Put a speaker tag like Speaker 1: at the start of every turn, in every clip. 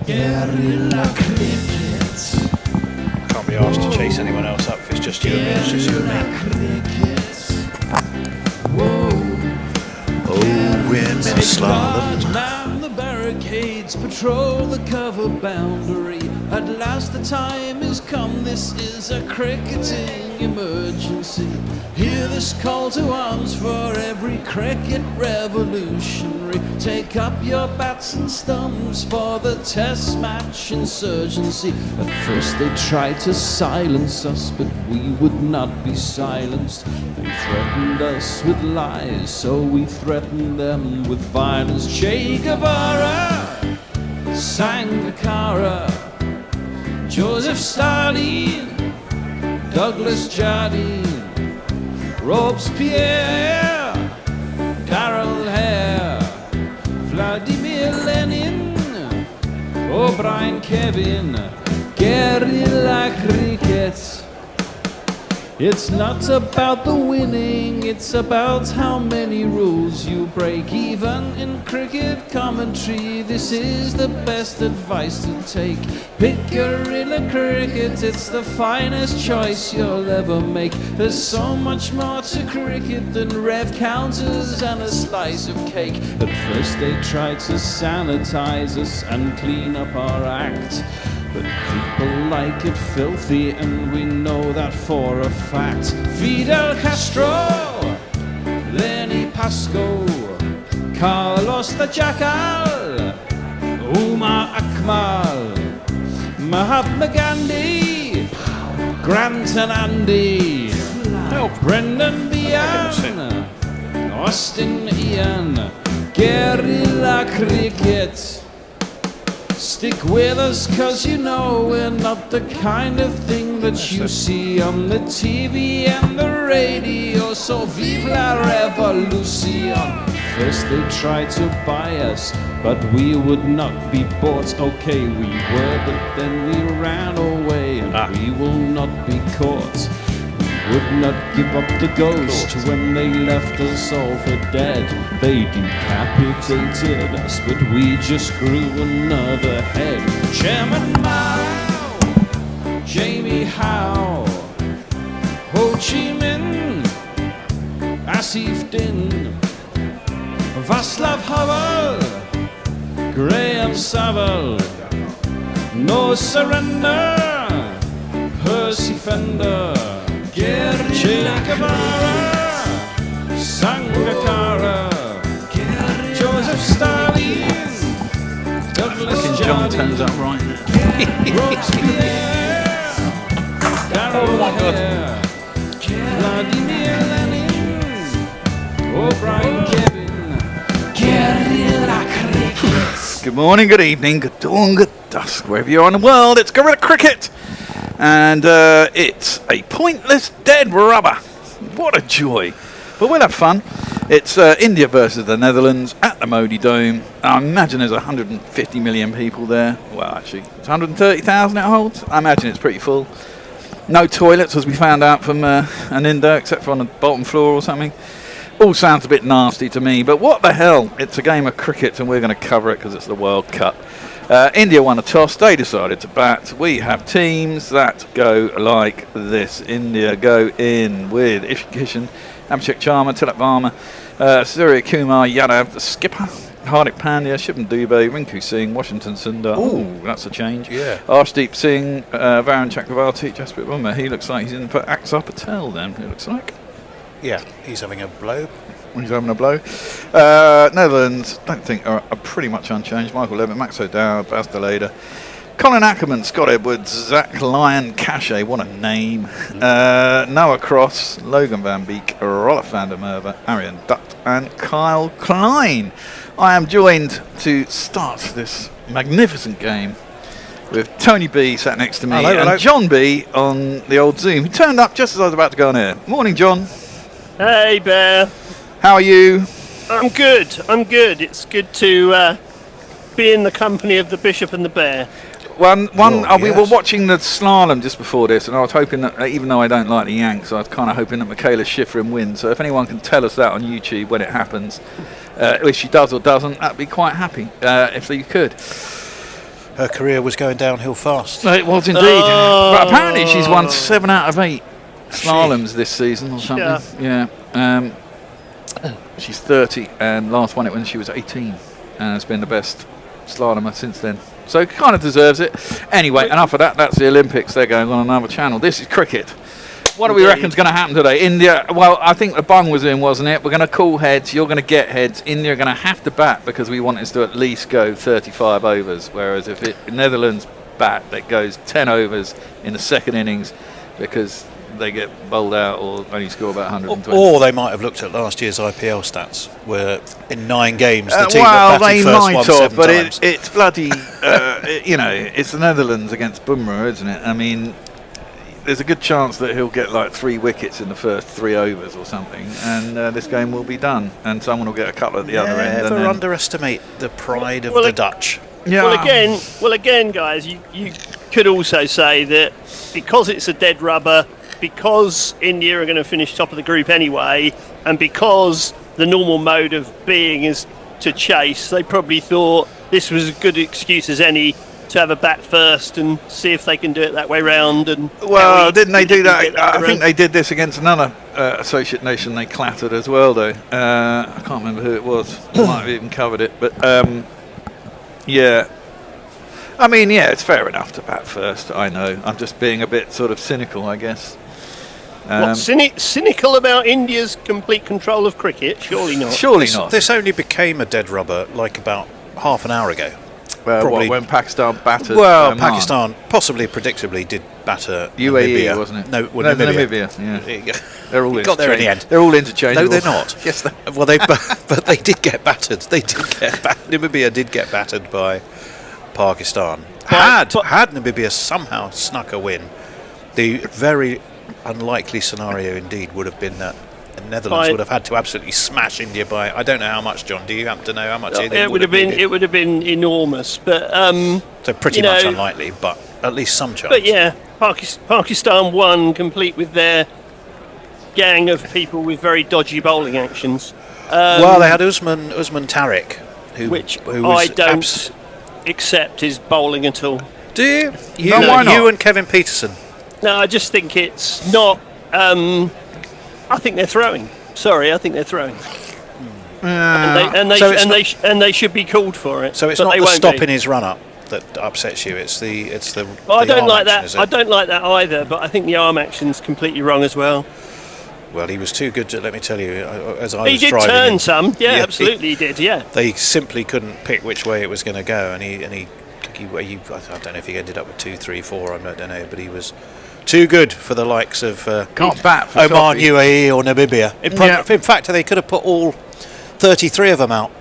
Speaker 1: Guerrilla cricket.
Speaker 2: Can't be asked to chase anyone else up if it's just you and me. It's just you and me.
Speaker 1: Oh, women slalom.
Speaker 3: Man the barricades, patrol the cover boundary. At last the time is come, this is a cricketing emergency. Hear this call to arms for every cricket revolutionary. Take up your bats and stumps for the test match insurgency. At first they tried to silence us, but we would not be silenced. They threatened us with lies, so we threatened them with violence. Che Guevara, Sangakkara, Joseph Stalin, Douglas Jardine, Robespierre, Darrell Hare, Vladimir Lenin, O'Brien Kevin, guerrilla cricket. It's not about the winning, it's about how many rules you break. Even in cricket commentary, this is the best advice to take. Pick guerrilla cricket, it's the finest choice you'll ever make. There's so much more to cricket than rev counters and a slice of cake. At first they tried to sanitize us and clean up our act, but people like it filthy, and we know that for a fact. Fidel Castro, Lenny Pascoe, Carlos the Jackal, Umar Akmal, Mahatma Gandhi, Grant and Andy, Brendan Behan, Austin Ian, guerrilla cricket. Stick with us, cause you know we're not the kind of thing that you see on the TV and the radio. So vive la revolution. First they tried to buy us, but we would not be bought. Okay, we were, but then we ran away, and we will not be caught. Would not give up the ghost when they left us all for dead. They decapitated us, but we just grew another head. Chairman Mao, Jamie Howe, Ho Chi Minh, Asif Din, Václav Havel, Graham Saville, No Surrender, Percy Fender, Che Guevara, Sangakkara, Joseph Stalin, Douglas
Speaker 2: John turns up right now.
Speaker 3: Robespierre, Darrell Hare, Vladimir Lenin, O'Brien Kevin, guerrilla cricket.
Speaker 2: Good morning, good evening, good dawn, good dusk, wherever you are in the world. It's guerrilla cricket. And it's a pointless dead rubber. What a joy. But we'll have fun. It's India versus the Netherlands at the Modi Dome. I imagine there's 150 million people there. Well, actually, it's 130,000 it holds. I imagine it's pretty full. No toilets, as we found out from Aninda, except for on the bottom floor or something. All sounds a bit nasty to me, but what the hell? It's a game of cricket, and we're going to cover it because it's the World Cup. India won a toss, they decided to bat. We have teams that go like this. India go in with Ishan Kishan, Abhishek Sharma, Tilak Varma, Surya Kumar Yadav, the skipper, Hardik Pandya, Shubham Dubey, Rinku Singh, Washington Sundar. Ooh, that's a change. Yeah. Arshdeep Singh, Varun Chakravarti, Jasprit Bumrah. He looks like he's in for Axar Patel then, it looks like.
Speaker 4: Yeah, he's having a blow.
Speaker 2: He's having a blow. Netherlands, don't think are pretty much unchanged. Michael Levitt, Max O'Dowd, Baz Deleda, Colin Ackerman, Scott Edwards, Zach Lyon, Cachet, what a name. Noah Cross, Logan Van Beek, Rolf van der Merwe, Aryan Dutt, and Kyle Klein. I am joined to start this magnificent game with Tony B sat next to me and John B on the old Zoom. He turned up just as I was about to go on air. Morning, John.
Speaker 5: Hey, Bear.
Speaker 2: How are you?
Speaker 5: I'm good. It's good to be in the company of the Bishop and the Bear.
Speaker 2: We were watching the slalom just before this, and I was hoping that, even though I don't like the Yanks, I was kind of hoping that Michaela Schifrin wins. So if anyone can tell us that on YouTube when it happens, if she does or doesn't, I'd be quite happy if you could.
Speaker 4: her career was going downhill fast.
Speaker 2: It was indeed. But apparently she's won 7 out of 8 slaloms this season or something. Yeah. She's 30 and last won it when she was 18 and has been the best slalomer since then. So kind of deserves it. Anyway, enough of that. That's the Olympics. They're going on another channel. This is cricket. What do we reckon is going to happen today? India, well, I think the bung was in, wasn't it? We're going to call heads. You're going to get heads. India are going to have to bat because we want us to at least go 35 overs. Whereas if Netherlands bat, that goes 10 overs in the second innings because they get bowled out or only score about 120.
Speaker 4: Or they might have looked at last year's IPL stats, where in 9 games the team that batted first won 7
Speaker 2: but
Speaker 4: times.
Speaker 2: it's bloody, it's the Netherlands against Bumrah, isn't it? I mean, there's a good chance that he'll get like 3 wickets in the first 3 overs or something, and this game will be done, and someone will get a couple at the other end.
Speaker 4: Never underestimate the pride of the Dutch.
Speaker 2: Yeah.
Speaker 5: Well, again, guys, you could also say that because it's a dead rubber, because India are going to finish top of the group anyway, and because the normal mode of being is to chase, they probably thought this was as good excuse as any to have a bat first and see if they can do it that way round. And
Speaker 2: didn't they do that? I think they did this against another associate nation they clattered as well, though. I can't remember who it was. I might have even covered it, but yeah. I mean, yeah, it's fair enough to bat first. I know. I'm just being a bit sort of cynical, I guess.
Speaker 5: What's cynical about India's complete control of cricket? Surely not.
Speaker 2: Surely not.
Speaker 4: This only became a dead rubber like about half an hour ago.
Speaker 2: Probably when Pakistan battered.
Speaker 4: Well, Pakistan possibly predictably did batter
Speaker 2: UAE,
Speaker 4: Namibia.
Speaker 2: wasn't it?
Speaker 4: No,
Speaker 2: Namibia. Yeah,
Speaker 4: There you go.
Speaker 2: They're all
Speaker 4: got there in the end.
Speaker 2: They're all interchangeable.
Speaker 4: No, they're not.
Speaker 2: Yes, they.
Speaker 4: Well, but they did get battered. Namibia did get battered by Pakistan. Had Namibia somehow snuck a win, the very unlikely scenario indeed would have been that the Netherlands would have had to absolutely smash India by, I don't know how much, John. Do you happen to know how much?
Speaker 5: It would have been enormous, but
Speaker 4: so pretty much unlikely, but at least some chance.
Speaker 5: But yeah, Pakistan won, complete with their gang of people with very dodgy bowling actions.
Speaker 4: Well, they had Usman Tariq, who
Speaker 5: I don't accept his bowling at all.
Speaker 4: Do you?
Speaker 2: Why not?
Speaker 4: You and Kevin Peterson.
Speaker 5: No, I just think it's not. I think they're throwing. Sorry, I think they're throwing. And they should be called for it.
Speaker 4: So it's not the stop in his run-up that upsets you. It's the.
Speaker 5: Well, I don't like
Speaker 4: action,
Speaker 5: that. I don't like that either. But I think the arm action's completely wrong as well.
Speaker 4: Well, he was too good to, let me tell you, as I was driving.
Speaker 5: He did turn some. Yeah, absolutely, he did. Yeah.
Speaker 4: They simply couldn't pick which way it was going to go, and he I don't know if he ended up with 2, 3, 4. I don't know, but he was too good for the likes of
Speaker 2: Can't bat for
Speaker 4: Oman,
Speaker 2: Toffee.
Speaker 4: UAE, or Namibia. In fact, they could have put all 33 of them out,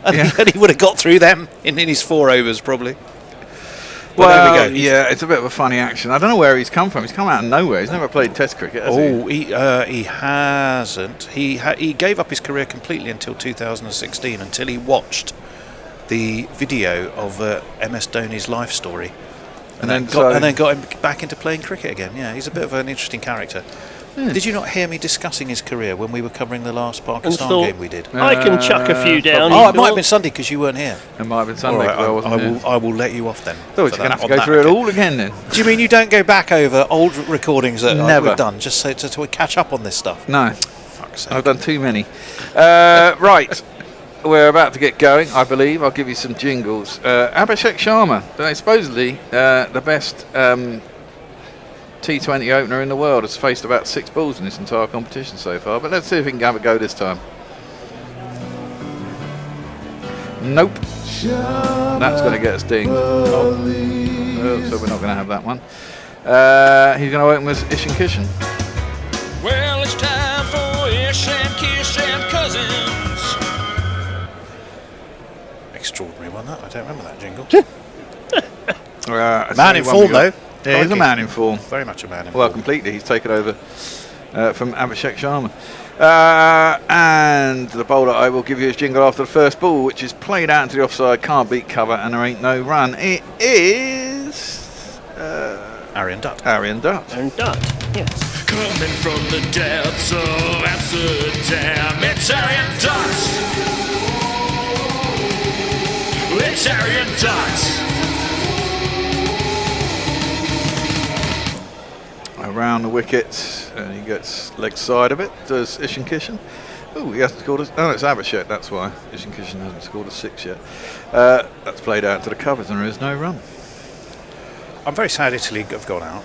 Speaker 4: and he would have got through them in his 4 overs probably. But
Speaker 2: Well,
Speaker 4: there we go.
Speaker 2: yeah, it's a bit of a funny action. I don't know where he's come from. He's come out of nowhere. He's never played Test cricket, has he?
Speaker 4: He hasn't. He gave up his career completely until 2016, until he watched the video of MS Dhoni's life story, and then got him back into playing cricket again. Yeah, he's a bit of an interesting character. Did you not hear me discussing his career when we were covering the last Pakistan game we did?
Speaker 5: I can chuck a few down.
Speaker 4: Oh, it might have been Sunday because you weren't here.
Speaker 2: It might have been Sunday.
Speaker 4: All right,
Speaker 2: I wasn't
Speaker 4: I will let you off then.
Speaker 2: So you're going to have to go through it all again then?
Speaker 4: Do you mean you don't go back over old recordings that
Speaker 2: Never.
Speaker 4: we've done just so to catch up on this stuff?
Speaker 2: No.
Speaker 4: Fuck's sake.
Speaker 2: I've done too many. Right. We're about to get going, I believe. I'll give you some jingles. Abhishek Sharma, supposedly the best T20 opener in the world, has faced about 6 balls in this entire competition so far. But let's see if he can have a go this time. Nope. That's going to get us dinged. Oh, so we're not going to have that one. He's going to open with Ish and Kishan.
Speaker 3: Well, it's time for Ish and Kish and Cousins.
Speaker 4: Extraordinary one, that. I don't remember that jingle.
Speaker 2: Man
Speaker 4: in form, though.
Speaker 2: Yeah, he's a man in form.
Speaker 4: Very much a man in form.
Speaker 2: Well, completely. He's taken over from Abhishek Sharma. And the bowler I will give you his jingle after the first ball, which is played out into the offside, can't beat cover, and there ain't no run. It is
Speaker 4: Aryan Dutt.
Speaker 2: Aryan Dutt.
Speaker 5: And Dutt, yes.
Speaker 3: Coming from the depths of Amsterdam, it's Aryan Dutt. It's Aryan Dutt.
Speaker 2: around the wicket, and he gets leg side of it. Does Ishinkishin? Oh, he hasn't scored. No, it's Abhishek. That's why Ishinkishin hasn't scored a 6 yet. That's played out to the covers, and there is no run.
Speaker 4: I'm very sad Italy have gone out,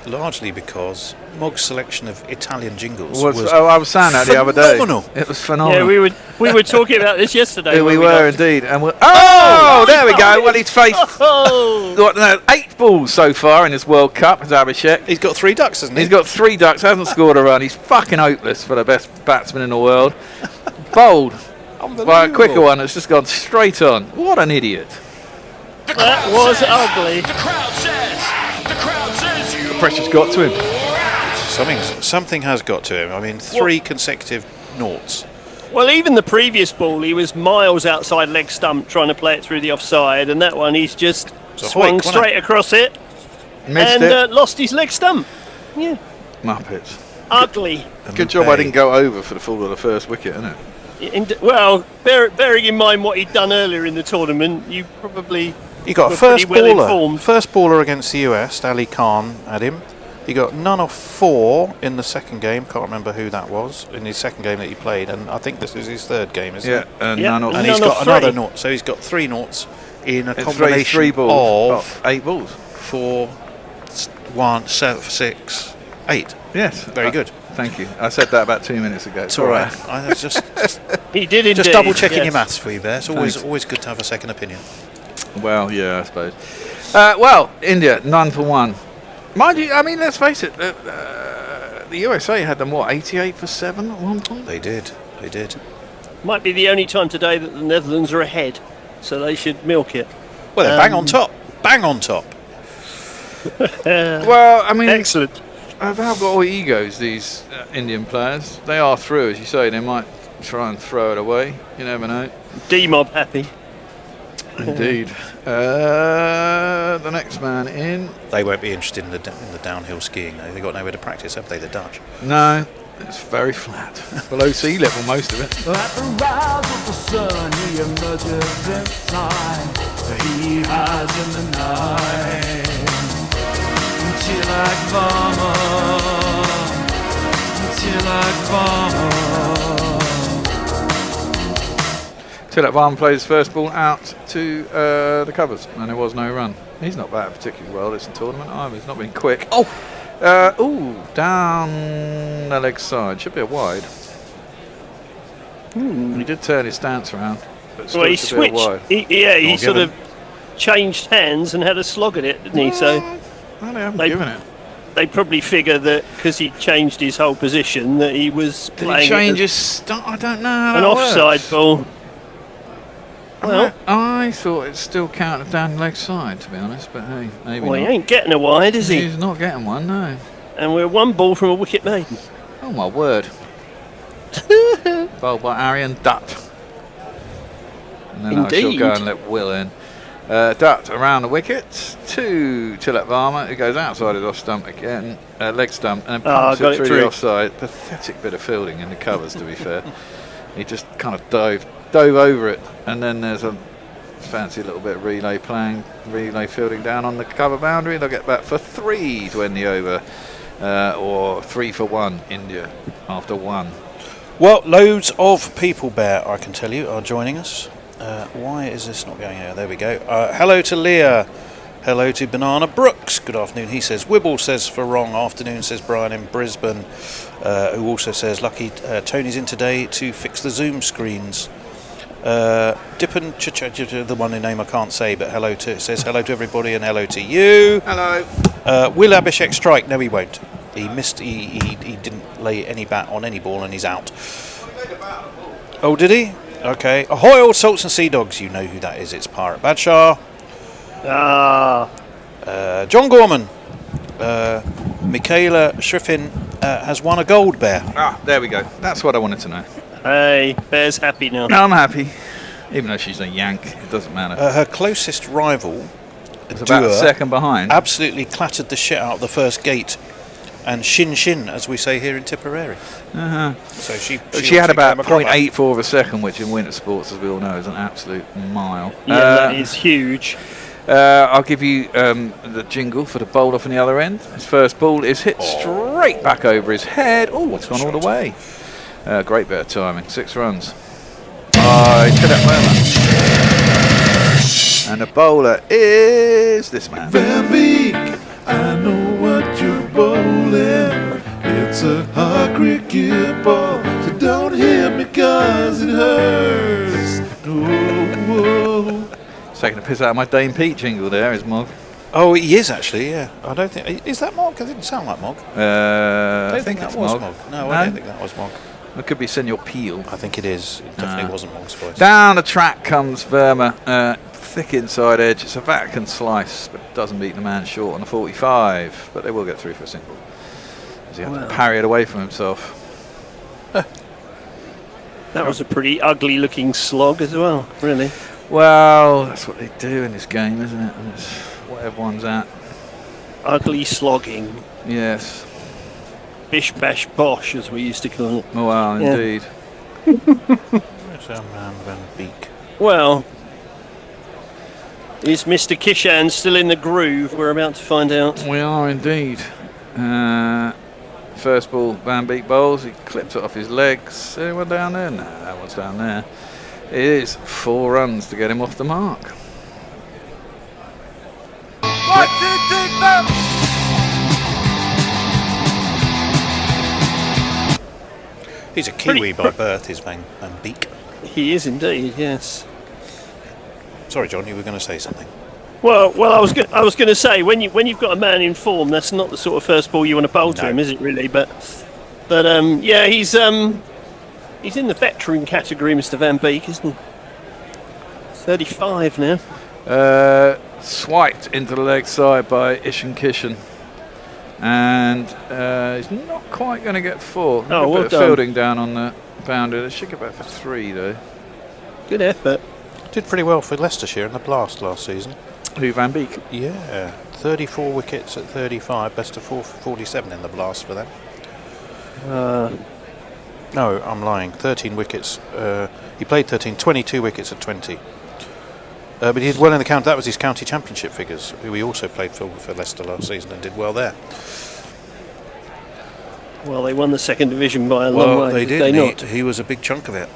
Speaker 4: largely because Mog's selection of Italian jingles was
Speaker 2: I was saying that the other day.
Speaker 4: phenomenal.
Speaker 2: It was phenomenal.
Speaker 5: Yeah, we were talking about this yesterday.
Speaker 2: Yeah, we were
Speaker 5: not?
Speaker 2: indeed. And there we go. Well, he's faced
Speaker 5: Oh,
Speaker 2: 8 balls so far in this World Cup as Abhishek.
Speaker 4: He's got 3 ducks, hasn't he?
Speaker 2: He's got 3 ducks, hasn't scored a run. He's fucking hopeless for the best batsman in the world. Bowled by a quicker one that's just gone straight on. What an idiot.
Speaker 5: that was ugly.
Speaker 2: The pressure's got to him.
Speaker 4: Something has got to him. I mean, 3 consecutive noughts.
Speaker 5: Well, even the previous ball, he was miles outside leg stump trying to play it through the offside, and that one he's just swung straight across it
Speaker 2: Missed
Speaker 5: and
Speaker 2: it.
Speaker 5: lost his leg stump. Yeah,
Speaker 2: Muppets.
Speaker 5: ugly.
Speaker 2: Good job I didn't go over for the fall of the first wicket, isn't it?
Speaker 5: Well, bearing in mind what he'd done earlier in the tournament, you probably
Speaker 4: He got
Speaker 5: were
Speaker 4: a first
Speaker 5: pretty well
Speaker 4: baller.
Speaker 5: informed.
Speaker 4: First baller against the US, Ali Khan had him. He got none of 4 in the second game. Can't remember who that was in his second game that he played, and I think this is his third game, isn't it?
Speaker 2: And
Speaker 5: Yeah,
Speaker 2: none of
Speaker 4: And
Speaker 5: none
Speaker 4: he's
Speaker 5: of
Speaker 4: got
Speaker 5: 3.
Speaker 4: another nought, so he's got 3 noughts in a
Speaker 2: it's
Speaker 4: combination
Speaker 2: three balls.
Speaker 4: of
Speaker 2: 8 balls.
Speaker 4: 4, 1, 7, 6, 8.
Speaker 2: Yes.
Speaker 4: Very good.
Speaker 2: Thank you. I said that about 2 minutes ago.
Speaker 4: It's all right. I was just
Speaker 5: He did indeed.
Speaker 4: double checking
Speaker 5: yes.
Speaker 4: your maths for you there. It's always
Speaker 2: Thanks.
Speaker 4: always good to have a second opinion.
Speaker 2: Well, yeah, I suppose. Well, India, none for 1. Mind you, I mean, let's face it, the USA had them, 88 for 7 at one point?
Speaker 4: They did.
Speaker 5: Might be the only time today that the Netherlands are ahead, so they should milk it.
Speaker 4: Well, they're bang on top. Bang on top.
Speaker 2: Well, I mean,
Speaker 5: Excellent.
Speaker 2: they've got all egos, these Indian players. They are through, as you say. They might try and throw it away. You never know.
Speaker 5: D-Mob happy.
Speaker 2: Indeed. The next man in.
Speaker 4: They won't be interested in the downhill skiing, though. They've got nowhere to practice, have they, the Dutch?
Speaker 2: No, it's very flat. Below sea level, most of it.
Speaker 3: At the rise of the sun, he emerges inside. He hides in the night. Till like bomber.
Speaker 2: Tilak Varma plays first ball out to the covers, and there was no run. He's not batted particularly well this tournament either. He's not been quick. Down the leg side. Should be a wide. He did turn his stance around, but still
Speaker 5: Well, he
Speaker 2: should be a
Speaker 5: switched.
Speaker 2: wide.
Speaker 5: He
Speaker 4: Not
Speaker 5: sort
Speaker 4: given.
Speaker 5: of changed hands and had a slog at it, didn't he? So
Speaker 2: Well, they haven't
Speaker 5: they-
Speaker 2: given it.
Speaker 5: they probably figure that because he changed his whole position that he was
Speaker 2: Did
Speaker 5: playing
Speaker 2: he change
Speaker 5: it
Speaker 2: his start? I don't know how
Speaker 5: an
Speaker 2: that
Speaker 5: offside
Speaker 2: works.
Speaker 5: ball. Well,
Speaker 2: I thought it still counted down the leg side, to be honest, but hey, maybe
Speaker 5: well, he
Speaker 2: not.
Speaker 5: ain't getting a wide, is he?
Speaker 2: He's not getting one, no.
Speaker 5: And we're 1 ball from a wicket maiden.
Speaker 2: Oh my word. Bowled by Arian Dutt. And then I shall
Speaker 5: Indeed.
Speaker 2: go and let Will in. Dutt around the wicket to Tilak Varma, who goes outside his off stump again, leg stump, and then pumps
Speaker 5: got
Speaker 2: it
Speaker 5: it
Speaker 2: through
Speaker 5: through.
Speaker 2: the offside. Pathetic bit of fielding in the covers, to be fair. He just kind of dove over it, and then there's a fancy little bit of relay fielding down on the cover boundary. They'll get back for 3 to end the over, or 3 for 1 India after 1.
Speaker 4: Well, loads of people, Bear, I can tell you, are joining us. Why is this not going out? There we go. Hello to Leah. Hello to Banana Brooks. Good afternoon. He says, Wibble says for wrong. Afternoon, says Brian in Brisbane, who also says, lucky Tony's in today to fix the Zoom screens. Dippin, the one whose name I can't say, but says hello to everybody and hello to you.
Speaker 2: Hello.
Speaker 4: Will Abhishek strike? No, he won't. He missed. He didn't lay any bat on any ball, and he's out. Oh, did he? Okay. Ahoy, old salts and sea dogs. You know who that is. It's Pirate Badshaw. John Gorman. Michaela Schriffin has won a gold, Bear.
Speaker 2: There we go. That's what I wanted to know.
Speaker 5: Hey, Bear's happy now.
Speaker 2: No, I'm happy. Even though she's a Yank, it doesn't matter.
Speaker 4: Her closest rival,
Speaker 2: It's about a second behind.
Speaker 4: absolutely clattered the shit out of the first gate, and shin, as we say here in Tipperary. So she
Speaker 2: She had
Speaker 4: obviously
Speaker 2: about
Speaker 4: came a cropper.
Speaker 2: 0.84 of a second, which in winter sports, as we all know, is an absolute mile.
Speaker 5: Yeah, that is huge.
Speaker 2: I'll give you the jingle for the bowler from the other end. His first ball is hit straight back over his head. Oh, it's gone all the way. Great bit of timing. 6 runs. He's hit that moment. And the bowler is this man.
Speaker 1: Van Beek, I know what you're bowling. It's a hard cricket ball, so don't hit me 'cause it hurts. Whoa.
Speaker 2: Taking a piss out of my Dame Pete jingle there is Mog.
Speaker 4: Oh, he is actually, yeah. I don't think... Is that Mog? It didn't sound like Mog.
Speaker 2: I
Speaker 4: don't think
Speaker 2: it's
Speaker 4: that was
Speaker 2: Mog.
Speaker 4: Mog. No, I don't think that was Mog.
Speaker 2: It could be Senor Peel.
Speaker 4: I think it is. It definitely wasn't Mog's voice.
Speaker 2: Down the track comes Verma. Thick inside edge. It's a Vatican slice, but it doesn't beat the man short on the 45. But they will get through for a single. As he had to parry it away from himself.
Speaker 5: That was a pretty ugly looking slog as well, really.
Speaker 2: Well, that's what they do in this game, isn't it? And it's what everyone's at.
Speaker 5: Ugly slogging.
Speaker 2: Yes.
Speaker 5: Bish bash bosh, as we used to call it.
Speaker 2: Oh, well,
Speaker 5: Yeah.
Speaker 2: indeed.
Speaker 4: Where's our man Van Beek?
Speaker 5: Well, is Mr. Kishan still in the groove? We're about to find out.
Speaker 2: We are indeed. First ball, Van Beek bowls. He clips it off his legs. Anyone down there? No, that one's down there. It is 4 runs to get him off the mark. 1, 2, 3, 4.
Speaker 4: He's a Kiwi by birth, is Van Beek.
Speaker 5: He is indeed, yes.
Speaker 4: Sorry, John, you were going to say something.
Speaker 5: Well, I was going to say when you've got a man in form, that's not the sort of first ball you want to bowl to him, is it really? But yeah, he's in the veteran category, Mr. Van Beek, isn't he? 35 now.
Speaker 2: Swiped into the leg side by Ishan Kishan. And he's not quite going to get 4.
Speaker 5: Oh,
Speaker 2: a
Speaker 5: well
Speaker 2: bit of
Speaker 5: done.
Speaker 2: fielding down on the boundary. They should get back for 3, though.
Speaker 5: Good effort.
Speaker 4: Did pretty well for Leicestershire in the Blast last season.
Speaker 2: Who, Van Beek?
Speaker 4: Yeah, 34 wickets at 35, best of 4 for 47 in the Blast for them. No, I'm lying. 13 wickets. He played 13, 22 wickets at 20. But he did well in the county. That was his county championship figures. He also played for Leicester last season and did well there.
Speaker 5: Well, they won the second division by a long way.
Speaker 4: They did.
Speaker 5: They not?
Speaker 4: He was a big chunk of it.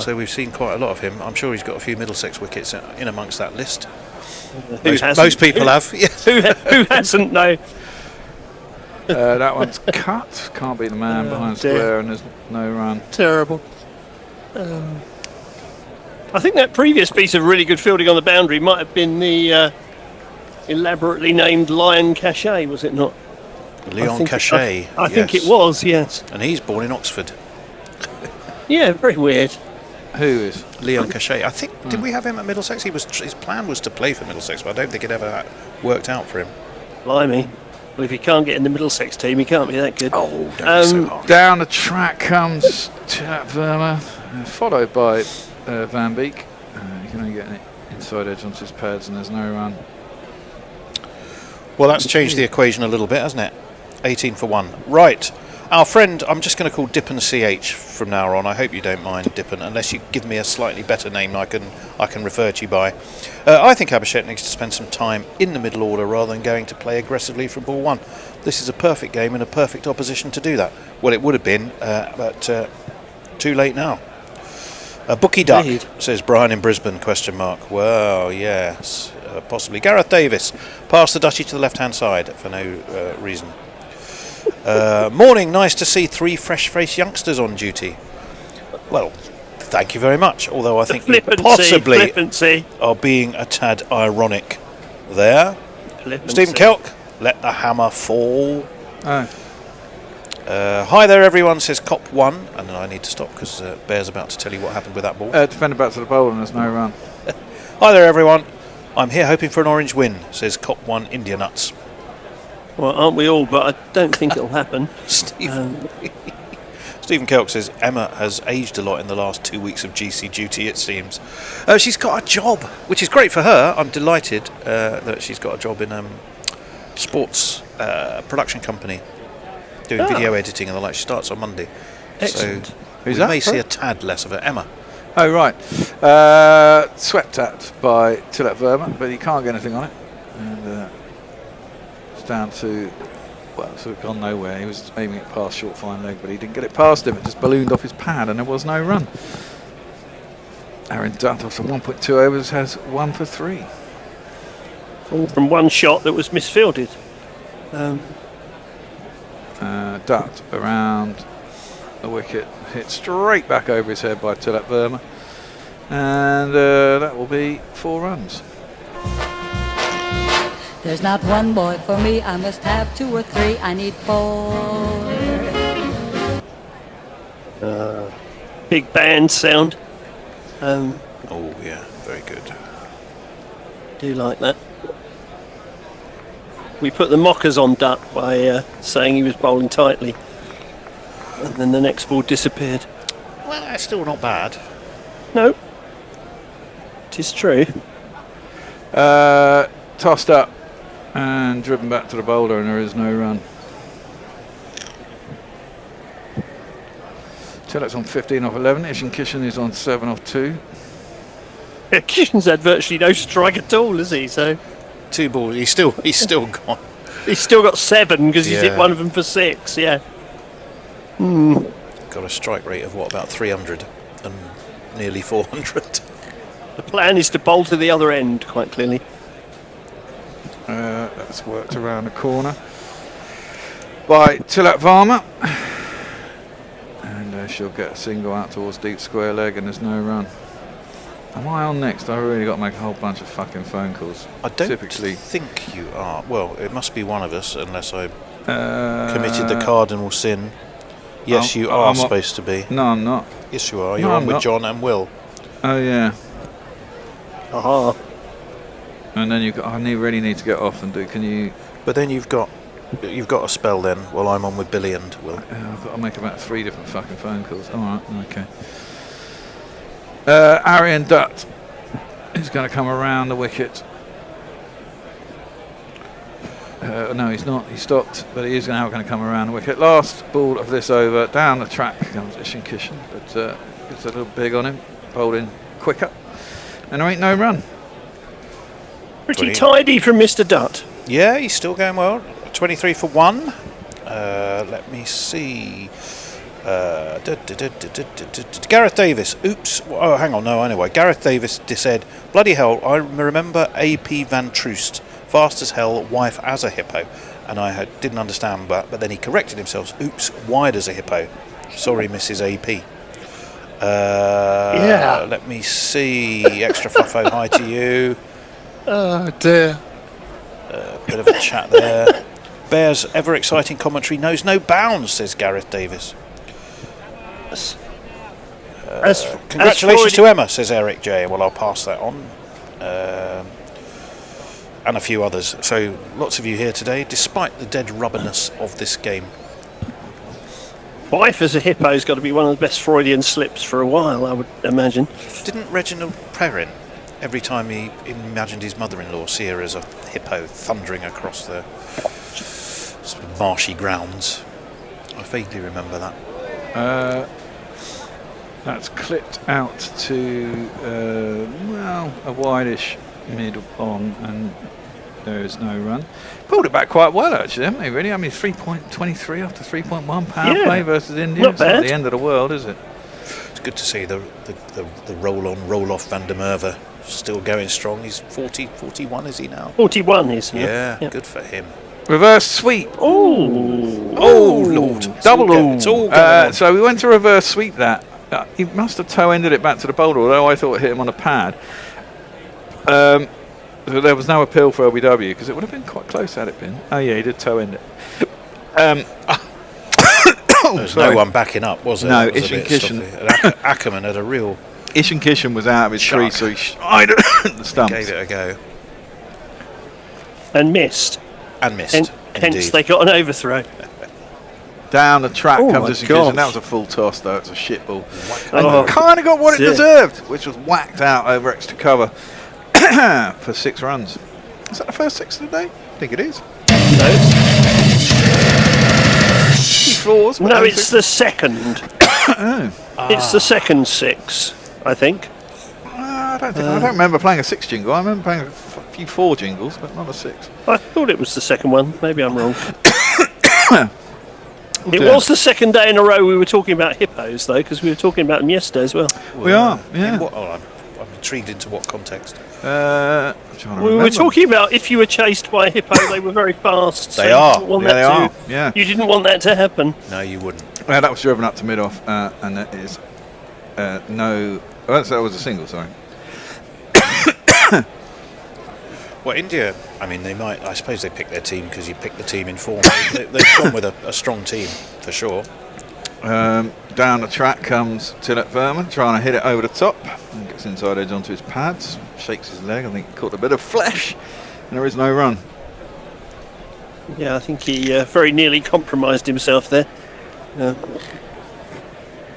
Speaker 4: So we've seen quite a lot of him. I'm sure he's got a few Middlesex wickets in amongst that list. Most people have. Yes.
Speaker 5: Who hasn't? No.
Speaker 2: That one's cut. Can't beat the man behind square, and there's no run.
Speaker 5: Terrible. I think that previous piece of really good fielding on the boundary might have been the elaborately named Lion Cachet, was it not?
Speaker 4: Leon Cachet.
Speaker 5: I think it was, yes.
Speaker 4: And he's born in Oxford.
Speaker 5: Yeah, very weird.
Speaker 2: Who is?
Speaker 4: Leon Cachet. I think, did we have him at Middlesex? His plan was to play for Middlesex, but I don't think it ever worked out for him.
Speaker 5: Blimey. Well, if he can't get in the Middlesex team, he can't be that good.
Speaker 4: Oh, don't be so hard.
Speaker 2: Down the track comes Chat Verma, followed by Van Beek. You can only get an inside edge onto his pads, and there's no run.
Speaker 4: Well, that's changed the equation a little bit, hasn't it? 18 for 1. Right. Our friend, I'm just going to call Dippin CH from now on. I hope you don't mind, Dippin, unless you give me a slightly better name I can refer to you by. I think Abhishek needs to spend some time in the middle order rather than going to play aggressively from ball 1. This is a perfect game and a perfect opposition to do that. Well, it would have been, but too late now. Bookie duck, says Brian in Brisbane, question mark. Well, yes, possibly. Gareth Davis, pass the duchy to the left-hand side for no reason. Morning, nice to see 3 fresh-faced youngsters on duty. Well, thank you very much, although I think you possibly are being a tad ironic there. Stephen Kelk, let the hammer fall. Hi there everyone, says Cop 1, and then I need to stop because Bear's about to tell you what happened with that ball.
Speaker 2: Defender back to the bowl and there's no run.
Speaker 4: Hi there everyone, I'm here hoping for an orange win, says Cop 1 India Nuts.
Speaker 5: Well, aren't we all? But I don't think it'll happen.
Speaker 4: Stephen Kelk says Emma has aged a lot in the last 2 weeks of GC duty, it seems. She's got a job, which is great for her. I'm delighted that she's got a job in sports production company doing video editing and the like. She starts on Monday.
Speaker 5: Excellent.
Speaker 4: So we may see a tad less of her. Emma.
Speaker 2: Oh, right. Swept at by Tillet Verma, but he can't get anything on it. And it's down to, well, so it's gone nowhere. He was aiming it past short fine leg, but he didn't get it past him. It just ballooned off his pad, and there was no run. Aaron Dutt, after 1.2 overs, has 1 for 3.
Speaker 5: All from one shot that was misfielded.
Speaker 2: Dutt around the wicket, hit straight back over his head by Tillet Verma, and that will be 4 runs.
Speaker 6: There's not one boy for me, I must have 2 or 3, I need 4.
Speaker 5: Big band sound.
Speaker 4: Oh yeah, very good.
Speaker 5: Do like that. We put the mockers on Dutt by saying he was bowling tightly, and then the next ball disappeared.
Speaker 4: Well, that's still not bad.
Speaker 5: No, it is true.
Speaker 2: Tossed up and driven back to the bowler, and there is no run. Tillet's on 15 off 11. Kishan is on 7 off 2.
Speaker 5: Yeah, Kishan's had virtually no strike at all, has he? So
Speaker 4: 2 balls. He's still gone.
Speaker 5: he's still got 7 because he's
Speaker 4: Yeah.
Speaker 5: hit one of them for 6. Yeah.
Speaker 4: Got a strike rate of what, about 300 and nearly 400.
Speaker 5: The plan is to bowl to the other end, quite clearly.
Speaker 2: That's worked around the corner by Tillet Varma, and she'll get a single out towards deep square leg, and there's no run. Am I on next? I really got to make a whole bunch of fucking phone calls.
Speaker 4: I don't
Speaker 2: typically
Speaker 4: think you are. Well, it must be one of us, unless I committed the cardinal sin. Yes, you are supposed to be.
Speaker 2: No, I'm not.
Speaker 4: Yes, you are.
Speaker 2: No,
Speaker 4: You're on
Speaker 2: I'm
Speaker 4: with
Speaker 2: not.
Speaker 4: John and Will.
Speaker 2: Oh yeah.
Speaker 5: Aha.
Speaker 2: And then you got. I really need to get off and do. Can you?
Speaker 4: But then you've got a spell then while I'm on with Billy and Will.
Speaker 2: I've got to make about 3 different fucking phone calls. All right. Okay. Arian Dutt is going to come around the wicket. No, he's not. He stopped, but he is now going to come around the wicket. Last ball of this over. Down the track comes Kishan, but it's a little big on him. Bowled in quicker, and there ain't no run.
Speaker 5: Pretty tidy from Mr. Dutt.
Speaker 4: Yeah, he's still going well. 23 for 1. Let me see. Gareth Davis. Oops. Oh, hang on. No, anyway. Gareth Davis said, bloody hell, I remember AP Van Troost. Fast as hell, wife as a hippo. And I didn't understand, but then he corrected himself. Oops, wide as a hippo. Sorry, Mrs. AP.
Speaker 5: Yeah.
Speaker 4: Let me see. Extra fluffo, hi to you.
Speaker 5: Oh dear.
Speaker 4: Bit of a chat there. Bears' ever exciting commentary knows no bounds, says Gareth Davis. Congratulations to Emma, says Eric J. Well, I'll pass that on. And a few others. So lots of you here today, despite the dead rubberness of this game.
Speaker 5: Wife as a hippo's got to be one of the best Freudian slips for a while, I would imagine.
Speaker 4: Didn't Reginald Perrin, every time he imagined his mother-in-law, see her as a hippo thundering across the sort of marshy grounds? I vaguely remember that.
Speaker 2: That's clipped out to a wideish mid on, and there is no run. Pulled it back quite well actually, haven't they? Really, I mean 3.23 after 3.1 power play versus India.
Speaker 5: Not
Speaker 2: It's not
Speaker 5: bad.
Speaker 2: the end of the world, is it?
Speaker 4: It's good to see the roll-on, roll-off Van der Merwe still going strong. He's 41, is he now?
Speaker 5: 41 is.
Speaker 4: Yeah, good for him.
Speaker 2: Reverse sweep.
Speaker 4: Oh, Lord.
Speaker 2: Double
Speaker 4: It's all going on.
Speaker 2: So we went to reverse sweep that. He must have toe-ended it back to the bowler, although I thought it hit him on a pad. So there was no appeal for LBW because it would have been quite close had it been. Oh yeah, he did toe-end it.
Speaker 4: There's no one backing up, was there?
Speaker 2: No,
Speaker 4: It was a bit
Speaker 2: Kishan.
Speaker 4: stuffy. Ackerman had a real
Speaker 2: Kishan was out of his tree,
Speaker 4: Shark.
Speaker 2: so he shied at the stumps.
Speaker 4: gave it a go
Speaker 5: And missed.
Speaker 4: and missed.
Speaker 5: Hence
Speaker 4: indeed.
Speaker 5: they got an overthrow.
Speaker 2: Down the track
Speaker 5: Oh
Speaker 2: comes
Speaker 5: my
Speaker 2: Kishan.
Speaker 5: gosh.
Speaker 2: That was a full toss though. It's a shit ball.
Speaker 5: Oh,
Speaker 2: And kind of got what it
Speaker 5: dear.
Speaker 2: deserved, which was whacked out over extra cover for 6 runs. Is that the first 6 of the day? I think it is.
Speaker 5: No, it's the second. It's the second 6. I think.
Speaker 2: I don't remember playing a 6 jingle. I remember playing a few 4 jingles, but not a 6.
Speaker 5: I thought it was the second one. Maybe I'm wrong. It
Speaker 2: dear.
Speaker 5: was the second day in a row we were talking about hippos, though, because we were talking about them yesterday as well.
Speaker 2: We are, yeah.
Speaker 4: I'm intrigued into what context.
Speaker 2: I'm trying to
Speaker 5: We were
Speaker 2: remember.
Speaker 5: talking about if you were chased by a hippo, they were very fast. So
Speaker 4: They
Speaker 5: you
Speaker 4: are.
Speaker 5: didn't want
Speaker 2: Yeah,
Speaker 5: that
Speaker 2: they
Speaker 5: to-
Speaker 2: are. Yeah.
Speaker 5: You didn't want that to happen.
Speaker 4: No, you wouldn't.
Speaker 2: Yeah, that was driven up to mid-off, and that is no... Oh, that was a single, sorry.
Speaker 4: Well, India, I mean, they might. I suppose they pick their team because you pick the team in form. They've gone with a strong team for sure.
Speaker 2: Down the track comes Tillet Verman, trying to hit it over the top. And gets inside edge onto his pads, shakes his leg. I think he caught a bit of flesh, and there is no run.
Speaker 5: Yeah, I think he very nearly compromised himself there.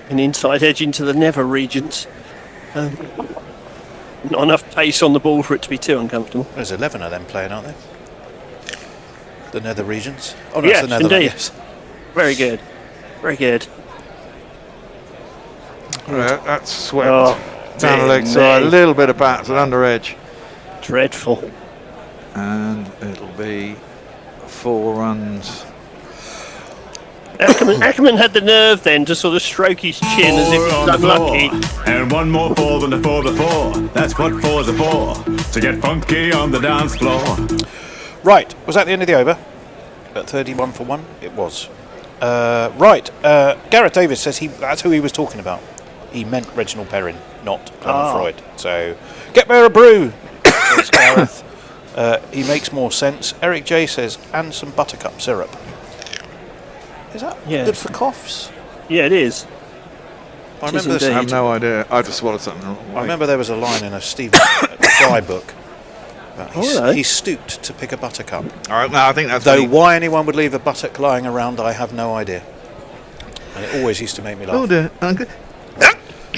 Speaker 5: An inside edge into the Never regions. Not enough pace on the ball for it to be too uncomfortable.
Speaker 4: There's 11 of them playing, aren't there? The Nether regions. Oh no,
Speaker 5: Yes,
Speaker 4: it's the Netherlands.
Speaker 5: indeed.
Speaker 4: Yes.
Speaker 5: Very good. Very good.
Speaker 2: That's swept down the
Speaker 5: dear
Speaker 2: leg side, a
Speaker 5: me.
Speaker 2: little bit of bats and under edge.
Speaker 5: Dreadful.
Speaker 2: And it'll be 4 runs.
Speaker 5: Ackerman had the nerve then to sort of stroke his chin as if he was unlucky.
Speaker 7: And one more four than the four before. That's what fours are for. To get funky on the dance floor.
Speaker 4: Right, was that the end of the over? At 31 for 1? It was. Right, Gareth Davis says that's who he was talking about. He meant Reginald Perrin, not Clement Freud. So, get me a brew, says Gareth. He makes more sense. Eric J says, and some buttercup syrup. Is that good for coughs?
Speaker 5: Yeah, it is.
Speaker 4: I
Speaker 5: It is
Speaker 4: remember this.
Speaker 5: indeed.
Speaker 2: I have no idea. I just swallowed something.
Speaker 4: I remember there was a line in a Stephen Fry book.
Speaker 5: Alright.
Speaker 4: He stooped to pick a buttercup.
Speaker 2: All right, no, I think that's...
Speaker 4: Though why anyone would leave a buttock lying around, I have no idea. And it always used to make me laugh.
Speaker 2: Oh, dear.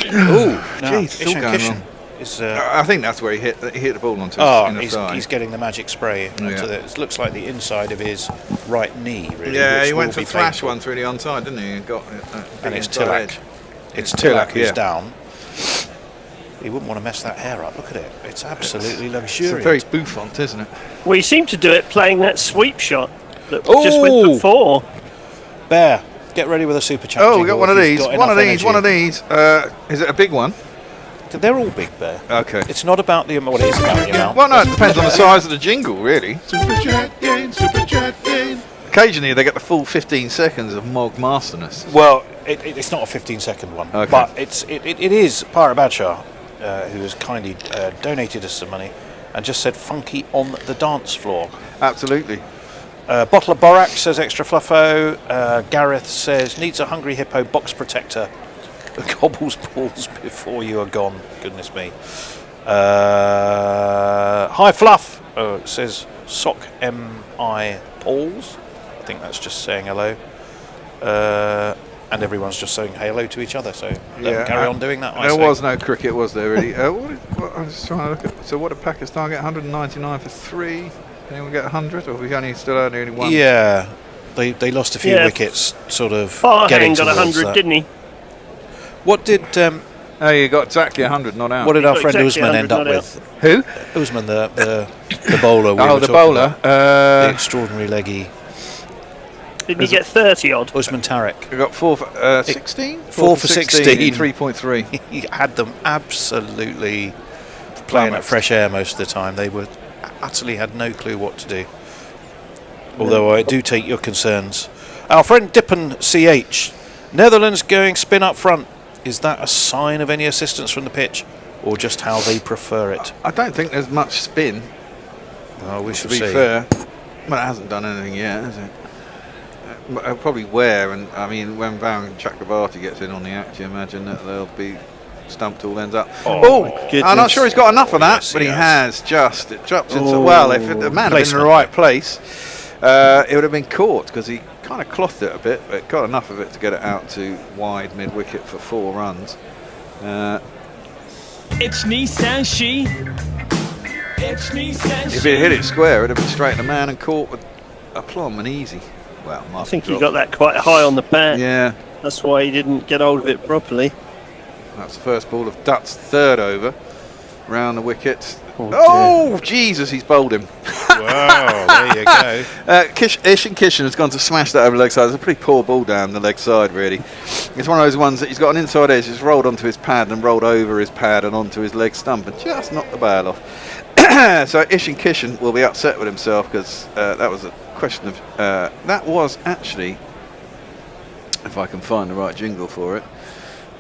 Speaker 4: Ooh,
Speaker 2: Jeez, still
Speaker 4: Ishan
Speaker 2: going
Speaker 4: Kishan
Speaker 2: wrong.
Speaker 4: is.
Speaker 2: I think that's where he hit the ball onto
Speaker 4: Oh,
Speaker 2: his inner thigh.
Speaker 4: he's getting the magic spray. Onto
Speaker 2: Yeah.
Speaker 4: it looks like the inside of his right knee, really.
Speaker 2: Yeah,
Speaker 4: which
Speaker 2: he went
Speaker 4: will
Speaker 2: to
Speaker 4: be
Speaker 2: thrash
Speaker 4: painful.
Speaker 2: one through the onside, didn't he? And got
Speaker 4: And it's
Speaker 2: inside
Speaker 4: Tilak.
Speaker 2: edge.
Speaker 4: It's Tilak who's
Speaker 2: yeah.
Speaker 4: down. He wouldn't want to mess that hair up. Look at it. It's absolutely
Speaker 2: It's
Speaker 4: luxuriant.
Speaker 2: very bouffant, isn't it?
Speaker 5: We seem to do it playing that sweep shot that just went for 4.
Speaker 4: Bear, get ready with a super chat.
Speaker 2: Oh, we got
Speaker 4: jingle
Speaker 2: one of
Speaker 4: if you've
Speaker 2: these.
Speaker 4: got
Speaker 2: One of
Speaker 4: enough
Speaker 2: these. One of
Speaker 4: energy.
Speaker 2: these. Is it a big one?
Speaker 4: They're all big, Bear.
Speaker 2: Okay.
Speaker 4: It's not about the amount. Well, it is about the amount.
Speaker 2: Well, no, it depends on the size of the jingle, really.
Speaker 1: Super chat game, super chat game.
Speaker 2: Occasionally, they get the full 15 seconds of Mog Masterness.
Speaker 4: Well, it's not a 15-second one,
Speaker 2: Okay.
Speaker 4: but it is Para Badshah, who has kindly donated us some money and just said funky on the dance floor.
Speaker 2: Absolutely.
Speaker 4: Bottle of Borax says extra fluffo. Gareth says needs a hungry hippo box protector that gobbles balls before you are gone. Goodness me. Hi Fluff says sock mi Pauls. I think that's just saying hello. And everyone's just saying hello to each other, so let them carry on doing that. I
Speaker 2: There
Speaker 4: say.
Speaker 2: was no cricket, was there, really? I was just trying to look at... So what did Pakistan get? 199 for 3? Anyone get 100? Or we only still only one?
Speaker 4: Yeah, they lost a few
Speaker 5: Yeah.
Speaker 4: wickets, sort of
Speaker 5: Farhan
Speaker 4: getting
Speaker 5: got
Speaker 4: towards
Speaker 5: 100,
Speaker 4: that.
Speaker 5: didn't he?
Speaker 4: What did
Speaker 2: Oh, you got exactly 100, not out.
Speaker 4: what did our
Speaker 5: got
Speaker 4: friend
Speaker 5: exactly
Speaker 4: Usman
Speaker 5: 100
Speaker 4: end up
Speaker 5: not out.
Speaker 4: with?
Speaker 2: Who?
Speaker 4: Usman, the bowler. We
Speaker 2: Oh,
Speaker 4: were
Speaker 2: the
Speaker 4: talking
Speaker 2: bowler.
Speaker 4: about. The extraordinary leggy
Speaker 5: Didn't he get 30 odd?
Speaker 4: Usman Tariq.
Speaker 2: We got 4 for 16?
Speaker 4: 4 for 16.
Speaker 2: 3.3.
Speaker 4: He had them absolutely playing at fresh air most of the time. They were utterly had no clue what to do. Although I do take your concerns. Our friend Dippen CH, Netherlands going spin up front. Is that a sign of any assistance from the pitch, or just how they prefer it?
Speaker 2: I don't think there's much spin,
Speaker 4: Oh, we
Speaker 2: to
Speaker 4: shall
Speaker 2: be
Speaker 4: see.
Speaker 2: fair. Well, it hasn't done anything yet, has it? Probably wear, and I mean, when Varun Chakrabarti gets in on the act, you imagine that they'll be stumped all ends up.
Speaker 5: Oh, my goodness.
Speaker 2: I'm not sure he's got enough of that,
Speaker 4: Yes,
Speaker 2: but
Speaker 4: he
Speaker 2: he
Speaker 4: has.
Speaker 2: has just. It drops into, well, if the man had been in the
Speaker 4: Placement.
Speaker 2: right place, it would have been caught, because he kind of clothed it a bit, but got enough of it to get it out to wide mid-wicket for 4 runs.
Speaker 3: It's Nissan She. It's Nissan
Speaker 2: If it hit it square, it would have been straight at the man and caught with aplomb and easy. Well,
Speaker 5: I think he got that quite high on the bat.
Speaker 2: Yeah.
Speaker 5: That's why he didn't get hold of it properly.
Speaker 2: That's the first ball of Dutt's third over. Round the wicket.
Speaker 5: Oh,
Speaker 2: Jesus, he's bowled him.
Speaker 4: Wow, there you go.
Speaker 2: Ishan has gone to smash that over the leg side. It's a pretty poor ball down the leg side, really. It's one of those ones that he's got an inside edge, just rolled onto his pad and rolled over his pad and onto his leg stump and just knocked the ball off. So Ishan Kishan will be upset with himself because that was a question of... that was actually, if I can find the right jingle for it,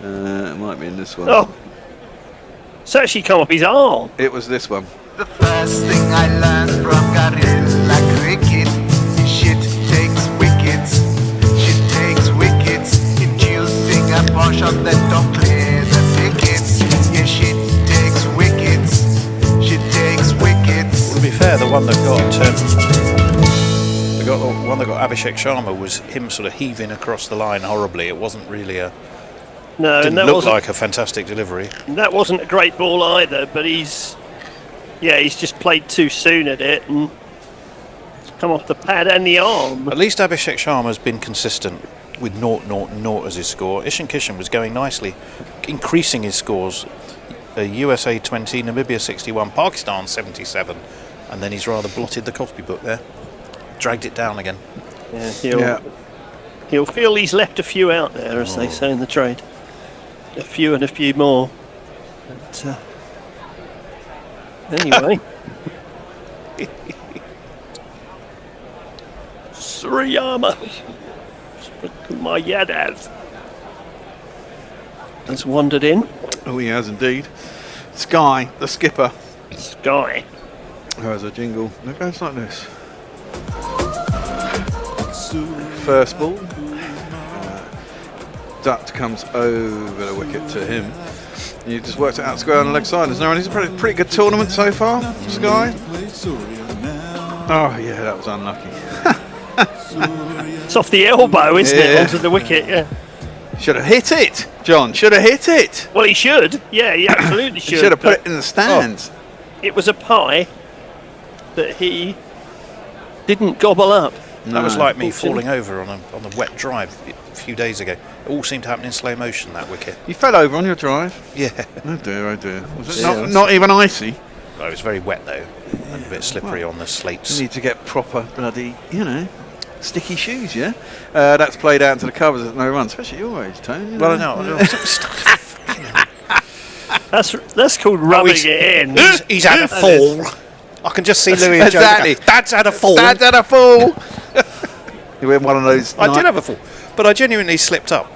Speaker 2: it might be in this one.
Speaker 5: Oh, it's actually come off his arm.
Speaker 2: It was this one.
Speaker 8: The first thing I learned from Gorilla Cricket, shit takes wickets, shit takes wickets, inducing a portion that don't clear the tickets. Yeah, shit takes wickets, shit takes wickets.
Speaker 4: To be fair, the one that got Abhishek Sharma was him sort of heaving across the line horribly. It wasn't really
Speaker 5: No, and
Speaker 4: didn't
Speaker 5: that
Speaker 4: look
Speaker 5: wasn't
Speaker 4: like a fantastic delivery.
Speaker 5: that wasn't a great ball either. But he's just played too soon at it and it's come off the pad and the arm.
Speaker 4: At least Abhishek Sharma has been consistent with 0-0-0 as his score. Ishan Kishan was going nicely, increasing his scores. USA 20, Namibia 61, Pakistan 77, and then he's rather blotted the Cosby book there. Dragged it down again.
Speaker 5: Yeah, he'll feel he's left a few out there, as they say in the trade. A few and a few more. But, anyway. Sriyama Yadav has wandered in.
Speaker 2: Oh, he has indeed. Sky, the skipper.
Speaker 5: Sky.
Speaker 2: There's a jingle. It goes like this. First ball. Dutt comes over the wicket to him. You just worked it out square on the leg side. It's a pretty good tournament so far, Sky. Oh, yeah, that was unlucky.
Speaker 5: It's off the elbow, isn't it? Onto the wicket, yeah.
Speaker 2: Should have hit it, John. Should have hit it.
Speaker 5: Well, he should. Yeah, he absolutely should.
Speaker 2: He should have put it in the stands.
Speaker 5: It was a pie that he didn't gobble up.
Speaker 4: That was like me falling over on a wet drive a few days ago. It all seemed to happen in slow motion, that wicket.
Speaker 2: You fell over on your drive?
Speaker 4: Yeah.
Speaker 2: Oh dear, oh dear. Was it not even icy?
Speaker 4: Oh, it was very wet though, and a bit slippery on the slates.
Speaker 2: You need to get proper bloody, sticky shoes, yeah? That's played out into the covers at no run, especially your age, Tony.
Speaker 4: Well, I know.
Speaker 5: That's called rubbing it in.
Speaker 4: He's had a fall. I can just see Louis and Joe.
Speaker 2: Exactly.
Speaker 4: Dad's had a fall.
Speaker 2: Dad's had a fall. You were one of those.
Speaker 4: I did have a fall, but I genuinely slipped up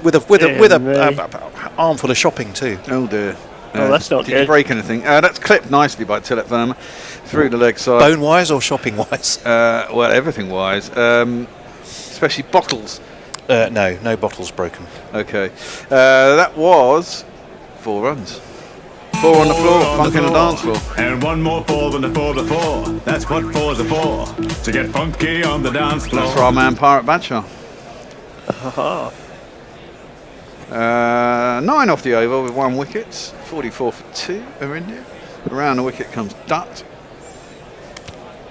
Speaker 4: with a armful of shopping too.
Speaker 2: Oh dear.
Speaker 5: Oh, that's not
Speaker 2: Did
Speaker 5: good.
Speaker 2: you break anything? That's clipped nicely by Tillet Verma through the leg side.
Speaker 4: Bone wise or shopping wise?
Speaker 2: Well, everything wise. Especially bottles.
Speaker 4: No bottles broken.
Speaker 2: Okay. That was 4 runs. 4 on the floor, funky on the dance floor.
Speaker 7: And one more 4 than the 4 before. That's what 4's are for. To get funky on the dance floor.
Speaker 2: That's for our man Pirate Badshaw. 9 off the over with 1 wicket. 44 for 2 are India. Around the wicket comes Dutt.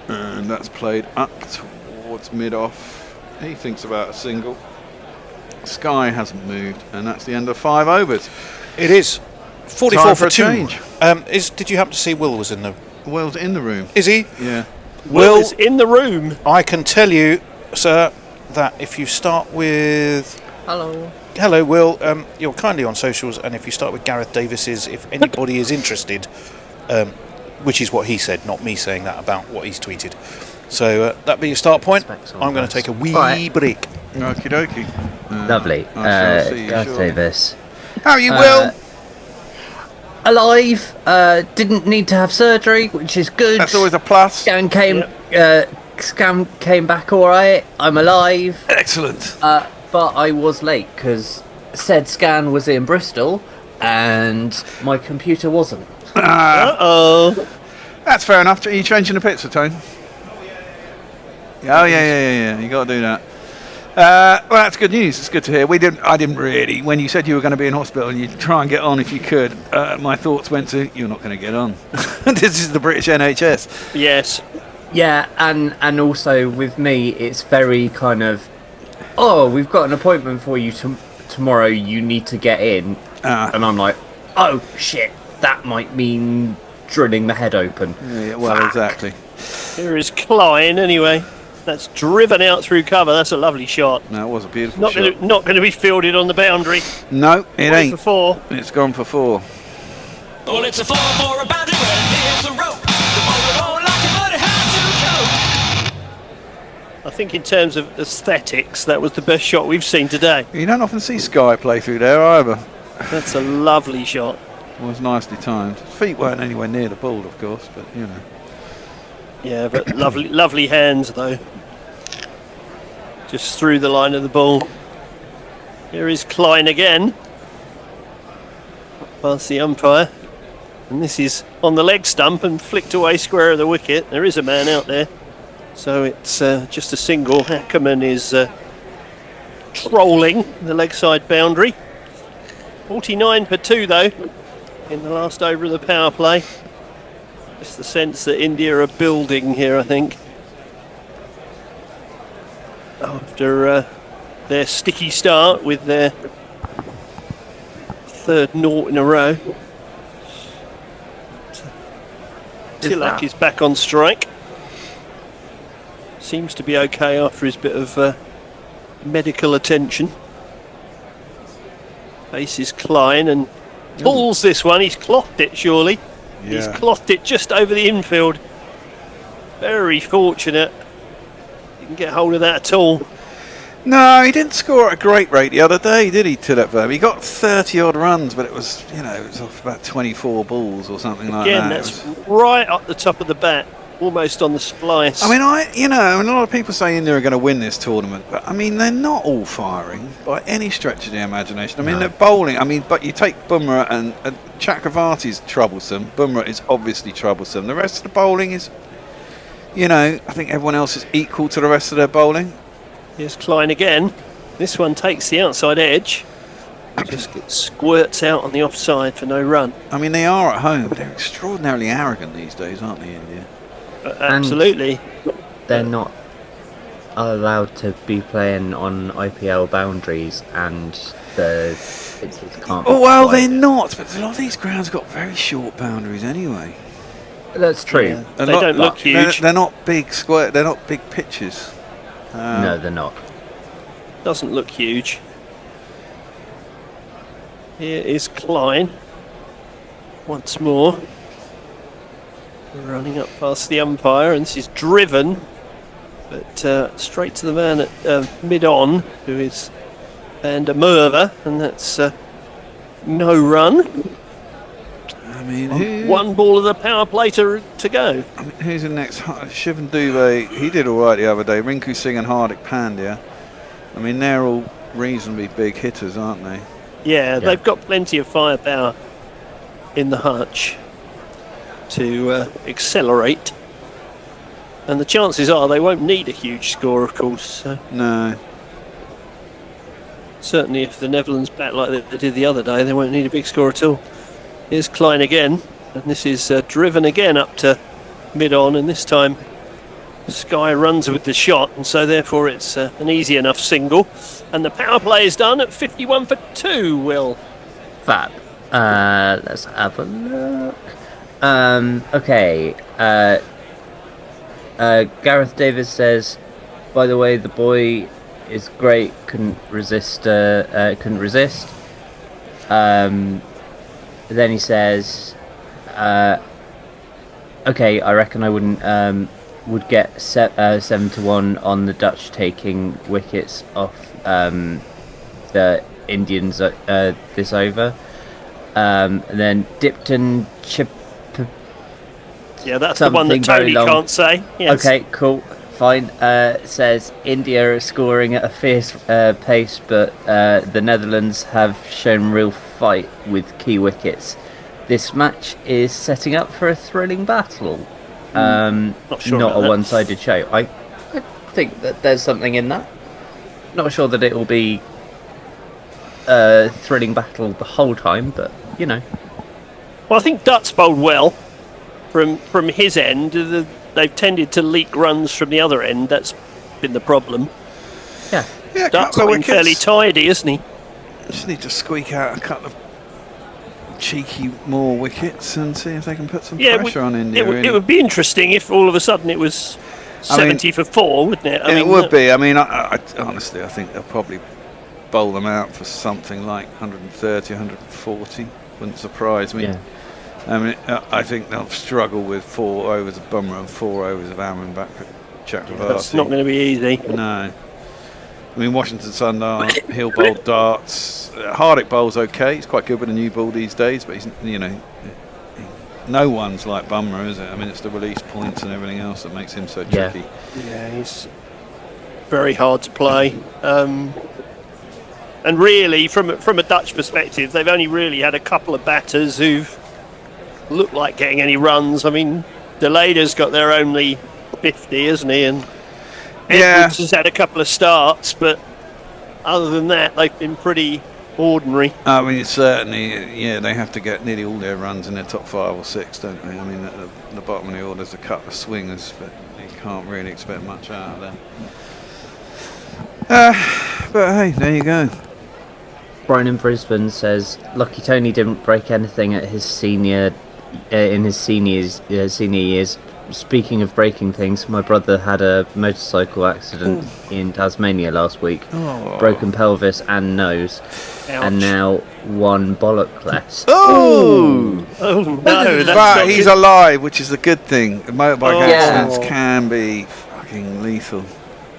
Speaker 2: And that's played up towards mid-off. He thinks about a single. Sky hasn't moved, and that's the end of 5 overs.
Speaker 4: It is 44
Speaker 2: Time
Speaker 4: for 2.
Speaker 2: change.
Speaker 4: Did you happen to see Will was in the?
Speaker 2: Will's in the room.
Speaker 4: Is he?
Speaker 2: Yeah.
Speaker 5: Will is in the room.
Speaker 4: I can tell you, sir, that if you start with. Hello, Will. You're kindly on socials, and if you start with Gareth Davis's, if anybody is interested, which is what he said, not me saying that about what he's tweeted. So that'd be your start point. I'm going to take a wee break.
Speaker 2: Okie dokie.
Speaker 9: Lovely.
Speaker 2: I shall see you
Speaker 9: Gareth
Speaker 2: shortly.
Speaker 9: Davis.
Speaker 2: How are you, Will?
Speaker 9: Alive. Didn't need to have surgery, which is good.
Speaker 2: That's always a plus.
Speaker 9: Scan came back all right. I'm alive.
Speaker 2: Excellent.
Speaker 9: But I was late because said scan was in Bristol and my computer wasn't.
Speaker 5: Uh-oh.
Speaker 2: That's fair enough. Are you changing the pizza, Tone? Oh, yeah. You got to do that. Well, that's good news. It's good to hear. I didn't really. When you said you were going to be in hospital and you'd try and get on if you could, my thoughts went to, you're not going to get on. This is the British NHS.
Speaker 5: Yes.
Speaker 9: Yeah, and also with me, it's very kind of, we've got an appointment for you tomorrow you need to get in, and I'm like, oh shit, that might mean drilling the head open.
Speaker 2: Yeah, well,
Speaker 9: Fuck.
Speaker 2: exactly.
Speaker 5: Here is Klein anyway. That's driven out through cover. That's a lovely shot.
Speaker 2: No, it was a beautiful
Speaker 5: Not
Speaker 2: shot.
Speaker 5: not going to be fielded on the boundary.
Speaker 2: No, it
Speaker 5: Wait
Speaker 2: ain't.
Speaker 5: for 4.
Speaker 2: It's gone for 4.
Speaker 10: Well, it's a 4 for a boundary where there's a rope. The ball will roll like it, but it has to go.
Speaker 5: I think in terms of aesthetics, that was the best shot we've seen today.
Speaker 2: You don't often see Sky play through there either.
Speaker 5: That's a lovely shot.
Speaker 2: It was nicely timed. His feet weren't anywhere near the ball, of course, but you know.
Speaker 5: Yeah, but lovely hands though. Just through the line of the ball. Here is Klein again. Past the umpire. And this is on the leg stump and flicked away square of the wicket. There is a man out there. So it's just a single. Ackerman is trolling the leg side boundary. 49 for 2 though in the last over of the power play. Just the sense that India are building here, I think. After their sticky start with their 3rd naught in a row. Tilak is back on strike. Seems to be okay after his bit of medical attention. Faces Klein and pulls this one. He's clothed it, surely.
Speaker 2: Yeah.
Speaker 5: He's clothed it just over the infield. Very fortunate. Didn't get hold of that at all.
Speaker 2: No, he didn't score at a great rate the other day, did he, Tilak Verma? He got 30 odd runs, but it was, you know, it was off about 24 balls or something like
Speaker 5: Again,
Speaker 2: that.
Speaker 5: that's right up the top of the bat, almost on the splice.
Speaker 2: I mean, a lot of people say India are going to win this tournament, but I mean, they're not all firing by any stretch of the imagination. I mean, they're bowling. I mean, but you take Bumrah and Chakravarti's troublesome. Bumrah is obviously troublesome. The rest of the bowling is, you know, I think everyone else is equal to the rest of their bowling.
Speaker 5: Here's Klein again. This one takes the outside edge. Just squirts out on the offside for no run.
Speaker 2: I mean, they are at home, but they're extraordinarily arrogant these days, aren't they, India?
Speaker 5: Absolutely.
Speaker 9: They're not allowed to be playing on IPL boundaries, and it can't.
Speaker 2: Oh well, they're not. But a lot of these grounds got very short boundaries anyway.
Speaker 9: That's true.
Speaker 5: Yeah. They don't look huge.
Speaker 2: They're not big square. They're not big pitches.
Speaker 9: No, they're not.
Speaker 5: Doesn't look huge. Here is Klein. Once more. Running up past the umpire, and this is driven. But straight to the man at mid-on, who is and a Merva, and that's no run.
Speaker 2: I mean,
Speaker 5: one ball of the power play to go.
Speaker 2: I mean, who's the next? Shivan Dubey, he did all right the other day. Rinku Singh and Hardik Pandya. I mean, they're all reasonably big hitters, aren't they?
Speaker 5: Yeah, they've got plenty of firepower in the hutch to accelerate. And the chances are they won't need a huge score, of course. So
Speaker 2: No.
Speaker 5: certainly if the Netherlands bat like they did the other day, they won't need a big score at all. Here's Klein again, and this is driven again up to mid-on, and this time Sky runs with the shot, and so therefore it's an easy enough single. And the power play is done at 51 for 2, Will.
Speaker 9: Fab. Let's have a look. Okay. Gareth Davis says, by the way, the boy is great, couldn't resist. Then he says, okay, I reckon I would get 7-1 on the Dutch taking wickets off the Indians this over. And then Dipton Chip.
Speaker 5: Yeah, that's the one that Tony can't say. Yes.
Speaker 9: Okay, cool, fine. Says India are scoring at a fierce pace, but the Netherlands have shown real fight with key wickets. This match is setting up for a thrilling battle.
Speaker 5: Not sure
Speaker 9: not
Speaker 5: about
Speaker 9: a
Speaker 5: that.
Speaker 9: one-sided show. I think that there's something in that. Not sure that it will be a thrilling battle the whole time, but you know.
Speaker 5: Well, I think Dutt's bowled well from his end. They've tended to leak runs from the other end. That's been the problem.
Speaker 9: Yeah.
Speaker 2: Yeah,
Speaker 5: Dutt's
Speaker 2: couple of
Speaker 5: been fairly
Speaker 2: wickets.
Speaker 5: tidy, isn't he?
Speaker 2: Just need to squeak out a couple of cheeky more wickets and see if they can put some pressure on India.
Speaker 5: It would be interesting if all of a sudden it was 70 for 4, wouldn't it?
Speaker 2: It would be. I mean, I honestly, I think they'll probably bowl them out for something like 130, 140. Wouldn't surprise me.
Speaker 9: Yeah.
Speaker 2: I mean, I think they'll struggle with 4 overs of Bumrah and 4 overs of Amon back at Chakravarti.
Speaker 5: That's not going to be easy.
Speaker 2: No. I mean, Washington Sundar, he'll bowl darts. Hardik bowls okay. He's quite good with a new ball these days, but he's, no one's like Bumrah, is it? I mean, it's the release points and everything else that makes him so tricky.
Speaker 5: Yeah, he's very hard to play. And really, from a Dutch perspective, they've only really had a couple of batters who've looked like getting any runs. I mean, De Leyder's got their only 50, isn't he? And Edwards has had a couple of starts, but other tthan that, they've been pretty ordinary.
Speaker 2: I mean, certainly, they have to get nearly all their runs in their top 5 or 6, don't they? I mean, at the bottom of the order, there's a couple of swingers, but you can't really expect much out of them. But hey, there you go.
Speaker 9: Brian in Brisbane says, Lucky Tony didn't break anything at his senior years. Speaking of breaking things, my brother had a motorcycle accident in Tasmania last week. Broken pelvis and nose.
Speaker 5: Ouch.
Speaker 9: And now 1 bollock less.
Speaker 5: Oh no,
Speaker 2: But he's alive, which is a good thing. Motorbike accidents can be fucking lethal.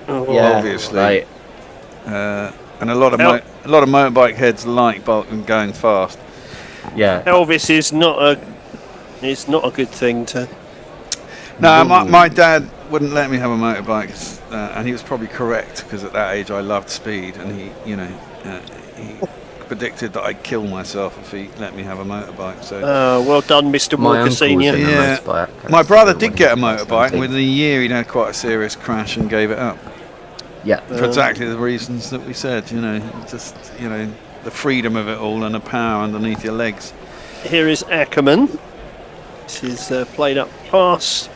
Speaker 2: Obviously.
Speaker 9: Right.
Speaker 2: And a lot of motorbike heads like going fast.
Speaker 9: Yeah.
Speaker 5: Elvis is not a good thing to.
Speaker 2: No, my dad wouldn't let me have a motorbike, and he was probably correct, because at that age I loved speed, and he predicted that I'd kill myself if he let me have a motorbike. So.
Speaker 5: Well done, Mr. Walker Senior.
Speaker 2: Yeah, my brother did get a motorbike, and within a year he'd had quite a serious crash and gave it up.
Speaker 9: Yeah.
Speaker 2: For exactly the reasons that we said, the freedom of it all and the power underneath your legs.
Speaker 5: Here is Ackerman. This is played up past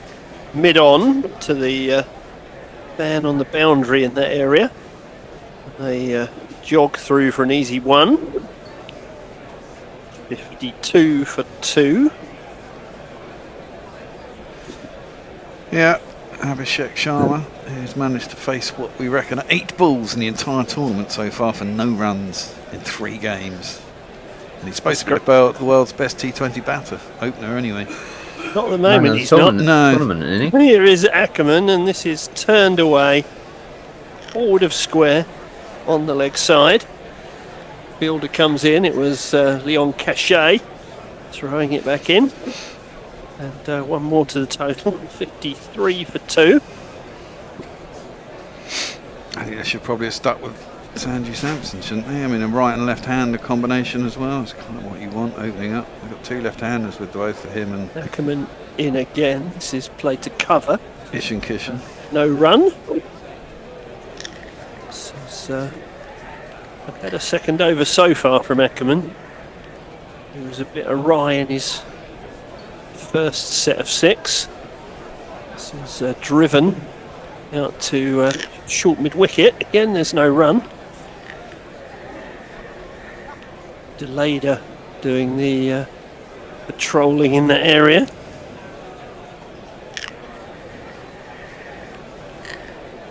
Speaker 5: mid-on to the man on the boundary in that area. They jog through for an easy 1. 52 for 2.
Speaker 2: Yeah, Abhishek Sharma, who's managed to face what we reckon are 8 balls in the entire tournament so far for no runs in 3 games. And he's supposed to be the world's best T20 batter, opener anyway.
Speaker 5: Not at the moment, he's not.
Speaker 2: No.
Speaker 5: Here is Ackerman, and this is turned away. Forward of square on the leg side. Fielder comes in. It was Leon Cachet throwing it back in. And 1 more to the total. 53 for 2.
Speaker 2: I think they should probably have stuck with Sanju Samson, shouldn't they? I mean, a right and left-hander combination as well. It's kind of what you want opening up. They've got 2 left-handers with both of him and
Speaker 5: Ackerman in again. This is played to cover.
Speaker 2: Ishan Kishan.
Speaker 5: No run. This is a better second over so far from Ackerman. He was a bit awry in his first set of 6. This is driven out to short mid-wicket. Again, there's no run. De Leyder doing the patrolling in that area.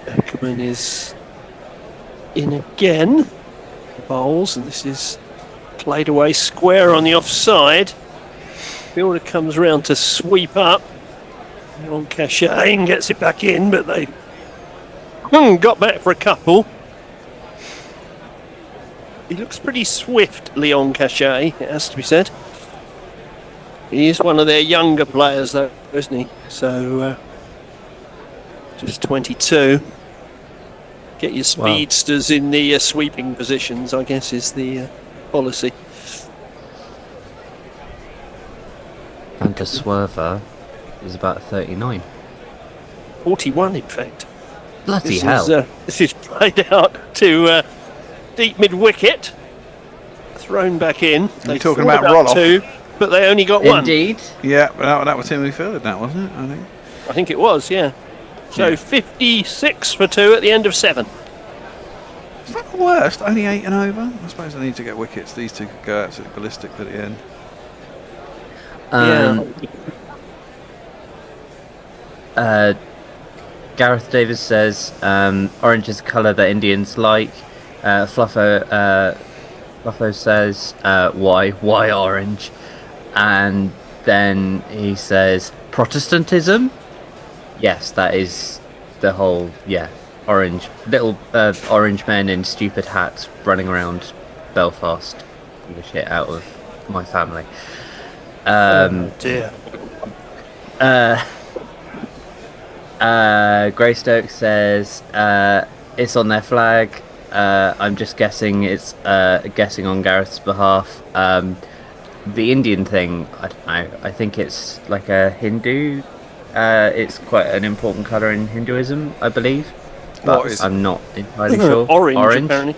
Speaker 5: Ackerman is in again. Bowls, and this is played away square on the offside. Fielder comes round to sweep up. On Cachet and gets it back in, but they got back for a couple. He looks pretty swift, Leon Cachet, it has to be said. He is one of their younger players, though, isn't he? So, just 22. Get your speedsters in the sweeping positions, I guess, is the policy.
Speaker 9: And the swerver is about 39.
Speaker 5: 41, in fact.
Speaker 9: Bloody hell.
Speaker 5: This is played out to deep mid-wicket. Thrown back in.
Speaker 2: You're talking about Roloff.
Speaker 5: 2, but they only got 1.
Speaker 9: Indeed.
Speaker 2: Yeah, but that was him who fielded that, wasn't it?
Speaker 5: I think it was, yeah. So 56 for 2 at the end of 7.
Speaker 2: It's not the worst. Only 8 and over. I suppose I need to get wickets. These two could go absolutely ballistic at the end.
Speaker 9: Gareth Davis says orange is a colour that Indians like. Fluffo says why orange, and then he says Protestantism. Yes, that is the whole orange little orange men in stupid hats running around Belfast, the shit out of my family.
Speaker 5: Dear.
Speaker 9: Greystoke says it's on their flag. I'm just guessing it's guessing on Gareth's behalf. The Indian thing, I don't know. I think it's like a Hindu. It's quite an important colour in Hinduism, I believe. But I'm not entirely sure.
Speaker 5: Orange, apparently.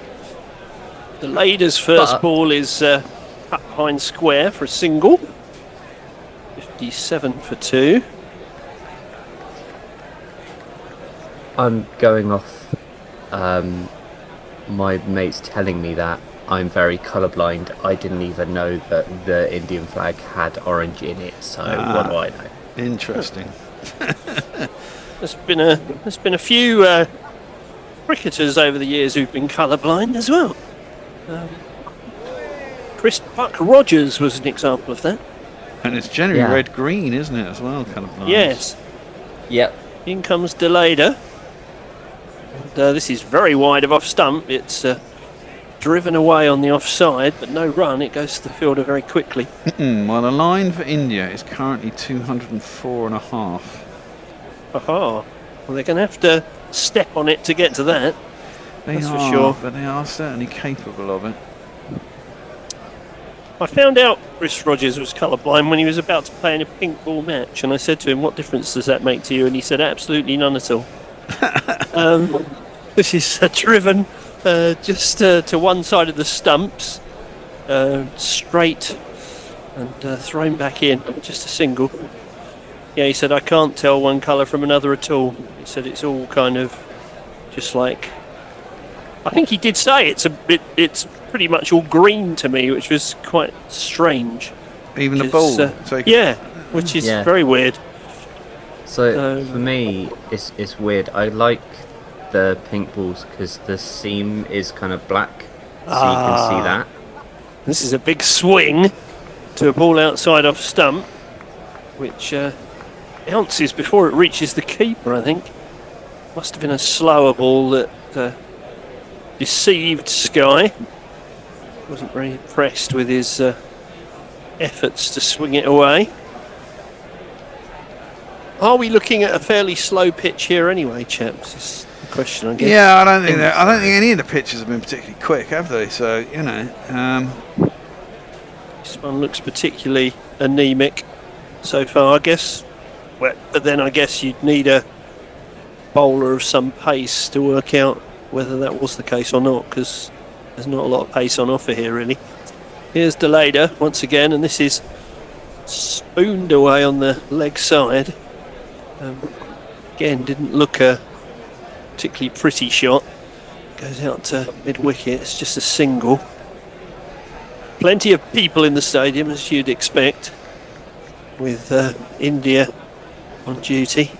Speaker 5: The Lader's first ball is cut behind square for a single. 57 for 2.
Speaker 9: I'm going off my mates telling me that. I'm very colourblind. I didn't even know that the Indian flag had orange in it, so what do I know?
Speaker 2: Interesting.
Speaker 5: There's been a few cricketers over the years who've been colourblind as well. Chris Buck Rogers was an example of that.
Speaker 2: And it's generally red-green, isn't it, as well, kind of?
Speaker 5: Yes.
Speaker 9: Yep.
Speaker 5: In comes Delada. This is very wide of off stump. It's driven away on the offside, but no run. It goes to the fielder very quickly.
Speaker 2: Well, the line for India is currently 204.5.
Speaker 5: Aha. Well, they're going to have to step on it to get to that. That's for sure.
Speaker 2: But they are certainly capable of it.
Speaker 5: I found out Chris Rogers was colourblind when he was about to play in a pink ball match, and I said to him, "What difference does that make to you?" And he said, "Absolutely none at all." This is driven just to one side of the stumps, straight, and thrown back in. Just a single. Yeah, he said, "I can't tell one colour from another at all." He said it's all kind of just like. I think he did say it's pretty much all green to me, which was quite strange.
Speaker 2: Even the ball.
Speaker 5: Which is very weird.
Speaker 9: So for me, it's weird. I like the pink balls because the seam is kind of black, so you can see that.
Speaker 5: This is a big swing to a ball outside off stump, which bounces before it reaches the keeper, I think. Must have been a slower ball that deceived Sky. Wasn't very impressed with his efforts to swing it away. Are we looking at a fairly slow pitch here anyway, chaps? Is the question, I guess.
Speaker 2: Yeah, I don't think any of the pitches have been particularly quick, have they? So
Speaker 5: this one looks particularly anemic so far, I guess. Well, but then I guess you'd need a bowler of some pace to work out whether that was the case or not, because there's not a lot of pace on offer here, really. Here's Delada once again, and this is spooned away on the leg side. Again, didn't look a particularly pretty shot. Goes out to mid-wicket. It's just a single. Plenty of people in the stadium, as you'd expect, with India on duty.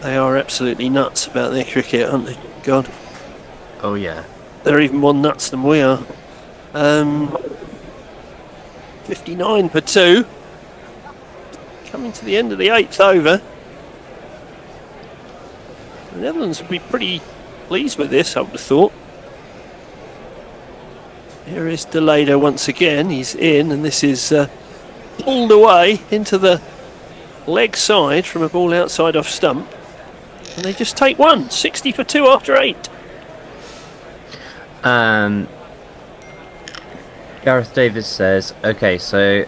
Speaker 5: They are absolutely nuts about their cricket, aren't they? God.
Speaker 9: Oh yeah.
Speaker 5: They're even more nuts than we are. 59 for 2. Coming to the end of the 8th over. The Netherlands would be pretty pleased with this, I would have thought. Here is Delada once again. He's in, and this is pulled away into the leg side from a ball outside off stump. And they just take one. 60 for 2 after 8.
Speaker 9: Gareth Davis says, "Okay, so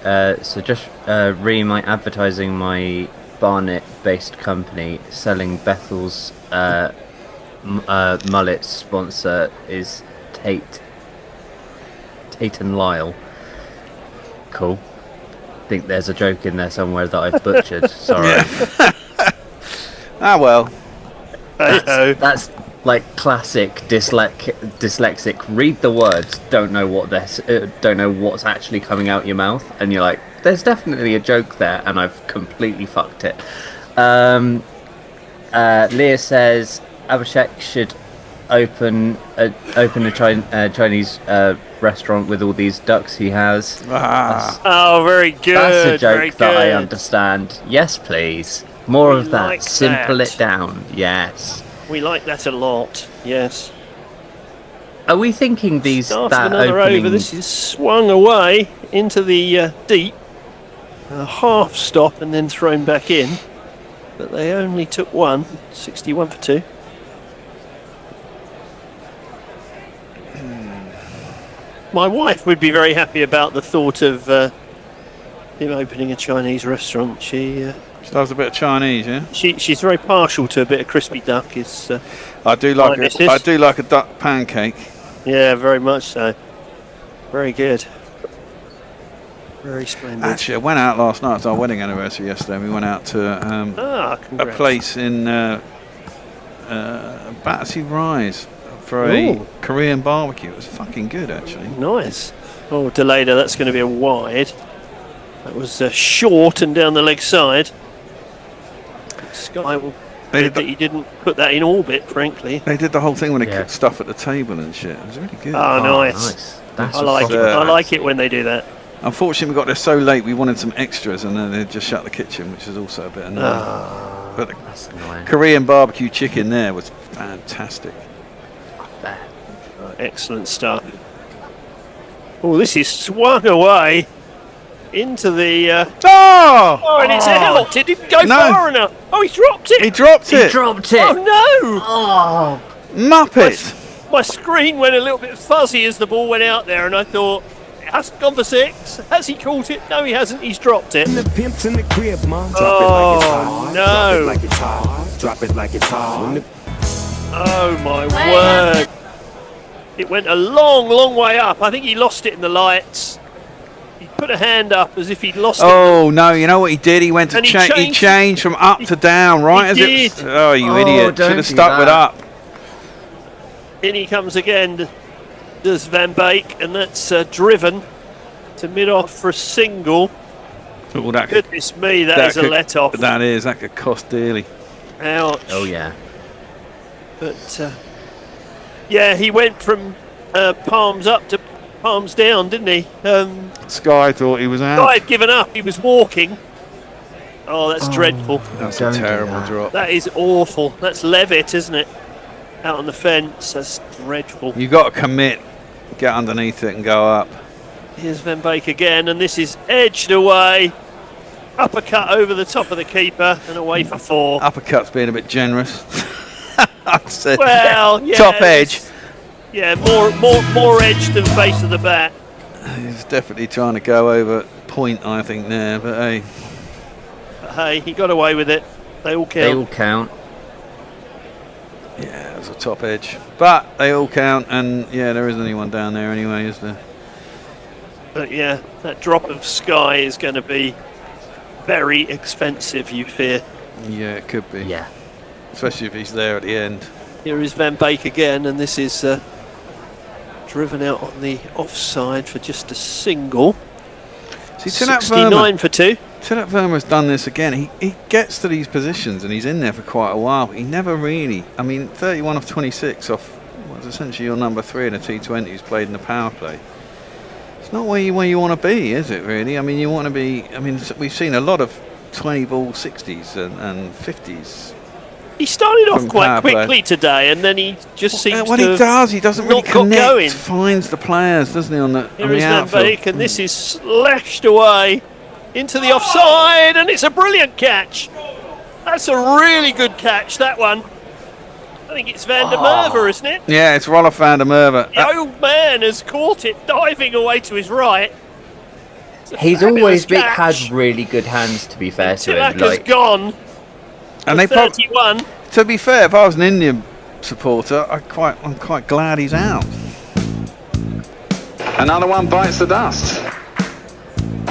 Speaker 9: just advertising my Barnet-based company selling Bethel's mullet sponsor is Tate and Lyle." Cool. Think there's a joke in there somewhere that I've butchered. Sorry.
Speaker 2: Well.
Speaker 9: That's like classic dyslexic. Read the words, don't know what's actually coming out your mouth, and you're like, there's definitely a joke there, and I've completely fucked it. Leah says Abhishek should open a Chinese restaurant with all these ducks he has.
Speaker 5: Oh, very good.
Speaker 9: That's a joke
Speaker 5: very
Speaker 9: that
Speaker 5: good.
Speaker 9: I understand. Yes, please. More
Speaker 5: We
Speaker 9: of that.
Speaker 5: like
Speaker 9: Simple
Speaker 5: that.
Speaker 9: it down. Yes.
Speaker 5: We like that a lot. Yes.
Speaker 9: Are we thinking these
Speaker 5: Start of
Speaker 9: that
Speaker 5: another
Speaker 9: opening?
Speaker 5: over. This is swung away into the deep. A half stop and then thrown back in. But they only took one. 61 for 2. My wife would be very happy about the thought of him opening a Chinese restaurant. She
Speaker 2: loves a bit of Chinese, yeah.
Speaker 5: she's very partial to a bit of crispy duck.
Speaker 2: I do like a duck pancake.
Speaker 5: Yeah, very much so. Very good. Very splendid.
Speaker 2: Actually, I went out last night. It was our wedding anniversary yesterday. We went out to a
Speaker 5: congrats.
Speaker 2: place in Battersea Rise for a Korean barbecue. It was fucking good, actually.
Speaker 5: Nice. Oh, Deleda, that's going to be a wide. That was short and down the leg side. Sky will admit that he didn't put that in orbit, frankly.
Speaker 2: They did the whole thing when they cooked stuff at the table and shit. It was really good.
Speaker 5: Oh, nice. I like it. I like it when they do that.
Speaker 2: Unfortunately, we got there so late. We wanted some extras, and then they just shut the kitchen, which is also a bit annoying. But the Korean barbecue chicken there was fantastic.
Speaker 5: Excellent stuff. Oh, this is swung away into the. And it's out. It didn't go far enough. Oh, he dropped it.
Speaker 2: He dropped it.
Speaker 5: Oh no!
Speaker 9: Oh,
Speaker 2: Muppet.
Speaker 5: My screen went a little bit fuzzy as the ball went out there, and I thought, it hasn't gone for 6. Has he caught it? No, he hasn't. He's dropped it.
Speaker 11: The pimp's in the crib, mom.
Speaker 5: Oh, no.
Speaker 11: Drop it like it's hot. Drop it like it's hot.
Speaker 5: Oh, my word. It went a long, long way up. I think he lost it in the lights. He put a hand up as if he'd lost it.
Speaker 2: Oh, no. You know what he did? He went to
Speaker 5: And he
Speaker 2: change. He
Speaker 5: changed-
Speaker 2: changed from up to down, right?
Speaker 5: He
Speaker 2: as
Speaker 5: did.
Speaker 2: Oh, you idiot.
Speaker 9: don't
Speaker 2: Should have
Speaker 9: do
Speaker 2: stuck with
Speaker 9: that.
Speaker 2: up.
Speaker 5: In he comes again, does Van Beek, and that's driven to mid-off for a single.
Speaker 2: Oh, that could,
Speaker 5: Goodness me, that is a let-off.
Speaker 2: That could cost dearly.
Speaker 5: Ouch.
Speaker 9: Oh yeah.
Speaker 5: But, yeah, he went from palms up to palms down, didn't he?
Speaker 2: Sky thought he was out.
Speaker 5: Guy had given up. He was walking. Oh, that's dreadful.
Speaker 2: That's a terrible drop.
Speaker 5: That is awful. That's Levitt, isn't it? Out on the fence. That's dreadful.
Speaker 2: You got to commit, get underneath it, and go up.
Speaker 5: Here's Van Beek again, and this is edged away. Uppercut over the top of the keeper and away for 4.
Speaker 2: Uppercut's being a bit generous. I'd say.
Speaker 5: Well, yeah,
Speaker 2: Top edge.
Speaker 5: Yeah, more edge than face of the bat.
Speaker 2: He's definitely trying to go over point, I think, there. But hey.
Speaker 5: But hey, he got away with it. They all count.
Speaker 9: They all count.
Speaker 2: Yeah, it was a top edge. But they all count, and yeah, there isn't anyone down there anyway, is there?
Speaker 5: But yeah, that drop of Sky is going to be very expensive, you fear.
Speaker 2: Yeah, it could be.
Speaker 9: Yeah.
Speaker 2: Especially if he's there at the end.
Speaker 5: Here is Van Beek again, and this is driven out on the offside for just a single.
Speaker 2: See, Tinat
Speaker 5: 69 for 2.
Speaker 2: Tinat Verma's done this again. He gets to these positions and he's in there for quite a while. He never really. I mean, 31 of 26 off what's essentially your number 3 in a T20 who's played in the power play. It's not where you want to be, is it? Really? I mean, you want to be. I mean, we've seen a lot of 20 ball 60s and 50s.
Speaker 5: He started off
Speaker 2: From
Speaker 5: quite
Speaker 2: power play.
Speaker 5: quickly today, and then he just seems
Speaker 2: What
Speaker 5: to
Speaker 2: he does, he doesn't really
Speaker 5: not got
Speaker 2: connect.
Speaker 5: going.
Speaker 2: Finds the players, doesn't he? On the
Speaker 5: Here
Speaker 2: on
Speaker 5: is
Speaker 2: the
Speaker 5: Van
Speaker 2: outfield.
Speaker 5: Beek, and this is slashed away into the offside, and it's a brilliant catch. That's a really good catch, that one. I think it's Van der Merwe, isn't it?
Speaker 2: Yeah, it's Rolf van der Merwe.
Speaker 5: The old man has caught it, diving away to his right. It's a
Speaker 9: He's
Speaker 5: fabulous
Speaker 9: always
Speaker 5: catch.
Speaker 9: had really good hands, to be fair to him.
Speaker 5: Tilaka's
Speaker 9: Like,
Speaker 5: gone.
Speaker 2: And they
Speaker 5: 31.
Speaker 2: To be fair, if I was an Indian supporter, I'm quite glad he's out.
Speaker 12: Another one bites the dust.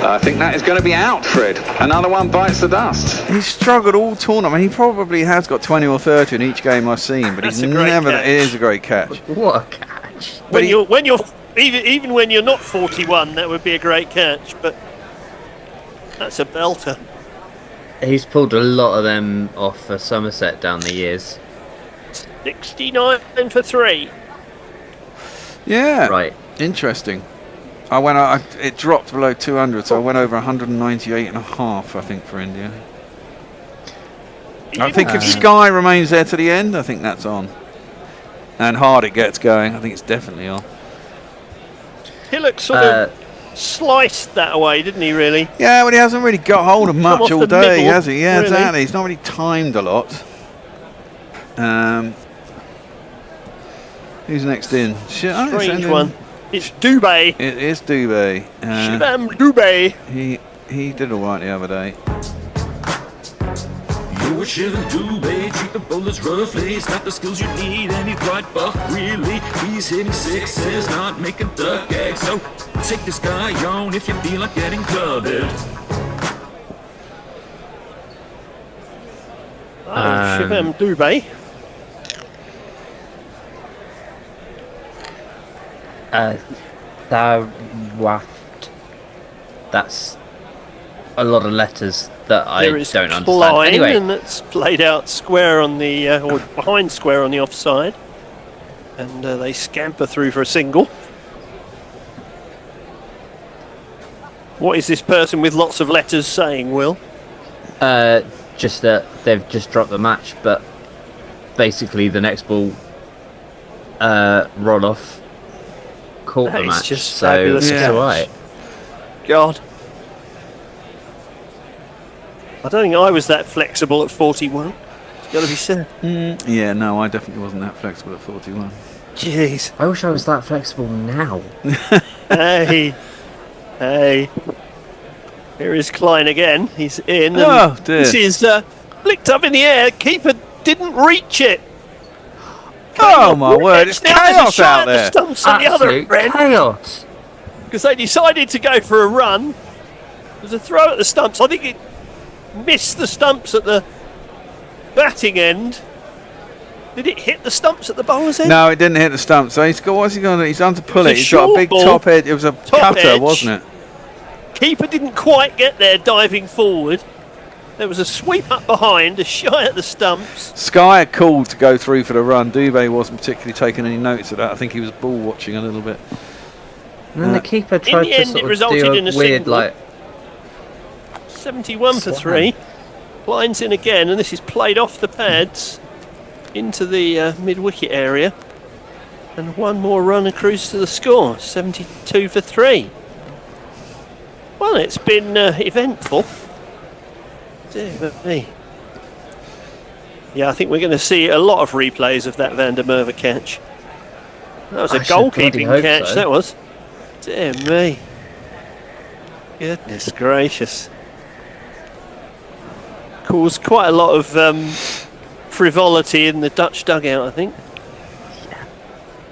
Speaker 12: I think that is going to be out, Fred. Another one bites the dust.
Speaker 2: He's struggled all tournament. He probably has got 20 or 30 in each game I've seen, but he's never. It is a great catch.
Speaker 9: What a catch!
Speaker 5: When you're even when you're not 41, that would be a great catch. But that's a belter.
Speaker 9: He's pulled a lot of them off for Somerset down the years.
Speaker 5: 69 for 3.
Speaker 2: Yeah.
Speaker 9: Right.
Speaker 2: Interesting. It dropped below 200, so I went over 198.5, I think, for India. I think if Sky remains there to the end, I think that's on. And Hardick gets going, I think it's definitely on.
Speaker 5: Hillock sort of sliced that away, didn't he, really?
Speaker 2: Yeah, but he hasn't really got hold of much all day,
Speaker 5: middle,
Speaker 2: has he? Yeah,
Speaker 5: really.
Speaker 2: exactly. He's not really timed a lot. Who's next in?
Speaker 5: Strange one. It's Dubé.
Speaker 2: It is Dubé.
Speaker 5: Shivam Dubé.
Speaker 2: He did all right the other day.
Speaker 10: You a Shivam Dubé, treat the bowlers roughly. He's got the skills you need and he's right buff, really. He's hitting sixes, not making duck eggs. So take this guy on if you feel like getting clubbed.
Speaker 5: Shivam Dubé.
Speaker 9: Thawaft. That's a lot of letters that I don't understand. Anyway,
Speaker 5: and that's played out square on the or behind square on the offside, and they scamper through for a single. What is this person with lots of letters saying, Will?
Speaker 9: just that they've just dropped the match, but basically the next ball, Roloff caught the match,
Speaker 5: just
Speaker 9: so
Speaker 5: fabulous
Speaker 9: it's alright.
Speaker 5: God. I don't think I was that flexible at 41. It's got to be said.
Speaker 2: Yeah, no, I definitely wasn't that flexible at 41.
Speaker 5: Jeez.
Speaker 9: I wish I was that flexible now.
Speaker 5: Hey. Here is Klein again. He's in. And
Speaker 2: oh, dear.
Speaker 5: This is flicked up in the air. Keeper didn't reach it.
Speaker 2: Oh, my word. It's
Speaker 5: now
Speaker 2: chaos out there.
Speaker 5: The stumps on the other end.
Speaker 9: Chaos.
Speaker 5: Because they decided to go for a run. There's a throw at the stumps. I think it missed the stumps at the batting end. Did it hit the stumps at the bowler's end?
Speaker 2: No, it didn't hit the stumps. So what's he going to do? He's on to pull it. He's got a big
Speaker 5: ball,
Speaker 2: top edge. It was a cutter,
Speaker 5: edge.
Speaker 2: wasn't it?
Speaker 5: Keeper didn't quite get there diving forward. There was a sweep up behind, a shy at the stumps.
Speaker 2: Sky had called to go through for the run. Dubé wasn't particularly taking any notes of that. I think he was ball watching a little bit.
Speaker 9: And then the keeper tried to sort of do a weird, like...
Speaker 5: 71 for 3. Klein's in again, and this is played off the pads into the mid-wicket area. And one more run accrues to the score, 72 for 3. Well, it's been eventful. Dear me. Yeah, I think we're going to see a lot of replays of that Van der Merwe catch. That was a goalkeeping catch, that was. Dear me. Goodness gracious. Caused quite a lot of frivolity in the Dutch dugout, I think.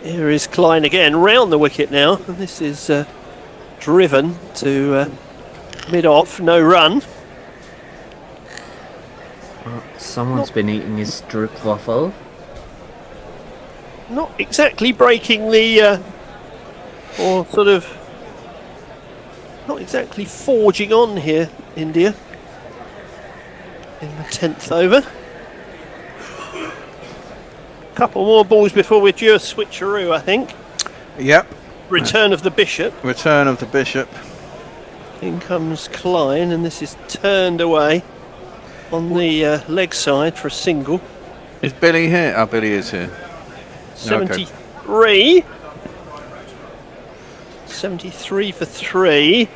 Speaker 5: Here is Klein again, round the wicket now. And this is driven to mid-off, no run.
Speaker 9: Someone's been eating his stroopwafel.
Speaker 5: Not exactly breaking the... or sort of... Not exactly forging on here, India. In the 10th over. Couple more balls before we're due a switcheroo, I think.
Speaker 2: Yep.
Speaker 5: Return of the Bishop.
Speaker 2: Return of the Bishop.
Speaker 5: In comes Klein, and this is turned away on the leg side for a single.
Speaker 2: Is Billy here? Oh, Billy is here.
Speaker 5: 73. 73 for 3.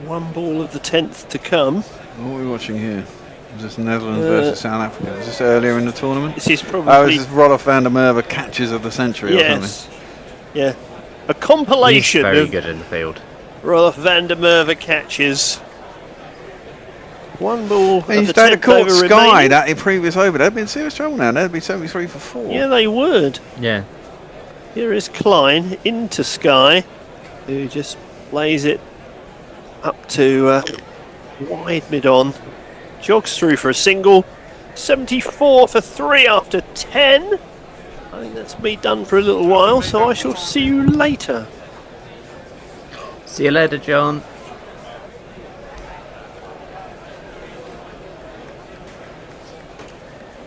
Speaker 5: One ball of the 10th to come.
Speaker 2: What are we watching here? Is this Netherlands versus South Africa? Is this earlier in the tournament?
Speaker 5: This is probably...
Speaker 2: Oh, this is Roloff van der Merwe catches of the century or something.
Speaker 5: Yeah. A compilation
Speaker 9: He's very
Speaker 5: of
Speaker 9: good in the field.
Speaker 5: Roloff van der Merwe catches. One ball.
Speaker 2: He's
Speaker 5: of the
Speaker 2: down to
Speaker 5: 10th
Speaker 2: court
Speaker 5: over
Speaker 2: Sky
Speaker 5: remaining.
Speaker 2: that in previous over. They'd be in serious trouble now. They'd be 73 for 4.
Speaker 5: Yeah, they would.
Speaker 9: Yeah.
Speaker 5: Here is Klein into Sky, who just plays it up to wide mid-on. Jogs through for a single. 74 for 3 after 10. I think that's me done for a little while, so I shall see you later.
Speaker 9: See you later, John.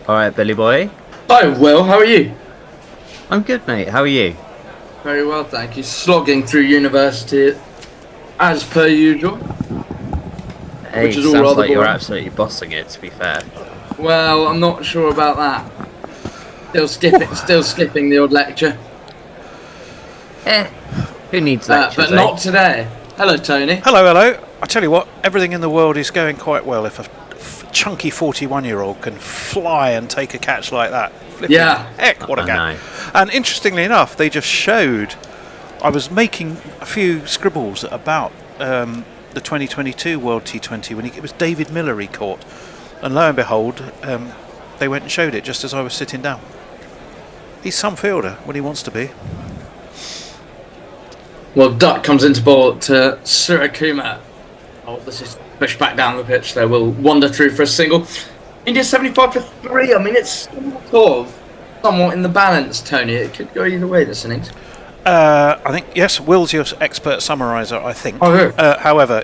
Speaker 9: Alright, Billy boy.
Speaker 13: Hi, Will. How are you?
Speaker 9: I'm good, mate. How are you?
Speaker 13: Very well, thank you. Slogging through university as per usual.
Speaker 9: Hey,
Speaker 13: Which is all
Speaker 9: sounds
Speaker 13: rather
Speaker 9: like you're
Speaker 13: boring.
Speaker 9: absolutely bossing it, to be fair.
Speaker 13: Well, I'm not sure about that. Still skipping the odd lecture.
Speaker 9: Who needs lectures,
Speaker 13: But not today. Hello, Tony.
Speaker 4: Hello. I tell you what, everything in the world is going quite well. If a chunky 41-year-old can fly and take a catch like that, flipping heck, what a catch! And interestingly enough, they just showed. I was making a few scribbles about the 2022 World T20 when it was David Miller he caught, and lo and behold, they went and showed it just as I was sitting down. He's some fielder when he wants to be.
Speaker 13: Well, Duck comes into ball to Surakuma. Oh, this is pushed back down the pitch there. We'll wander through for a single. India 75 for 3. I mean, it's somewhat in the balance, Tony. It could go either way this innings.
Speaker 4: I think, yes, Will's your expert summariser, I think.
Speaker 13: Oh,
Speaker 4: however,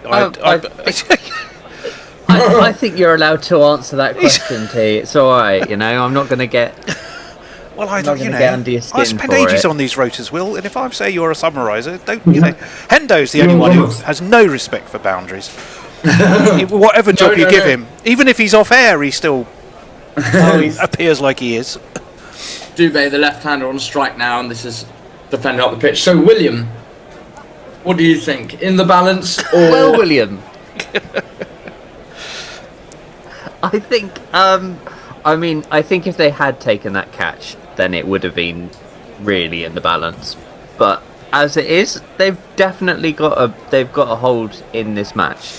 Speaker 9: I think you're allowed to answer that question, T. It's alright, you know. I'm not going to get...
Speaker 4: Well,
Speaker 9: I'm not going to get under your skin
Speaker 4: I spent
Speaker 9: for
Speaker 4: ages
Speaker 9: it.
Speaker 4: on these rotors, Will, and if I say you're a summariser, don't you know? Hendo's the only one who has no respect for boundaries. Whatever job you give him, even if he's off air, he still appears like he is.
Speaker 13: Dubé, the left-hander, on strike now, and this is defender up the pitch. So, William, what do you think? In the balance, or
Speaker 9: Well, William. I think, I think if they had taken that catch, then it would have been really in the balance. But as it is, they've definitely got a hold in this match.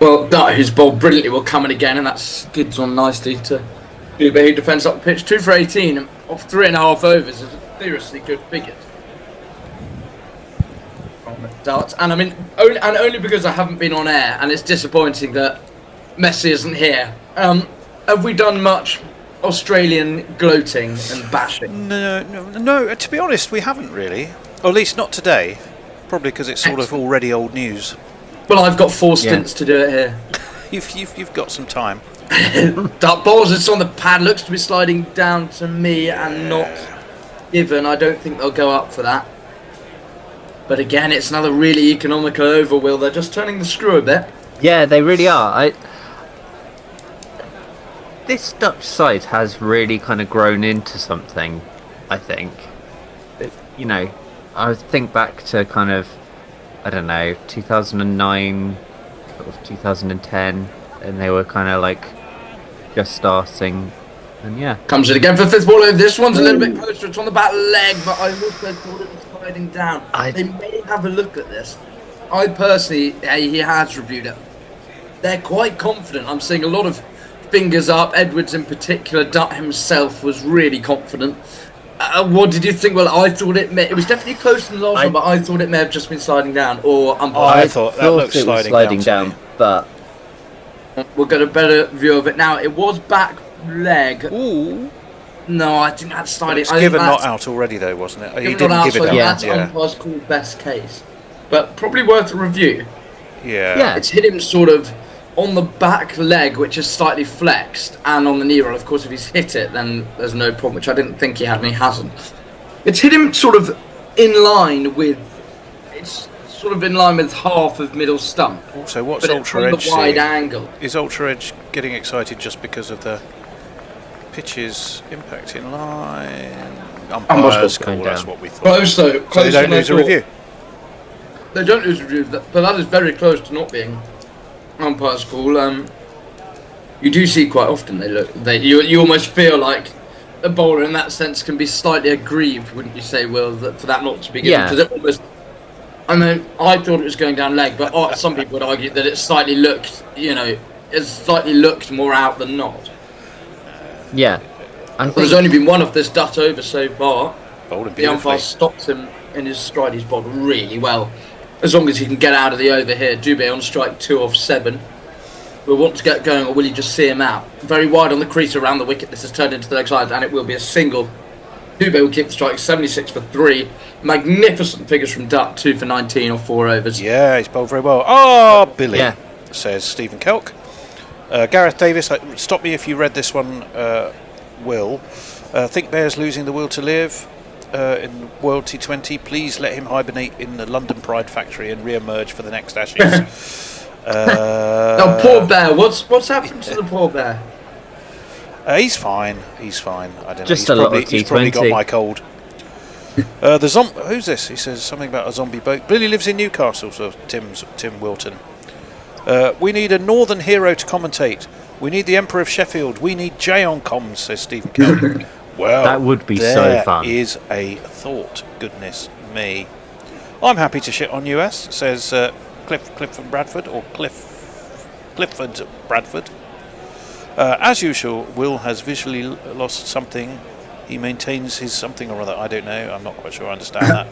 Speaker 13: Well, Dutt, who's bowled brilliantly, will come in again, and that skids on nicely to Dubé, who defends up the pitch. 2 for 18 off 3.5 overs is a seriously good figure. And I mean, only because I haven't been on air, and it's disappointing that Messi isn't here. Have we done much Australian gloating and bashing?
Speaker 4: No. To be honest, we haven't really. Or at least not today. Probably because it's sort of already old news.
Speaker 13: Well, I've got 4 stints to do it here.
Speaker 4: You've got some time.
Speaker 13: Duck balls, it's on the pad, looks to be sliding down to me and not given. I don't think they'll go up for that. But again, it's another really economical over, Will. They're just turning the screw a bit.
Speaker 9: Yeah, they really are. This Dutch side has really kind of grown into something, I think. I think back to kind of, 2009, sort of 2010, and they were kind of like just starting, and yeah.
Speaker 13: Comes in again for 5th ball. This one's a little bit closer. It's on the back leg, but I also thought it was sliding down. They may have a look at this. I personally, he has reviewed it. They're quite confident. I'm seeing a lot of fingers up. Edwards in particular, Dutt himself was really confident. What did you think? Well, I thought it was definitely closer than the last one, but I thought it may have just been sliding down. Or
Speaker 4: I thought that looked
Speaker 9: it was sliding down, but
Speaker 13: we'll get a better view of it now. It was back leg.
Speaker 4: Ooh.
Speaker 13: No, I think that's sliding.
Speaker 4: It's given not out already, though, wasn't it? He
Speaker 13: Given
Speaker 4: didn't
Speaker 13: not
Speaker 4: give
Speaker 13: out,
Speaker 4: it
Speaker 13: so
Speaker 4: out.
Speaker 13: that's umpire's called best case. But probably worth a review.
Speaker 4: Yeah.
Speaker 13: It's hit him sort of on the back leg, which is slightly flexed, and on the knee roll. Of course, if he's hit it, then there's no problem, which I didn't think he had, and he hasn't. It's hit him sort of in line with... It's sort of in line with half of middle stump.
Speaker 4: Also, what's
Speaker 13: but
Speaker 4: Ultra
Speaker 13: on
Speaker 4: Edge
Speaker 13: the wide
Speaker 4: seeing?
Speaker 13: angle.
Speaker 4: Is Ultra Edge getting excited just because of the pitch's impact in line? Umpire's call, that's what we thought.
Speaker 13: Close, though.
Speaker 4: So they don't lose a review?
Speaker 13: They don't lose a review, but that is very close to not being umpire's call. You do see quite often you almost feel like a bowler in that sense can be slightly aggrieved, wouldn't you say, Will, for that not to be given? Because it almost, I thought it was going down leg, but some people would argue that it slightly looked, has slightly looked more out than not.
Speaker 9: Yeah.
Speaker 13: Well, there's only been one of this dot over so far.
Speaker 4: Bowling
Speaker 13: The umpire stopped him in his stride. He's bowled really well. As long as he can get out of the over here. Dubé on strike 2 off 7. We'll want to get going, or will he just see him out? Very wide on the crease around the wicket. This has turned into the leg side, and it will be a single. Dubé will keep the strike 76 for 3. Magnificent figures from Dutt, 2 for 19 or 4 overs.
Speaker 4: Yeah, he's bowled very well. Oh, Billy, says Stephen Kelk. Gareth Davis, stop me if you read this one, Will. Think Bear's losing the will to live in World T20. Please let him hibernate in the London Pride factory and re-emerge for the next Ashes.
Speaker 13: Oh, poor Bear. What's happened to the poor Bear?
Speaker 4: He's fine. He's fine. I don't
Speaker 9: Just
Speaker 4: know.
Speaker 9: He's
Speaker 4: probably got my cold. Who's this? He says something about a zombie boat. Billy lives in Newcastle, so Tim Wilton. We need a northern hero to commentate. We need the Emperor of Sheffield. We need Jay on comms, says Stephen Kelly. Well,
Speaker 9: that would be so fun.
Speaker 4: There is a thought. Goodness me. I'm happy to shit on US, says Clifford Bradford, or Clifford Bradford. As usual, Will has visually lost something. He maintains his something or other. I don't know. I'm not quite sure I understand that.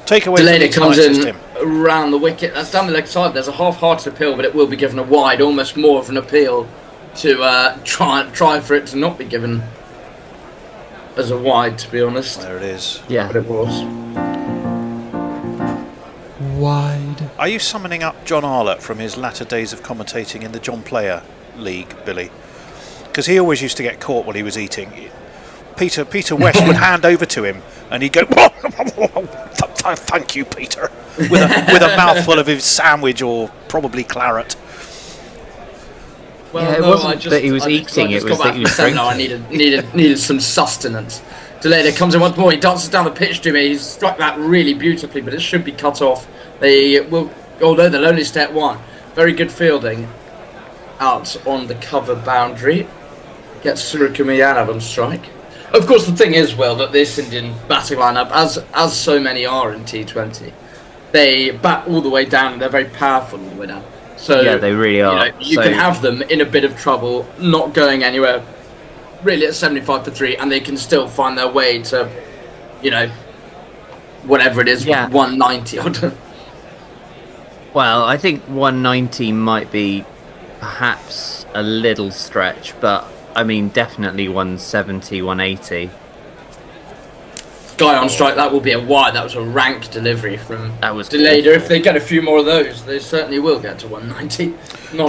Speaker 4: Take away
Speaker 13: Delaney comes in around the wicket. That's down the leg side. There's a half-hearted appeal, but it will be given a wide, almost more of an appeal to try for it to not be given as a wide, to be honest.
Speaker 4: There it is.
Speaker 9: Yeah.
Speaker 13: But it was.
Speaker 1: Wide.
Speaker 4: Are you summoning up John Arlott from his latter days of commentating in the John Player League, Billy? Because he always used to get caught while he was eating. Peter West would hand over to him, and he'd go, "Thank you, Peter," with a mouthful of his sandwich or probably claret.
Speaker 13: Well,
Speaker 9: yeah, it
Speaker 13: no,
Speaker 9: wasn't that he was eating; it was that he was drinking.
Speaker 13: I needed some sustenance. Delaney comes in once more. He dances down the pitch to me. He's struck that really beautifully, but it should be cut off. They will, although they'll only stay at 1. Very good fielding out on the cover boundary. Gets Surukumiyanov on strike. Of course, the thing is, Will, that this Indian batting lineup, as so many are in T20, they bat all the way down and they're very powerful all the way down. So
Speaker 9: yeah, they really are.
Speaker 13: You can have them in a bit of trouble, not going anywhere, really at 75 for 3, and they can still find their way to, whatever it is, 190.
Speaker 9: Well, I think 190 might be perhaps a little stretch, but I mean, definitely 170, 180.
Speaker 13: Guy on strike, that will be a wide. That was a rank delivery from
Speaker 9: Delada.
Speaker 13: If they get a few more of those, they certainly will get to 190.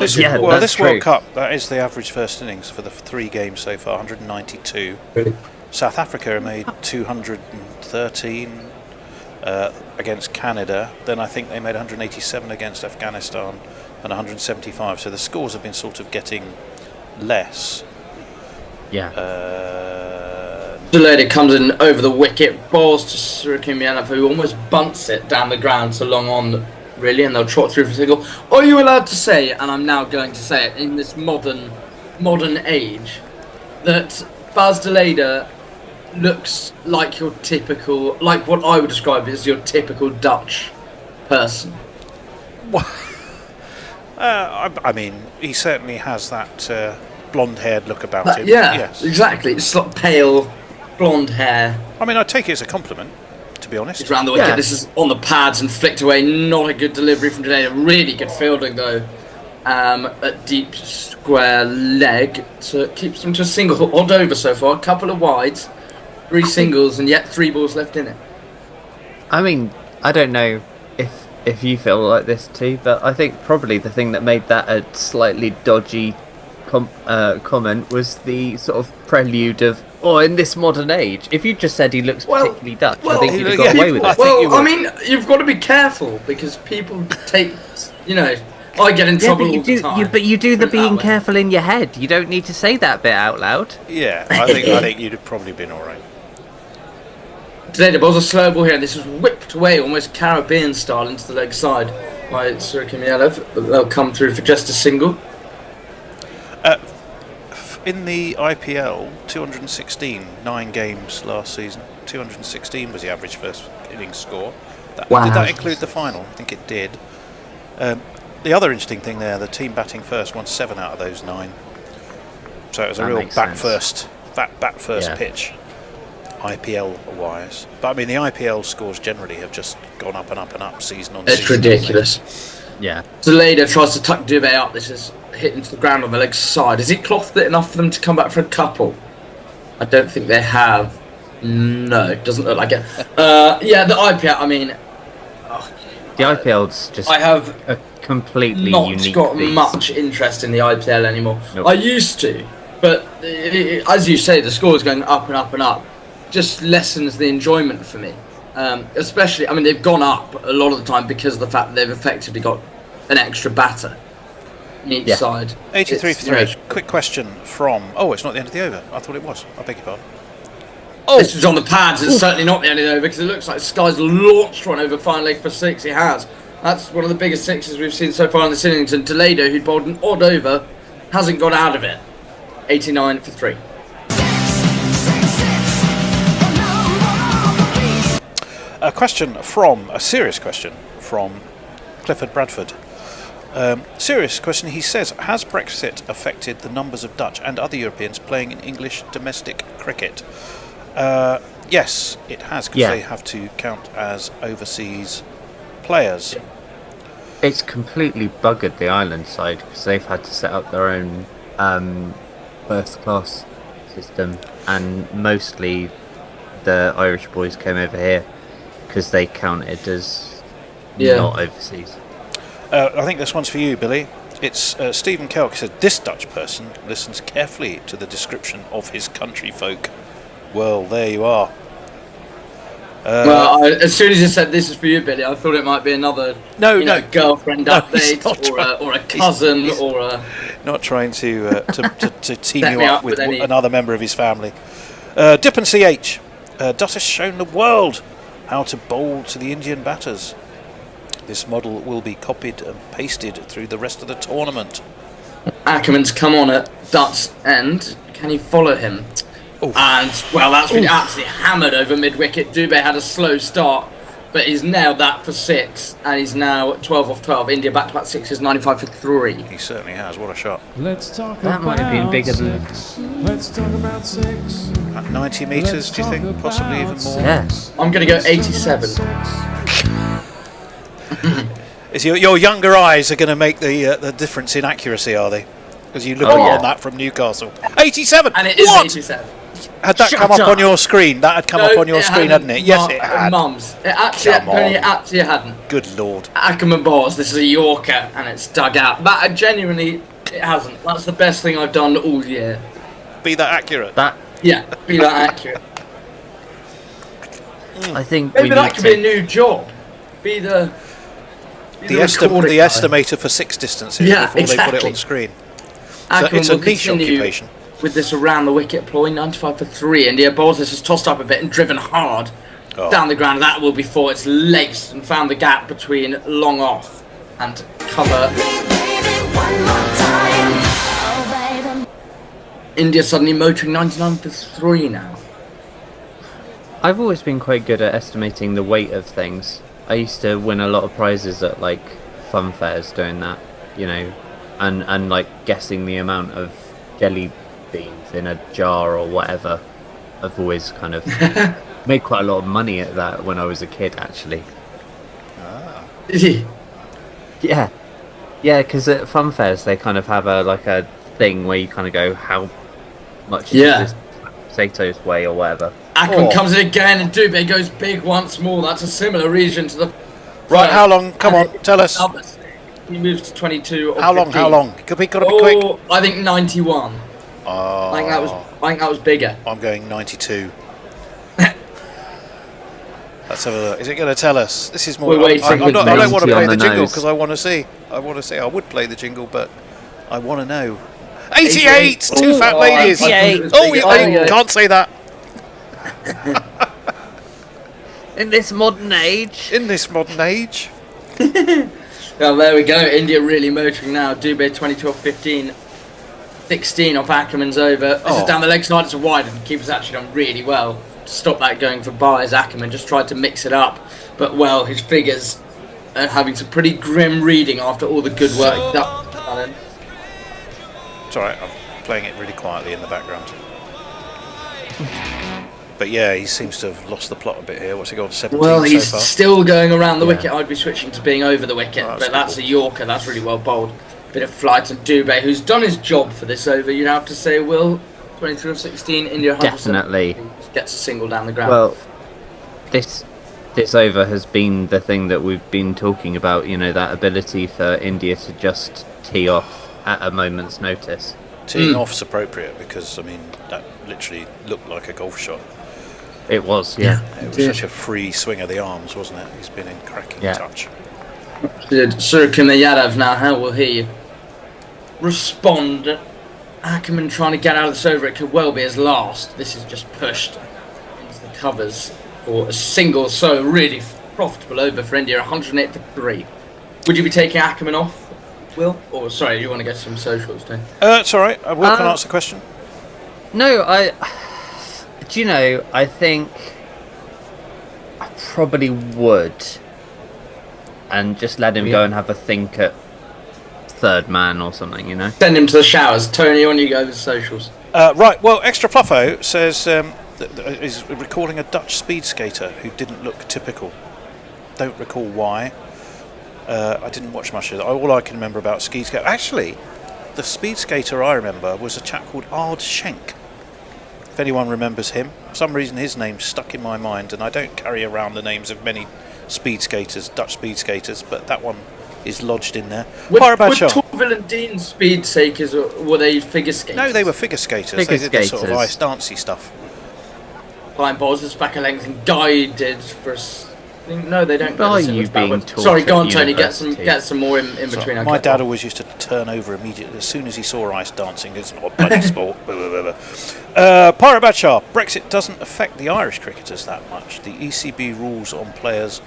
Speaker 4: This World Cup, that is the average first innings for the 3 games so far, 192.
Speaker 13: Really?
Speaker 4: South Africa made 213 against Canada. Then I think they made 187 against Afghanistan and 175. So the scores have been sort of getting less.
Speaker 9: Yeah.
Speaker 13: Delada comes in over the wicket, balls to Surukumiyanov, who almost bunts it down the ground so long on, really, and they'll trot through for a single. Are you allowed to say, and I'm now going to say it, in this modern age, that Baz Delada looks like your typical, like what I would describe as your typical Dutch person?
Speaker 4: I mean, he certainly has that blonde-haired look about him.
Speaker 13: Yeah,
Speaker 4: yes.
Speaker 13: Exactly. It's like pale, blonde hair.
Speaker 4: I mean, I take it as a compliment, to be honest.
Speaker 13: It's round the wicket. This is on the pads and flicked away. Not a good delivery from Delada. Really good fielding, though, at deep square leg. So it keeps them to a single. Odd over so far. A couple of wides, 3 singles, and yet 3 balls left in it.
Speaker 9: I mean, I don't know if you feel like this too, but I think probably the thing that made that a slightly dodgy comment was the sort of prelude of, in this modern age. If you just said he looks particularly Dutch, I think you'd have got away with it.
Speaker 13: Well, I mean, you've got to be careful because people take, I get in trouble all the time.
Speaker 9: But you do the being careful in your head. You don't need to say that bit out loud.
Speaker 4: Yeah, I think you'd have probably been all right.
Speaker 13: Today the ball's a slow ball here, and this is whipped away almost Caribbean style into the leg side by Surukumiyanov. They'll come through for just a single.
Speaker 4: In the IPL, 216, 9 games last season. 216 was the average first innings score. Did that include the final? I think it did. The other interesting thing there, the team batting first won 7 out of those 9. So it was a real bat first pitch, IPL wise. But I mean, the IPL scores generally have just gone up and up and up season on season.
Speaker 13: It's ridiculous.
Speaker 9: Yeah.
Speaker 13: Zelada tries to tuck Dubé up. This is hitting to the ground on the leg side. Is it clothed it enough for them to come back for a couple? I don't think they have. No, it doesn't look like it. Yeah, the IPL, I mean...
Speaker 9: The IPL's just
Speaker 13: I have
Speaker 9: a completely
Speaker 13: not
Speaker 9: unique
Speaker 13: got
Speaker 9: beast.
Speaker 13: much interest in the IPL anymore.
Speaker 9: Nope.
Speaker 13: I used to, but as you say, the score is going up and up and up. Just lessens the enjoyment for me. Especially, I mean, they've gone up a lot of the time because of the fact that they've effectively got an extra batter on each side.
Speaker 4: 83 for 3. Quick question from... Oh, it's not the end of the over. I thought it was. I beg your pardon.
Speaker 13: Oh, this is on the pads. It's certainly not the end of the over because it looks like Sky's launched one over fine leg for 6. He has. That's one of the biggest sixes we've seen so far in this innings. And Toledo, who'd bowled an odd over, hasn't got out of it. 89 for 3.
Speaker 4: A serious question from Clifford Bradford. Serious question. He says, has Brexit affected the numbers of Dutch and other Europeans playing in English domestic cricket? Yes, it has, because they have to count as overseas players.
Speaker 9: It's completely buggered the island side because they've had to set up their own first class system, and mostly the Irish boys came over here because they counted as not overseas.
Speaker 4: I think this one's for you, Billy. It's Stephen Kelk said, this Dutch person listens carefully to the description of his country folk. Well, there you are.
Speaker 13: As soon as you said this is for you, Billy, I thought it might be another girlfriend update or a cousin or a...
Speaker 4: Not trying to team you up with another member of his family. Dip and CH. Dutt has shown the world how to bowl to the Indian batters. This model will be copied and pasted through the rest of the tournament.
Speaker 13: Ackerman's come on at Dutt's end. Can he follow him? Oof. And, well, that's been absolutely hammered over mid-wicket. Dubé had a slow start, but he's nailed that for 6, and he's now 12 off 12. India back-to-back 6 95 for 3.
Speaker 4: He certainly has. What a shot.
Speaker 3: Let's talk
Speaker 9: that might have been bigger than...
Speaker 3: Let's talk about 6.
Speaker 4: At 90 metres, do you think? Possibly even more?
Speaker 9: Yeah.
Speaker 13: I'm going to go 87.
Speaker 4: Your younger eyes are going to make the difference in accuracy, are they? Because you look on that from Newcastle. 87!
Speaker 13: And it is 87.
Speaker 4: Had that come up on your screen? That had come up on your screen, hadn't it? Yes, it had.
Speaker 13: Mums. It actually hadn't.
Speaker 4: Good lord.
Speaker 13: Ackerman balls. This is a Yorker, and it's dug out. That genuinely, it hasn't. That's the best thing I've done all year.
Speaker 4: Be that accurate.
Speaker 13: Be that accurate.
Speaker 9: I think
Speaker 13: maybe that could be a new job. Be the
Speaker 4: estimator for 6 distances before they put it on screen. It's a niche occupation.
Speaker 13: With this around the wicket ploy, 95 for 3. India bowls this has tossed up a bit and driven hard down the ground. That will be 4. It's laced and found the gap between long off and cover. India suddenly motoring 99 for 3 now.
Speaker 9: I've always been quite good at estimating the weight of things. I used to win a lot of prizes at like fun fairs doing that, and like guessing the amount of jelly beans in a jar or whatever. I've always kind of made quite a lot of money at that when I was a kid, actually. Yeah, because at fun fairs they kind of have a thing where you kind of go, how much does this potatoes weigh or whatever.
Speaker 13: Ackerman comes in again and Dubé goes big once more. That's a similar region to the...
Speaker 4: Right, how long? Come on, tell us.
Speaker 13: He moves to 22 or
Speaker 4: How
Speaker 13: 15.
Speaker 4: long? Could be quick.
Speaker 13: I think 91.
Speaker 4: Oh.
Speaker 13: I think that was bigger.
Speaker 4: I'm going 92. Let's have a look. Is it going to tell us? This is more... I don't want to play the jingle because I want to see. I would play the jingle, but I want to know. 88! 2 fat ladies!
Speaker 9: 88.
Speaker 4: Can't say that.
Speaker 9: In this modern age.
Speaker 13: Well, there we go. India really motoring now. Dubé 22 off 15. 16 off Ackerman's over. This is down the leg side. It's wide, and the keeper's actually done really well to stop that going for buys. Ackerman just tried to mix it up, but his figures having some pretty grim reading after all the good work done.
Speaker 4: It's alright, I'm playing it really quietly in the background. But yeah, he seems to have lost the plot a bit here. What's he got? 17
Speaker 13: Well, he's
Speaker 4: so far?
Speaker 13: still going around the wicket. I'd be switching to being over the wicket,
Speaker 4: Oh,
Speaker 13: but that's
Speaker 4: cool.
Speaker 13: a Yorker. That's really well bowled. Bit of flight and Dubé, who's done his job for this over. You'd have to say, Will, 23 of 16, India 100%.
Speaker 9: Definitely.
Speaker 13: Gets a single down the ground.
Speaker 9: Well, this over has been the thing that we've been talking about. You know, that ability for India to just tee off at a moment's notice.
Speaker 4: Teeing off's appropriate because, I mean, that literally looked like a golf shot.
Speaker 9: It was, yeah.
Speaker 4: It was such a free swing of the arms, wasn't it? He's been in cracking touch.
Speaker 13: Suryakumar Yadav now, how will he respond? Ackerman trying to get out of this over. It could well be his last. This is just pushed into the covers for a single, so really profitable over for India, 108 for 3. Would you be taking Ackerman off, Will? Or, sorry, you want to get some socials, too?
Speaker 4: It's alright. Will can answer the question.
Speaker 9: No, do you know, I think I probably would. And just let him go and have a think at third man or something, you know?
Speaker 13: Send him to the showers. Tony, on you go with socials.
Speaker 4: Right, well, Extra Fluffo says is recalling a Dutch speed skater who didn't look typical. Don't recall why. I didn't watch much of that. All I can remember about speed skater... Actually, the speed skater I remember was a chap called Ard Schenk. If anyone remembers him. For some reason his name's stuck in my mind, and I don't carry around the names of many speed skaters, Dutch speed skaters, but that one is lodged in there.
Speaker 13: Were Torvill and Dean speed sakers, or were they figure skaters?
Speaker 4: No, they were figure skaters. They did the sort of ice dancey stuff.
Speaker 13: Blind balls, this back a length and guided for us. No, they don't.
Speaker 9: Are you being taught?
Speaker 13: Sorry, go on, Tony. Get some more in between.
Speaker 4: My dad always used to turn over immediately as soon as he saw ice dancing. It's not a bloody sport. Pirate Badshah. Brexit doesn't affect the Irish cricketers that much. The ECB rules on players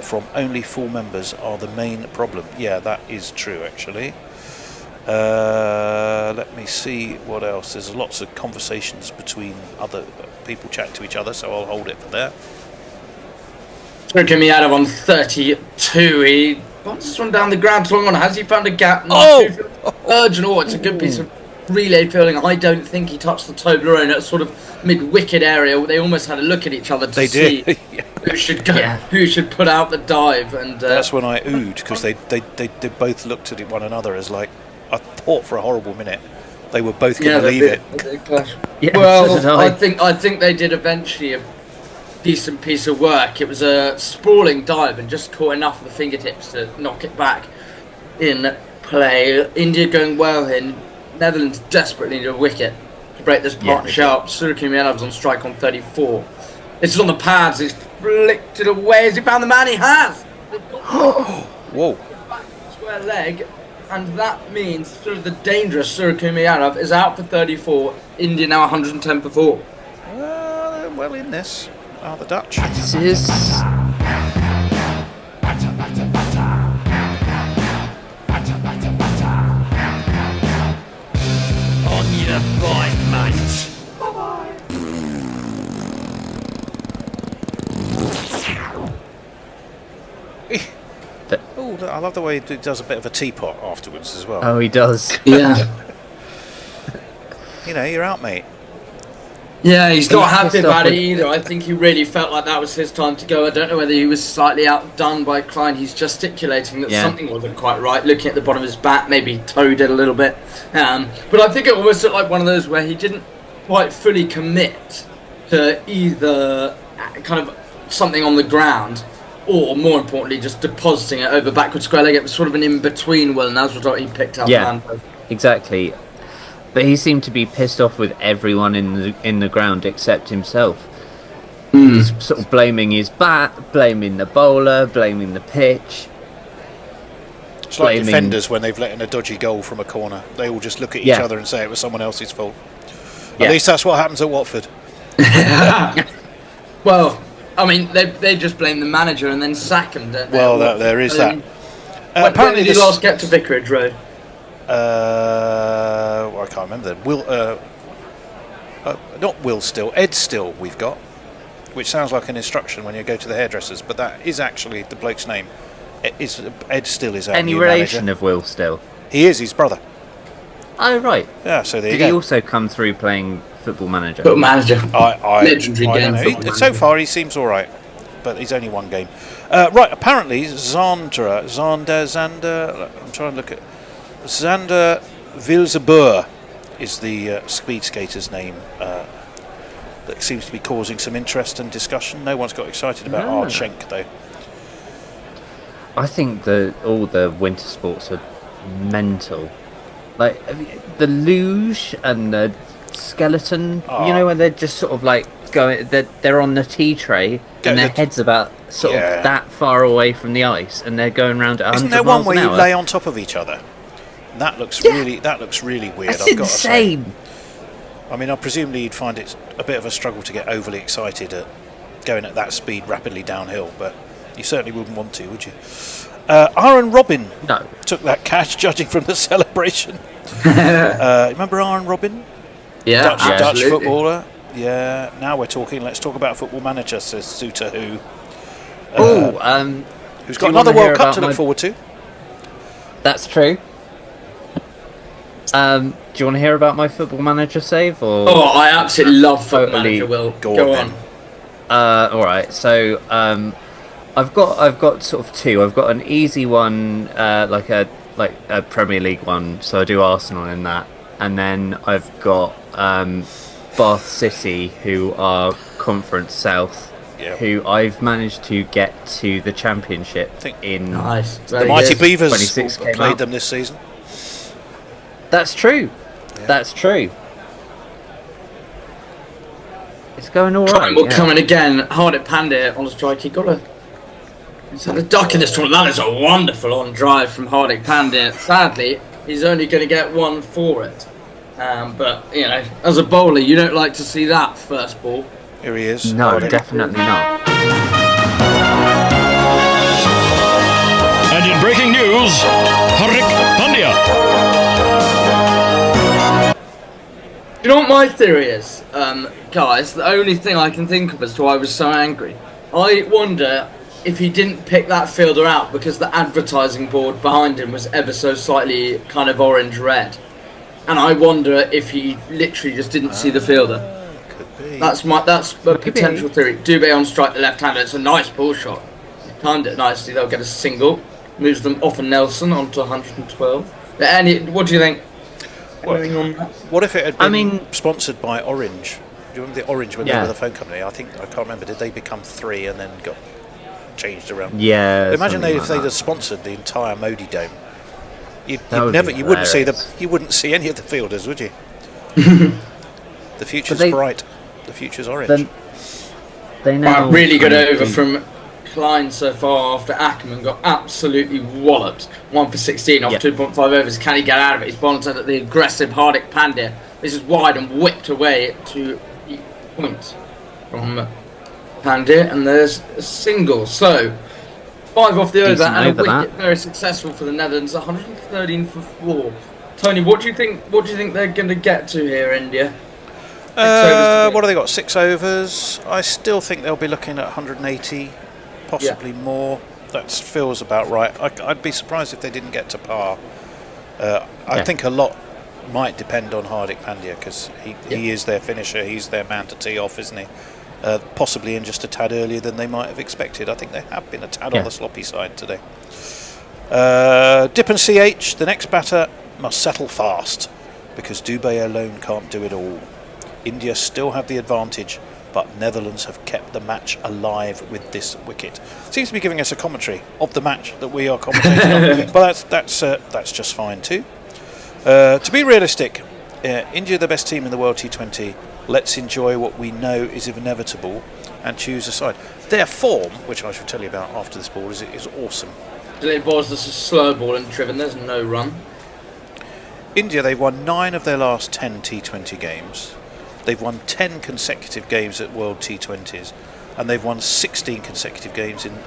Speaker 4: from only full members are the main problem. Yeah, that is true, actually. Let me see what else. There's lots of conversations between other people chatting to each other, so I'll hold it for there.
Speaker 13: Get me out of on 32. He wants this one down the ground. So long on. Has he found a gap? Urgent. It's a good piece of relay fielding. I don't think he touched the toe below in that sort of mid-wicket area. They almost had a look at each other to see who should go, who should put out the dive. And
Speaker 4: that's when I oohed, because they both looked at one another as like, I thought for a horrible minute they were both going to leave it.
Speaker 13: Well, I think they did eventually a decent piece of work. It was a sprawling dive and just caught enough of the fingertips to knock it back in play. India going well here. Netherlands desperately need a wicket to break this partnership up. Suryakumar on strike on 34. This is on the pads. He's flicked it away. Has he found the man? He has.
Speaker 4: Whoa.
Speaker 13: Square leg, and that means sort of the dangerous Suryakumar is out for 34. India now 110 for 4.
Speaker 4: They're well in this. Are the Dutch?
Speaker 9: This is...
Speaker 10: On your bike, mate.
Speaker 4: Oh, I love the way he does a bit of a teapot afterwards as well.
Speaker 9: Oh, he does.
Speaker 13: Yeah.
Speaker 4: You know, you're out, mate.
Speaker 13: Yeah, he's not happy about it either. I think he really felt like that was his time to go. I don't know whether he was slightly outdone by Klein. He's gesticulating that something wasn't quite right. Looking at the bottom of his bat, maybe he toed it a little bit. But I think it almost looked like one of those where he didn't quite fully commit to either kind of something on the ground or, more importantly, just depositing it over backward square leg. It was sort of an in-between, Will, and that's what he picked up.
Speaker 9: Yeah, exactly. But he seemed to be pissed off with everyone in the ground except himself. He's sort of blaming his bat, blaming the bowler, blaming the pitch.
Speaker 4: It's like defenders when they've let in a dodgy goal from a corner. They all just look at each other and say it was someone else's fault. At least that's what happens at Watford.
Speaker 13: Well, I mean, they just blame the manager and then sack him, don't they?
Speaker 4: Well, there is that.
Speaker 13: Apparently, did he last get to Vicarage Road?
Speaker 4: I can't remember. Not Will Still, Ed Still we've got, which sounds like an instruction when you go to the hairdressers, but that is actually the bloke's name. Ed still is our
Speaker 9: Any
Speaker 4: new
Speaker 9: relation
Speaker 4: manager.
Speaker 9: of Will still?
Speaker 4: He is his brother.
Speaker 9: Oh, right.
Speaker 4: Yeah, so there you
Speaker 9: Did he
Speaker 4: go.
Speaker 9: also come through playing Football Manager?
Speaker 13: Football Manager.
Speaker 4: Legendary
Speaker 13: game.
Speaker 4: I don't know. So far, he seems all right, but he's only one game. Right, apparently, Zander, I'm trying to look at... Zander Vilseboer is the speed skater's name that seems to be causing some interest and discussion. No one's got excited about Archenk, though.
Speaker 9: I think all the winter sports are mental. Like the luge and the skeleton, when they're just sort of like going, they're on the tea tray and their head's about sort of that far away from the ice, and they're going around at 100
Speaker 4: Isn't there
Speaker 9: miles
Speaker 4: one where
Speaker 9: an
Speaker 4: you
Speaker 9: hour.
Speaker 4: lay on top of each other? That looks really weird.
Speaker 9: That's
Speaker 4: I've got
Speaker 9: insane.
Speaker 4: to say. I mean, presumably you'd find it a bit of a struggle to get overly excited at going at that speed rapidly downhill, but you certainly wouldn't want to, would you? Aaron Robin took that catch, judging from the celebration. Remember Aaron Robin?
Speaker 13: Yeah,
Speaker 4: Dutch footballer. Yeah. Now we're talking. Let's talk about Football Manager, says Suter, who's got another World Cup to look forward to.
Speaker 9: That's true. Do you want to hear about my Football Manager save? Or
Speaker 13: I absolutely love Football Manager. Will go on.
Speaker 9: All right. So I've got sort of two. I've got an easy one, like a Premier League one. So I do Arsenal in that, and then I've got Bath City, who are Conference South, who I've managed to get to the Championship in.
Speaker 13: Nice.
Speaker 4: The Mighty Beavers
Speaker 9: 26
Speaker 4: played them this season.
Speaker 9: That's true. Yeah. That's true. It's going all right.
Speaker 13: We're coming again. Hardik Pandya on the strike. He got a. He's had a duck in this tournament. That is a wonderful on drive from Hardik Pandya. Sadly, he's only going to get one for it. But as a bowler, you don't like to see that first ball.
Speaker 4: Here he is.
Speaker 9: No, definitely not.
Speaker 10: And in breaking news, Hardik Pandya.
Speaker 13: You know what my theory is, guys? The only thing I can think of as to why I was so angry. I wonder if he didn't pick that fielder out because the advertising board behind him was ever so slightly kind of orange-red. And I wonder if he literally just didn't see the fielder.
Speaker 4: Could be.
Speaker 13: That's a potential theory. Dubé on strike, the left-hander. It's a nice ball shot. He timed it nicely. They'll get a single. Moves them off of Nelson onto 112. What do you think?
Speaker 4: What if it had been sponsored by Orange? Do you remember the Orange when they were the phone company? I can't remember. Did they become 3 and then got changed around?
Speaker 9: Yeah.
Speaker 4: Imagine if they'd have sponsored the entire Modi Dome. You wouldn't see any of the fielders, would you? The future's bright. The future's orange.
Speaker 9: They now
Speaker 13: really good over from Klein so far after Ackerman got absolutely walloped. 1 for 16 off 2.5 overs. Can he get out of it? He's bounced at the aggressive Hardik Pandya. This is wide and whipped away to points from Pandya, and there's a single. So 5 off the over and a wicket. Very successful for the Netherlands. 113 for 4. Tony, what do you think they're going to get to here, India?
Speaker 4: What have they got? 6 overs. I still think they'll be looking at 180, possibly more. That feels about right. I'd be surprised if they didn't get to par. I think a lot might depend on Hardik Pandya because he is their finisher. He's their man to tee off, isn't he? Possibly in just a tad earlier than they might have expected. I think they have been a tad on the sloppy side today. Dip and CH, the next batter must settle fast because Dubé alone can't do it all. India still have the advantage, but Netherlands have kept the match alive with this wicket. Seems to be giving us a commentary of the match that we are commentating on, but that's just fine too. To be realistic, India are the best team in the World T20. Let's enjoy what we know is inevitable and choose a side. Their form, which I shall tell you about after this ball, is awesome.
Speaker 13: It was just a slow ball and driven. There's no run.
Speaker 4: India, they've won 9 of their last 10 T20 games. They've won 10 consecutive games at World T20s, and they've won 16 consecutive games in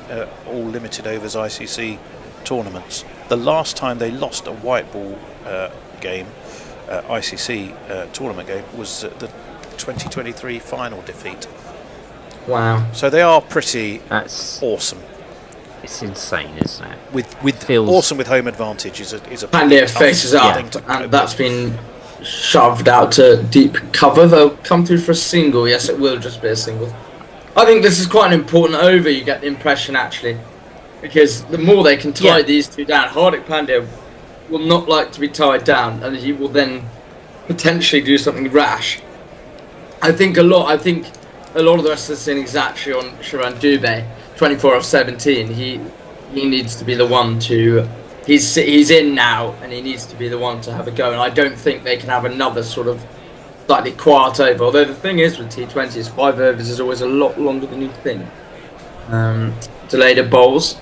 Speaker 4: all limited overs ICC tournaments. The last time they lost a white ball game, ICC tournament game, was the 2023 final defeat.
Speaker 13: Wow.
Speaker 4: So they are pretty awesome.
Speaker 9: It's insane, isn't it?
Speaker 4: With
Speaker 9: Feels-
Speaker 4: awesome with home advantage is a
Speaker 13: Pandia faces up, and that's been shoved out to deep cover. They'll come through for a single. Yes, it will just be a single. I think this is quite an important over, you get the impression, actually. Because the more they can tie these two down, Hardik Pandya will not like to be tied down, and he will then potentially do something rash. I think a lot of the rest of the innings actually on Sharan Dubé, 24 of 17. He needs to be the one to. He's in now, and he needs to be the one to have a go. And I don't think they can have another sort of slightly quiet over. Although the thing is with T20s, 5 overs is always a lot longer than you think. Delayed bowls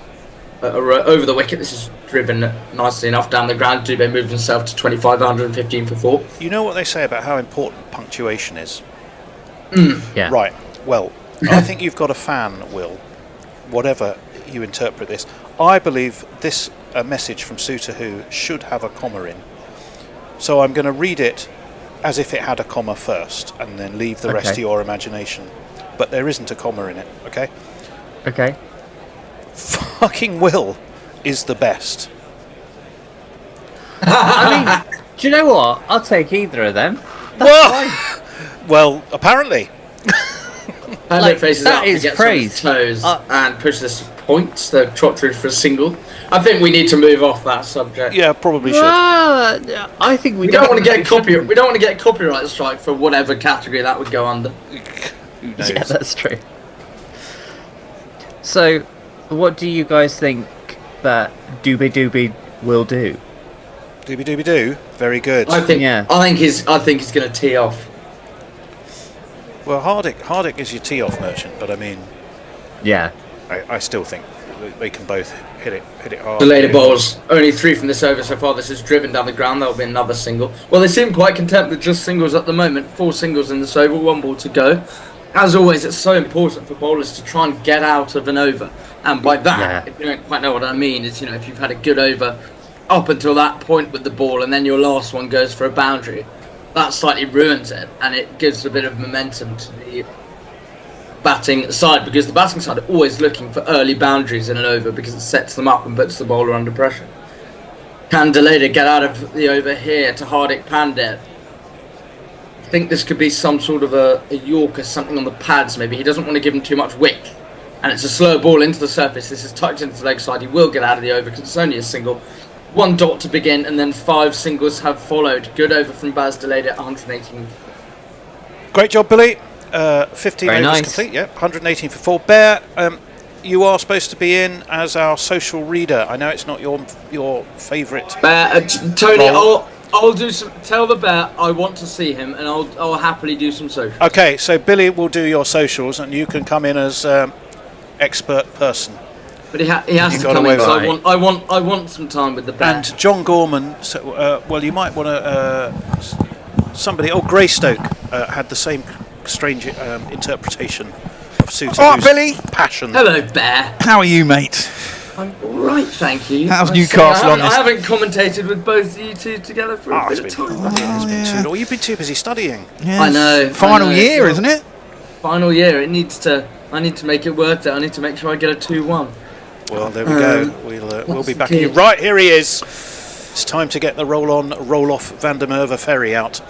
Speaker 13: over the wicket. This is driven nicely enough down the ground. Dubé moved himself to 25, 115 for 4.
Speaker 4: You know what they say about how important punctuation is?
Speaker 9: Yeah.
Speaker 4: Right. Well, I think you've got a fan, Will. Whatever you interpret this, I believe this message from Suter Who should have a comma in. So I'm going to read it as if it had a comma first, and then leave the rest to your imagination. But there isn't a comma in it. Okay.
Speaker 9: Okay.
Speaker 4: Fucking Will is the best.
Speaker 9: I mean, do you know what? I'll take either of them.
Speaker 4: Well, apparently.
Speaker 13: Like, faces
Speaker 9: that
Speaker 13: up,
Speaker 9: is
Speaker 13: gets
Speaker 9: praise.
Speaker 13: on his toes and pushes points. They'll trot through for a single. I think we need to move off that subject.
Speaker 4: Yeah, probably should.
Speaker 9: I think
Speaker 13: we don't want to get copyright. We don't want to get copyright strike for whatever category that would go under.
Speaker 4: Who knows?
Speaker 9: Yeah, that's true. So, what do you guys think that Dubé will do?
Speaker 4: Dooby. Very good.
Speaker 13: I think he's going to tee off.
Speaker 4: Well, Hardik is your tee-off merchant, but I mean,
Speaker 9: yeah,
Speaker 4: I still think they can both hit it hard.
Speaker 13: The later balls, only 3 from this over so far. This is driven down the ground. That'll be another single. Well, they seem quite content with just singles at the moment. 4 singles in this over, 1 ball to go. As always, it's so important for bowlers to try and get out of an over. And by that, if you don't quite know what I mean, it's, if you've had a good over up until that point with the ball, and then your last one goes for a boundary, that slightly ruins it, and it gives a bit of momentum to the batting side, because the batting side are always looking for early boundaries in an over, because it sets them up and puts the bowler under pressure. Can Deleda get out of the over here to Hardik Pandya? I think this could be some sort of a Yorker, something on the pads maybe. He doesn't want to give him too much wick, and it's a slow ball into the surface. This is tucked into the leg side. He will get out of the over because it's only a single. 1 dot to begin, and then 5 singles have followed. Good over from Baz Deleda at 118.
Speaker 4: Great job, Billy. 15
Speaker 9: Very
Speaker 4: overs
Speaker 9: nice.
Speaker 4: complete. Yep, 118 for 4. Bear, you are supposed to be in as our social reader. I know it's not your favourite.
Speaker 13: Tony, I'll do some. Tell the Bear I want to see him, and I'll happily do some socials.
Speaker 4: Okay, so Billy will do your socials, and you can come in as expert person.
Speaker 13: But he has to come in, because I want some time with the Bear.
Speaker 4: And John Gorman. So, well, you might want to somebody. Oh, Greystoke had the same strange interpretation of Suter.
Speaker 2: Oh, Billy!
Speaker 4: Passion.
Speaker 13: Hello, Bear.
Speaker 2: How are you, mate?
Speaker 13: I'm all right, thank you.
Speaker 2: How's Newcastle on this?
Speaker 13: I haven't commentated with both you two together for a bit of time.
Speaker 4: You've been too busy studying.
Speaker 2: Yes.
Speaker 13: I know.
Speaker 2: Final year, isn't it?
Speaker 13: Final year. I need to make it worth it. I need to make sure I get a 2-1.
Speaker 4: Well, there we go. We'll be back here. Right, here he is. It's time to get the roll-on, roll-off Van der Merwe ferry out.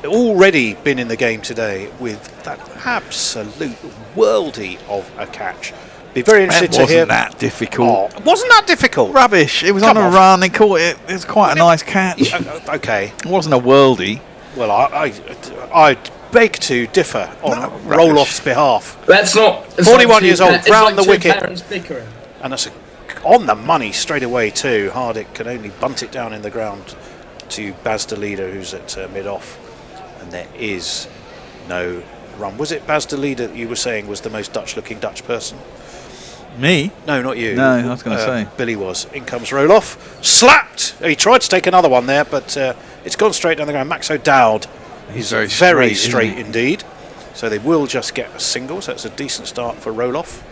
Speaker 4: Already been in the game today with that absolute worldie of a catch. Be very interested to hear.
Speaker 2: Wasn't that difficult?
Speaker 4: Oh, wasn't that difficult?
Speaker 2: Rubbish. It was on a run. They caught it. It was quite a nice catch.
Speaker 4: Okay.
Speaker 2: It wasn't a worldie.
Speaker 4: Well, I beg to differ on roll-off's behalf.
Speaker 13: That's not.
Speaker 4: 41 years old, round the wicket.
Speaker 13: Bickering.
Speaker 4: And that's on the money straight away too. Hardik can only bunt it down in the ground to Baz Deleda, who's at mid-off. And there is no run. Was it Baz Deleda that you were saying was the most Dutch-looking Dutch person?
Speaker 2: Me?
Speaker 4: No, not you.
Speaker 2: No, I was going to say.
Speaker 4: Billy was. In comes roll-off. Slapped! He tried to take another one there, but it's gone straight down the ground. Max O'Dowd is very straight indeed. So they will just get a single, so it's a decent start for roll-off.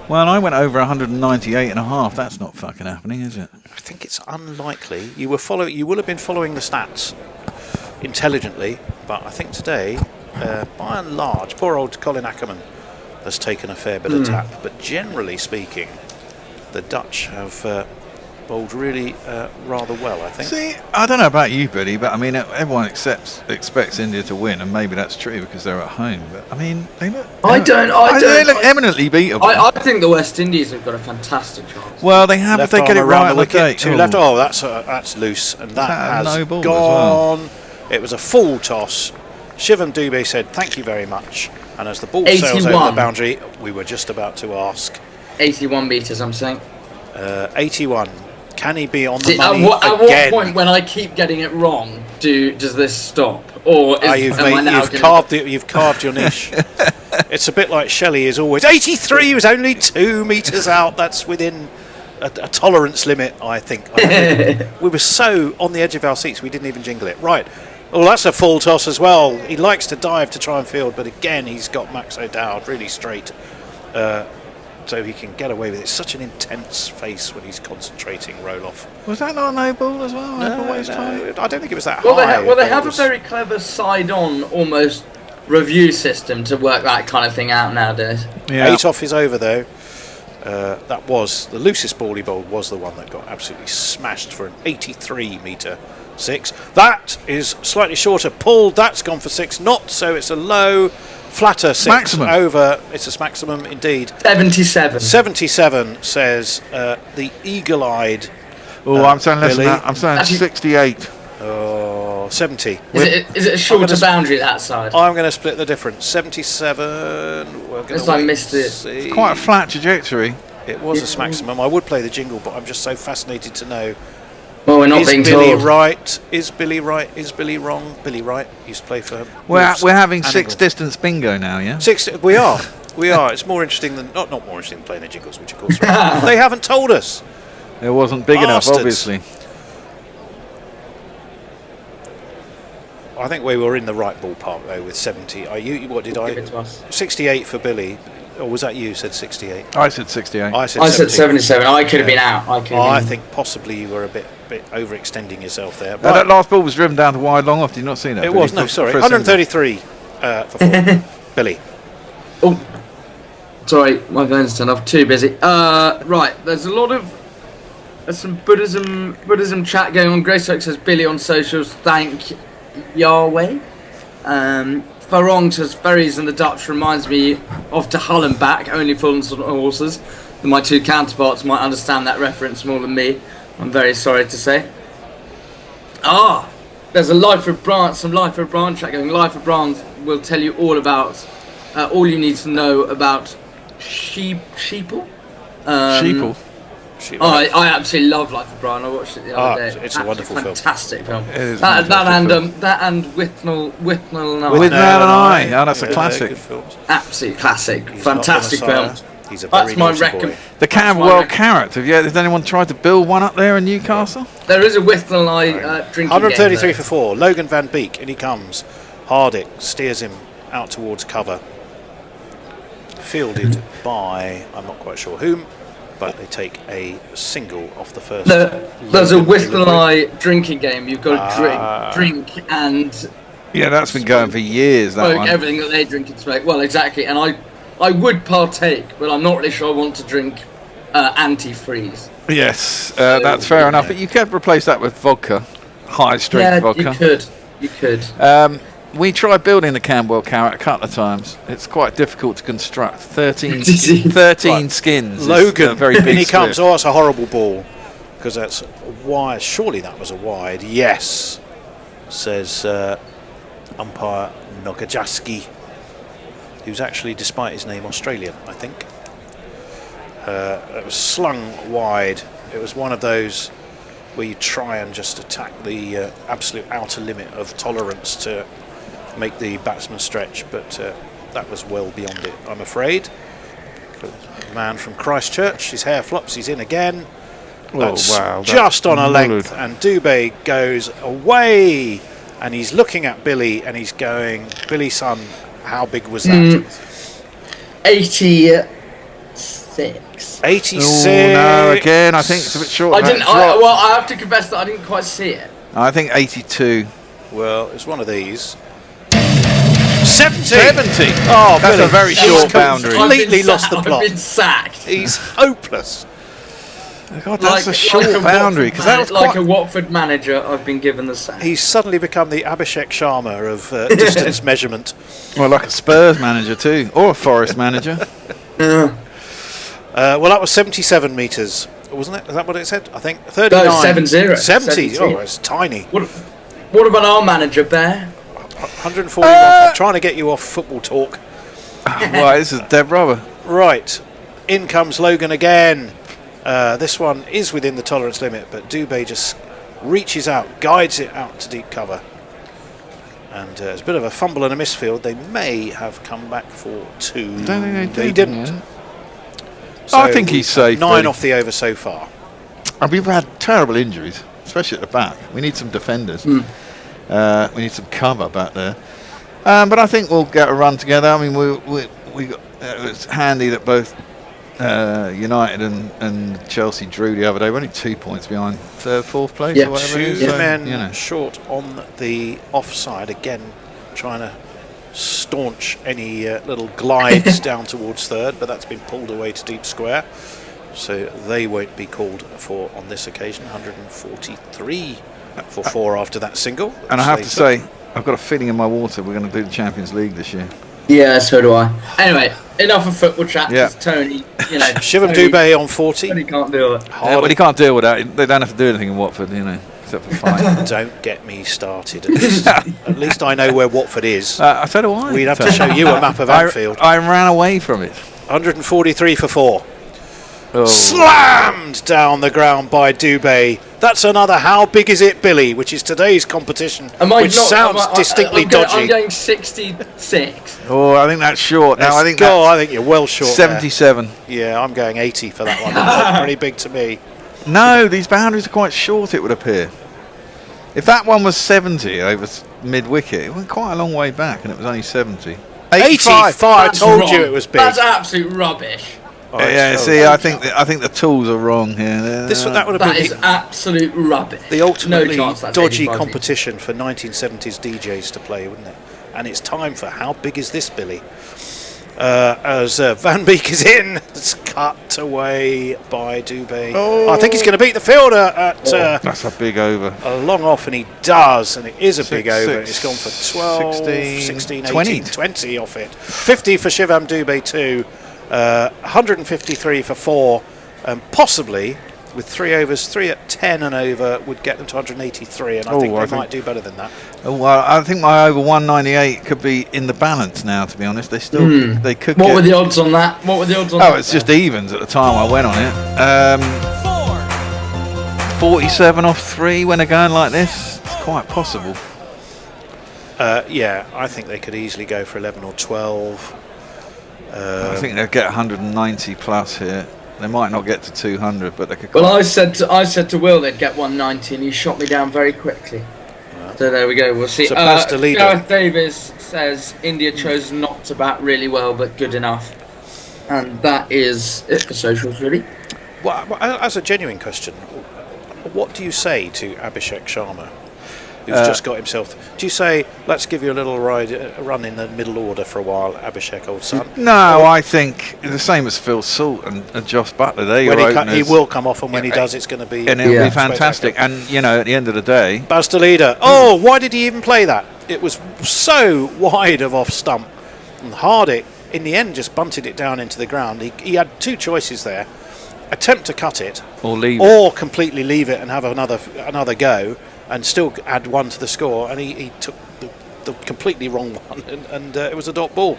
Speaker 2: Well, I went over 198.5. That's not fucking happening, is it?
Speaker 4: I think it's unlikely. You will have been following the stats intelligently, but I think today, by and large, poor old Colin Ackerman has taken a fair bit of tap. But generally speaking, the Dutch have bowled really rather well, I think.
Speaker 2: See, I don't know about you, Billy, but I mean, everyone expects India to win, and maybe that's true because they're at home. But I mean, they look. They look eminently beatable.
Speaker 13: I think the West Indies have got a fantastic chance.
Speaker 2: Well, they have if they get it right on the day.
Speaker 4: Two left. Oh, that's loose, and that has
Speaker 2: no ball
Speaker 4: gone.
Speaker 2: as well?
Speaker 4: It was a full toss. Shivam Dubey said, "Thank you very much." And as the ball sails over the boundary, we were just about to ask.
Speaker 13: 81 metres, I'm saying.
Speaker 4: 81. Can he be on the money
Speaker 13: at what
Speaker 4: again?
Speaker 13: point, when I keep getting it wrong, does this stop? Or
Speaker 4: you've carved your niche. It's a bit like Shelley is always 83. He was only 2 metres out. That's within a tolerance limit, I think. We were so on the edge of our seats, we didn't even jingle it. Right. Well, that's a full toss as well. He likes to dive to try and field, but again, he's got Max O'Dowd really straight. So he can get away with it. It's such an intense face when he's concentrating roll-off.
Speaker 2: Was that not a no ball as well?
Speaker 4: No, I don't think it was that
Speaker 13: high. They have a very clever side-on almost review system to work that kind of thing out nowadays.
Speaker 4: Yeah. 8 off is over though. That was the loosest ball he bowled was the one that got absolutely smashed for an 83 metre 6. That is slightly shorter. Pulled. That's gone for 6. Not so. It's a low. Flatter 6
Speaker 2: maximum.
Speaker 4: Over. It's a maximum indeed.
Speaker 13: 77.
Speaker 4: 77 says the eagle-eyed.
Speaker 2: Oh, I'm saying less than that. I'm saying 68.
Speaker 4: Oh, 70.
Speaker 13: Is it a shorter boundary that side?
Speaker 4: I'm going to split the difference. 77. We're going to
Speaker 13: I missed it.
Speaker 2: It's quite a flat trajectory.
Speaker 4: It was a maximum. I would play the jingle, but I'm just so fascinated to know.
Speaker 13: Well, we're not being
Speaker 4: Billy
Speaker 13: told.
Speaker 4: right? Is Billy right? Is Billy wrong? Billy right. He used to play for.
Speaker 2: We're having 6 distance bingo now, yeah.
Speaker 4: 6. We are. It's more interesting than not more interesting than playing the jingles, which of course they haven't told us.
Speaker 2: It wasn't big enough, obviously.
Speaker 4: I think we were in the right ballpark though with 70. What did I? 68 for Billy. Or was that you said 68?
Speaker 2: I said 68.
Speaker 4: I said
Speaker 13: 77. I could have been out.
Speaker 4: I think possibly you were a bit overextending yourself there.
Speaker 2: That last ball was driven down to wide long off. Did you not see that?
Speaker 4: It was. No, sorry. 133 for 4. Billy.
Speaker 13: Oh, sorry. My phone's turned off. Too busy. Right. There's some Buddhism chat going on. Grace Oak says Billy on socials. Thank Yahweh. Farong says ferries in the Dutch reminds me of to Hull and back, only full on horses. My 2 counterparts might understand that reference more than me. I'm very sorry to say. There's a Lyford Branch chat going. Lyford Branch will tell you all about all you need to know about sheeple.
Speaker 2: Sheeple.
Speaker 13: I absolutely love Life of Brian. I watched it the other day.
Speaker 4: It's a wonderful
Speaker 13: fantastic film.
Speaker 4: That
Speaker 13: and Whitnell and I.
Speaker 2: Whitnell and I. Oh, that's a classic.
Speaker 13: Absolute classic. Fantastic film.
Speaker 4: That's
Speaker 13: my recommend.
Speaker 2: The Camberwell Carrot. Has anyone tried to build one up there in Newcastle?
Speaker 13: There is a Whitnell and I drinking
Speaker 4: 133 for 4. Logan Van Beek, and he comes. Hardick steers him out towards cover. Fielded by I'm not quite sure whom. But they take a single off the first.
Speaker 13: There's a Whittle and I drinking game. You've got to drink and.
Speaker 2: Yeah, that's been going for years. That one.
Speaker 13: Everything that they drink and smoke. Well, exactly. And I would partake, but I'm not really sure I want to drink antifreeze.
Speaker 2: Yes, that's fair enough. But you could replace that with vodka, high strength vodka.
Speaker 13: You could.
Speaker 2: We tried building the Camberwell Carrot a couple of times. It's quite difficult to construct. 13 skins.
Speaker 4: Logan,
Speaker 2: very big.
Speaker 4: And he comes. Oh, it's a horrible ball because that's wide. Surely that was a wide. Yes, says umpire Nogajaski, who's actually, despite his name, Australian, I think. It was slung wide. It was one of those where you try and just attack the absolute outer limit of tolerance to make the batsman stretch, but that was well beyond it, I'm afraid. The man from Christchurch, his hair flops, he's in again. That's just on a length, and Dubé goes away, and he's looking at Billy, and he's going, Billy, son, how big was that?
Speaker 13: 86.
Speaker 4: 86.
Speaker 2: Oh, no, again, I think it's a bit short.
Speaker 13: I have to confess that I didn't quite see it.
Speaker 2: I think 82.
Speaker 4: Well, it's one of these. 70.
Speaker 2: Oh, that's Billy. A very short boundary.
Speaker 4: Completely lost the plot.
Speaker 13: I've been sacked.
Speaker 4: He's hopeless.
Speaker 2: God, that's a short boundary. Because that was
Speaker 13: like a Watford manager, I've been given the same.
Speaker 4: He's suddenly become the Abhishek Sharma of distance measurement.
Speaker 2: Well, like a Spurs manager too, or a Forest manager.
Speaker 4: Well, that was 77 metres, wasn't it? Is that what it said? I think 39.
Speaker 13: No, 70.
Speaker 4: 70. Oh, it's tiny.
Speaker 13: What about our manager, Bear?
Speaker 4: 141. I'm trying to get you off football talk.
Speaker 2: Why, this is dead rubber.
Speaker 4: Right. In comes Logan again. This one is within the tolerance limit, but Dubé just reaches out, guides it out to deep cover. And it's a bit of a fumble and a misfield. They may have come back for 2.
Speaker 2: I don't think
Speaker 4: they didn't.
Speaker 2: Yeah.
Speaker 4: So
Speaker 2: I think he's safe.
Speaker 4: 9 off the over so far.
Speaker 2: And we've had terrible injuries, especially at the back. We need some defenders. We need some cover back there. But I think we'll get a run together. I mean, we got, it was handy that both United and Chelsea drew the other day. We're only 2 points behind third, fourth place or whatever it is.
Speaker 4: 2 men short on the offside. Again, trying to staunch any little glides down towards third, but that's been pulled away to deep square. So they won't be called for on this occasion. 143 for 4 after that single.
Speaker 2: And I have to say, I've got a feeling in my water we're going to do the Champions League this year.
Speaker 13: Yeah, so do I. Anyway, enough of football chat.
Speaker 2: Yeah.
Speaker 13: Tony,
Speaker 4: Shivam Dubé on 40.
Speaker 13: Tony can't do it.
Speaker 2: Yeah, well, he can't deal with that. They don't have to do anything in Watford, except for fight.
Speaker 4: Don't get me started. At least I know where Watford is.
Speaker 2: So do I.
Speaker 4: We'd have to show you a map of Anfield.
Speaker 2: I ran away from it.
Speaker 4: 143 for 4.
Speaker 2: Oh.
Speaker 5: Slammed down the ground by Dubé. That's another How Big Is It, Billy, which is today's competition, which sounds distinctly dodgy.
Speaker 13: I'm going 66.
Speaker 2: Oh, I think that's short. Now I think
Speaker 4: you're well short.
Speaker 2: 77.
Speaker 4: There. Yeah, I'm going 80 for that one. That's pretty big to me.
Speaker 2: No, these boundaries are quite short, it would appear. If that one was 70 over mid-wicket, it went quite a long way back, and it was only 70.
Speaker 4: 85. I told you it was big.
Speaker 13: That's absolute rubbish.
Speaker 2: Yeah, see, I think the tools are wrong here.
Speaker 13: That is absolute rubbish.
Speaker 4: The ultimately
Speaker 13: no chance that's
Speaker 4: dodgy
Speaker 13: anybody.
Speaker 4: competition for 1970s DJs to play, wouldn't it? And it's time for How Big Is This, Billy? As Van Beek is in, it's cut away by Dubé. Oh. I think he's going to beat the fielder at...
Speaker 2: that's a big over.
Speaker 4: A long off, and he does, and it is a big over. It's gone for 12, 16, 18, 20 off it. 50 for Shivam Dubé too. 153 for 4, and possibly with 3 overs, 3 at 10 and over would get them to 183, and I think they might do better than that.
Speaker 2: Oh, well, I think my over 198 could be in the balance now, to be honest. They still they could.
Speaker 13: What were the odds on that? What were the odds on
Speaker 2: that?
Speaker 13: Oh,
Speaker 2: it's just evens at the time I went on it. 47 off 3 when they're going like this. It's quite possible.
Speaker 4: Yeah, I think they could easily go for 11 or 12.
Speaker 2: I think they'll get 190 plus here. They might not get to 200, but they could.
Speaker 13: Well, I said to Will they'd get 190, and he shot me down very quickly. So there we go. We'll see.
Speaker 4: So
Speaker 13: Gareth Davis says India chose not to bat really well, but good enough, and that is it for socials, really.
Speaker 4: Well, as a genuine question, what do you say to Abhishek Sharma, who's just got himself? Do you say, let's give you a little run in the middle order for a while, Abhishek, old son?
Speaker 2: No, I think the same as Phil Salt and Josh Butler.
Speaker 4: He will come off, and when he does, it's going to be...
Speaker 2: And it'll be fantastic. And, at the end of the day...
Speaker 4: Bastolida. Oh, why did he even play that? It was so wide of off stump. And Hardik, in the end, just bunted it down into the ground. He had 2 choices there. Attempt to cut it.
Speaker 2: Or leave it.
Speaker 4: Or completely leave it and have another go. And still add 1 to the score, and he took the completely wrong one, and it was a dot ball.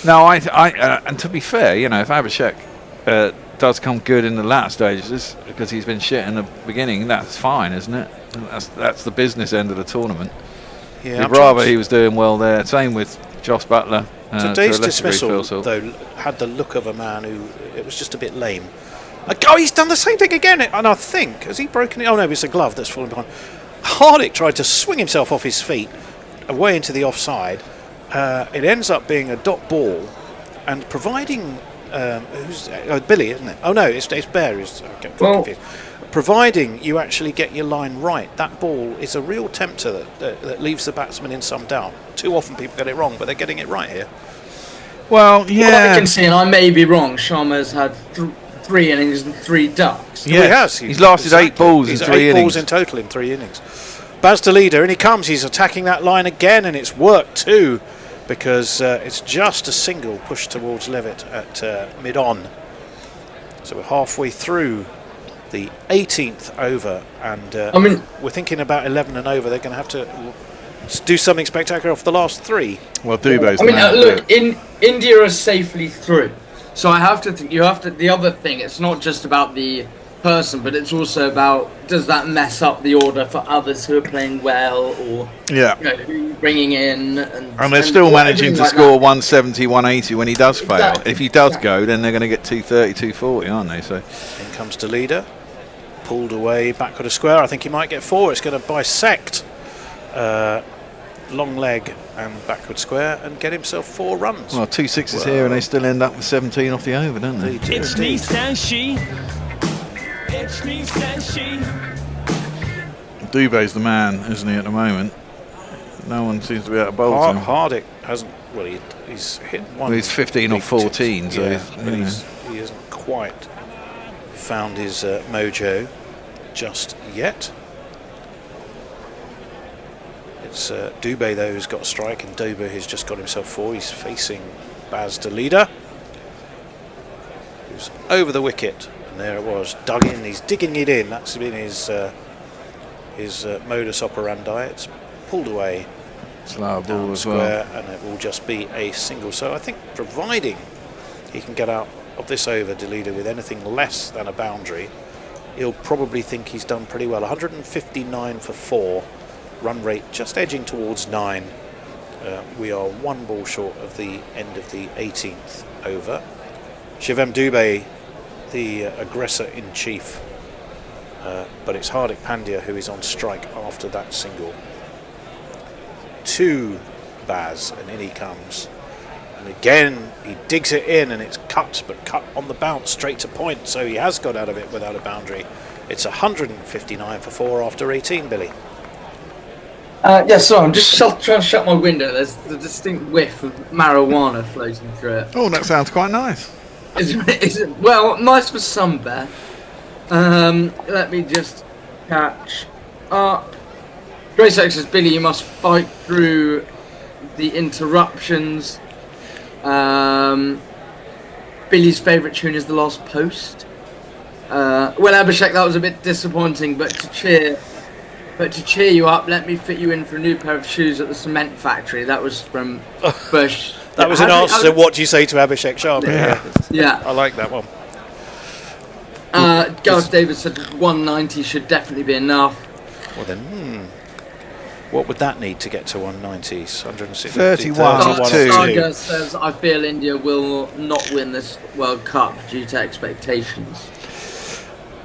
Speaker 2: No, and to be fair, if Abhishek does come good in the latter stages, because he's been shit in the beginning, that's fine, isn't it? That's the business end of the tournament.
Speaker 4: Yeah,
Speaker 2: I'd rather he was doing well there. Same with Josh Butler.
Speaker 4: Today's dismissal, though, had the look of a man who it was just a bit lame. Oh, he's done the same thing again, and I think has he broken it? Oh no, it's a glove that's fallen behind. Hardik tried to swing himself off his feet away into the offside. It ends up being a dot ball, and providing Billy, isn't it? Oh no, it's Bear who's confused. Providing you actually get your line right, that ball is a real tempter that leaves the batsman in some doubt. Too often people get it wrong, but they're getting it right here.
Speaker 2: Well, yeah.
Speaker 13: What I can see, and I may be wrong, Sharma's had 3 innings and 3 ducks.
Speaker 2: Yeah,
Speaker 4: he has.
Speaker 2: He's lasted 8 balls in 3
Speaker 4: 8
Speaker 2: innings.
Speaker 4: balls in total in 3 innings. Baz de Leader, and he comes. He's attacking that line again, and it's worked too, because it's just a single push towards Levitt at mid-on. So we're halfway through the 18th over, and we're thinking about 11 and over. They're going to have to do something spectacular off the last 3.
Speaker 2: Well, Dubé's
Speaker 13: look, India are safely through. So I have to think, the other thing, it's not just about the person, but it's also about, does that mess up the order for others who are playing well, or who you're bringing in,
Speaker 2: and they're still managing to score 170, 180 when he does fail. If he does go, then they're going to get 230, 240, aren't they? So
Speaker 4: in comes de Leader, pulled away backward a square. I think he might get 4. It's going to bisect long leg and backward square and get himself 4 runs.
Speaker 2: Well, 2 sixes here, and they still end up with 17 off the over, don't they?
Speaker 10: It's me, says she. It's me, says she.
Speaker 2: Dubé's the man, isn't he, at the moment? No one seems to be able to bowl to him.
Speaker 4: Hardick hasn't. Well, he's hit one.
Speaker 2: Well, he's 15 or 14, so
Speaker 4: he hasn't quite found his mojo just yet. It's Dubé, though, who's got a strike, and Dubé has just got himself 4. He's facing Baz de Leader, who's over the wicket, and there it was, dug in. He's digging it in. That's been his modus operandi. It's pulled away,
Speaker 2: slow ball as
Speaker 4: square,
Speaker 2: well,
Speaker 4: and it will just be a single. So I think, providing he can get out of this over, de Leader, with anything less than a boundary, he'll probably think he's done pretty well. 159 for 4. Run rate just edging towards 9. We are 1 ball short of the end of the 18th over. Shivam Dubé, the aggressor in chief, but it's Hardik Pandya who is on strike after that single. 2 Baz, and in he comes. And again, he digs it in, and it's cut, but cut on the bounce straight to point. So he has got out of it without a boundary. It's 159 for 4 after 18, Billy.
Speaker 13: Sorry, I'm just trying to shut my window. There's the distinct whiff of marijuana floating through it.
Speaker 2: Oh, that sounds quite nice.
Speaker 13: Is it? Well, nice for some bear. Let me just catch up. G36 says, Billy, you must fight through the interruptions. Billy's favourite tune is The Last Post. Well, Abhishek, that was a bit disappointing, but to cheer you up, let me fit you in for a new pair of shoes at the cement factory. That was from Bush.
Speaker 4: That was an answer to what do you say to Abhishek Sharma.
Speaker 13: Yeah.
Speaker 4: I like that one.
Speaker 13: Gareth Davis said 190 should definitely be enough.
Speaker 4: Well then, what would that need to get to 190? 160.
Speaker 2: 31 to 2.
Speaker 13: Saga says, I feel India will not win this World Cup due to expectations.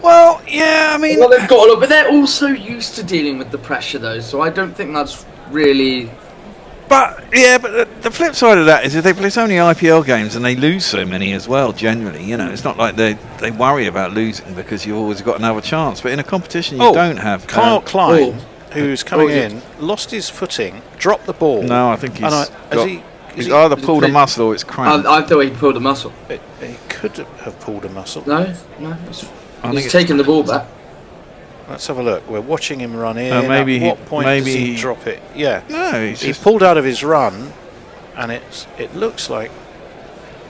Speaker 2: Well, yeah, I mean...
Speaker 13: Well, they've got a lot, but they're also used to dealing with the pressure, though, so I don't think that's really...
Speaker 2: But the flip side of that is if they play so many IPL games and they lose so many as well, generally, you know, it's not like they worry about losing because you've always got another chance. But in a competition, you don't have...
Speaker 4: Kyle Klein, who's coming in, lost his footing, dropped the ball.
Speaker 2: No, I think he's
Speaker 4: he's
Speaker 2: either pulled a muscle or it's cramped.
Speaker 13: I thought he pulled a muscle.
Speaker 4: He could have pulled a muscle.
Speaker 13: No. He's taking the ball back.
Speaker 4: Let's have a look. We're watching him run in. At what point does he drop it? Yeah.
Speaker 2: No,
Speaker 4: he's pulled out of his run, and it looks like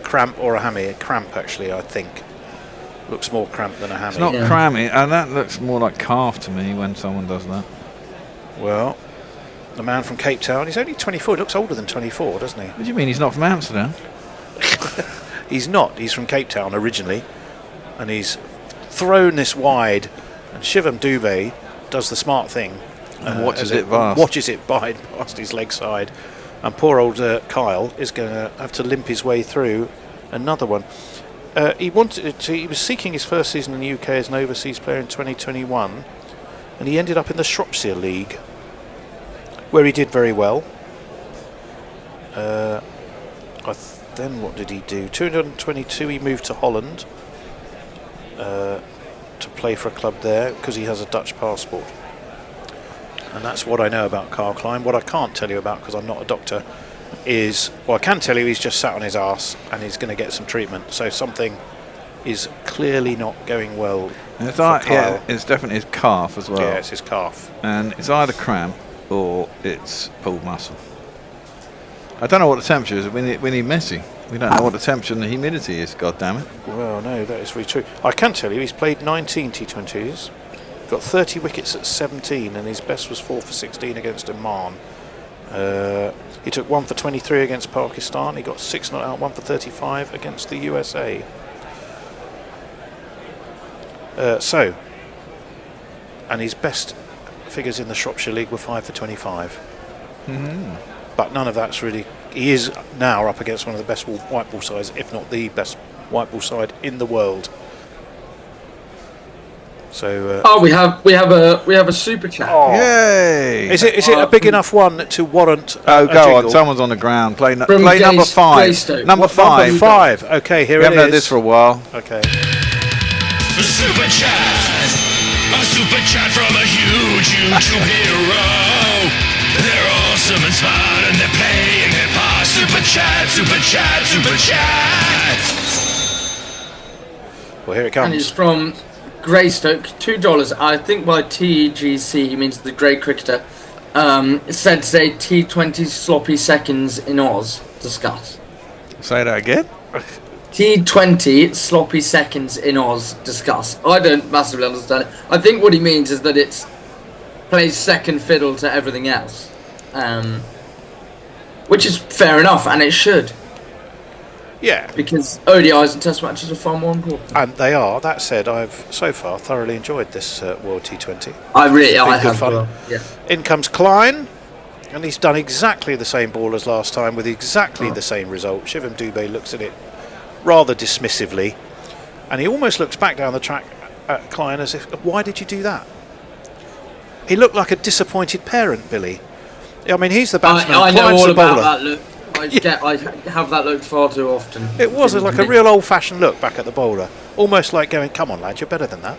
Speaker 4: cramp or a hammy. A cramp, actually, I think. Looks more cramp than a hammy.
Speaker 2: It's not crammy, and that looks more like calf to me when someone does that.
Speaker 4: Well, the man from Cape Town, he's only 24. He looks older than 24, doesn't he?
Speaker 2: What do you mean he's not from Amsterdam?
Speaker 4: He's not. He's from Cape Town originally, and he's thrown this wide. And Shivam Dubé does the smart thing
Speaker 2: and watches it
Speaker 4: past his leg side, and poor old Kyle is going to have to limp his way through another one. He was seeking his first season in the UK as an overseas player in 2021, and he ended up in the Shropshire League, where he did very well. Then what did he do? 222. He moved to Holland. To play for a club there because he has a Dutch passport, and that's what I know about Kyle Klein. What I can't tell you about, because I'm not a doctor, is, well, I can tell you he's just sat on his arse and he's going to get some treatment. So something is clearly not going well.
Speaker 2: And it's,
Speaker 4: for Kyle.
Speaker 2: it's definitely his calf as well.
Speaker 4: Yeah, it's his calf.
Speaker 2: And it's either cramp or it's pulled muscle. I don't know what the temperature is. We need Messi. We don't know what the temperature and the humidity is, God damn it.
Speaker 4: Well, no, that is very true. I can tell you he's played 19 T20s, got 30 wickets at 17, and his best was 4 for 16 against Oman. He took 1 for 23 against Pakistan. He got 6 not out, 1 for 35 against the USA. And his best figures in the Shropshire League were 5 for 25.
Speaker 2: Mm-hmm.
Speaker 4: But none of that's really. He is now up against one of the best white ball sides, if not the best white ball side in the world. So.
Speaker 13: We have a super chat.
Speaker 4: Oh.
Speaker 2: Yay!
Speaker 4: Is it a big enough one to warrant?
Speaker 2: Oh,
Speaker 4: a
Speaker 2: go
Speaker 4: jingle?
Speaker 2: on! Someone's on the ground. Play number
Speaker 13: Greystoke.
Speaker 2: 5. Number 5.
Speaker 4: Number 5. Okay, here
Speaker 2: We
Speaker 4: it
Speaker 2: haven't
Speaker 4: is.
Speaker 2: had this for a while.
Speaker 4: Okay.
Speaker 10: Super chat, a super chat from a huge YouTube hero. They're awesome and smart and they're playing their part. Super chat, super chat, super chat.
Speaker 4: Well, here it
Speaker 13: And it's
Speaker 4: comes.
Speaker 13: from Greystoke, $2. I think by TGC he means the Grey Cricketer. It said today T20 sloppy seconds in Oz. Discuss.
Speaker 2: Say that again.
Speaker 13: T20 sloppy seconds in Oz. Discuss. I don't massively understand it. I think what he means is that it's plays second fiddle to everything else, which is fair enough, and it should.
Speaker 4: Yeah.
Speaker 13: Because ODIs and Test matches are far more important.
Speaker 4: And they are. That said, I've so far thoroughly enjoyed this World T20.
Speaker 13: I
Speaker 4: Been good
Speaker 13: have
Speaker 4: fun.
Speaker 13: well, yeah.
Speaker 4: In comes Klein, and he's done exactly the same ball as last time with exactly the same result. Shivam Dubé looks at it rather dismissively, and he almost looks back down the track at Klein as if, why did you do that? He looked like a disappointed parent, Billy. I mean, he's the batsman.
Speaker 13: I know
Speaker 4: Klein's
Speaker 13: all
Speaker 4: the
Speaker 13: about
Speaker 4: bowler.
Speaker 13: that look. I have that look far too often.
Speaker 4: It was like a real old-fashioned look back at the bowler, almost like going, "Come on, lad, you're better than that."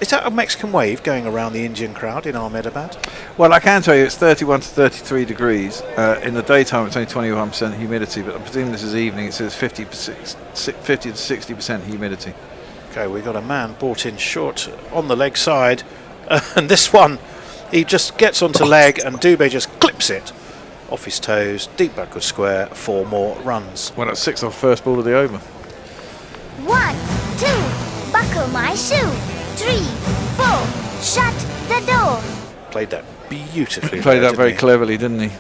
Speaker 4: Is that a Mexican wave going around the Indian crowd in Ahmedabad?
Speaker 2: Well, I can tell you it's 31 to 33 degrees. In the daytime, it's only 21% humidity, but I presume this is evening. It says 50 to 60% humidity.
Speaker 4: Okay, we've got a man brought in short on the leg side, and this one, he just gets onto leg, and Dubé just clips it off his toes, deep backward square, 4 more runs.
Speaker 2: Well, that's 6 off first ball of the over.
Speaker 14: 1, 2, buckle my shoe. 3, 4, shut the door.
Speaker 4: Played that beautifully.
Speaker 2: He played
Speaker 4: there,
Speaker 2: that very
Speaker 4: didn't
Speaker 2: cleverly, didn't he?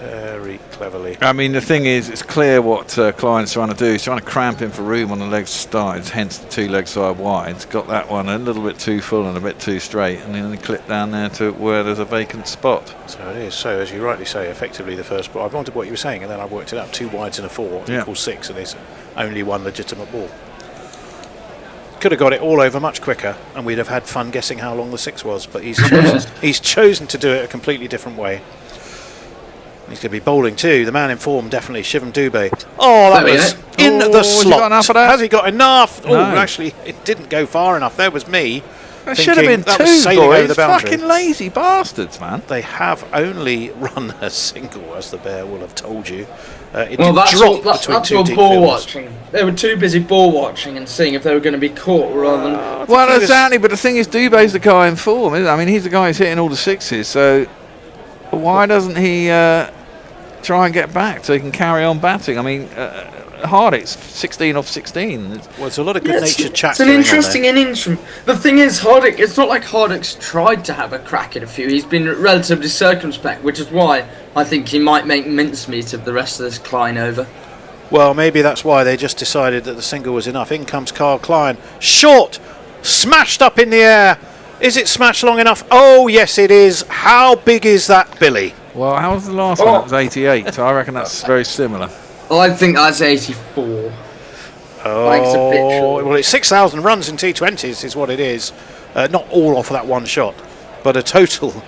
Speaker 4: Very cleverly.
Speaker 2: I mean, the thing is, it's clear what Klein's trying to do. He's trying to cramp him for room on the leg sides, hence the 2 leg side wides. Got that one a little bit too full and a bit too straight, and then he clipped down there to where there's a vacant spot.
Speaker 4: So it is. So, as you rightly say, effectively the first ball. I wanted what you were saying, and then I worked it out. 2 wides and a 4 equals 6, and there's only 1 legitimate ball. Could have got it all over much quicker, and we'd have had fun guessing how long the 6 was, but he's chosen to do it a completely different way. He's going to be bowling too. The man in form, definitely, Shivam Dubé. Oh, that was in the slot.
Speaker 2: Has he got enough of that?
Speaker 4: Has he got enough?
Speaker 2: No.
Speaker 4: Oh, actually, it didn't go far enough. There was me.
Speaker 2: It should have been
Speaker 4: that
Speaker 2: 2,
Speaker 4: was sailing over
Speaker 2: boys.
Speaker 4: the boundary.
Speaker 2: Fucking lazy bastards, man.
Speaker 4: They have only run a single, as the bear will have told you. It
Speaker 13: Well,
Speaker 4: did
Speaker 13: that's
Speaker 4: drop
Speaker 13: all, that's
Speaker 4: between 2
Speaker 13: all
Speaker 4: deep
Speaker 13: ball
Speaker 4: fielders.
Speaker 13: watching. They were too busy ball watching and seeing if they were going to be caught rather than.
Speaker 2: Well, exactly, but the thing is, Dubé's the guy in form, isn't it? I mean, he's the guy who's hitting all the 6s, so why doesn't he try and get back so he can carry on batting? I mean, Hardick's 16 off 16.
Speaker 4: Well, it's a lot of good-natured chat.
Speaker 13: It's an interesting innings from. The thing is, Hardick. It's not like Hardick's tried to have a crack at a few. He's been relatively circumspect, which is why I think he might make mincemeat of the rest of this Klein over.
Speaker 4: Well, maybe that's why they just decided that the single was enough. In comes Carl Klein. Short! Smashed up in the air. Is it smashed long enough? Oh, yes, it is. How big is that, Billy?
Speaker 2: Well, how was the last one? It was 88, so I reckon that's very similar.
Speaker 13: I think that's 84.
Speaker 4: Oh,
Speaker 13: I think it's a bit short.
Speaker 4: well, it's 6,000 runs in T20s is what it is. Not all off of that one shot, but a total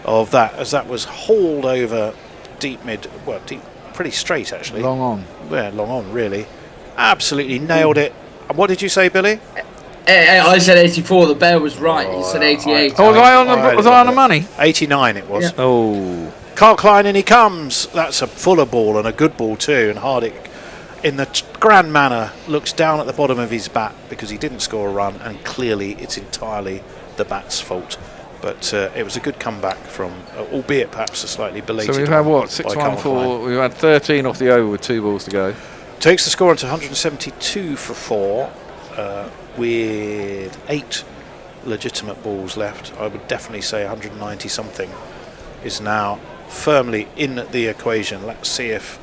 Speaker 4: of that, as that was hauled over deep mid, well, deep, pretty straight actually.
Speaker 2: Long on.
Speaker 4: Yeah, long on, really. Absolutely nailed it. And what did you say, Billy?
Speaker 13: I said 84. The bear was right. He said 88.
Speaker 2: Oh, was I on the money?
Speaker 4: 89 it was.
Speaker 13: Yeah.
Speaker 2: Oh.
Speaker 4: Carl Klein, and he comes. That's a fuller ball and a good ball too. And Hardick in the grand manner, looks down at the bottom of his bat because he didn't score a run, and clearly it's entirely the bat's fault. But it was a good comeback from, albeit perhaps a slightly belated.
Speaker 2: So we've had what,
Speaker 4: by
Speaker 2: 6-1 for, we've had 13 off the over with 2 balls to go.
Speaker 4: Takes the score into 172 for 4, with 8 legitimate balls left. I would definitely say 190 something is now firmly in the equation. Let's see if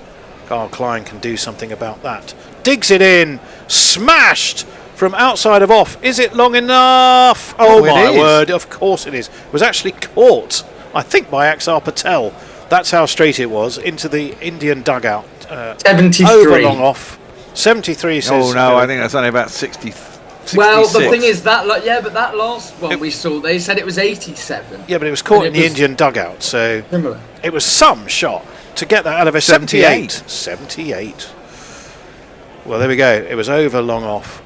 Speaker 4: Carl Klein can do something about that. Digs it in, smashed from outside of off. Is it long enough? Oh my word, of course it is. It was actually caught, I think, by Axar Patel. That's how straight it was, into the Indian dugout.
Speaker 13: 73.
Speaker 4: Over long off. 73 says.
Speaker 2: Oh no, I think that's only about 60. 66.
Speaker 13: Well, the thing is that, but that last one we saw, they said it was 87.
Speaker 4: Yeah, but it was caught in the Indian dugout, so
Speaker 13: similar.
Speaker 4: It was some shot to get that out of a 78. 78. Well, there we go. It was over long off.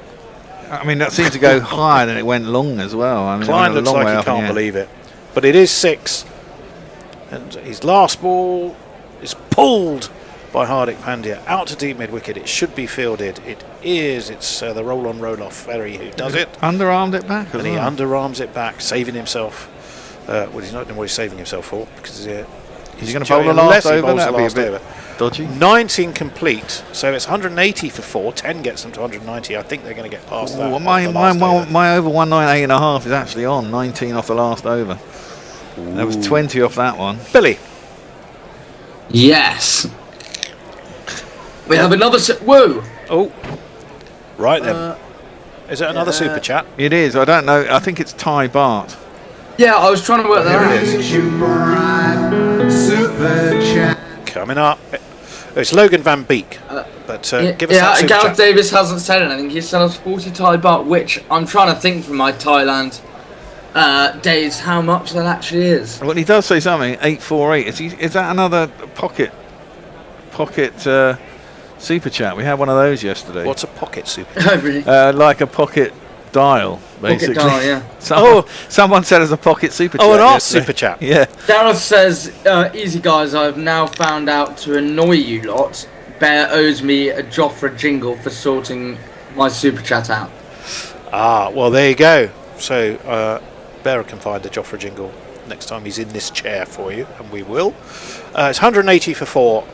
Speaker 2: I mean, that seemed to go higher than it went long as well. I mean,
Speaker 4: Klein looks like he can't believe it. But it is 6. And his last ball is pulled by Hardik Pandya out to deep mid wicket. It should be fielded. It is. It's the roll on, roll off Ferry who does it.
Speaker 2: Underarmed it back,
Speaker 4: and he underarms it back, saving himself. Well, he's not knowing what he's saving himself for because
Speaker 2: he's going to bowl the last over. That'll be a bit dodgy.
Speaker 4: 19 complete, so it's 180 for 4. 10 gets them to 190. I think they're going to get past that.
Speaker 2: Well, my over 198.5 is actually on 19 off the last over. Ooh. There was 20 off that one.
Speaker 4: Billy.
Speaker 13: Yes. We have another. Whoa.
Speaker 4: Oh. Right then. Is it another super chat?
Speaker 2: It is. I don't know. I think it's Ty Bart.
Speaker 13: Yeah, I was trying to work that out.
Speaker 1: Super chat.
Speaker 4: Coming up. It's Logan Van Beek. But give us that super
Speaker 13: Gareth
Speaker 4: chat.
Speaker 13: Davis hasn't said anything. He said a sporty Thai baht, which I'm trying to think from my Thailand days how much that actually is.
Speaker 2: Well, he does say something. 848. Is that another pocket super chat? We had one of those yesterday.
Speaker 4: What's a pocket super?
Speaker 2: Like a pocket dial, basically.
Speaker 13: Pocket dial, yeah.
Speaker 2: Someone said it's a pocket super chat.
Speaker 4: Oh, an art
Speaker 2: yesterday.
Speaker 4: super chat.
Speaker 2: Yeah.
Speaker 13: Gareth says, easy guys, I've now found out to annoy you lot, Bear owes me a Joffre jingle for sorting my super chat out.
Speaker 4: Ah, well, there you go. So, Bear can find the Joffre jingle next time he's in this chair for you, and we will. It's 180 for 4,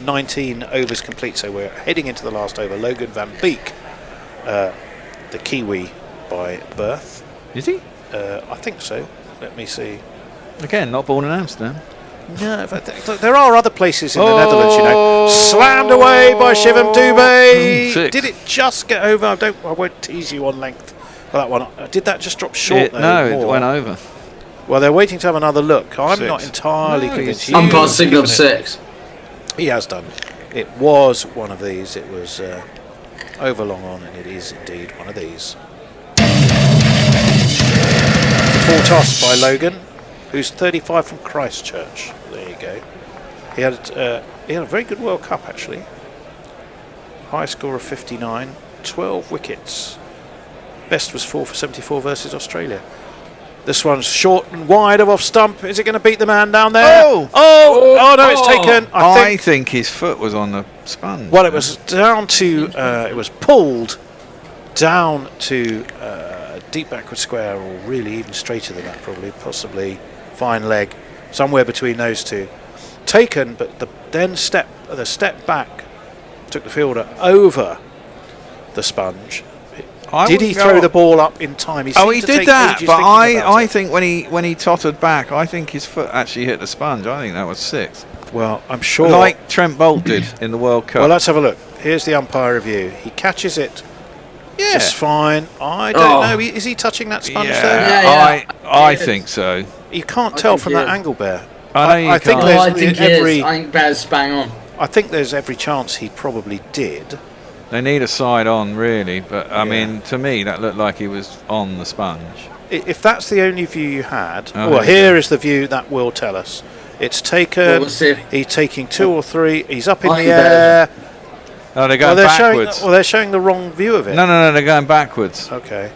Speaker 4: 19 overs complete, so we're heading into the last over. Logan Van Beek, the Kiwi by birth.
Speaker 2: Is he?
Speaker 4: I think so. Let me see.
Speaker 2: Again, not born in Amsterdam.
Speaker 4: No, but there are other places in the Netherlands, you know. Slammed away by Shivam Dubé. Did it just get over? I won't tease you on length for that one. Did that just drop short?
Speaker 2: No, it went over.
Speaker 4: Well, they're waiting to have another look. I'm not entirely convinced.
Speaker 13: Umpire signalled 6.
Speaker 4: He has done. It was one of these. It was over long on, and it is indeed one of these. Full toss by Logan, who's 35 from Christchurch. There you go. He had a very good World Cup, actually. High score of 59, 12 wickets. Best was 4 for 74 versus Australia. This one's short and wide of off stump. Is it going to beat the man down there? Oh no, it's taken.
Speaker 2: I think his foot was on the sponge.
Speaker 4: Well, it was down to, it was pulled down to deep backward square, or really even straighter than that, probably, possibly fine leg, somewhere between those two. Taken, but the step back took the fielder over the sponge. Did he throw the ball up in time? He
Speaker 2: did that, but I think when he tottered back, I think his foot actually hit the sponge. I think that was 6.
Speaker 4: Well, I'm sure.
Speaker 2: Like Trent Bolt did in the World Cup.
Speaker 4: Well, let's have a look. Here's the umpire review. He catches it just fine. I don't know. Is he touching that sponge there?
Speaker 13: Yeah.
Speaker 2: I think so.
Speaker 4: You can't tell from that angle, Bear.
Speaker 2: I
Speaker 4: think
Speaker 13: I think Bear's bang on.
Speaker 4: I think there's every chance he probably did.
Speaker 2: They need a side on, really, but I mean, to me, that looked like he was on the sponge.
Speaker 4: If that's the only view you had, well, here is the view that will tell us. It's taken.
Speaker 13: Well, we'll see.
Speaker 4: He's taking 2 or 3. He's up in the air.
Speaker 2: Oh, they're going backwards.
Speaker 4: They're showing the wrong view of it.
Speaker 2: No, they're going backwards.
Speaker 4: Okay.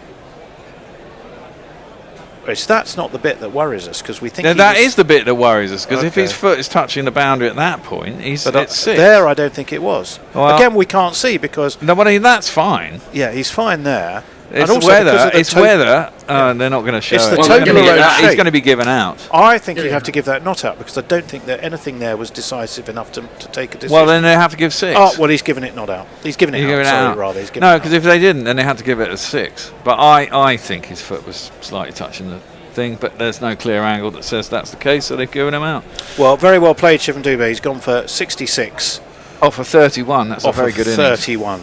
Speaker 4: That's not the bit that worries us, because we think
Speaker 2: that is the bit that worries us, because if his foot is touching the boundary at that point, it's 6.
Speaker 4: There, I don't think it was.
Speaker 2: Well,
Speaker 4: again, we can't see because.
Speaker 2: No, I mean, that's fine.
Speaker 4: Yeah, he's fine there.
Speaker 2: It's
Speaker 4: and also
Speaker 2: weather. It's weather. They're not going to show
Speaker 4: it's
Speaker 2: it.
Speaker 4: The total
Speaker 2: he's going to be given out.
Speaker 4: I think you have to give that not out, because I don't think that anything there was decisive enough to take a decision.
Speaker 2: Well, then they have to give 6.
Speaker 4: Oh, well, he's given it not out. He's given it out. Rather. He's given
Speaker 2: no, because if they didn't, then they had to give it a 6. But I think his foot was slightly touching the thing, but there's no clear angle that says that's the case, so they've given him out.
Speaker 4: Well, very well played, Shivan Dubé. He's gone for 66.
Speaker 2: Off of 31. That's a very good innings.
Speaker 4: 31.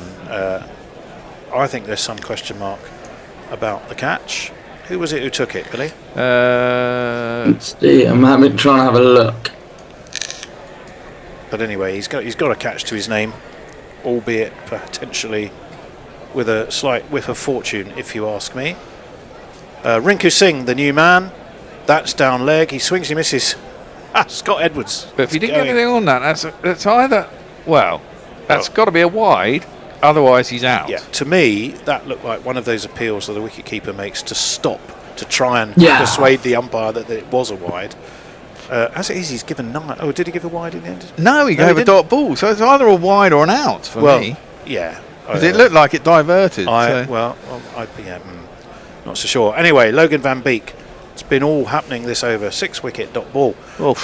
Speaker 4: I think there's some question mark about the catch. Who was it who took it, Billy?
Speaker 13: Let's see. I'm trying to have a look.
Speaker 4: But anyway, he's got a catch to his name, albeit potentially with a slight whiff of fortune, if you ask me. Rinku Singh, the new man, that's down leg. He swings, he misses. Scott Edwards.
Speaker 2: But if you didn't get anything on that, that's either that's got to be a wide. Otherwise, he's out.
Speaker 4: Yeah, to me, that looked like one of those appeals that the wicketkeeper makes to stop, to try and persuade the umpire that it was a wide. As it is, he's given 9. Oh, did he give a wide in the end?
Speaker 2: No, he gave a dot ball. So it's either a wide or an out for me.
Speaker 4: Yeah.
Speaker 2: Because it looked like it diverted.
Speaker 4: Not so sure. Anyway, Logan Van Beek. It's been all happening this over. 6 wicket dot ball.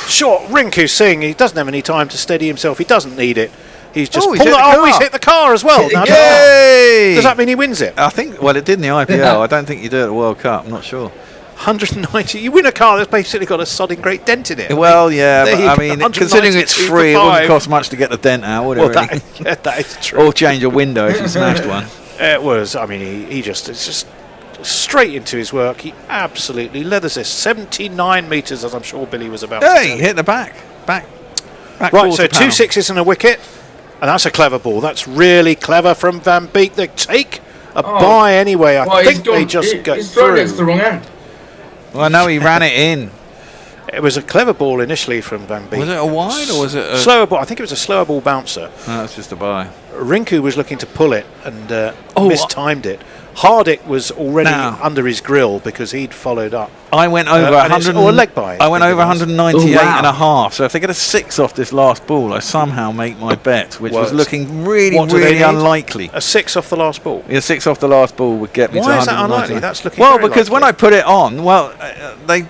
Speaker 4: Short, Rinku Singh. He doesn't have any time to steady himself. He doesn't need it. He's just
Speaker 2: he's hit the
Speaker 4: car as well. Now, does that mean he wins it?
Speaker 2: I think. Well, it did in the IPL. I don't think you do it at the World Cup. I'm not sure.
Speaker 4: 190. You win a car that's basically got a sodding great dent in it.
Speaker 2: Well, yeah, but I mean, considering it's free, it wouldn't cost much to get the dent out, would it? Really?
Speaker 4: That is true.
Speaker 2: Or change a window if you smashed one.
Speaker 4: It was. I mean, it's just straight into his work. He absolutely leathers this. 79 metres, as I'm sure Billy was about to tell you.
Speaker 2: Hit the back.
Speaker 4: Right, so 2 6s and a wicket. And that's a clever ball. That's really clever from Van Beek. They take a bye anyway. I think they just go through.
Speaker 13: It's the wrong end.
Speaker 2: Well, no, he ran it in.
Speaker 4: It was a clever ball initially from Van Beek.
Speaker 2: Was it a wide or was it a
Speaker 4: slower ball? I think it was a slower ball bouncer.
Speaker 2: No, it's just a bye.
Speaker 4: Rinku was looking to pull it and mistimed it. Hardik was already under his grill because he'd followed up.
Speaker 2: I went over 100
Speaker 4: or a leg by.
Speaker 2: I went over 198 and a half. So if they get a 6 off this last ball, I somehow make my bet, which was looking really unlikely.
Speaker 4: A 6 off the last ball.
Speaker 2: Yeah, 6 off the last ball would get me to 190.
Speaker 4: Why is that unlikely? That's looking
Speaker 2: because when I put it on,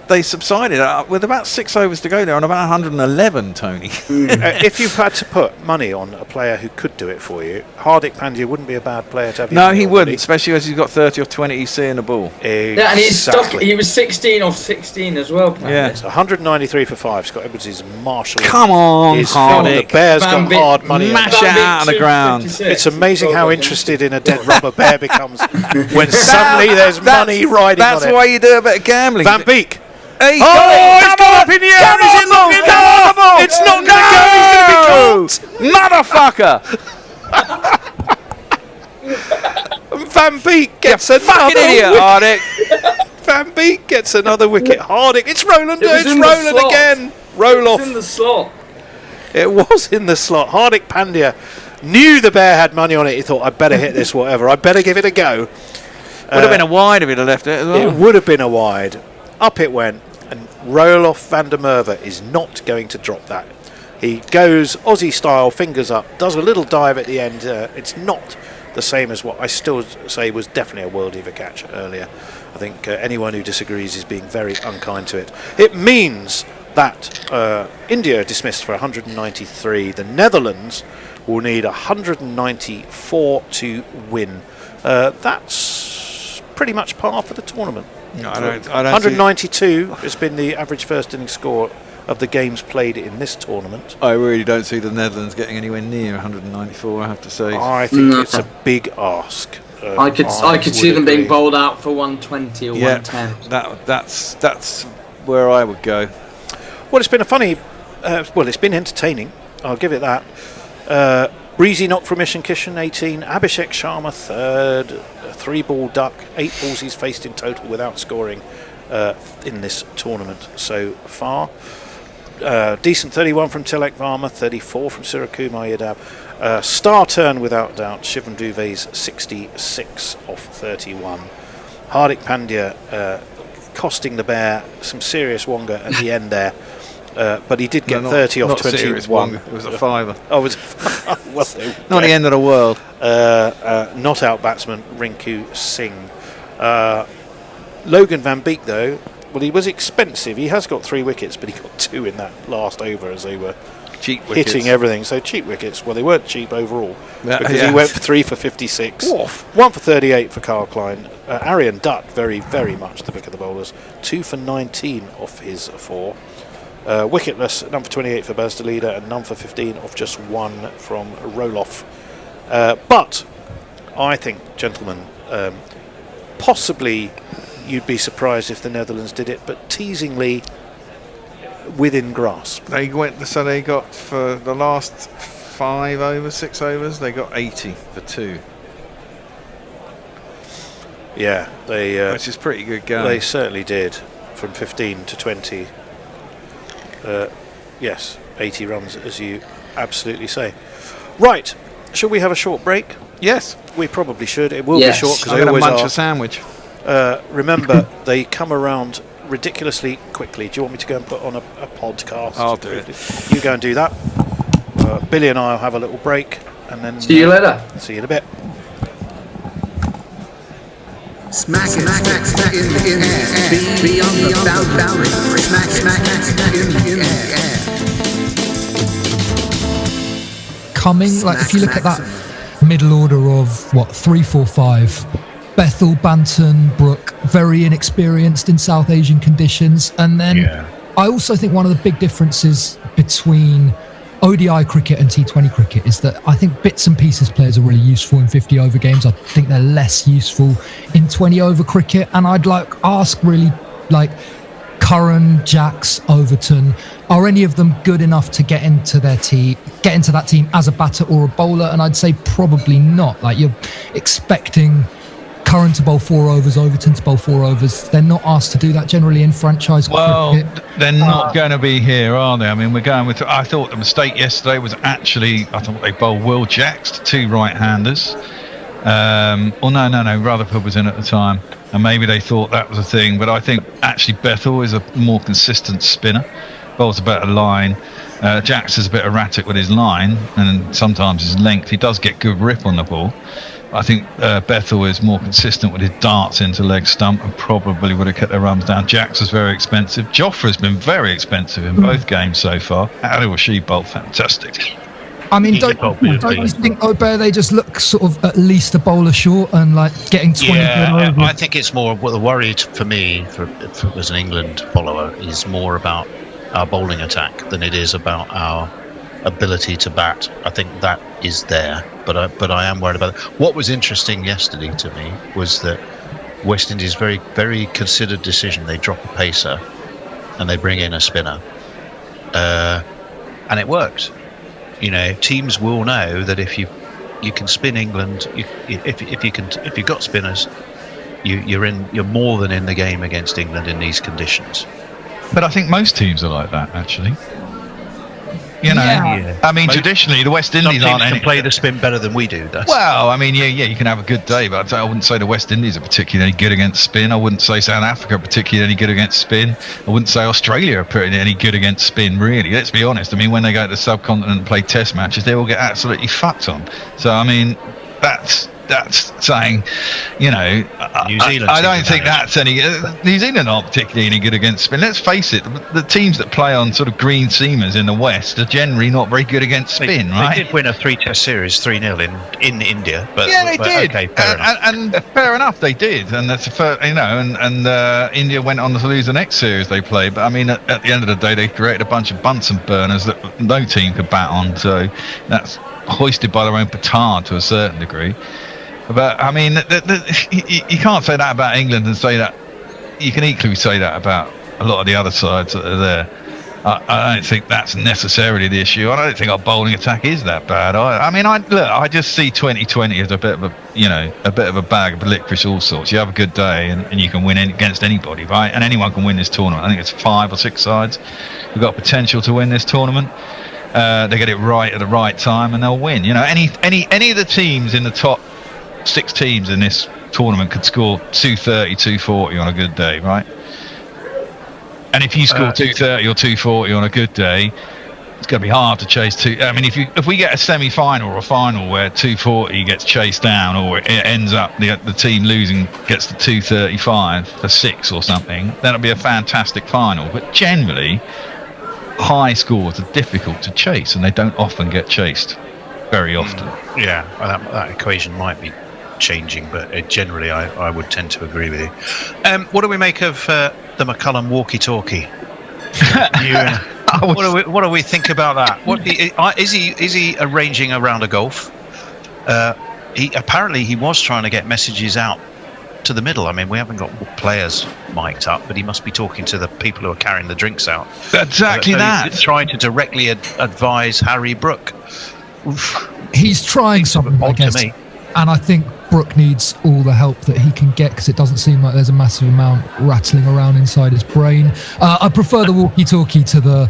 Speaker 2: they subsided with about 6 overs to go. They're on about 111, Tony.
Speaker 4: If you had to put money on a player who could do it for you, Hardik Pandya wouldn't be a bad player to have.
Speaker 2: No, he wouldn't, especially as he's got 30 or 20 EC in the ball.
Speaker 4: Exactly.
Speaker 13: Yeah, and he's stuck. He was 16 off 16 as well.
Speaker 2: Yeah,
Speaker 4: it's 193 for 5. Scott Edwards is marshalling.
Speaker 2: Come on, Hardik.
Speaker 4: The Bears got hard money.
Speaker 2: Mash it out on the ground.
Speaker 4: It's amazing how interested in a dead rubber Bear becomes when suddenly there's money riding on it.
Speaker 2: That's why you do a bit of gambling.
Speaker 4: Van Beek.
Speaker 2: Hey,
Speaker 4: it's gone up in the air. Is it long enough? It's not going to go. He's going to be caught.
Speaker 2: Motherfucker.
Speaker 4: Van Beek gets another
Speaker 2: idiot, Hardik.
Speaker 4: Van Beek gets another wicket. Hardik. It's Roland. It's Roland again. Roll off.
Speaker 13: It was in the slot.
Speaker 4: It was in the slot. Hardik Pandya knew the Bear had money on it. He thought, I'd better hit this whatever. I'd better give it a go.
Speaker 2: Would have been a wide if he'd have left it as well.
Speaker 4: It would have been a wide. Up it went. And Roloff van der Merwe is not going to drop that. He goes Aussie style, fingers up, does a little dive at the end. It's not the same as what I still say was definitely a worldie of a catch earlier. I think anyone who disagrees is being very unkind to it. It means that India are dismissed for 193. The Netherlands will need 194 to win. That's pretty much par for the tournament.
Speaker 2: No, I don't
Speaker 4: 192 has been the average first inning score of the games played in this tournament.
Speaker 2: I really don't see the Netherlands getting anywhere near 194, I have to say.
Speaker 4: I think it's a big ask.
Speaker 13: I could see them being bowled out for 120 or 110.
Speaker 2: That's where I would go.
Speaker 4: Well, it's been a funny... it's been entertaining. I'll give it that. Breezy knock from Ishan Kishan, 18. Abhishek Sharma, 3rd. 3-ball duck. 8 balls he's faced in total without scoring in this tournament so far. Decent 31 from Tilak Varma, 34 from Sirakumar Yadav. Star turn without doubt. Shivan Dubé's 66 off 31. Hardik Pandya costing the Bear some serious wonga at the end there. But he did get 30 off 21.
Speaker 2: It was a fiver.
Speaker 4: Oh, it was well,
Speaker 2: not the end of the world.
Speaker 4: Not out batsman Rinku Singh. Logan Van Beek, though, well, he was expensive. He has got 3 wickets, but he got 2 in that last over as they were
Speaker 2: cheap
Speaker 4: hitting everything. So cheap wickets. Well, they weren't cheap overall because he went for 3 for 56, 1 for 38 for Carl Klein. Aryan Dutt, very, very much the pick of the bowlers. 2 for 19 off his 4. Wicketless, none for 28 for Baz Leader and none for 15 off just 1 from Roloff. But I think, gentlemen, possibly you'd be surprised if the Netherlands did it, but teasingly within grasp.
Speaker 2: They got for the last 5 overs, 6 overs, they got 80 for 2.
Speaker 4: Yeah,
Speaker 2: which is pretty good going.
Speaker 4: They certainly did, from 15 to 20. Yes, 80 runs, as you absolutely say. Right, should we have a short break?
Speaker 2: Yes.
Speaker 4: We probably should. It will be short because they always
Speaker 2: munch
Speaker 4: are.
Speaker 2: A sandwich.
Speaker 4: Remember, they come around ridiculously quickly. Do you want me to go and put on a podcast?
Speaker 2: I'll do it.
Speaker 4: You go and do that. Billy and I will have a little break, and then
Speaker 13: see you later.
Speaker 4: See you in a bit.
Speaker 8: Smack it, smack in the air. Beyond the boundary. Smack in the air.
Speaker 15: Coming, like if you look at that middle order of 3, 4, 5, Bethel, Banton, Brook, very inexperienced in South Asian conditions, and then I also think one of the big differences between ODI cricket and T20 cricket is that I think bits and pieces players are really useful in 50 over games. I think they're less useful in 20 over cricket, and I'd ask Curran, Jacks, Overton, are any of them good enough to get into that team as a batter or a bowler? And I'd say probably not. You're expecting Curran to bowl 4 overs, Overton to bowl 4 overs. They're not asked to do that generally in franchise cricket.
Speaker 16: They're not going to be here, are they? I mean, we're going with. I thought the mistake yesterday was actually. I thought they bowled Will Jacks to 2 right-handers. No. Rutherford was in at the time, and maybe they thought that was a thing. But I think actually Bethel is a more consistent spinner. Bowls a better line. Jacks is a bit erratic with his line, and sometimes his length. He does get good rip on the ball. I think Bethel is more consistent with his darts into leg stump and probably would have kept their runs down. Jacks was very expensive. Joffre's been very expensive in both games so far. How was she bowled fantastic?
Speaker 15: I mean, don't you think, Obear, they just look sort of at least a bowler short and getting 20 over?
Speaker 4: I think it's more what the worry for me, as an England follower, is more about our bowling attack than it is about our ability to bat. I think that is there, but I am worried about it. What was interesting yesterday to me was that West Indies very, very considered decision. They drop a pacer and they bring in a spinner, and it worked. Teams will know that if you can spin England, if you've got spinners, you're more than in the game against England in these conditions.
Speaker 16: But I think most teams are like that, actually. I mean, traditionally the West Indies
Speaker 4: can play the spin better than we do.
Speaker 16: Well, I mean, you can have a good day, but I wouldn't say the West Indies are particularly good against spin. I wouldn't say South Africa are particularly good against spin. I wouldn't say Australia are any good against spin, really. Let's be honest. I mean, when they go to the subcontinent and play test matches, they all get absolutely fucked on. So, I mean, that's saying, New Zealand. I don't think that's any. New Zealand aren't particularly any good against spin. Let's face it, the teams that play on sort of green seamers in the West are generally not very and spin, right?
Speaker 4: They did win a 3-test series 3-0 in India, but
Speaker 16: they did.
Speaker 4: Okay, fair enough.
Speaker 16: And fair enough, they did, and that's and India went on to lose the next series they played. But I mean, at the end of the day, they created a bunch of Bunsen burners that no team could bat on. So that's hoisted by their own petard to a certain degree. But I mean, you can't say that about England and say that. You can equally say that about a lot of the other sides that are there. I don't think that's necessarily the issue. I don't think our bowling attack is that bad. I just see 2020 as a bit of a bag of licorice all sorts. You have a good day and you can win against anybody, right? And anyone can win this tournament. I think it's 5 or 6 sides who've got potential to win this tournament. They get it right at the right time and they'll win. Any of the teams in the top 6 teams in this tournament could score 230, 240 on a good day, right? And if you score 230 or 240 on a good day, it's going to be hard to chase two. I mean, if we get a semi-final or a final where 240 gets chased down, or it ends up the team losing gets to 235 for 6 or something, then it'll be a fantastic final. But generally, high scores are difficult to chase, and they don't often get chased very often.
Speaker 4: Yeah, that equation might be changing, but generally I would tend to agree with you. What do we make of the McCullum walkie-talkie? What do we think about that? Is he arranging a round of golf? He was trying to get messages out to the middle. I mean, we haven't got players mic'd up, but he must be talking to the people who are carrying the drinks out.
Speaker 16: Exactly that.
Speaker 4: He's trying to directly advise Harry Brook. Oof.
Speaker 15: He's trying something, I guess. And I think Brook needs all the help that he can get, because it doesn't seem like there's a massive amount rattling around inside his brain. I prefer the walkie-talkie to the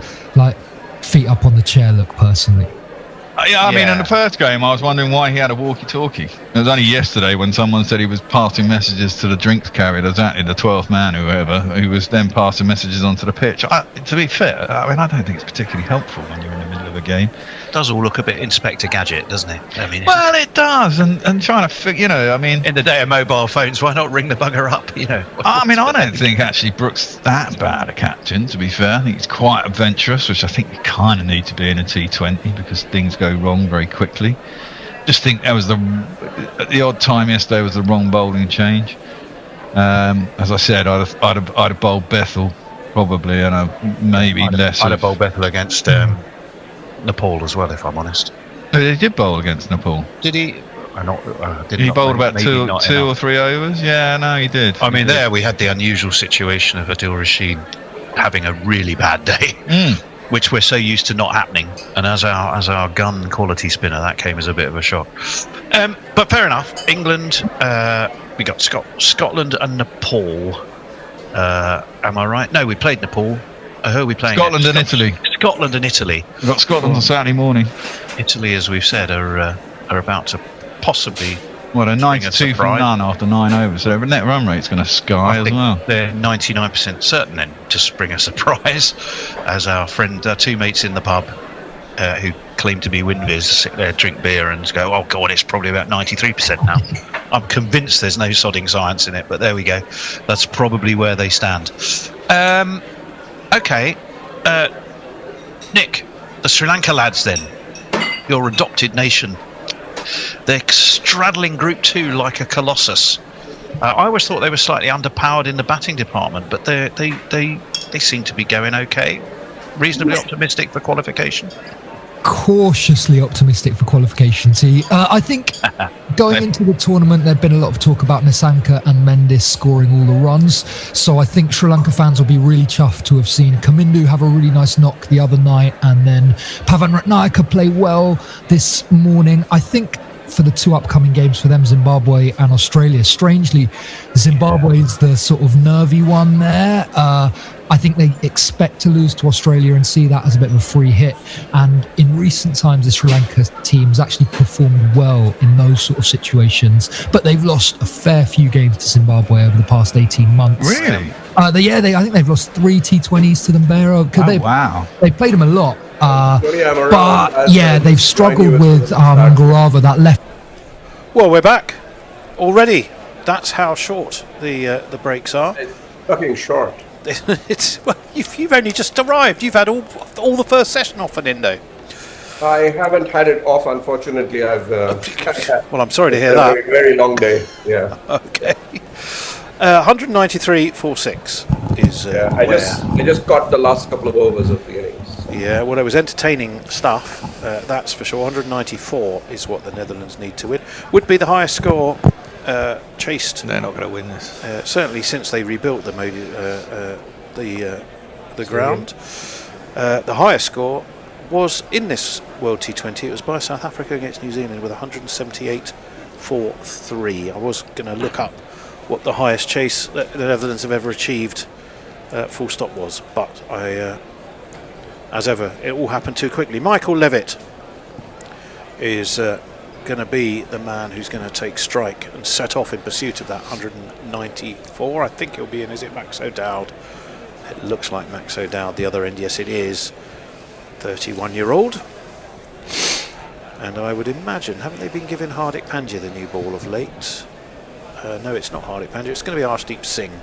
Speaker 15: feet up on the chair look, personally.
Speaker 16: I mean, in the first game, I was wondering why he had a walkie-talkie. It was only yesterday when someone said he was passing messages to the drinks carrier, exactly the 12th man, whoever, who was then passing messages onto the pitch. To be fair, I mean, I don't think it's particularly helpful when you're in the middle of a game.
Speaker 4: It does all look a bit Inspector Gadget, doesn't it? I mean,
Speaker 16: well, it does, and trying to figure, I mean,
Speaker 4: in the day of mobile phones, why not ring the bugger up?
Speaker 16: I mean, I don't think actually Brook's that bad a captain, to be fair. I think he's quite adventurous, which I think you kind of need to be in a T20, because things go wrong very quickly. Just think that was at the odd time yesterday was the wrong bowling change. As I said, I'd have bowled Bethel probably, and maybe less.
Speaker 4: I'd have bowled Bethel against Nepal as well, if I'm honest.
Speaker 16: He did bowl against Nepal.
Speaker 4: Did he?
Speaker 16: He bowled about two or three overs. Yeah, no, he did.
Speaker 4: I mean, there we had the unusual situation of Adil Rashid having a really bad day, which we're so used to not happening. And as our gun quality spinner, that came as a bit of a shock. But fair enough. England, we got Scotland and Nepal. Am I right? No, we played Nepal. Who are we playing?
Speaker 16: Scotland and Italy.
Speaker 4: Scotland and Italy.
Speaker 16: We've got Scotland on Saturday morning.
Speaker 4: Italy, as we've said, are about to possibly.
Speaker 16: Well, they're 92 for none after 9 overs, so their net run rate's going to sky as well.
Speaker 4: They're 99% certain then to spring a surprise, as our two mates in the pub who claim to be Winviz sit there, drink beer and go, oh god, it's probably about 93% now. I'm convinced there's no sodding science in it, but there we go. That's probably where they stand. Okay, Nick, the Sri Lanka lads then, your adopted nation. They're straddling Group 2 like a colossus. I always thought they were slightly underpowered in the batting department, but they seem to be going okay. Reasonably optimistic for qualification.
Speaker 15: Cautiously optimistic for qualification. I think going into the tournament, there'd been a lot of talk about Nissanka and Mendis scoring all the runs. So I think Sri Lanka fans will be really chuffed to have seen Kamindu have a really nice knock the other night, and then Pavan Ratnayaka play well this morning. I think for the two upcoming games for them, Zimbabwe and Australia. Strangely, Zimbabwe is the sort of nervy one there. I think they expect to lose to Australia and see that as a bit of a free hit. And in recent times, the Sri Lanka team's actually performed well in those sort of situations. But they've lost a fair few games to Zimbabwe over the past 18 months.
Speaker 16: Really?
Speaker 15: I think they've lost 3 T20s to them,
Speaker 16: wow.
Speaker 15: They played them a lot. But yeah, they've struggled with Mangarava, that left.
Speaker 4: Well, we're back already. That's how short the breaks are.
Speaker 17: It's fucking short.
Speaker 4: You've only just arrived. You've had all the first session off an Indo.
Speaker 17: I haven't had it off, unfortunately.
Speaker 4: Well, I'm sorry to hear that.
Speaker 17: Very, very long day. Yeah.
Speaker 4: Okay. 193.46 is.
Speaker 17: I just got the last couple of overs of the innings.
Speaker 4: Yeah, well, it was entertaining stuff. That's for sure. 194 is what the Netherlands need to win. Would be the highest score chased.
Speaker 16: They're not going to win this.
Speaker 4: Certainly since they rebuilt the ground. The highest score was in this World T20. It was by South Africa against New Zealand with 178 for 3. I was going to look up what the highest chase that the Netherlands have ever achieved full stop was, but as ever, it all happened too quickly. Michael Levitt is going to be the man who's going to take strike and set off in pursuit of that 194. I think he'll be in. Is it Max O'Dowd? It looks like Max O'Dowd, the other end. Yes, it is. 31-year-old. And I would imagine, haven't they been giving Hardik Pandya the new ball of late? No, it's not Hardik Pandya. It's going to be Arshdeep Singh.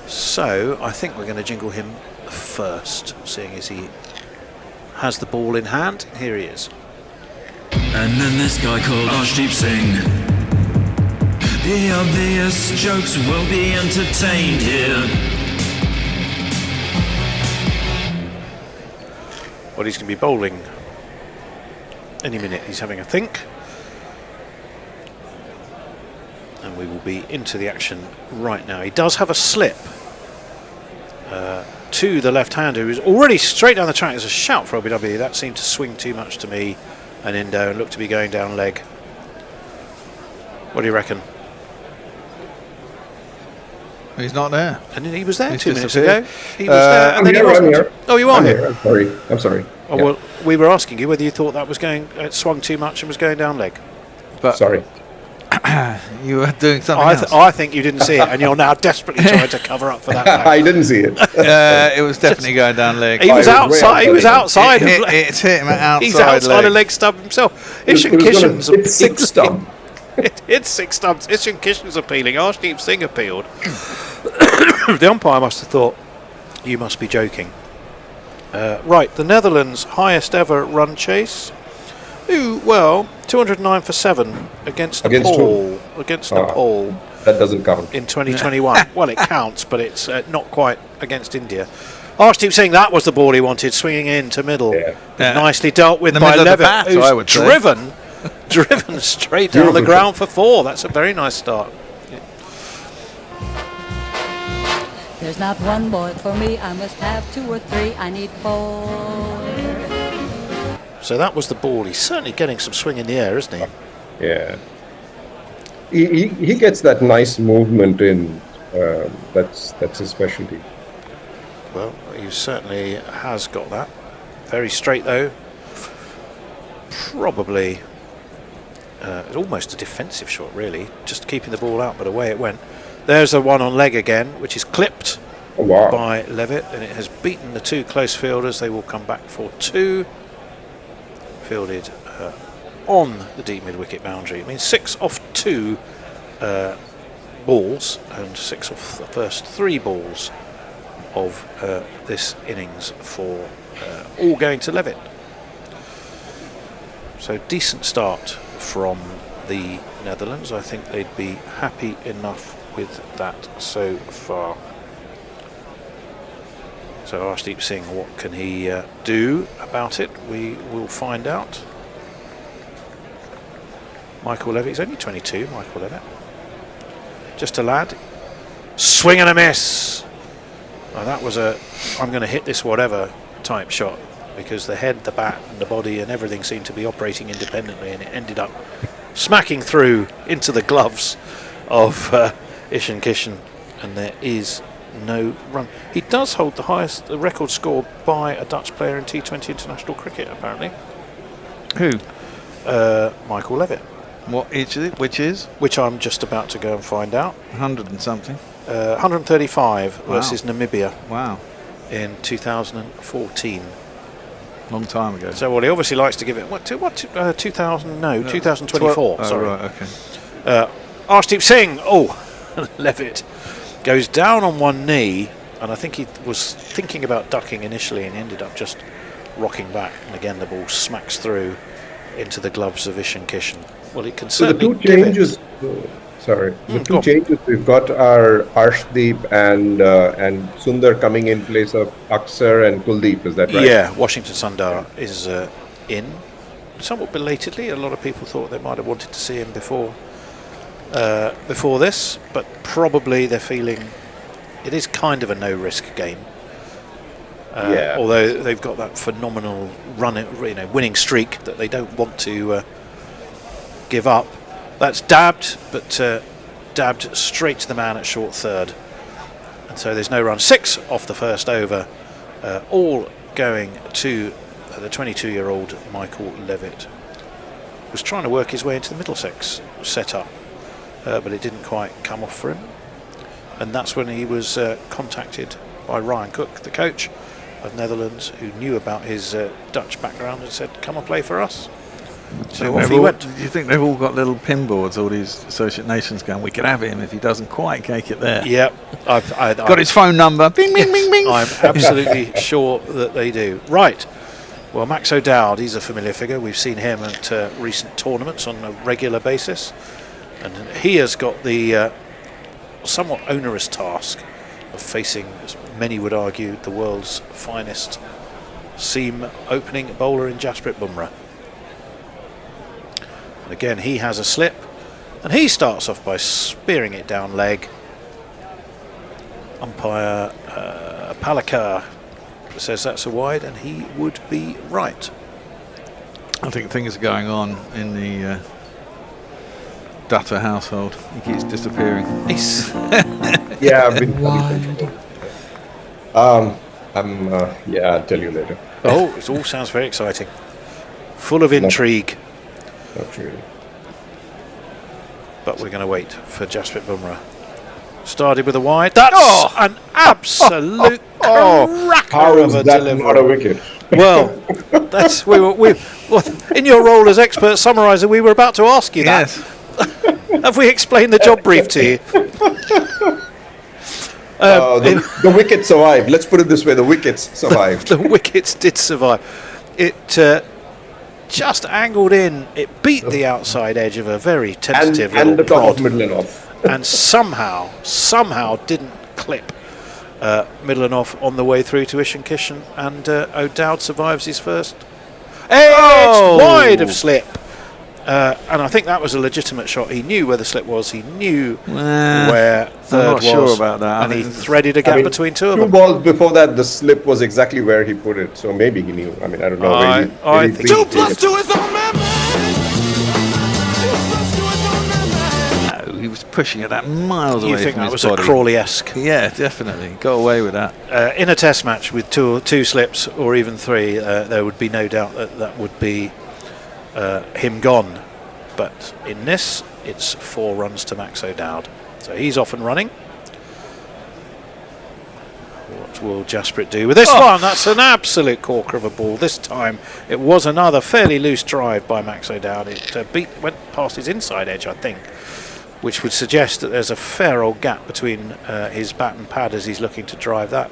Speaker 4: So I think we're going to jingle him first, seeing as he has the ball in hand. Here he is.
Speaker 10: And then this guy called Arshdeep Singh. The obvious jokes will be entertained here.
Speaker 4: Well, he's going to be bowling any minute. He's having a think. And we will be into the action right now. He does have a slip to the left-hander, who's already straight down the track. There's a shout for LBW. That seemed to swing too much to me and Indo and looked to be going down leg. What do you reckon?
Speaker 2: He's not there.
Speaker 4: And he was there
Speaker 2: He's
Speaker 4: 2 minutes
Speaker 2: disappeared.
Speaker 4: ago. He was there. And then he
Speaker 17: I'm here.
Speaker 4: Oh, you are
Speaker 17: I'm
Speaker 4: here.
Speaker 17: I'm sorry.
Speaker 4: Oh,
Speaker 17: Yeah.
Speaker 4: well, we were asking you whether you thought that was going, it swung too much and was going down leg.
Speaker 2: But
Speaker 17: Sorry.
Speaker 2: you were doing something else.
Speaker 4: I think you didn't see it, and you're now desperately trying to cover up for that fact.
Speaker 17: I didn't see it.
Speaker 2: It was definitely going down leg.
Speaker 4: He was outside. He was outside.
Speaker 2: It's hit him outside.
Speaker 4: He's outside
Speaker 2: leg.
Speaker 4: a leg stump himself.
Speaker 17: It was
Speaker 4: Ishan Kishan's
Speaker 17: it's 6 stump.
Speaker 4: It's 6 stumps. Ishan Kishan's appealing. Arshdeep Singh appealed. The umpire must have thought, you must be joking. Right, the Netherlands' highest ever run chase. Ooh, well, 209 for 7 against Nepal. Against Nepal.
Speaker 17: That doesn't count.
Speaker 4: In 2021. Well, it counts, but it's not quite against India. Arshdeep Singh, that was the ball he wanted, swinging in to middle.
Speaker 17: Yeah.
Speaker 4: Nicely dealt with
Speaker 2: The
Speaker 4: by
Speaker 2: middle of the
Speaker 4: Levitt,
Speaker 2: bat,
Speaker 4: who's
Speaker 2: I would say.
Speaker 4: driven straight down the ground for 4. That's a very nice start.
Speaker 6: There's not one ball for me, I must have 2 or 3, I need 4.
Speaker 4: So that was the ball. He's certainly getting some swing in the air, isn't he?
Speaker 17: Yeah. He gets that nice movement in. That's his specialty.
Speaker 4: Well, he certainly has got that. Very straight though. Probably almost a defensive shot, really. Just keeping the ball out, but away it went. There's a one on leg again, which is clipped by Levitt, and it has beaten the 2 close fielders. They will come back for 2. Fielded on the deep mid-wicket boundary. I mean, 6 off 2 balls and 6 off the first 3 balls of this innings for all going to Levitt. So decent start from the Netherlands. I think they'd be happy enough with that so far. So Arshdeep Singh, what can he do about it? We will find out. Michael Levitt, he's only 22, Michael Levitt. Just a lad. Swing and a miss. Oh, that was a I'm going to hit this whatever type shot, because the head, the bat and the body and everything seemed to be operating independently, and it ended up smacking through into the gloves of Ishan Kishan, and there is no run. He does hold the highest record score by a Dutch player in T20 international cricket, apparently.
Speaker 2: Who?
Speaker 4: Michael Levitt.
Speaker 2: What is it? Which
Speaker 4: I'm just about to go and find out.
Speaker 2: 100 and something.
Speaker 4: 135 versus Namibia.
Speaker 2: Wow.
Speaker 4: In 2014.
Speaker 2: Long time ago.
Speaker 4: So, well, he obviously likes to give it 2000? No, 2024.
Speaker 2: Oh,
Speaker 4: sorry.
Speaker 2: right, okay.
Speaker 4: Arshdeep Singh. Oh, Levitt goes down on one knee, and I think he was thinking about ducking initially and ended up just rocking back. And again, the ball smacks through into the gloves of Ishan Kishan. Well, it can certainly.
Speaker 17: So the 2 changes. The 2 changes we've got are Arshdeep and Sundar coming in place of Aksar and Kuldeep. Is that right?
Speaker 4: Yeah, Washington Sundar is in. Somewhat belatedly. A lot of people thought they might have wanted to see him before this, but probably they're feeling it is kind of a no-risk game. Although they've got that phenomenal winning streak that they don't want to give up. That's dabbed, but dabbed straight to the man at short third, and so there's no run. 6 off the first over, all going to the 22-year-old Michael Levitt. was trying to work his way into the Middlesex setup, but it didn't quite come off for him. And that's when he was contacted by Ryan Cook, the coach of Netherlands, who knew about his Dutch background and said, come and play for us. So off he went.
Speaker 2: Do you think they've all got little pin boards, all these associate nations going, we could have him if he doesn't quite cake it there?
Speaker 4: Yep. I've
Speaker 2: got his phone number. Bing, bing, bing, bing.
Speaker 4: I'm absolutely sure that they do. Right. Well, Max O'Dowd, he's a familiar figure. We've seen him at recent tournaments on a regular basis. And he has got the somewhat onerous task of facing, as many would argue, the world's finest seam opening bowler in Jasprit Bumrah. And again, he has a slip, and he starts off by spearing it down leg. Umpire Palakar says that's a wide, and he would be right.
Speaker 2: I think things are going on in the Dutta household. He keeps disappearing.
Speaker 17: Yeah, I've been. Yeah, I'll tell you later.
Speaker 4: Oh, it all sounds very exciting. Full of intrigue.
Speaker 17: Not really.
Speaker 4: But we're going to wait for Jasprit Bumrah. Started with a wide. That's an absolute cracker
Speaker 17: How
Speaker 4: of
Speaker 17: is
Speaker 4: a
Speaker 17: that
Speaker 4: delivery.
Speaker 17: not a wicket?
Speaker 4: Well, that's well, in your role as expert summariser, we were about to ask you that. Have we explained the job brief to you?
Speaker 17: The wicket survived. Let's put it this way: the wickets survived.
Speaker 4: The wickets did survive. It just angled in. It beat the outside edge of a very tentative
Speaker 17: and the top
Speaker 4: prod,
Speaker 17: of middle and off.
Speaker 4: and somehow didn't clip middle and off on the way through to Ishan Kishan, and O'Dowd survives his first edge wide of slip. And I think that was a legitimate shot. He knew where the slip was. He knew where third
Speaker 2: I'm not
Speaker 4: was.
Speaker 2: sure about that.
Speaker 4: And he threaded a gap between two of them.
Speaker 17: 2 balls before that, the slip was exactly where he put it. So maybe he knew. I mean, I don't know.
Speaker 4: I think
Speaker 10: 2 plus 2 is on man.
Speaker 2: No, he was pushing it that miles away.
Speaker 4: You think
Speaker 2: from
Speaker 4: that
Speaker 2: his
Speaker 4: was
Speaker 2: body.
Speaker 4: a Crawley-esque?
Speaker 2: Yeah, definitely. Got away with that.
Speaker 4: In a test match with two slips or even 3, there would be no doubt that would be him gone. But in this, it's 4 runs to Max O'Dowd. So he's off and running. What will Jasprit do with this one? That's an absolute corker of a ball. This time it was another fairly loose drive by Max O'Dowd. It went past his inside edge, I think, which would suggest that there's a fair old gap between his bat and pad as he's looking to drive that.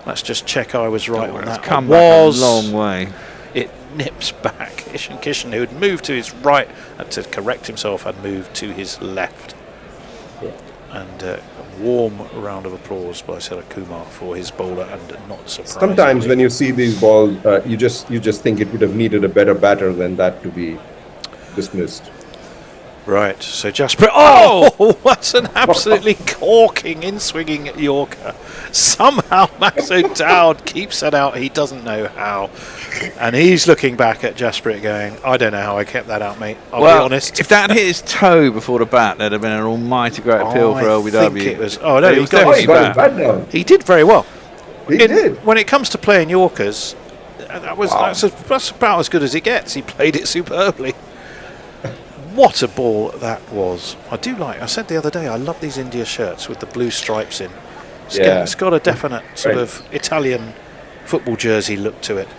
Speaker 4: Let's just check I was right on that.
Speaker 2: Come back a long way.
Speaker 4: It nips back. Ishan Kishan, who had moved to his right, had to correct himself, had moved to his left. And a warm round of applause by Sarah Kumar for his bowler, and not surprisingly.
Speaker 17: Sometimes when you see these balls, you just think it would have needed a better batter than that to be dismissed.
Speaker 4: Right, so Jasprit. Oh, what an absolutely corking in-swinging Yorker. Somehow Max O'Dowd keeps that out. He doesn't know how. And he's looking back at Jasprit going, I don't know how I kept that out, mate. I'll be honest.
Speaker 2: If that hit his toe before the bat, there'd have been an almighty great appeal for LBW.
Speaker 4: I think it was. Oh, no,
Speaker 2: he got his bat
Speaker 17: down.
Speaker 4: He did very well.
Speaker 17: He did.
Speaker 4: When it comes to playing Yorkers, that's about as good as it gets. He played it superbly. What a ball that was. I said the other day, I love these India shirts with the blue stripes in. It's got a definite sort of Italian football jersey look to it.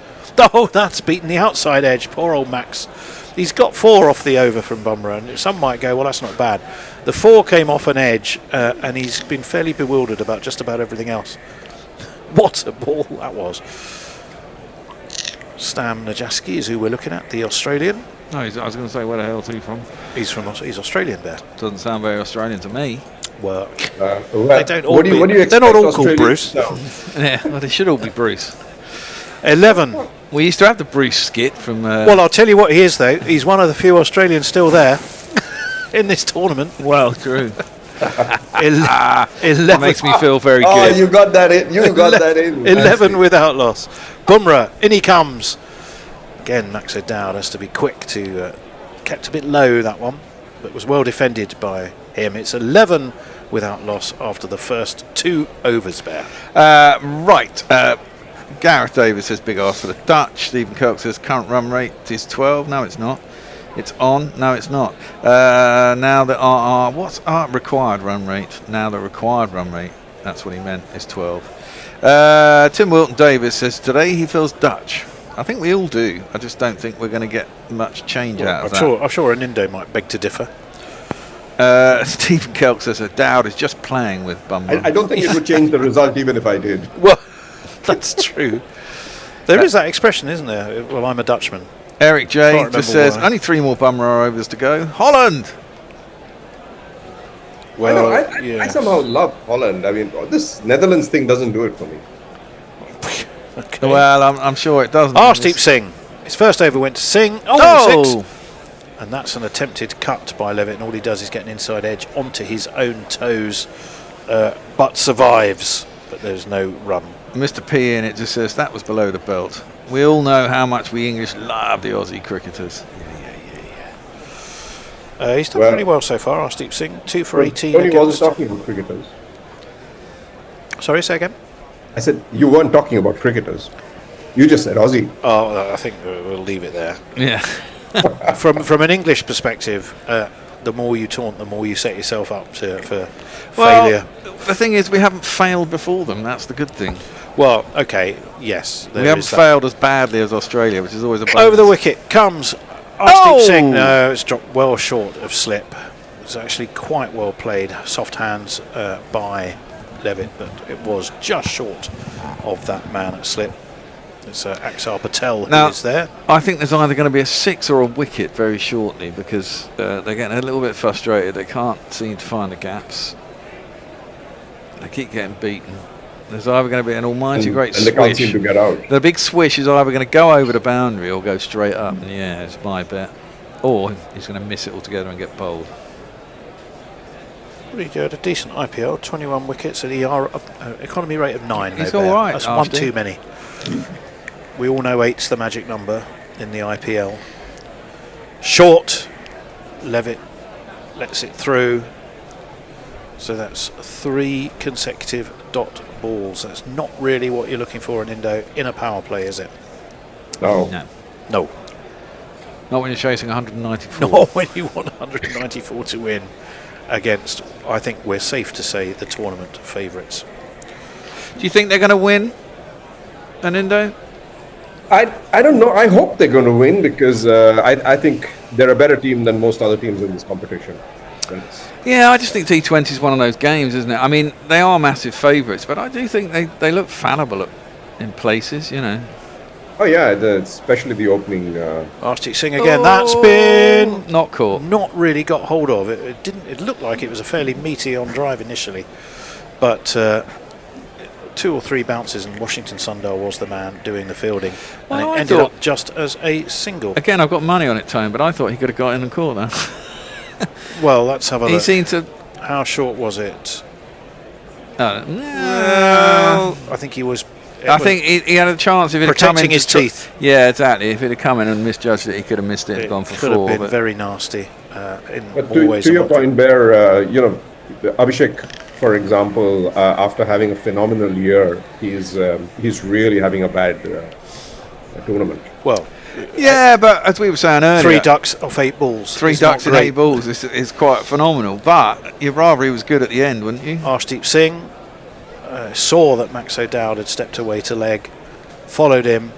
Speaker 4: Oh, that's beaten the outside edge. Poor old Max. He's got 4 off the over from Bumrah, and some might go, well, that's not bad. The 4 came off an edge, and he's been fairly bewildered about just about everything else. What a ball that was. Stam Najaski is who we're looking at, the Australian.
Speaker 2: No, I was going to say, where the hell's he from?
Speaker 4: He's Australian, Bear.
Speaker 2: Doesn't sound very Australian to me.
Speaker 4: Well,
Speaker 17: they
Speaker 4: don't all they're not all called Bruce.
Speaker 2: Yeah, well, they should all be Bruce.
Speaker 4: 11.
Speaker 2: We used to have the Bruce skit from...
Speaker 4: well, I'll tell you what he is, though. He's one of the few Australians still there in this tournament.
Speaker 2: Well, true.
Speaker 4: 11
Speaker 2: makes me feel very good.
Speaker 17: Oh, you got that in. You got that in.
Speaker 4: 11 without loss. Bumrah, in he comes. Again, Max O'Dowd has to be quick to... kept a bit low, that one, but was well defended by him. It's 11 without loss after the first 2 overs, Bear.
Speaker 2: Right. Gareth Davis says big ask for the Dutch. Stephen Kirk says current run rate is 12. No, it's not. It's on. No, it's not. Now the RR. What's our required run rate? Now the required run rate. That's what he meant. Is 12. Tim Wilton Davis says today he feels Dutch. I think we all do. I just don't think we're going to get much change out of that.
Speaker 4: I'm sure an Indo might beg to differ.
Speaker 2: Stephen Kelk says that Dowd is just playing with Bumble.
Speaker 17: I don't think it would change the result even if I did.
Speaker 4: Well, that's true. There is that expression, isn't there? Well, I'm a Dutchman.
Speaker 2: Eric J just says only 3 more Bummer overs to go. Holland.
Speaker 17: Well, I somehow love Holland. I mean, this Netherlands thing doesn't do it for me.
Speaker 2: Okay. Well, I'm sure it doesn't.
Speaker 4: Arshdeep Singh. His first over went to Singh. Oh! 6. And that's an attempted cut by Levitt, and all he does is get an inside edge onto his own toes, but survives. But there's no run.
Speaker 2: Mr. P in it just says that was below the belt. We all know how much we English love the Aussie cricketers.
Speaker 4: He's done pretty well so far, Arshdeep Singh. 2 for 18.
Speaker 17: Tony wasn't talking about cricketers.
Speaker 4: Sorry, say again?
Speaker 17: I said you weren't talking about cricketers. You just said Aussie.
Speaker 4: Oh, I think we'll leave it there.
Speaker 2: Yeah.
Speaker 4: From an English perspective, the more you taunt, the more you set yourself up for failure.
Speaker 2: The thing is, we haven't failed before them. That's the good thing.
Speaker 4: Well, okay, yes.
Speaker 2: We haven't failed as badly as Australia, which is always a bonus.
Speaker 4: Over the wicket comes Arshdeep Singh. No, it's dropped well short of slip. It was actually quite well played. Soft hands by Levitt, but it was just short of that man at slip. It's Axar Patel who is there.
Speaker 2: I think there's either going to be a 6 or a wicket very shortly because they're getting a little bit frustrated. They can't seem to find the gaps. They keep getting beaten. There's either going to be an almighty great swish.
Speaker 17: And they can't seem to get out.
Speaker 2: The big swish is either going to go over the boundary or go straight up. And yeah, it's my bet. Or he's going to miss it altogether and get bowled.
Speaker 4: He had a decent IPL, 21 wickets at economy rate of 9.
Speaker 2: He's all right.
Speaker 4: That's one too many. We all know 8's the magic number in the IPL. Short. Levitt lets it through. So that's 3 consecutive dot balls. That's not really what you're looking for in Indo in a power play, is it?
Speaker 17: No.
Speaker 4: No.
Speaker 2: Not when you're chasing 194.
Speaker 4: Not when you want 194 to win against, I think we're safe to say, the tournament favourites.
Speaker 2: Do you think they're going to win an Indo?
Speaker 17: I don't know. I hope they're going to win because I think they're a better team than most other teams in this competition.
Speaker 2: Yeah, I just think T20 is one of those games, isn't it? I mean, they are massive favourites, but I do think they look fallible in places, you know.
Speaker 17: Oh yeah, especially the opening.
Speaker 4: Arshdeep Singh again. That's been
Speaker 2: not caught.
Speaker 4: Not really got hold of it. It didn't. It looked like it was a fairly meaty on drive initially, but 2 or 3 bounces and Washington Sundar was the man doing the fielding, and it ended up just as a single.
Speaker 2: Again, I've got money on it, Tone, but I thought he could have got in and caught that.
Speaker 4: Well, let's have a look.
Speaker 2: He seemed to.
Speaker 4: How short was it?
Speaker 2: No.
Speaker 4: I think he was.
Speaker 2: I think he had a chance if it had come in.
Speaker 4: Protecting his teeth.
Speaker 2: Yeah, exactly. If it had come in and misjudged it, he could have missed it and gone for 4.
Speaker 4: Could have been very nasty.
Speaker 17: But to your point, Bear, Abhishek, for example, after having a phenomenal year, he's really having a bad tournament.
Speaker 4: Well,
Speaker 2: yeah, but as we were saying earlier,
Speaker 4: 3 ducks off 8 balls.
Speaker 2: 3 ducks in 8 balls is quite phenomenal. But you'd rather he was good at the end, wouldn't you?
Speaker 4: Arshdeep Singh saw that Max O'Dowd had stepped away to leg, followed him,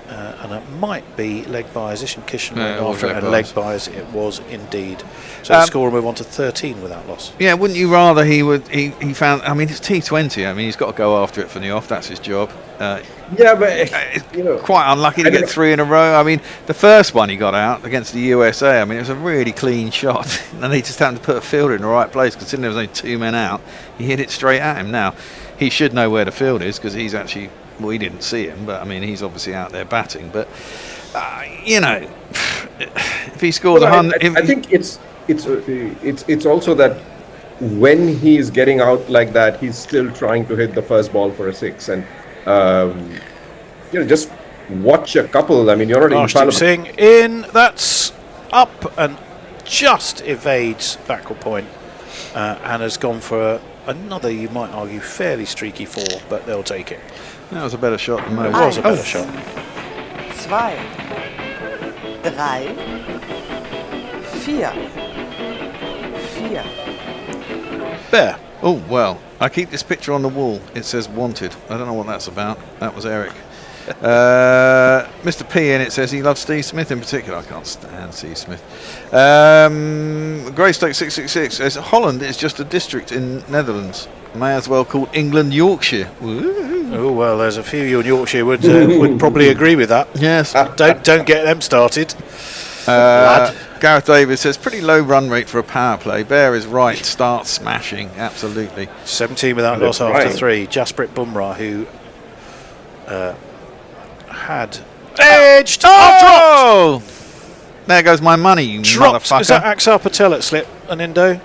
Speaker 4: and it might be leg bys. Ishan Kishan went after it, and leg bys it was indeed. So the score will move on to 13 without loss.
Speaker 2: Yeah, wouldn't you rather he found? I mean, it's T20. I mean, he's got to go after it from the off. That's his job.
Speaker 17: Yeah, but
Speaker 2: it's quite unlucky to get 3 in a row. I mean, the first one he got out against the USA. I mean, it was a really clean shot, and he just happened to put a fielder in the right place. Considering there was only 2 men out, he hit it straight at him. Now, he should know where the field is because he's actually. Well, he didn't see him, but I mean, he's obviously out there batting. But if he scores 100,
Speaker 17: I think it's also that when he's getting out like that, he's still trying to hit the first ball for a 6, and just watch a couple. I mean, you're already
Speaker 4: Arshdeep Singh in. That's up and just evades backward point, and has gone for another, you might argue, fairly streaky 4, but they'll take it.
Speaker 2: That was a better shot than most.
Speaker 4: It was a better shot.
Speaker 18: 2, 3, 4.
Speaker 2: Bear. Oh, well, I keep this picture on the wall. It says wanted. I don't know what that's about. That was Eric. Mr. P in it says he loves Steve Smith in particular. I can't stand Steve Smith. Greystoke 666 says Holland is just a district in Netherlands. May as well call England Yorkshire.
Speaker 4: Oh well, there's a few you in Yorkshire would probably agree with that.
Speaker 2: Yes.
Speaker 4: Don't get them started.
Speaker 2: Gareth Davis says pretty low run rate for a power play. Bear is right. Start smashing. Absolutely.
Speaker 4: 17 without loss after 3. Jasprit Bumrah, who had edged.
Speaker 2: Oh! There goes my money, you
Speaker 4: dropped.
Speaker 2: motherfucker.
Speaker 4: Is that Axar Patel at slip an Indo?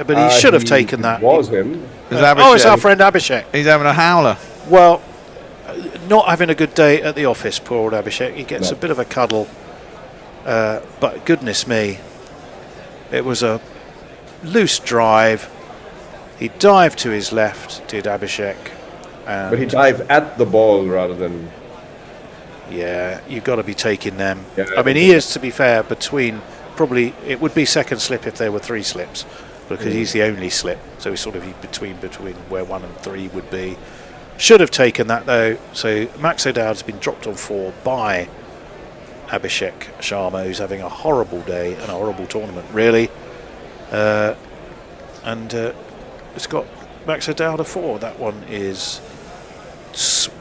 Speaker 4: But he should have taken that.
Speaker 17: Was him.
Speaker 4: It's our friend Abhishek.
Speaker 2: He's having a howler.
Speaker 4: Well, not having a good day at the office, poor old Abhishek. He gets a bit of a cuddle. But goodness me, it was a loose drive. He dived to his left, did Abhishek.
Speaker 17: But he dived at the ball rather than...
Speaker 4: Yeah, you've got to be taking them.
Speaker 17: Yeah,
Speaker 4: I mean, he is, to be fair, between... Probably, it would be second slip if there were 3 slips, because he's the only slip. So he's sort of between where 1 and 3 would be. Should have taken that, though. So Max O'Dowd's been dropped on 4 by Abhishek Sharma, who's having a horrible day and a horrible tournament, really. It's got Max O'Dowd a 4. That one is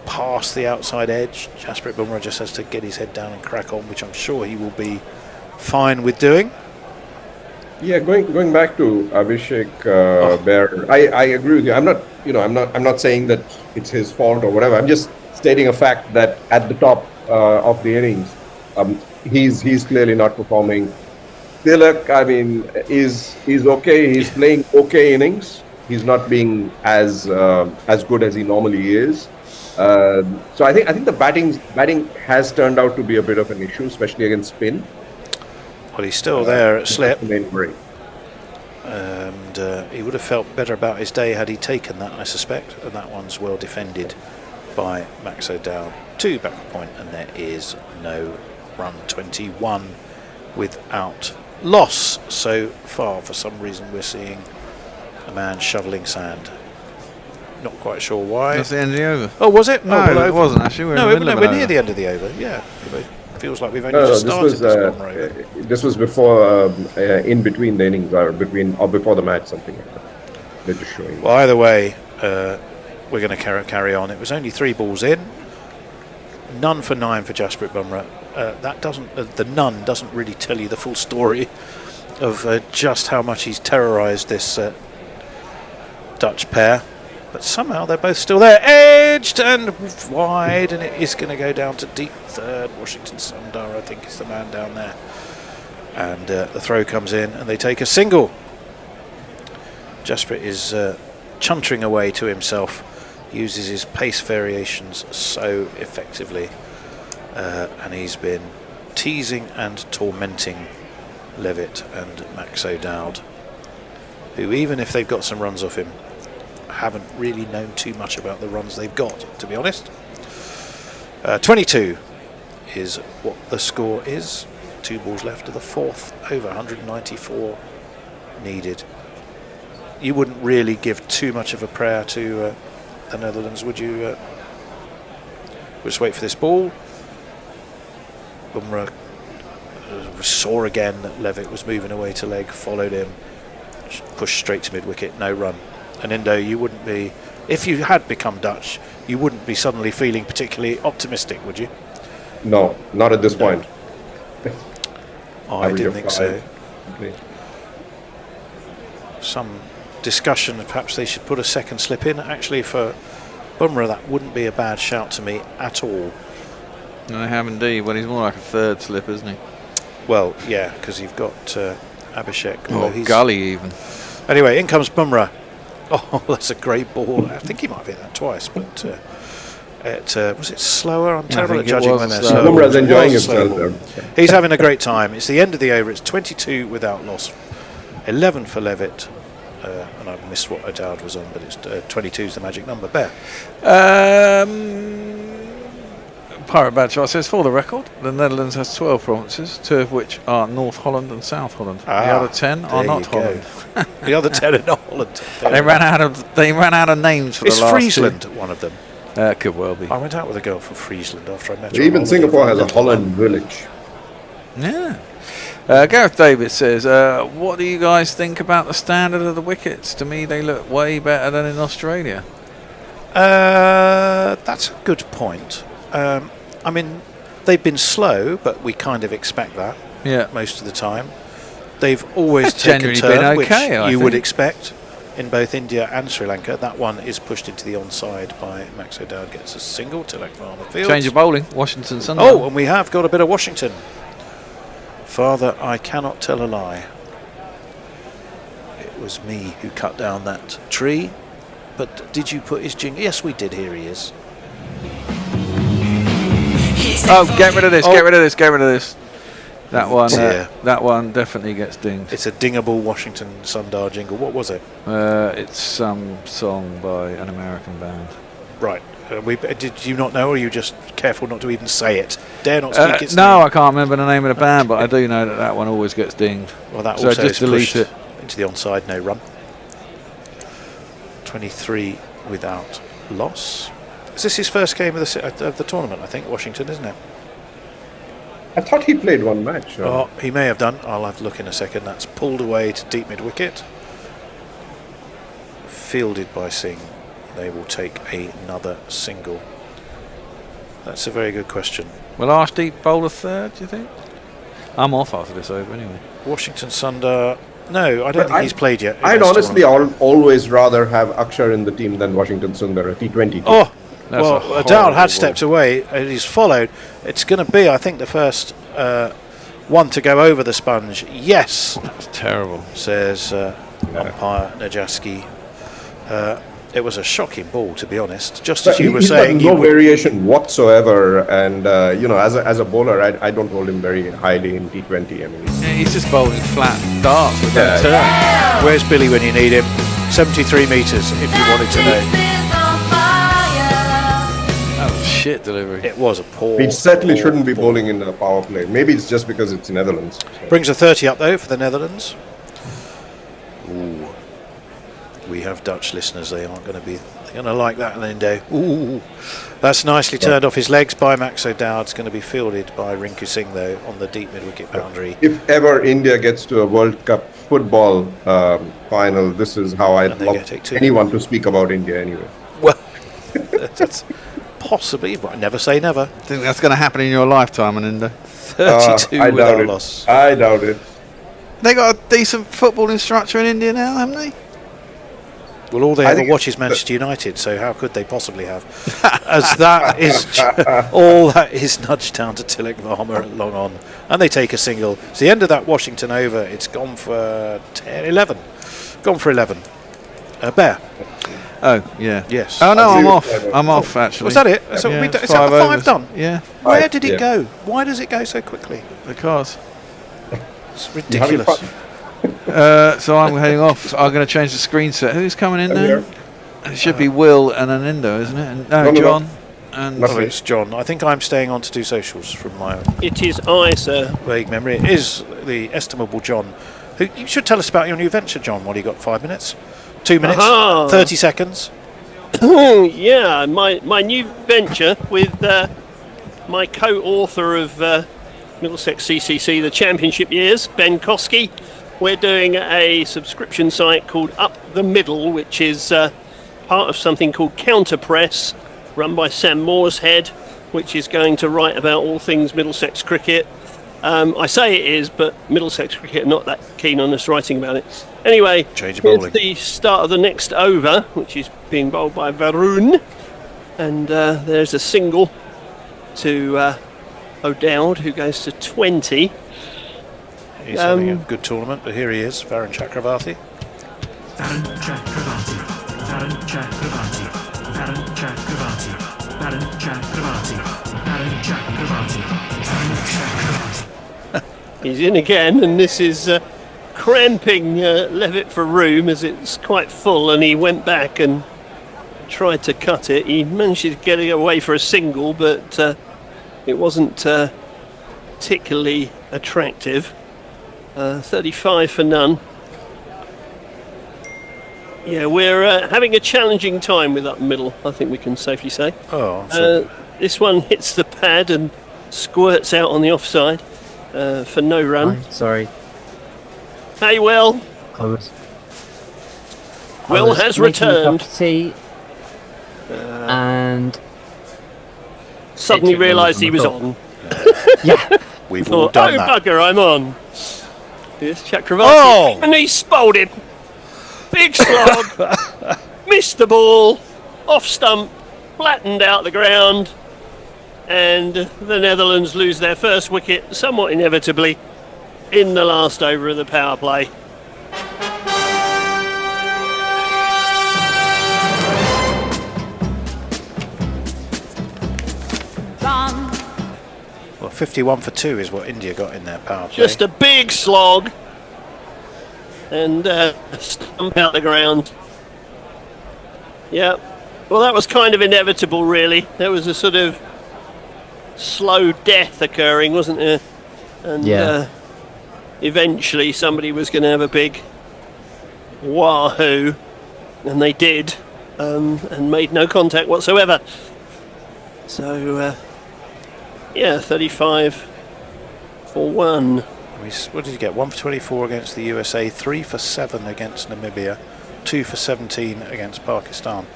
Speaker 4: past the outside edge. Jasprit Bumrah just has to get his head down and crack on, which I'm sure he will be fine with doing.
Speaker 17: Yeah, going back to Abhishek Bear, I agree with you. I'm not saying that it's his fault or whatever. I'm just stating a fact that at the top of the innings, he's clearly not performing. Tilak, I mean, is okay. He's playing okay innings. He's not being as good as he normally is. So I think the batting has turned out to be a bit of an issue, especially against spin.
Speaker 4: Well, he's still there at slip.
Speaker 17: And
Speaker 4: he would have felt better about his day had he taken that, I suspect. And that one's well defended by Max O'Dowd. 2 back point, and there is no run. 21 without loss. So far, for some reason, we're seeing a man shoveling sand. Not quite sure why.
Speaker 2: That's the end of the over.
Speaker 4: Oh, was it?
Speaker 2: No, it wasn't actually.
Speaker 4: We're near the end of the over. Yeah. Feels like we've only just started this one, right?
Speaker 17: This was before, in between the innings, or before the match, something like that. They're just showing.
Speaker 4: Well, either way, we're going to carry on. It was only 3 balls in, none for 9 for Jasprit Bumrah. That doesn't, the none doesn't really tell you the full story of just how much he's terrorised this Dutch pair. But somehow they're both still there. Edged and wide, and it is going to go down to deep third. Washington Sundar, I think, is the man down there. And the throw comes in, and they take a single. Jasprit is chuntering away to himself. He uses his pace variations so effectively. And he's been teasing and tormenting Levitt and Max O'Dowd, who, even if they've got some runs off him, haven't really known too much about the runs they've got, to be honest. 22 is what the score is. 2 balls left of the 4th over. 194 needed. You wouldn't really give too much of a prayer to the Netherlands, would you? We'll just wait for this ball. Bumrah saw again that Levitt was moving away to leg, followed him, pushed straight to mid-wicket, no run. And Indo, you wouldn't be, if you had become Dutch, you wouldn't be suddenly feeling particularly optimistic, would you?
Speaker 17: No, not at this point.
Speaker 4: I didn't think so. Some discussion, perhaps they should put a second slip in. Actually, for Bumrah, that wouldn't be a bad shout to me at all.
Speaker 2: No, they have indeed. Well, he's more like a 3rd slip, isn't he?
Speaker 4: Well, yeah, because you've got Abhishek.
Speaker 2: Or Gully, even.
Speaker 4: Anyway, in comes Bumrah. Oh, that's a great ball. I think he might have hit that twice, but was it slower? I'm terrible at judging when they're slow.
Speaker 17: Bumrah's enjoying himself there.
Speaker 4: He's having a great time. It's the end of the over. It's 22 without loss. 11 for Levitt. And I've missed what O'Dowd was on, but it's 22 is the magic number. Bear.
Speaker 2: Pirate Bad Shot says, for the record, the Netherlands has 12 provinces, 2 of which are North Holland and South Holland. The other 10 are not Holland.
Speaker 4: The other 10 are not Holland.
Speaker 2: They ran out of names for the last
Speaker 4: Friesland
Speaker 2: 2.
Speaker 4: one of them?
Speaker 2: Could well be.
Speaker 4: I went out with a girl from Friesland after I met her.
Speaker 17: Even Singapore has a Holland village.
Speaker 2: Yeah. Gareth Davis says, what do you guys think about the standard of the wickets? To me, they look way better than in Australia.
Speaker 4: That's a good point. I mean, they've been slow, but we kind of expect that most of the time. They've always taken a turn, which you would expect in both India and Sri Lanka. That one is pushed into the onside by Max O'Dowd, gets a single to Tilak Varma field.
Speaker 2: Change of bowling, Washington Sundar.
Speaker 4: Oh, and we have got a bit of Washington. Father, I cannot tell a lie. It was me who cut down that tree. But did you put his jingle? Yes, we did. Here he is.
Speaker 2: Oh, get rid of this, get rid of this, get rid of this. That one, that one definitely gets dinged.
Speaker 4: It's a dingable Washington Sundar jingle. What was it?
Speaker 2: It's some song by an American band.
Speaker 4: Right. Did you not know, or are you just careful not to even say it? Dare not speak its
Speaker 2: No,
Speaker 4: name.
Speaker 2: I can't remember the name of the band, but I do know that one always gets dinged.
Speaker 4: Well, that
Speaker 2: so
Speaker 4: also
Speaker 2: just
Speaker 4: is
Speaker 2: delete
Speaker 4: pushed
Speaker 2: it
Speaker 4: into the onside, no run. 23 without loss. Is this his first game of the tournament? I think Washington, isn't it?
Speaker 17: I thought he played one match.
Speaker 4: Oh, he may have done. I'll have to look in a second. That's pulled away to deep mid wicket. Fielded by Singh. They will take another single. That's a very good question.
Speaker 2: Will Arshdeep bowl a third, do you think? I'm off after this over anyway.
Speaker 4: Washington Sundar. No, I don't think he's played yet.
Speaker 17: I'd honestly always rather have Akshar in the team than Washington Sundar, a T20 team.
Speaker 4: Oh, well, Dowd had stepped away and he's followed. It's going to be, I think, the first one to go over the sponge. Yes.
Speaker 2: That's terrible,
Speaker 4: says umpire Najaski. It was a shocking ball, to be honest. Just as you were saying,
Speaker 17: no variation whatsoever, and as a bowler, I don't hold him very highly in T20. I mean,
Speaker 2: he's just bowling flat darts with that turn.
Speaker 4: Where's Billy when you need him? 73 metres, if you wanted to know.
Speaker 2: That was shit delivery.
Speaker 4: It was a poor.
Speaker 17: He certainly shouldn't be bowling in the power play. Maybe it's just because it's Netherlands. So.
Speaker 4: Brings a 30 up though for the Netherlands. Ooh. We have Dutch listeners. They aren't going to be going to like that, Lindo. Ooh, that's nicely turned off his legs by Max O'Dowd. It's going to be fielded by Rinku Singh though on the deep mid wicket boundary.
Speaker 17: If ever India gets to a World Cup football final, this is how I'd love anyone to speak about India anyway.
Speaker 4: Well, that's possibly, but I never say never.
Speaker 2: Think that's going to happen in your lifetime, Anindo?
Speaker 4: 32 without loss.
Speaker 17: I doubt it.
Speaker 2: They got a decent football instructor in India now, haven't they?
Speaker 4: Well, all they ever watch is Manchester United, so how could they possibly have? As that is all that is nudged down to Tilak Varma at long on, and they take a single. It's the end of that Washington over. It's gone for 11. Gone for 11. Bear.
Speaker 2: Oh yeah.
Speaker 4: Yes.
Speaker 2: Oh no, I'm off. I'm off actually.
Speaker 4: Was that it? So
Speaker 2: yeah,
Speaker 4: is that the 5
Speaker 2: overs.
Speaker 4: done?
Speaker 2: Yeah.
Speaker 4: Where did it go? Why does it go so quickly?
Speaker 2: Because
Speaker 4: it's ridiculous.
Speaker 2: So I'm heading off. I'm going to change the screen set. Who's coming in now? It should be Will and Anindo, isn't it? And, no, John. And
Speaker 4: it's John. I think I'm staying on to do socials from my.
Speaker 5: It is I, sir.
Speaker 4: Vague memory. It is the estimable John. Who you should tell us about your new venture, John. While you got 5 minutes, 2 minutes, 30 seconds.
Speaker 5: Yeah, my new venture with my co-author of Middlesex CCC, the Championship Years, Ben Koski. We're doing a subscription site called Up the Middle, which is part of something called Counterpress, run by Sam Mooreshead, which is going to write about all things Middlesex cricket. I say it is, but Middlesex cricket are not that keen on us writing about it. Anyway, here's the start of the next over, which is being bowled by Varun. And there's a single to O'Dowd, who goes to 20.
Speaker 4: He's having a good tournament, but here he is, Varun Chakravarti.
Speaker 10: Varun Chakravarti. Varun Chakravarti. Varun Chakravarti. Varun Chakravarti. Varun Chakravarti. Varun Chakravarti.
Speaker 5: He's in again, and this is cramping Levitt for room as it's quite full, and he went back and tried to cut it. He managed to get it away for a single, but it wasn't particularly attractive. 35 for none. Yeah, we're having a challenging time with up middle, I think we can safely say. This one hits the pad and squirts out on the offside for no run.
Speaker 9: Sorry.
Speaker 5: Hey, Will. Will has returned.
Speaker 9: And
Speaker 5: suddenly realised he was on.
Speaker 9: Yeah.
Speaker 4: We've all done that.
Speaker 5: Oh, bugger, I'm on. Here's Chakravarti. And he spowled him. Big slog. Missed the ball. Off stump. Flattened out the ground. And the Netherlands lose their first wicket, somewhat inevitably, in the last over of the power play.
Speaker 4: Well, 51 for 2 is what India got in their power play.
Speaker 5: Just a big slog. And stump out the ground. Yeah. Well, that was kind of inevitable, really. There was a sort of slow death occurring, wasn't there? And eventually somebody was going to have a big wahoo. And they did. And made no contact whatsoever. So, 35 for 1.
Speaker 4: What did he get? 1 for 24 against the USA, 3 for 7 against Namibia, 2 for 17 against Pakistan.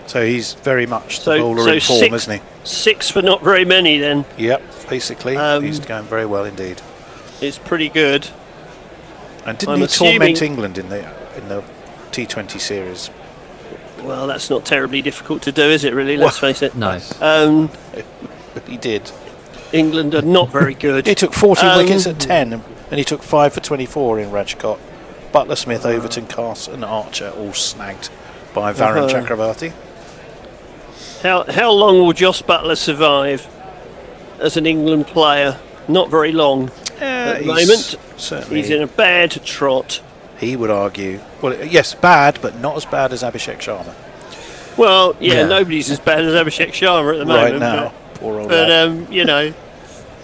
Speaker 4: So he's very much the bowler in form, isn't he?
Speaker 5: 6 for not very many then.
Speaker 4: Yep, basically. He's going very well indeed.
Speaker 5: It's pretty good.
Speaker 4: And didn't he torment England in the T20 series?
Speaker 5: Well, that's not terribly difficult to do, is it, really? Let's face it.
Speaker 9: No.
Speaker 4: He did.
Speaker 5: England are not very good.
Speaker 4: He took 14 wickets at 10, and he took 5 for 24 in Rajkot. Butler, Smith, Overton, Cass and Archer all snagged by Varun Chakravarti.
Speaker 5: How long will Jos Buttler survive as an England player? Not very long at the moment.
Speaker 4: Certainly.
Speaker 5: He's in a bad trot.
Speaker 4: He would argue. Well, yes, bad, but not as bad as Abhishek Sharma.
Speaker 5: Well, nobody's as bad as Abhishek Sharma at the moment.
Speaker 4: Right now. Poor old
Speaker 5: but you know.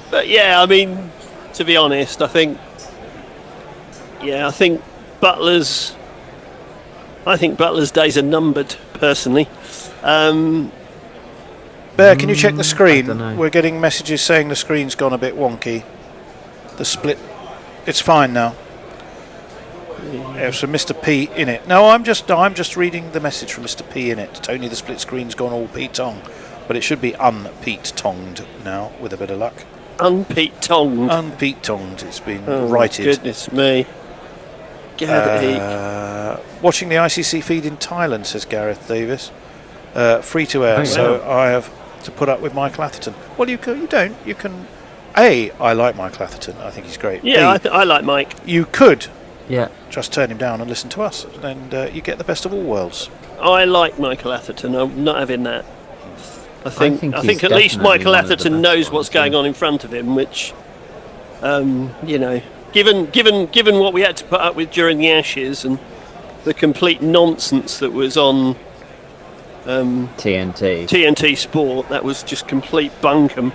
Speaker 5: But yeah, I mean, to be honest, I think Butler's days are numbered, personally.
Speaker 4: Bear, can you check the screen? We're getting messages saying the screen's gone a bit wonky. The split, it's fine now. It was from Mr. P in it. No, I'm just reading the message from Mr. P in it. Tony, the split screen's gone all Pete Tong, but it should be un-Pete Tonged now, with a bit of luck.
Speaker 5: Un-Pete Tonged.
Speaker 4: Un-Pete Tonged. It's been righted.
Speaker 5: Goodness me.
Speaker 4: Watching the ICC feed in Thailand, says Gareth Davis. Free to air, so I have to put up with Michael Atherton. Well, you don't. You can. I like Michael Atherton. I think he's great.
Speaker 5: Yeah, I like Mike.
Speaker 4: You could.
Speaker 9: Yeah.
Speaker 4: Just turn him down and listen to us, and you get the best of all worlds.
Speaker 5: I like Michael Atherton. I'm not having that. I think at least Michael Atherton knows what's going on in front of him, which, given what we had to put up with during the Ashes and the complete nonsense that was on TNT Sport, that was just complete bunkum.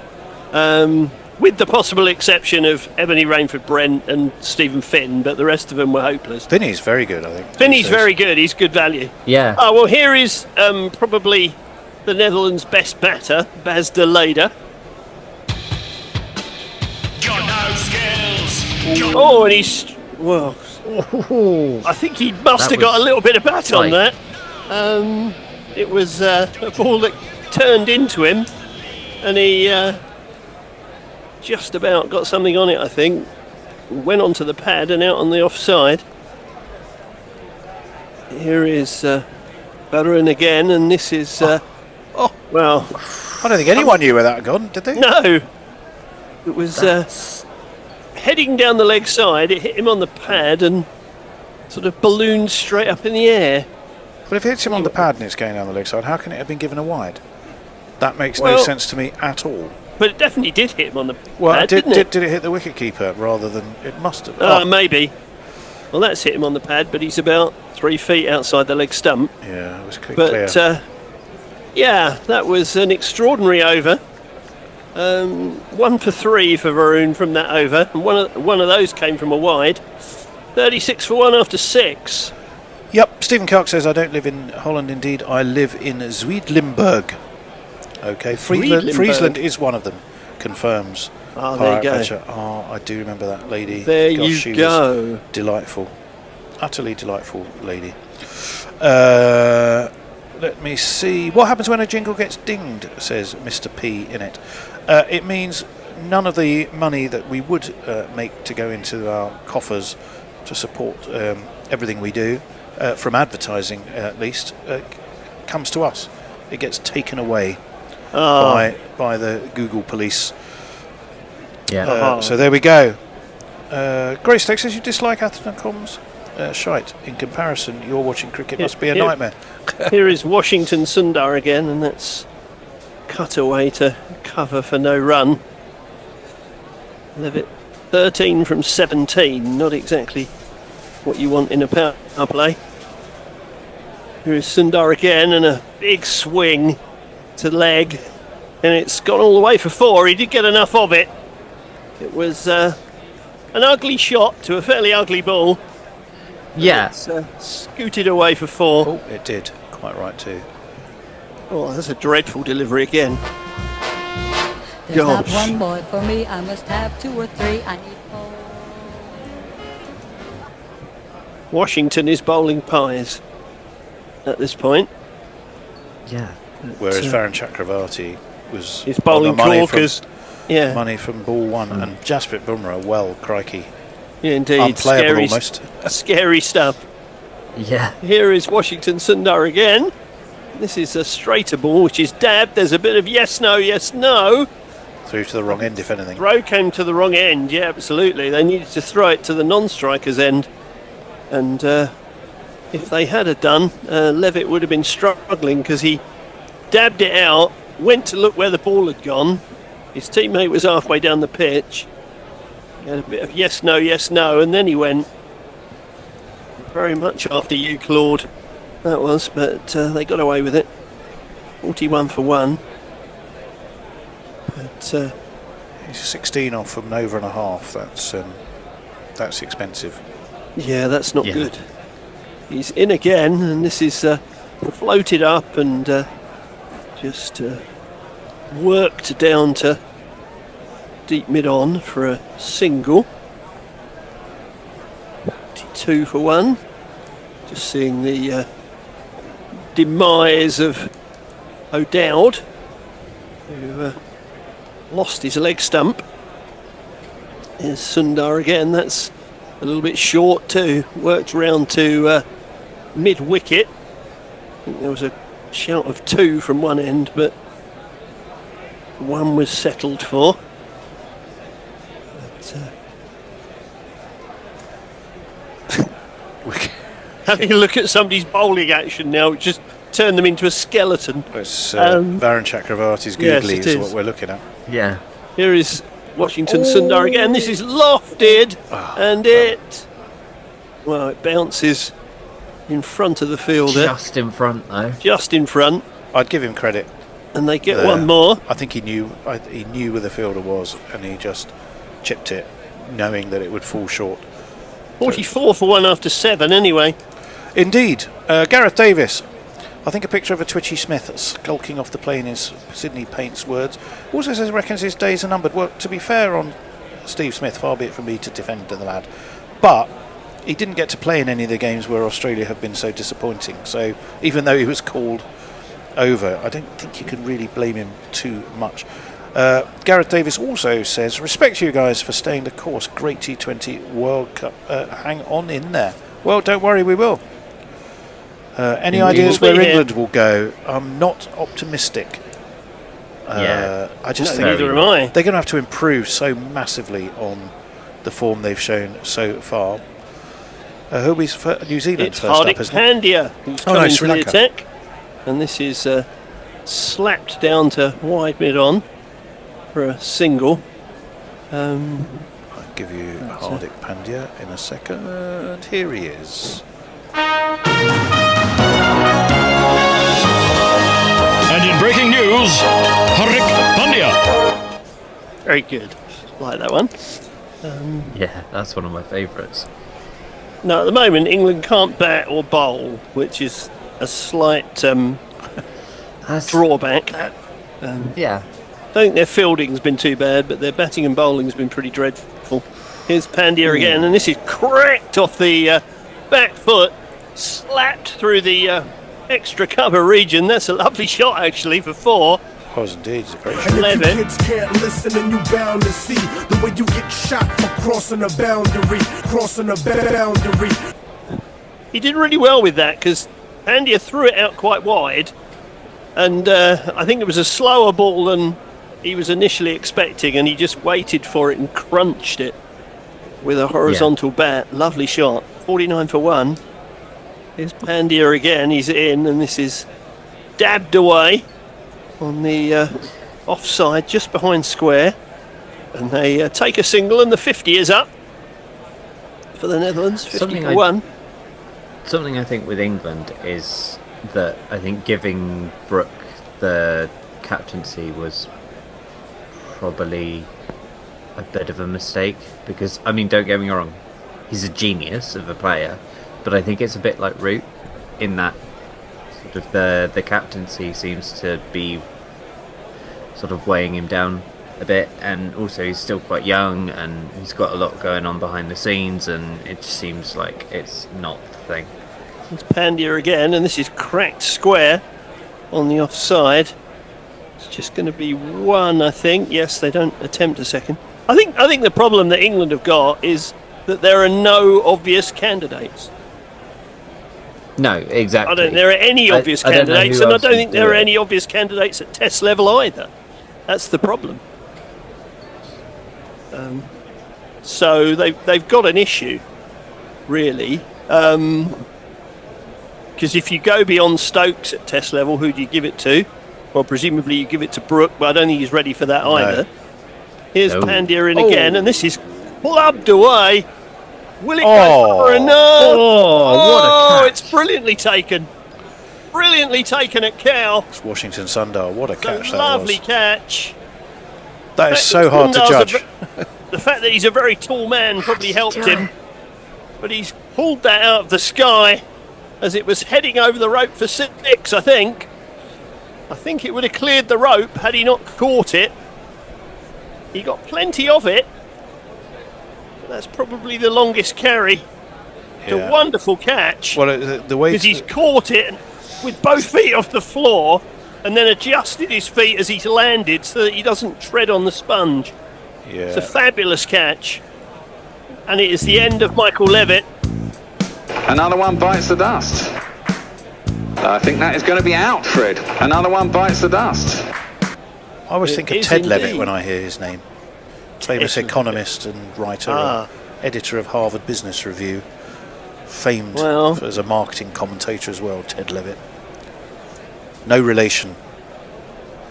Speaker 5: With the possible exception of Ebony Rainford Brent and Stephen Finn, but the rest of them were hopeless.
Speaker 4: Finney's very good, I think.
Speaker 5: Finney's very good. He's good value.
Speaker 9: Yeah.
Speaker 5: Oh, well, here is probably the Netherlands' best batter, Bas de Leyder.
Speaker 10: Got no skills.
Speaker 5: Oh, and he's... Well, I think he must have got a little bit of bat on that. It was a ball that turned into him, and he... just about got something on it, I think. Went onto the pad and out on the offside. Here is Barun again, and this is... well...
Speaker 4: I don't think anyone knew where that had gone, did they?
Speaker 5: No! It was heading down the leg side, it hit him on the pad and sort of ballooned straight up in the air.
Speaker 4: But if it hits him on the pad and it's going down the leg side, how can it have been given a wide? That makes no sense to me at all.
Speaker 5: But it definitely did hit him on the
Speaker 4: pad,
Speaker 5: didn't it?
Speaker 4: Did it hit the wicket-keeper rather than... It must have.
Speaker 5: Maybe. Well, that's hit him on the pad, but he's about 3 feet outside the leg stump.
Speaker 4: Yeah, it was clear.
Speaker 5: But, that was an extraordinary over. 1 for 3 for Varun from that over, and one of those came from a wide. 36 for 1 after 6.
Speaker 4: Yep, Stephen Clark says, I don't live in Holland, indeed. I live in Zuidlimburg. Okay, Friesland is one of them, confirms.
Speaker 5: Oh, there you go.
Speaker 4: Fletcher. Oh, I do remember that lady.
Speaker 5: There
Speaker 4: Gosh,
Speaker 5: you
Speaker 4: she
Speaker 5: go.
Speaker 4: Was delightful. Utterly delightful lady. Let me see. What happens when a jingle gets dinged, says Mr. P in it. It means none of the money that we would make to go into our coffers to support everything we do, from advertising at least, comes to us. It gets taken away by the Google police.
Speaker 9: Yeah.
Speaker 4: So there we go. Grace Tex says you dislike Atherton Comms. Shite. In comparison, you're watching cricket must be a nightmare.
Speaker 5: Here is Washington Sundar again, and that's cut away to cover for no run. Levitt 13 from 17, not exactly what you want in a power play. Here is Sundar again, and a big swing to leg, and it's gone all the way for 4. He did get enough of it. It was an ugly shot to a fairly ugly ball.
Speaker 9: Yeah.
Speaker 5: It's scooted away for 4.
Speaker 4: Oh, it did. Quite right too.
Speaker 5: Oh, that's a dreadful delivery again.
Speaker 6: There's not one ball for me. I must have 2 or 3. I need 4.
Speaker 5: Washington is bowling pies at this point.
Speaker 9: Yeah.
Speaker 4: Whereas Varun Chakravarti was
Speaker 5: He's bowling corkers. Yeah.
Speaker 4: Money from ball 1 and Jasprit Bumrah, well, crikey.
Speaker 5: Yeah, indeed.
Speaker 4: Unplayable almost.
Speaker 5: Scary stuff.
Speaker 9: Yeah.
Speaker 5: Here is Washington Sundar again. This is a straighter ball, which is dabbed. There's a bit of yes, no,
Speaker 4: Through to the wrong end, if anything.
Speaker 5: Throw came to the wrong end, yeah, absolutely. They needed to throw it to the non-striker's end. And if they had it done, Levitt would have been struggling because he dabbed it out, went to look where the ball had gone. His teammate was halfway down the pitch. He had a bit of yes, no, and then he went. Very much after you, Claude. That was, but they got away with it. 41 for 1. But
Speaker 4: he's 16 off from an over and a half. That's expensive.
Speaker 5: Yeah, that's not good. He's in again, and this is floated up and just worked down to deep mid-on for a single. 52 for 1. Just seeing the demise of O'Dowd, who lost his leg stump. Here's Sundar again. That's a little bit short too. Worked round to mid-wicket. I think there was a shout of 2 from one end, but 1 was settled for. Having a look at somebody's bowling action now, just turn them into a skeleton.
Speaker 4: It's Varun Chakravarti's googly is what we're looking at.
Speaker 9: Yeah.
Speaker 5: Here is Washington Sundar again. This is lofted, and it bounces in front of the fielder.
Speaker 9: Just in front, though.
Speaker 5: Just in front.
Speaker 4: I'd give him credit.
Speaker 5: And they get one more.
Speaker 4: I think he knew where the fielder was, and he just chipped it, knowing that it would fall short.
Speaker 5: 44 for 1 after 7, anyway.
Speaker 4: Indeed. Gareth Davis. I think a picture of a Twitchy Smith skulking off the plane is Sydney Paint's words. Also says reckons his days are numbered. Well, to be fair on Steve Smith, far be it from me to defend the lad, but he didn't get to play in any of the games where Australia have been so disappointing. So even though he was called over, I don't think you can really blame him too much. Gareth Davis also says, respect you guys for staying the course. Great T20 World Cup. Hang on in there. Well, don't worry, we will. Any ideas where England will go? I'm not optimistic. I just think
Speaker 5: neither am I.
Speaker 4: They're going to have to improve so massively on the form they've shown so far. Who is for New Zealand
Speaker 5: it's
Speaker 4: first
Speaker 5: Hardik
Speaker 4: up, isn't
Speaker 5: Pandya who's coming
Speaker 4: Sri
Speaker 5: to the
Speaker 4: Lanka.
Speaker 5: attack. And this is slapped down to wide mid-on for a single.
Speaker 4: I'll give you Hardik Pandya in a second. Here he is.
Speaker 10: And in breaking news, Hardik Pandya.
Speaker 5: Very good. Like that one.
Speaker 9: Yeah, that's one of my favourites.
Speaker 5: No, at the moment, England can't bat or bowl, which is a slight drawback.
Speaker 9: Yeah.
Speaker 5: I don't think their fielding's been too bad, but their batting and bowling's been pretty dreadful. Here's Pandya again, and this is cracked off the back foot, slapped through the extra cover region. That's a lovely shot, actually, for 4.
Speaker 4: Was indeed, it's a great
Speaker 11: And
Speaker 4: shot.
Speaker 11: if you kids can't listen, and you bound to see the way you get shot for crossing a boundary, crossing a boundary.
Speaker 5: He did really well with that because Pandya threw it out quite wide, and I think it was a slower ball than he was initially expecting, and he just waited for it and crunched it with a horizontal bat. Lovely shot. 49 for 1. Here's Pandya again. He's in, and this is dabbed away on the offside, just behind square. And they take a single, and the 50 is up for the Netherlands. 50 for 1.
Speaker 9: Something I think with England is that I think giving Brooke the captaincy was probably a bit of a mistake, because, I mean, don't get me wrong, he's a genius of a player, but I think it's a bit like Root in that sort of the captaincy seems to be sort of weighing him down a bit, and also he's still quite young and he's got a lot going on behind the scenes, and it just seems like it's not the thing.
Speaker 5: It's Pandya again, and this is cracked square on the offside. It's just going to be 1, I think. Yes, they don't attempt a second. I think the problem that England have got is that there are no obvious candidates.
Speaker 9: No, exactly.
Speaker 5: I don't think there are any obvious candidates, and I don't think there are any obvious candidates at Test level either. That's the problem. So they've got an issue, really. Because if you go beyond Stokes at Test level, who do you give it to? Well, presumably you give it to Brooke, but I don't think he's ready for that either. Here's Pandya in again, and this is clubbed away. Will it go far enough?
Speaker 9: What a catch.
Speaker 5: It's brilliantly taken. Brilliantly taken at Cow.
Speaker 4: It's Washington Sundar. What a catch that was.
Speaker 5: Lovely catch.
Speaker 4: That is so hard to judge.
Speaker 5: The fact that he's a very tall man probably helped him. But he's pulled that out of the sky as it was heading over the rope for 6, I think. I think it would have cleared the rope had he not caught it. He got plenty of it. That's probably the longest carry. It's a wonderful catch.
Speaker 4: Well, the way
Speaker 5: because he's caught it with both feet off the floor and then adjusted his feet as he's landed so that he doesn't tread on the sponge.
Speaker 4: Yeah.
Speaker 5: It's a fabulous catch. And it is the end of Michael Levitt.
Speaker 12: Another one bites the dust. I think that is going to be out, Fred. Another one bites the dust.
Speaker 4: I always think of Ted Levitt when I hear his name. Famous economist and writer, and editor of Harvard Business Review, famed as a marketing commentator as well, Ted Levitt. No relation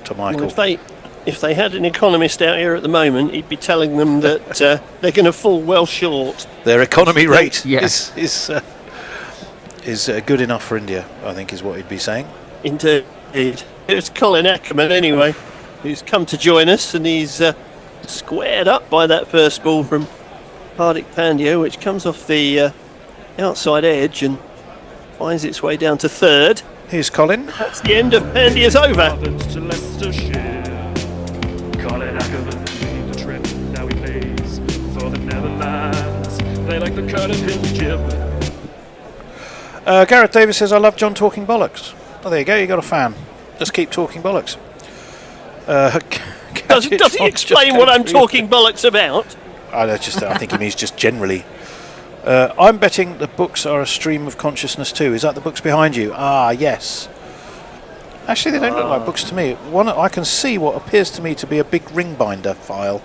Speaker 4: to Michael.
Speaker 5: Well, if they had an economist out here at the moment, he'd be telling them that they're going to fall well short.
Speaker 4: Their economy rate is good enough for India, I think, is what he'd be saying.
Speaker 5: Indeed. It's Colin Ackerman, anyway, who's come to join us, and he's squared up by that first ball from Hardik Pandya, which comes off the outside edge and finds its way down to third.
Speaker 4: Here's Colin.
Speaker 5: That's the end of Pandya's over.
Speaker 10: Colin Ackerman, the trip, now he plays for the Netherlands. They like the cut of his jib.
Speaker 4: Gareth Davis says, I love John talking bollocks. Oh, there you go, you got a fan. Just keep talking bollocks.
Speaker 5: Does he explain what I'm talking bollocks about?
Speaker 4: I think he means just generally. I'm betting the books are a stream of consciousness too. Is that the books behind you? Ah, yes. Actually, they don't look like books to me. One, I can see what appears to me to be a big ring binder file.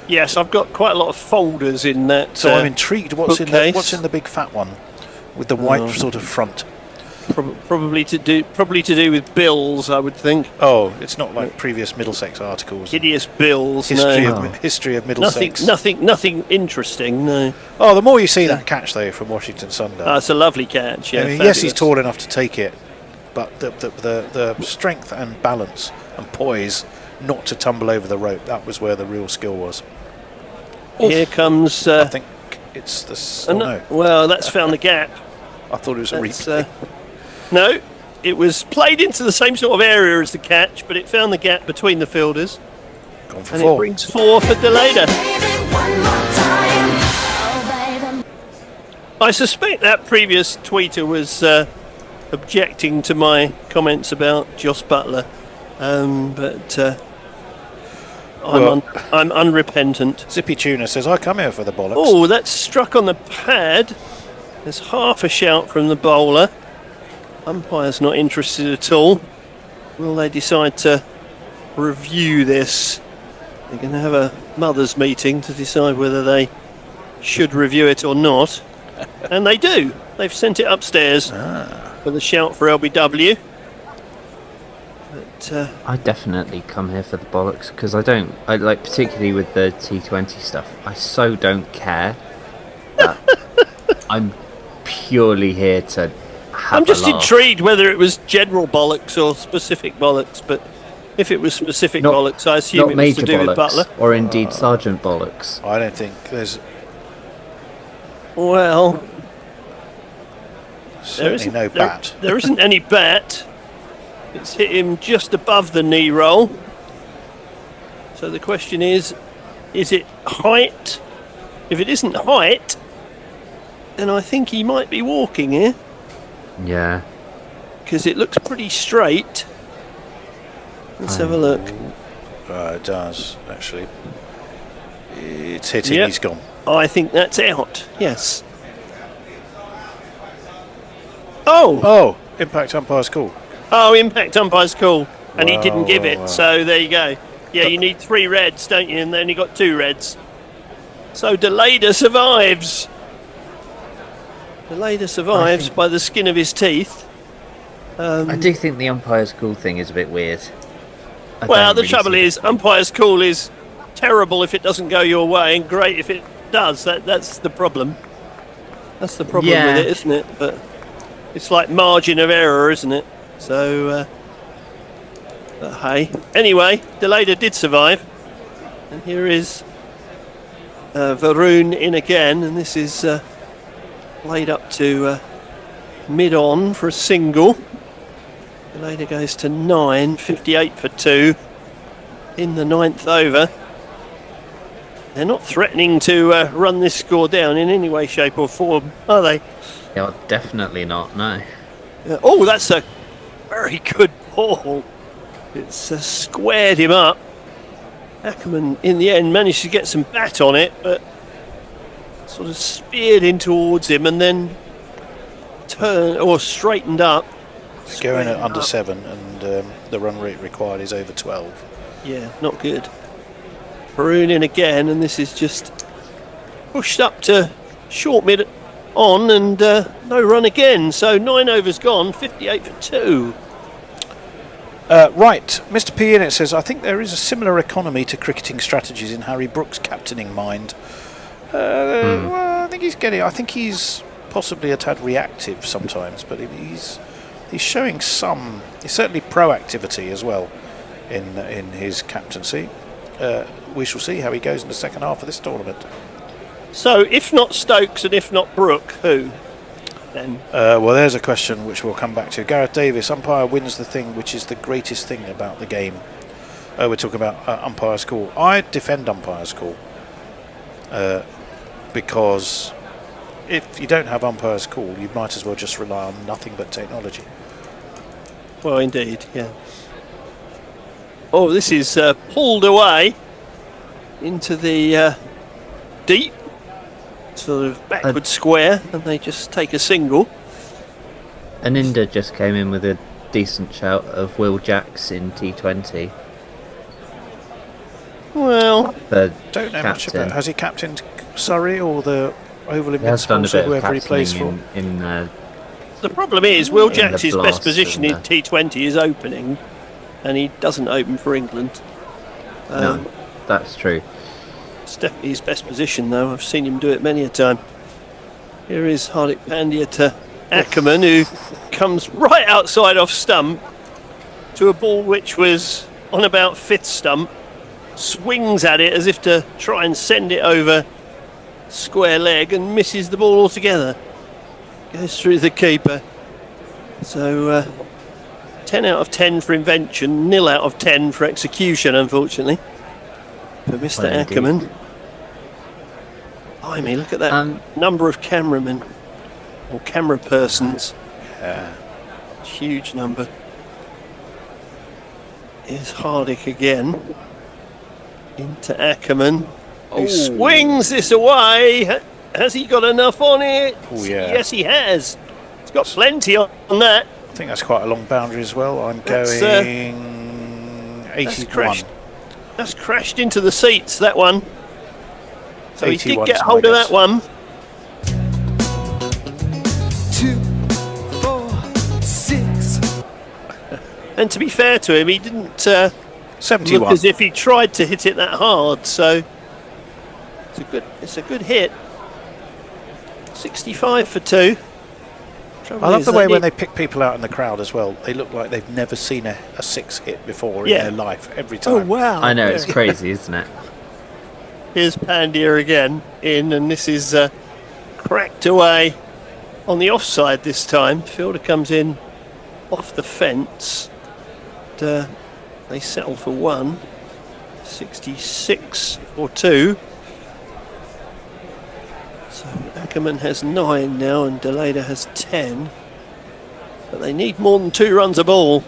Speaker 5: Yes, I've got quite a lot of folders in that.
Speaker 4: So I'm intrigued. What's in the big fat one with the white sort of front?
Speaker 5: Probably to do with bills, I would think.
Speaker 4: Oh, it's not like previous Middlesex articles.
Speaker 5: Hideous bills.
Speaker 4: History of Middlesex.
Speaker 5: Nothing interesting. No.
Speaker 4: Oh, the more you see that catch though from Washington Sundar.
Speaker 5: It's a lovely catch. Yeah.
Speaker 4: I mean, yes, he's tall enough to take it, but the strength and balance and poise not to tumble over the rope. That was where the real skill was.
Speaker 5: Here comes...
Speaker 4: I think it's the... no.
Speaker 5: Well, that's found the gap.
Speaker 4: I thought it was a replay.
Speaker 5: No, it was played into the same sort of area as the catch, but it found the gap between the fielders.
Speaker 4: Gone for
Speaker 5: and
Speaker 4: 4.
Speaker 5: It brings 4 for Deleda. I suspect that previous tweeter was objecting to my comments about Joss Butler, but I'm unrepentant.
Speaker 4: Zippy Tuna says, I come here for the bollocks.
Speaker 5: Oh, that's struck on the pad. There's half a shout from the bowler. Umpire's not interested at all. Will they decide to review this? They're going to have a mothers' meeting to decide whether they should review it or not. And they do. They've sent it upstairs for the shout for LBW. But
Speaker 9: I definitely come here for the bollocks because I like, particularly with the T20 stuff, I so don't care. I'm purely here to have
Speaker 5: I'm just
Speaker 9: a laugh.
Speaker 5: intrigued whether it was general bollocks or specific bollocks, but if it was specific bollocks, I assume it was to do with Butler.
Speaker 9: Or indeed Sergeant Bollocks.
Speaker 4: I don't think there's...
Speaker 5: Well...
Speaker 4: Certainly no bat.
Speaker 5: There isn't any bat. It's hit him just above the knee roll. So the question is it height? If it isn't height, then I think he might be walking here.
Speaker 9: Yeah.
Speaker 5: Because it looks pretty straight. Let's have a look.
Speaker 4: It does, actually. It's hitting, he's gone.
Speaker 5: I think that's out, yes. Oh,
Speaker 4: impact umpire's call.
Speaker 5: Oh, impact umpire's call. And he didn't give it, so there you go. Yeah, you need 3 reds, don't you? And then you got 2 reds. So Deleda survives. Deleda survives by the skin of his teeth.
Speaker 9: I do think the umpire's call thing is a bit weird.
Speaker 5: Well, the trouble is, umpire's call is terrible if it doesn't go your way and great if it does. That's the problem. That's the problem with it, isn't it? But it's like margin of error, isn't it? So, but hey. Anyway, Deleda did survive. And here is Varun in again. And this is laid up to mid-on for a single. Deleda goes to 9, 58 for 2 in the 9th over. They're not threatening to run this score down in any way, shape or form, are they?
Speaker 9: Yeah, definitely not, no.
Speaker 5: Oh, that's a very good ball. It's squared him up. Ackerman, in the end, managed to get some bat on it, but sort of speared in towards him and then turned or straightened up.
Speaker 4: Going at under 7, and the run rate required is over 12.
Speaker 5: Yeah, not good. Varun in again, and this is just pushed up to short mid on, and no run again. So 9 overs gone, 58 for 2.
Speaker 4: Right, Mr. P in it says, I think there is a similar economy to cricketing strategies in Harry Brooks' captaining mind. Well, I think he's possibly a tad reactive sometimes, but he's showing some, certainly proactivity as well in his captaincy. We shall see how he goes in the second half of this tournament.
Speaker 5: So, if not Stokes and if not Brook, who then?
Speaker 4: Well, there's a question which we'll come back to. Gareth Davis, umpire wins the thing which is the greatest thing about the game. We're talking about umpire's call. I defend umpire's call because if you don't have umpire's call, you might as well just rely on nothing but technology.
Speaker 5: Well, indeed, yeah. Oh, this is pulled away into the deep, sort of backward square, and they just take a single.
Speaker 9: Aninda just came in with a decent shout of Will Jacks in T20.
Speaker 5: Well,
Speaker 4: don't know much about. Has he captained Surrey or the Oval Invincibles
Speaker 9: or
Speaker 4: whoever he plays for?
Speaker 5: The problem is, Will Jacks' best position in T20 is opening, and he doesn't open for England.
Speaker 9: No, that's true.
Speaker 5: It's definitely his best position, though. I've seen him do it many a time. Here is Hardik Pandya to Ackerman, who comes right outside off stump to a ball which was on about fifth stump, swings at it as if to try and send it over square leg and misses the ball altogether. Goes through the keeper. So 10 out of 10 for invention, 0 out of 10 for execution, unfortunately, for Mr. Ackerman. Blimey, look at that number of cameramen or camera persons. Huge number. Here's Hardick again. Into Ackerman, who swings this away. Has he got enough on it?
Speaker 4: Oh, yeah.
Speaker 5: Yes, he has. He's got plenty on that.
Speaker 4: I think that's quite a long boundary as well. I'm going 81.
Speaker 5: That's crashed into the seats, that one. So he did
Speaker 4: 81's
Speaker 5: get
Speaker 4: my
Speaker 5: hold of
Speaker 4: guess.
Speaker 5: that one.
Speaker 11: 2, 4, 6.
Speaker 5: And to be fair to him, he didn't
Speaker 4: 71.
Speaker 5: look as if he tried to hit it that hard. So it's a good hit. 65 for 2.
Speaker 4: I love the way when they pick people out in the crowd as well. They look like they've never seen a 6 hit before in their life. Every time.
Speaker 5: Oh wow!
Speaker 9: I know, it's crazy, isn't it?
Speaker 5: Here's Pandya again in, and this is cracked away on the offside this time. Fielder comes in off the fence. And, they settle for 1. 66 for 2. So Ackerman has 9 now, and Deleda has 10. But they need more than 2 runs a ball,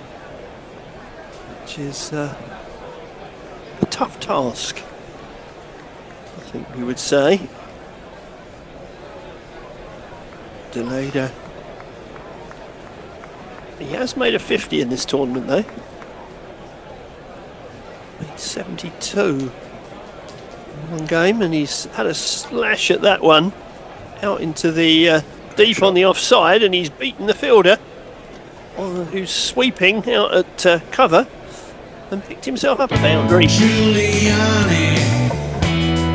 Speaker 5: which is a tough task, I think we would say. Deleda. He has made a 50 in this tournament, though. Made 72 in one game, and he's had a slash at that one out into the deep on the offside, and he's beaten the fielder who's sweeping out at cover and picked himself up a boundary.
Speaker 18: Giuliani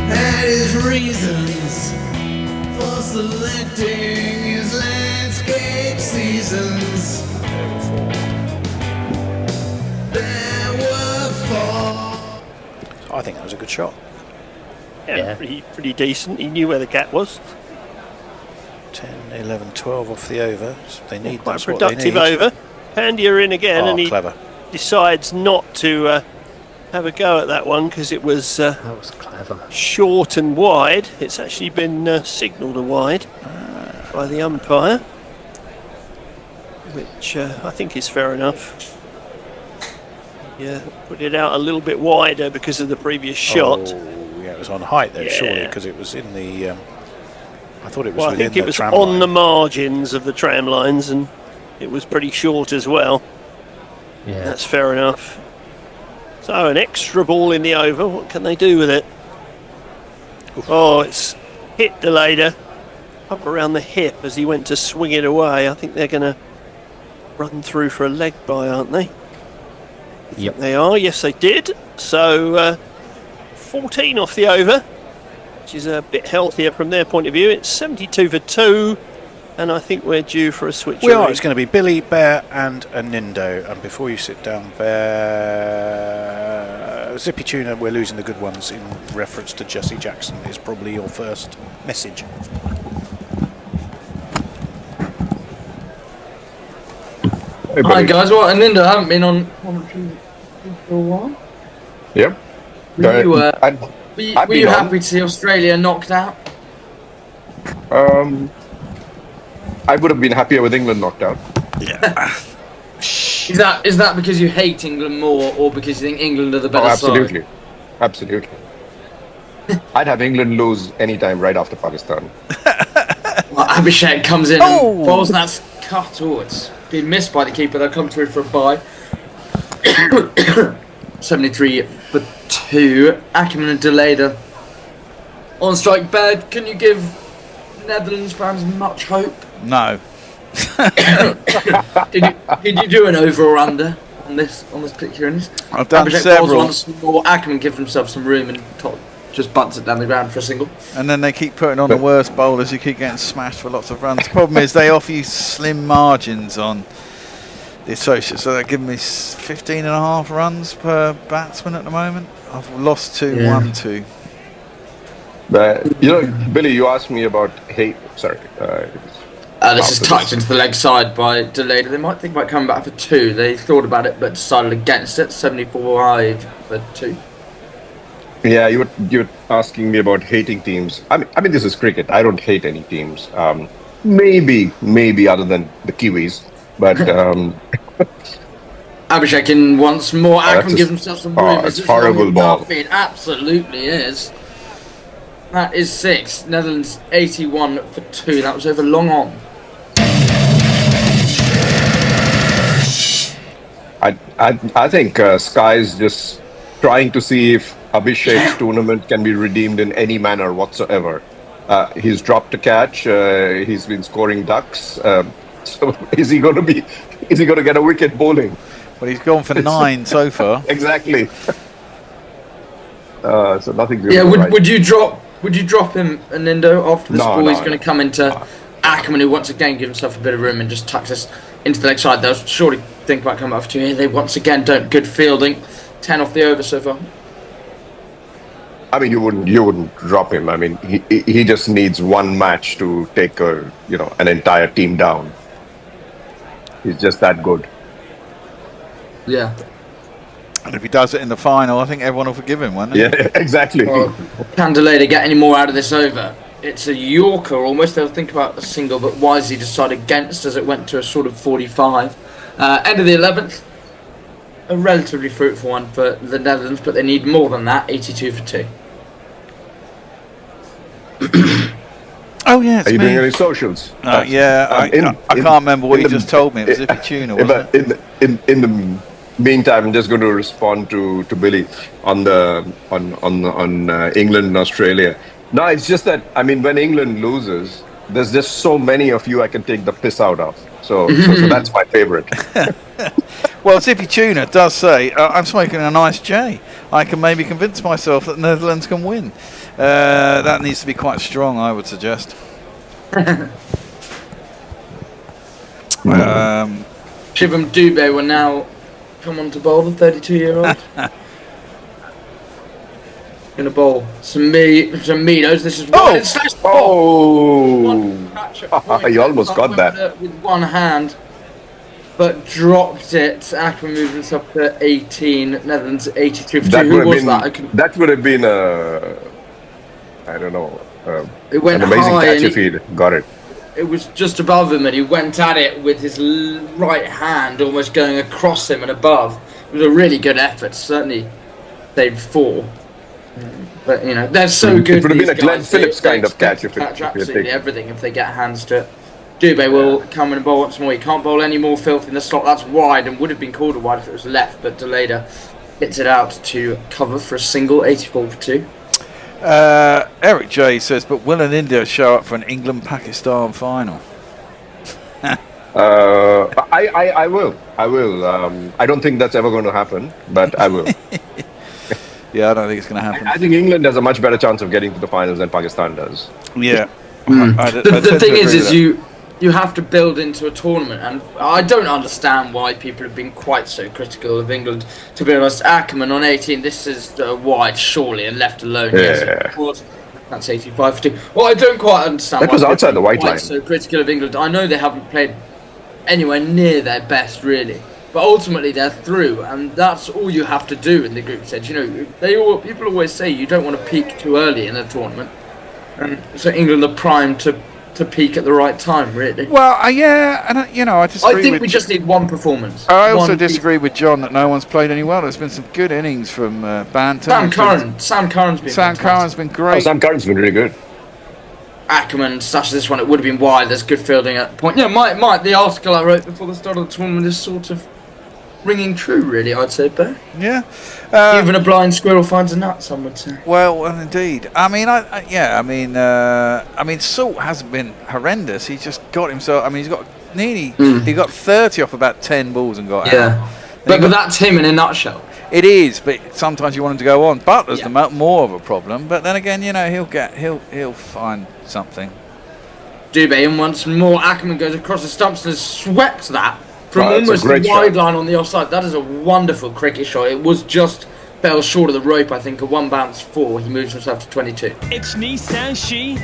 Speaker 18: had his reasons for selecting his landscape seasons. There were 4.
Speaker 4: I think that was a good shot.
Speaker 5: Yeah. Pretty decent. He knew where the gap was.
Speaker 4: 10, 11, 12 off the over. So they need
Speaker 5: Quite
Speaker 4: that's
Speaker 5: a
Speaker 4: what they
Speaker 5: productive
Speaker 4: need.
Speaker 5: over. Pandya in again, and he
Speaker 4: clever.
Speaker 5: decides not to have a go at that one because it was,
Speaker 9: That was clever.
Speaker 5: short and wide. It's actually been signalled a wide by the umpire, which I think is fair enough. Yeah, put it out a little bit wider because of the previous shot.
Speaker 4: Oh, yeah, it was on height though, surely,
Speaker 5: Yeah.
Speaker 4: because it was in the. I thought it was
Speaker 5: Well, I
Speaker 4: within
Speaker 5: think it
Speaker 4: the
Speaker 5: was
Speaker 4: tram
Speaker 5: on
Speaker 4: line.
Speaker 5: the margins of the tram lines, and it was pretty short as well.
Speaker 9: Yeah.
Speaker 5: That's fair enough. So an extra ball in the over. What can they do with it? Oh, it's hit Deleda up around the hip as he went to swing it away. I think they're going to run through for a leg by, aren't they?
Speaker 9: Yep.
Speaker 5: They are. Yes, they did. So 14 off the over, which is a bit healthier from their point of view. It's 72 for 2, and I think we're due for a switch.
Speaker 4: We are. It's going to be Billy, Bear, and a Nindo. And before you sit down, Bear, Zippy Tuna, we're losing the good ones in reference to Jesse Jackson. Is probably your first message.
Speaker 13: Hi guys, what? And Linda, I haven't been on commentary for a while.
Speaker 17: Yep.
Speaker 13: Were you,
Speaker 17: I've
Speaker 13: were you
Speaker 17: been on.
Speaker 13: happy to see Australia knocked out?
Speaker 17: I would have been happier with England knocked out.
Speaker 4: Yeah.
Speaker 13: Is that because you hate England more, or because you think England are the better
Speaker 17: Absolutely.
Speaker 13: side?
Speaker 17: Absolutely. I'd have England lose anytime right after Pakistan.
Speaker 13: Well, Abhishek comes in and balls that's cut. Oh, it's been missed by the keeper. They'll come through for a bye. 73 for 2. Ackerman and Deleda on strike. Bad. Can you give Netherlands fans much hope?
Speaker 2: No.
Speaker 13: Did you do an over or under on this picture?
Speaker 2: I've done
Speaker 13: Abhishek
Speaker 2: several.
Speaker 13: balls once more. Ackerman gives himself some room and just bunts it down the ground for a single.
Speaker 2: And then they keep putting on the worst bowlers who keep getting smashed for lots of runs. The problem is they offer you slim margins on the associates. So they're giving me 15.5 runs per batsman at the moment. I've lost 2-1-2.
Speaker 17: But Billy, you asked me about hate. Sorry.
Speaker 13: This is tucked into the leg side by Delayed. They might think about coming back for 2. They thought about it but decided against it. 74-5 for 2.
Speaker 17: Yeah, you were asking me about hating teams. I mean, this is cricket. I don't hate any teams. Maybe other than the Kiwis, but.
Speaker 13: Abhishek in once more. Akram gives himself some room.
Speaker 17: It's horrible ball.
Speaker 13: It absolutely is. That is 6. Netherlands 81 for 2. That was over long on.
Speaker 17: I think Sky's just trying to see if Abhishek's tournament can be redeemed in any manner whatsoever. He's dropped a catch. He's been scoring ducks. So is he going to get a wicket bowling?
Speaker 2: Well, he's gone for 9 so far.
Speaker 17: Exactly. So nothing's
Speaker 13: Yeah, would you drop him, Nindo, after this ball? He's going to come into Ackerman, who once again gives himself a bit of room and just tucks us into the leg side. They'll surely think about coming up for 2 here. They once again don't. Good fielding. 10 off the over so far.
Speaker 17: I mean, you wouldn't drop him. I mean, he just needs one match to take an entire team down. He's just that good.
Speaker 13: Yeah.
Speaker 2: And if he does it in the final, I think everyone will forgive him, won't they?
Speaker 17: Yeah, exactly.
Speaker 13: Well, can Delayed get any more out of this over? It's a Yorker almost. They'll think about a single, but wisely decided against as it went to a sort of 45. End of the 11th. A relatively fruitful one for the Netherlands, but they need more than that. 82 for 2.
Speaker 2: Oh yeah, it's
Speaker 17: Are you
Speaker 2: me.
Speaker 17: doing any socials?
Speaker 2: Yeah, I can't remember what you just told me. It was Zippy Tuna, wasn't it?
Speaker 17: In the meantime, I'm just going to respond to Billy on England and Australia. No, it's just that when England loses, there's just so many of you I can take the piss out of. So that's my favorite.
Speaker 2: Well, Zippy Tuna does say, I'm smoking a nice J. I can maybe convince myself that the Netherlands can win. That needs to be quite strong, I would suggest.
Speaker 13: Shivam Dubé will now come on to bowl, the 32-year-old. Gonna bowl some Meadows. This is wide.
Speaker 17: You almost got that
Speaker 13: with one hand, but dropped it. Akram moves up to 18. Netherlands 82 for 2. Who was that?
Speaker 17: That would have been I don't know.
Speaker 13: It went
Speaker 17: an amazing
Speaker 13: high
Speaker 17: catch if he'd got it.
Speaker 13: It was just above him, and he went at it with his right hand, almost going across him and above. It was a really good effort. Certainly, saved 4. But they're so good.
Speaker 17: It would have been a Glenn
Speaker 13: guys.
Speaker 17: Phillips kind of catch if
Speaker 13: catch absolutely everything if they get hands to it. Dubé will come and bowl once more. He can't bowl any more filth in the slot. That's wide and would have been called a wide if it was left, but Delayed hits it out to cover for a single. 84 for 2.
Speaker 2: Eric J says, but will an India show up for an England-Pakistan final?
Speaker 17: I will. I don't think that's ever going to happen, but I will.
Speaker 2: Yeah, I don't think it's going to happen.
Speaker 17: I think England has a much better chance of getting to the finals than Pakistan does.
Speaker 2: Yeah.
Speaker 13: The thing is you have to build into a tournament, and I don't understand why people have been quite so critical of England. To be honest, Ackerman on 18, this is wide, surely, and left alone.
Speaker 17: Yeah.
Speaker 13: Yes, of course. That's 85 for 2. Well, I don't quite understand
Speaker 17: that
Speaker 13: why
Speaker 17: was outside the white
Speaker 13: line.
Speaker 17: line.
Speaker 13: So critical of England. I know they haven't played anywhere near their best, really. But ultimately, they're through, and that's all you have to do in the group stage. People always say you don't want to peak too early in a tournament, and so England are primed to peak at the right time, really.
Speaker 2: Well, yeah, and I disagree.
Speaker 13: I think we just need one performance.
Speaker 2: I also disagree with John that no one's played any well. There's been some good innings from Banton.
Speaker 13: Sam Curran's
Speaker 2: been great.
Speaker 17: Oh, Sam Curran's been really good.
Speaker 13: Ackerman slashes this one. It would have been wide. There's good fielding at the point. Yeah, might the article I wrote before the start of the tournament is sort of ringing true, really, I'd say, Bear.
Speaker 2: Yeah.
Speaker 13: Even a blind squirrel finds a nut, some would say.
Speaker 2: Well, indeed. I mean, Salt hasn't been horrendous. He's just got himself. He's got nearly. He got 30 off about 10 balls and got out.
Speaker 13: But that's him in a nutshell.
Speaker 2: It is, but sometimes you want him to go on. Butler's more of a problem. But then again, he'll find something.
Speaker 13: Dubé in once more. Ackerman goes across the stumps and has swept that. From almost the wide line on the offside. That is a wonderful cricket shot. It was just fell short of the rope, I think. A 1 bounce 4. He moves himself to 22.
Speaker 10: It's me, says she.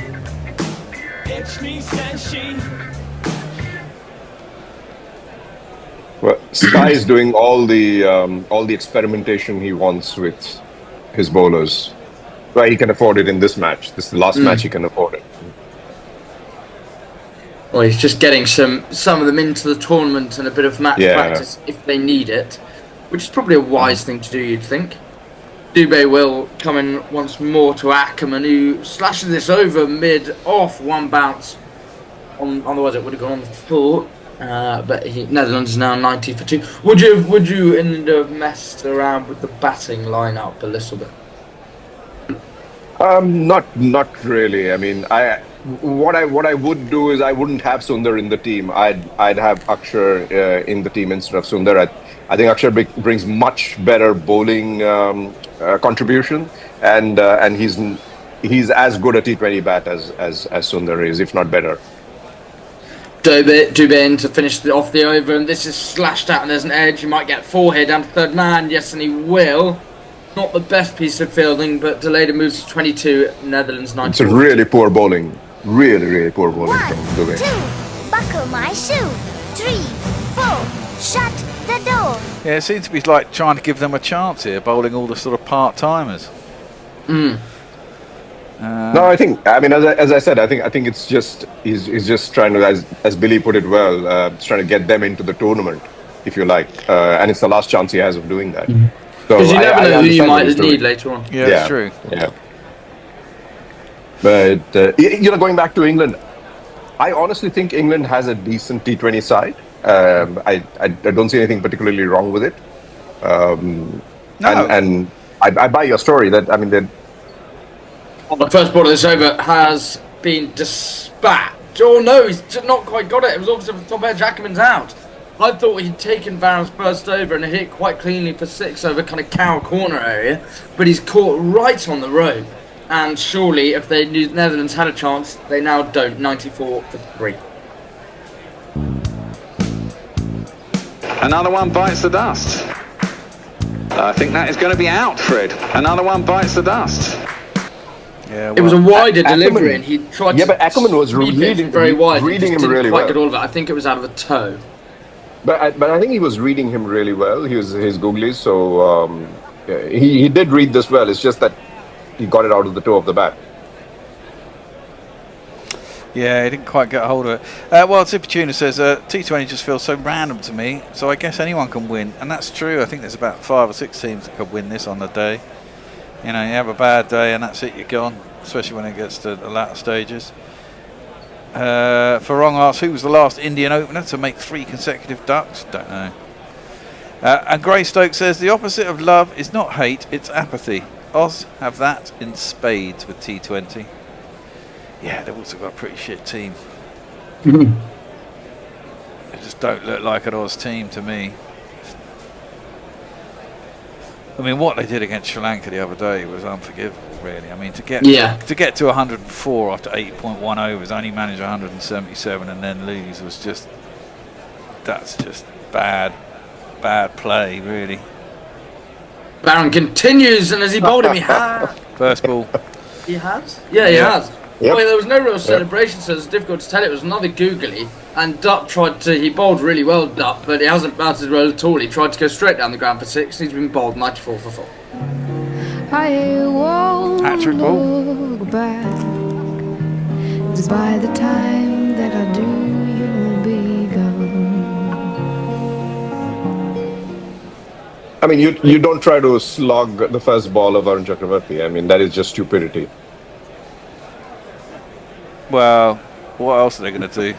Speaker 10: It's me, says she.
Speaker 17: Well, Sky is doing all the experimentation he wants with his bowlers. Well, he can afford it in this match. This is the last match he can afford it.
Speaker 13: Well, he's just getting some of them into the tournament and a bit of match practice if they need it, which is probably a wise thing to do, you'd think. Dubé will come in once more to Ackerman, who slashes this over mid off 1 bounce. Otherwise, it would have gone on the full. But Netherlands is now 90 for 2. Would you have messed around with the batting lineup a little bit?
Speaker 17: Not really. I mean, what I would do is I wouldn't have Sundar in the team. I'd have Akshar in the team instead of Sundar. I think Akshar brings much better bowling contribution, and he's as good a T20 bat as Sundar is, if not better.
Speaker 13: Dubé in to finish off the over, and this is slashed out, and there's an edge. He might get 4 here down to third man. Yes, and he will. Not the best piece of fielding, but Deleda moves to 22. Netherlands 94.
Speaker 17: It's a really poor bowling. Really poor bowling from Dubé.
Speaker 14: 2, buckle my shoe. 3, 4, shut the door.
Speaker 2: Yeah, it seems to be like trying to give them a chance here, bowling all the sort of part-timers.
Speaker 17: No, I mean, as I said, I think it's just he's just trying to, as Billy put it well, trying to get them into the tournament, if you like, and it's the last chance he has of doing that.
Speaker 13: Because you never know who you might need later on.
Speaker 2: Yeah, that's true.
Speaker 17: Yeah. But going back to England, I honestly think England has a decent T20 side. I don't see anything particularly wrong with it. And I buy your story that, I mean,
Speaker 13: the first ball of this over has been dispatched. Oh no, he's not quite got it. It was obviously off the top edge. Ackerman's out. I thought he'd taken Varron's first over and hit quite cleanly for 6 over kind of cow corner area, but he's caught right on the rope. And surely, if the Netherlands had a chance, they now don't. 94 for 3.
Speaker 12: Another one bites the dust. I think that is going to be out, Fred. Another one bites the dust.
Speaker 2: Yeah,
Speaker 13: it was a wider delivery, and he tried to.
Speaker 17: But Ackerman was reading
Speaker 13: very wide.
Speaker 17: Reading him really
Speaker 13: quite
Speaker 17: well.
Speaker 13: Get all of it. I think it was out of the toe.
Speaker 17: But I think he was reading him really well. He was his googlies, so he did read this well. It's just that he got it out of the toe of the bat.
Speaker 2: Yeah, he didn't quite get a hold of it. Well, Tipper Tuna says T20 just feels so random to me, so I guess anyone can win, and that's true. I think there's about 5 or 6 teams that could win this on the day. You know, you have a bad day and that's it, you're gone, especially when it gets to the latter stages. Farong asks, who was the last Indian opener to make 3 consecutive ducks? Don't know. And Greystoke says, the opposite of love is not hate, it's apathy. Oz have that in spades with T20. Yeah, they've also got a pretty shit team. They just don't look like an Oz team to me. I mean, what they did against Sri Lanka the other day was unforgivable, really. I mean, to get to 104 after 8.1 overs, only manage 177 and then lose was just, that's just bad play, really.
Speaker 13: Barron continues, and as he bowled him, he has.
Speaker 2: First ball.
Speaker 13: He has? Yeah, he has.
Speaker 17: Yep.
Speaker 13: Well, there was no real celebration, so it's difficult to tell. It was another googly, and Duck he bowled really well, Duck, but he hasn't batted well at all. He tried to go straight down the ground for 6. He's been bowled 94 for 4.
Speaker 19: I won't
Speaker 2: Hat-trick ball.
Speaker 19: look back, 'cause by the time that I do, you'll be gone.
Speaker 17: I mean, you don't try to slog the first ball of Arun Chakravarti. I mean, that is just stupidity.
Speaker 2: Well, what else are they going to do?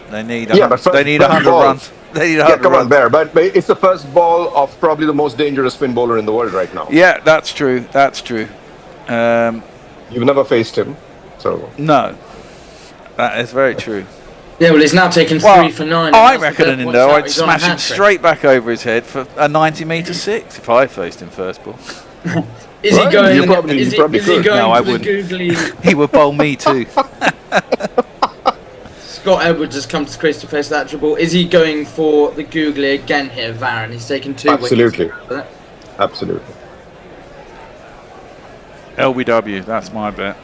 Speaker 2: They need
Speaker 17: 100
Speaker 2: runs. They need 100
Speaker 17: come
Speaker 2: runs.
Speaker 17: on, Bear. But it's the first ball of probably the most dangerous spin bowler in the world right now.
Speaker 2: Yeah, that's true. That's true.
Speaker 17: You've never faced him, so...
Speaker 2: No. That is very true.
Speaker 13: Yeah, well, he's now taken 3 for 9.
Speaker 2: I reckon an Indo, I'd smash him straight back over his head for a 90-metre 6 if I faced him first ball.
Speaker 13: Is he going?
Speaker 17: You probably
Speaker 13: is he going
Speaker 2: no,
Speaker 13: for
Speaker 2: I
Speaker 13: the
Speaker 2: wouldn't.
Speaker 13: googly?
Speaker 2: He would bowl me too.
Speaker 13: Scott Edwards has come to the crease to face that dribble. Is he going for the googly again here, Varron? He's taken 2
Speaker 17: Absolutely.
Speaker 13: wickets.
Speaker 17: Absolutely.
Speaker 2: LBW, that's my bet.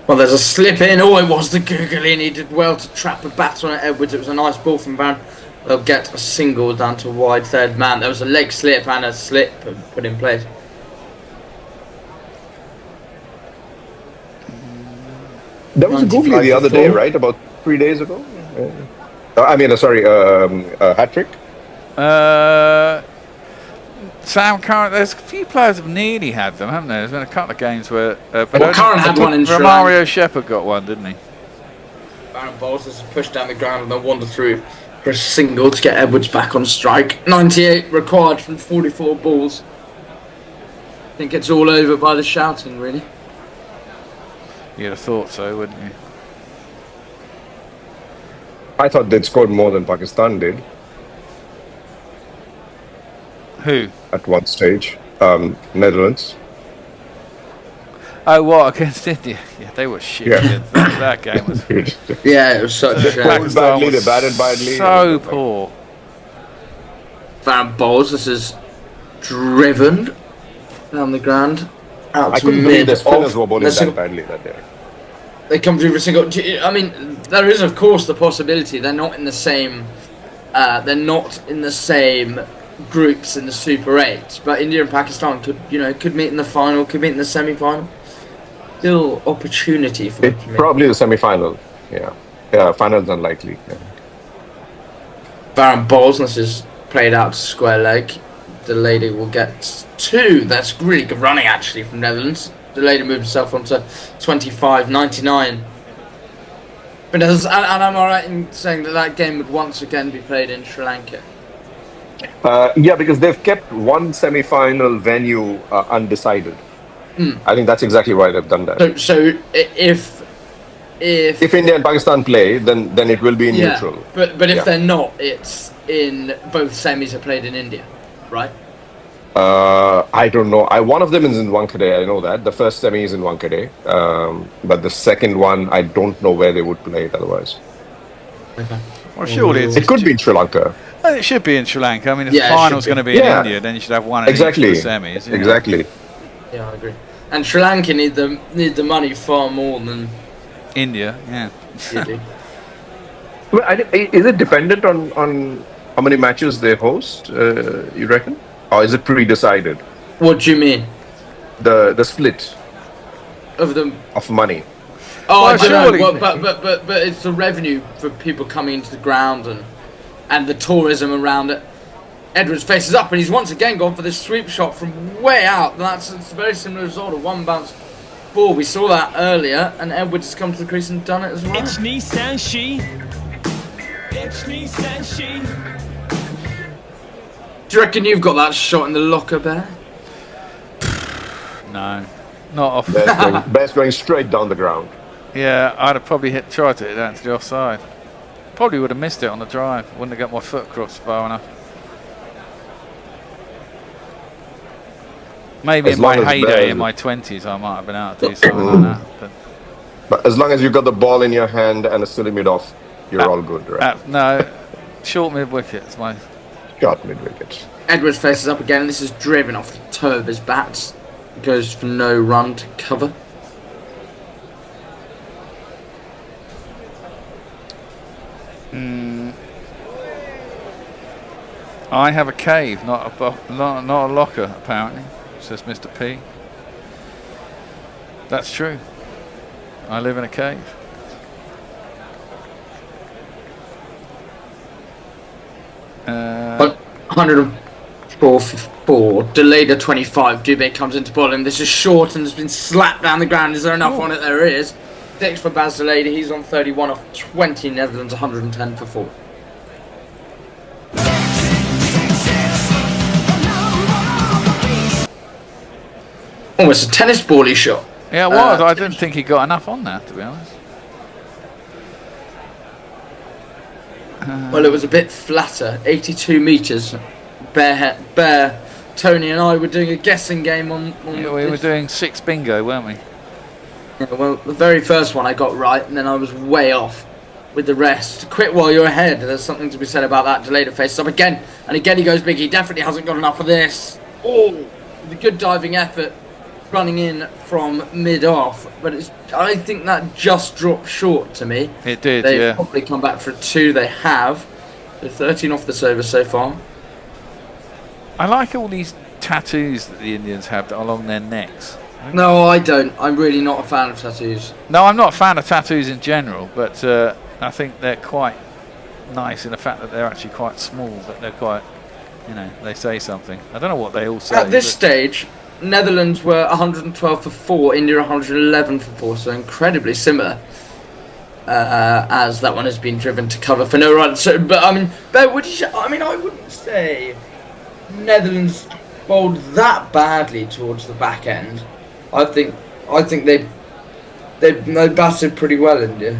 Speaker 13: Well, there's a slip in. Oh, it was the googly, and he did well to trap a batter on Edwards. It was a nice ball from Varron. They'll get a single down to wide third man. There was a leg slip and a slip put in place.
Speaker 17: There was a googly the other day, right? About 3 days ago? Hat trick?
Speaker 2: Sam Curran, there's a few players have nearly had them, haven't there? There's been a couple of games where...
Speaker 13: Curran had one in Sri
Speaker 2: Romario Shepherd got one, didn't he?
Speaker 13: Baron Bowles has pushed down the ground and they'll wander through for a single to get Edwards back on strike. 98 required from 44 balls. I think it's all over by the shouting, really.
Speaker 2: You'd have thought so, wouldn't you?
Speaker 17: I thought they'd scored more than Pakistan did.
Speaker 2: Who?
Speaker 17: At one stage. Netherlands.
Speaker 2: Oh, what, against India? Yeah, they were shit.
Speaker 17: Yeah.
Speaker 2: That game was...
Speaker 13: Yeah, it was such a
Speaker 2: Pakistan
Speaker 17: badly,
Speaker 2: was
Speaker 17: they batted badly.
Speaker 2: so poor.
Speaker 13: Baron Bowles, this is driven down the ground. Out
Speaker 17: I
Speaker 13: to
Speaker 17: couldn't believe
Speaker 13: mid
Speaker 17: the spinners
Speaker 13: off.
Speaker 17: were bowling that badly that day.
Speaker 13: They come through for a single. I mean, there is of course the possibility they're not in the same. They're not in the same groups in the Super 8, but India and Pakistan could meet in the final, could meet in the semi-final. Still opportunity for them to meet.
Speaker 17: Probably the semi-final. Yeah, final's unlikely. Yeah.
Speaker 13: Baron Bowles, this is played out to square leg. The lady will get 2. That's really good running actually from Netherlands. The lady moved herself onto 25.99. But and am I right in saying that game would once again be played in Sri Lanka?
Speaker 17: Yeah, because they've kept one semi-final venue undecided. I think that's exactly why they've done that.
Speaker 13: So if
Speaker 17: India and Pakistan play, then it will be neutral.
Speaker 13: But if they're not, it's in both semis are played in India, right?
Speaker 17: I don't know. One of them is in Wankhede, I know that. The first semi is in Wankhede. But the second one, I don't know where they would play it otherwise.
Speaker 13: Okay.
Speaker 2: Well, surely
Speaker 17: it could be in Sri Lanka.
Speaker 2: Well, it should be in Sri Lanka. I mean, if the final's going to be in India, then you should have one in each of the semis.
Speaker 17: Exactly.
Speaker 13: Yeah, I agree. And Sri Lanka need the money far more than
Speaker 2: India. Yeah.
Speaker 17: Well, is it dependent on how many matches they host? You reckon, or is it pre-decided?
Speaker 13: What do you mean?
Speaker 17: The split
Speaker 13: of
Speaker 17: money.
Speaker 13: Oh, I don't know. But it's the revenue for people coming into the ground and the tourism around it. Edwards faces up and he's once again gone for this sweep shot from way out. It's a very similar result of one bounce ball. We saw that earlier, and Edwards has come to the crease and done it as well. Do you reckon you've got that shot in the locker, Bear?
Speaker 2: No, not off.
Speaker 17: Bear's going straight down the ground.
Speaker 2: Yeah, I'd have probably tried to hit that to the offside. Probably would have missed it on the drive. Wouldn't have got my foot across far enough. Maybe in my heyday, in my 20s, I might have been able to do something like that.
Speaker 17: But as long as you've got the ball in your hand and a silly mid off, you're all good, right?
Speaker 2: No, short mid wicket. It's my
Speaker 17: short mid wicket.
Speaker 13: Edwards faces up again, and this is driven off the toe of his bat. Goes for no run to cover.
Speaker 2: I have a cave, not a locker, apparently, says Mr. P. That's true. I live in a cave.
Speaker 13: Uh, 104 for 4. Delayed at 25. Dubé comes into bowling. This is short and has been slapped down the ground. Is there enough on it? There is. 6 for Baz Delayed. He's on 31 off 20. Netherlands 110 for 4. Almost a tennis bally shot.
Speaker 2: Yeah, it was. I didn't think he got enough on that, to be honest.
Speaker 13: Well, it was a bit flatter. 82 metres. Bear, Tony and I were doing a guessing game on
Speaker 2: yeah, we were doing 6 bingo, weren't we?
Speaker 13: Yeah, well, the very first one I got right, and then I was way off with the rest. Quit while you're ahead. There's something to be said about that. Delayed face up again, and again he goes big. He definitely hasn't got enough of this. Oh, the good diving effort, running in from mid-off, but I think that just dropped short to me.
Speaker 2: It did,
Speaker 13: They've probably come back for a 2. They have. They're 13 off the server so far.
Speaker 2: I like all these tattoos that the Indians have along their necks.
Speaker 13: No, I don't. I'm really not a fan of tattoos.
Speaker 2: No, I'm not a fan of tattoos in general, but I think they're quite nice in the fact that they're actually quite small, but they're quite, they say something. I don't know what they all say.
Speaker 13: At this stage, Netherlands were 112 for 4, India 111 for 4, so incredibly similar. As that one has been driven to cover for no run. So, but I mean, I wouldn't say Netherlands bowled that badly towards the back end. I think they batted pretty well, India.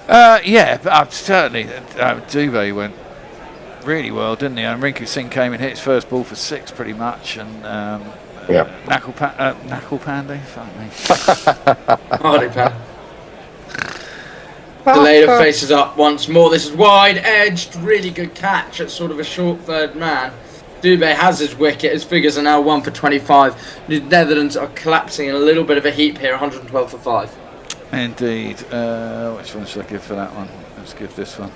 Speaker 2: Yeah, but certainly Dubé went really well, didn't he? And Rinku Singh came and hit his first ball for 6 pretty much, and Nakul Pandey, fuck me.
Speaker 13: Hardy Pan. Delayed faces up once more. This is wide edged, really good catch at sort of a short third man. Dubé has his wicket. His figures are now 1 for 25. The Netherlands are collapsing in a little bit of a heap here, 112 for 5.
Speaker 2: Indeed. Which one should I give for that one? Let's give this one.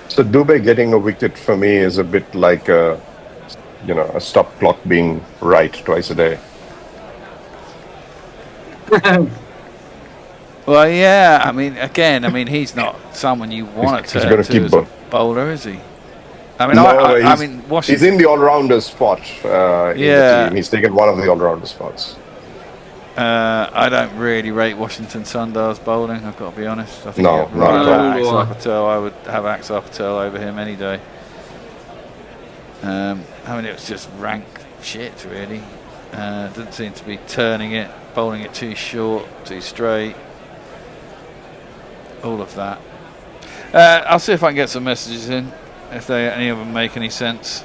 Speaker 17: So Dubé getting a wicket for me is a bit like a stop clock being right twice a day.
Speaker 2: Well, yeah. I mean, he's not someone you want to turn to as a bowler, is he? I mean, Washington.
Speaker 17: He's in the all-rounder spot. In the team. He's taken one of the all-rounder spots.
Speaker 2: I don't really rate Washington Sundar's bowling, I've got to be honest. I think
Speaker 17: not at all.
Speaker 2: I would have Axar Patel over him any day. It was just rank shit, really. Didn't seem to be turning it, bowling it too short, too straight. All of that. I'll see if I can get some messages in, if any of them make any sense.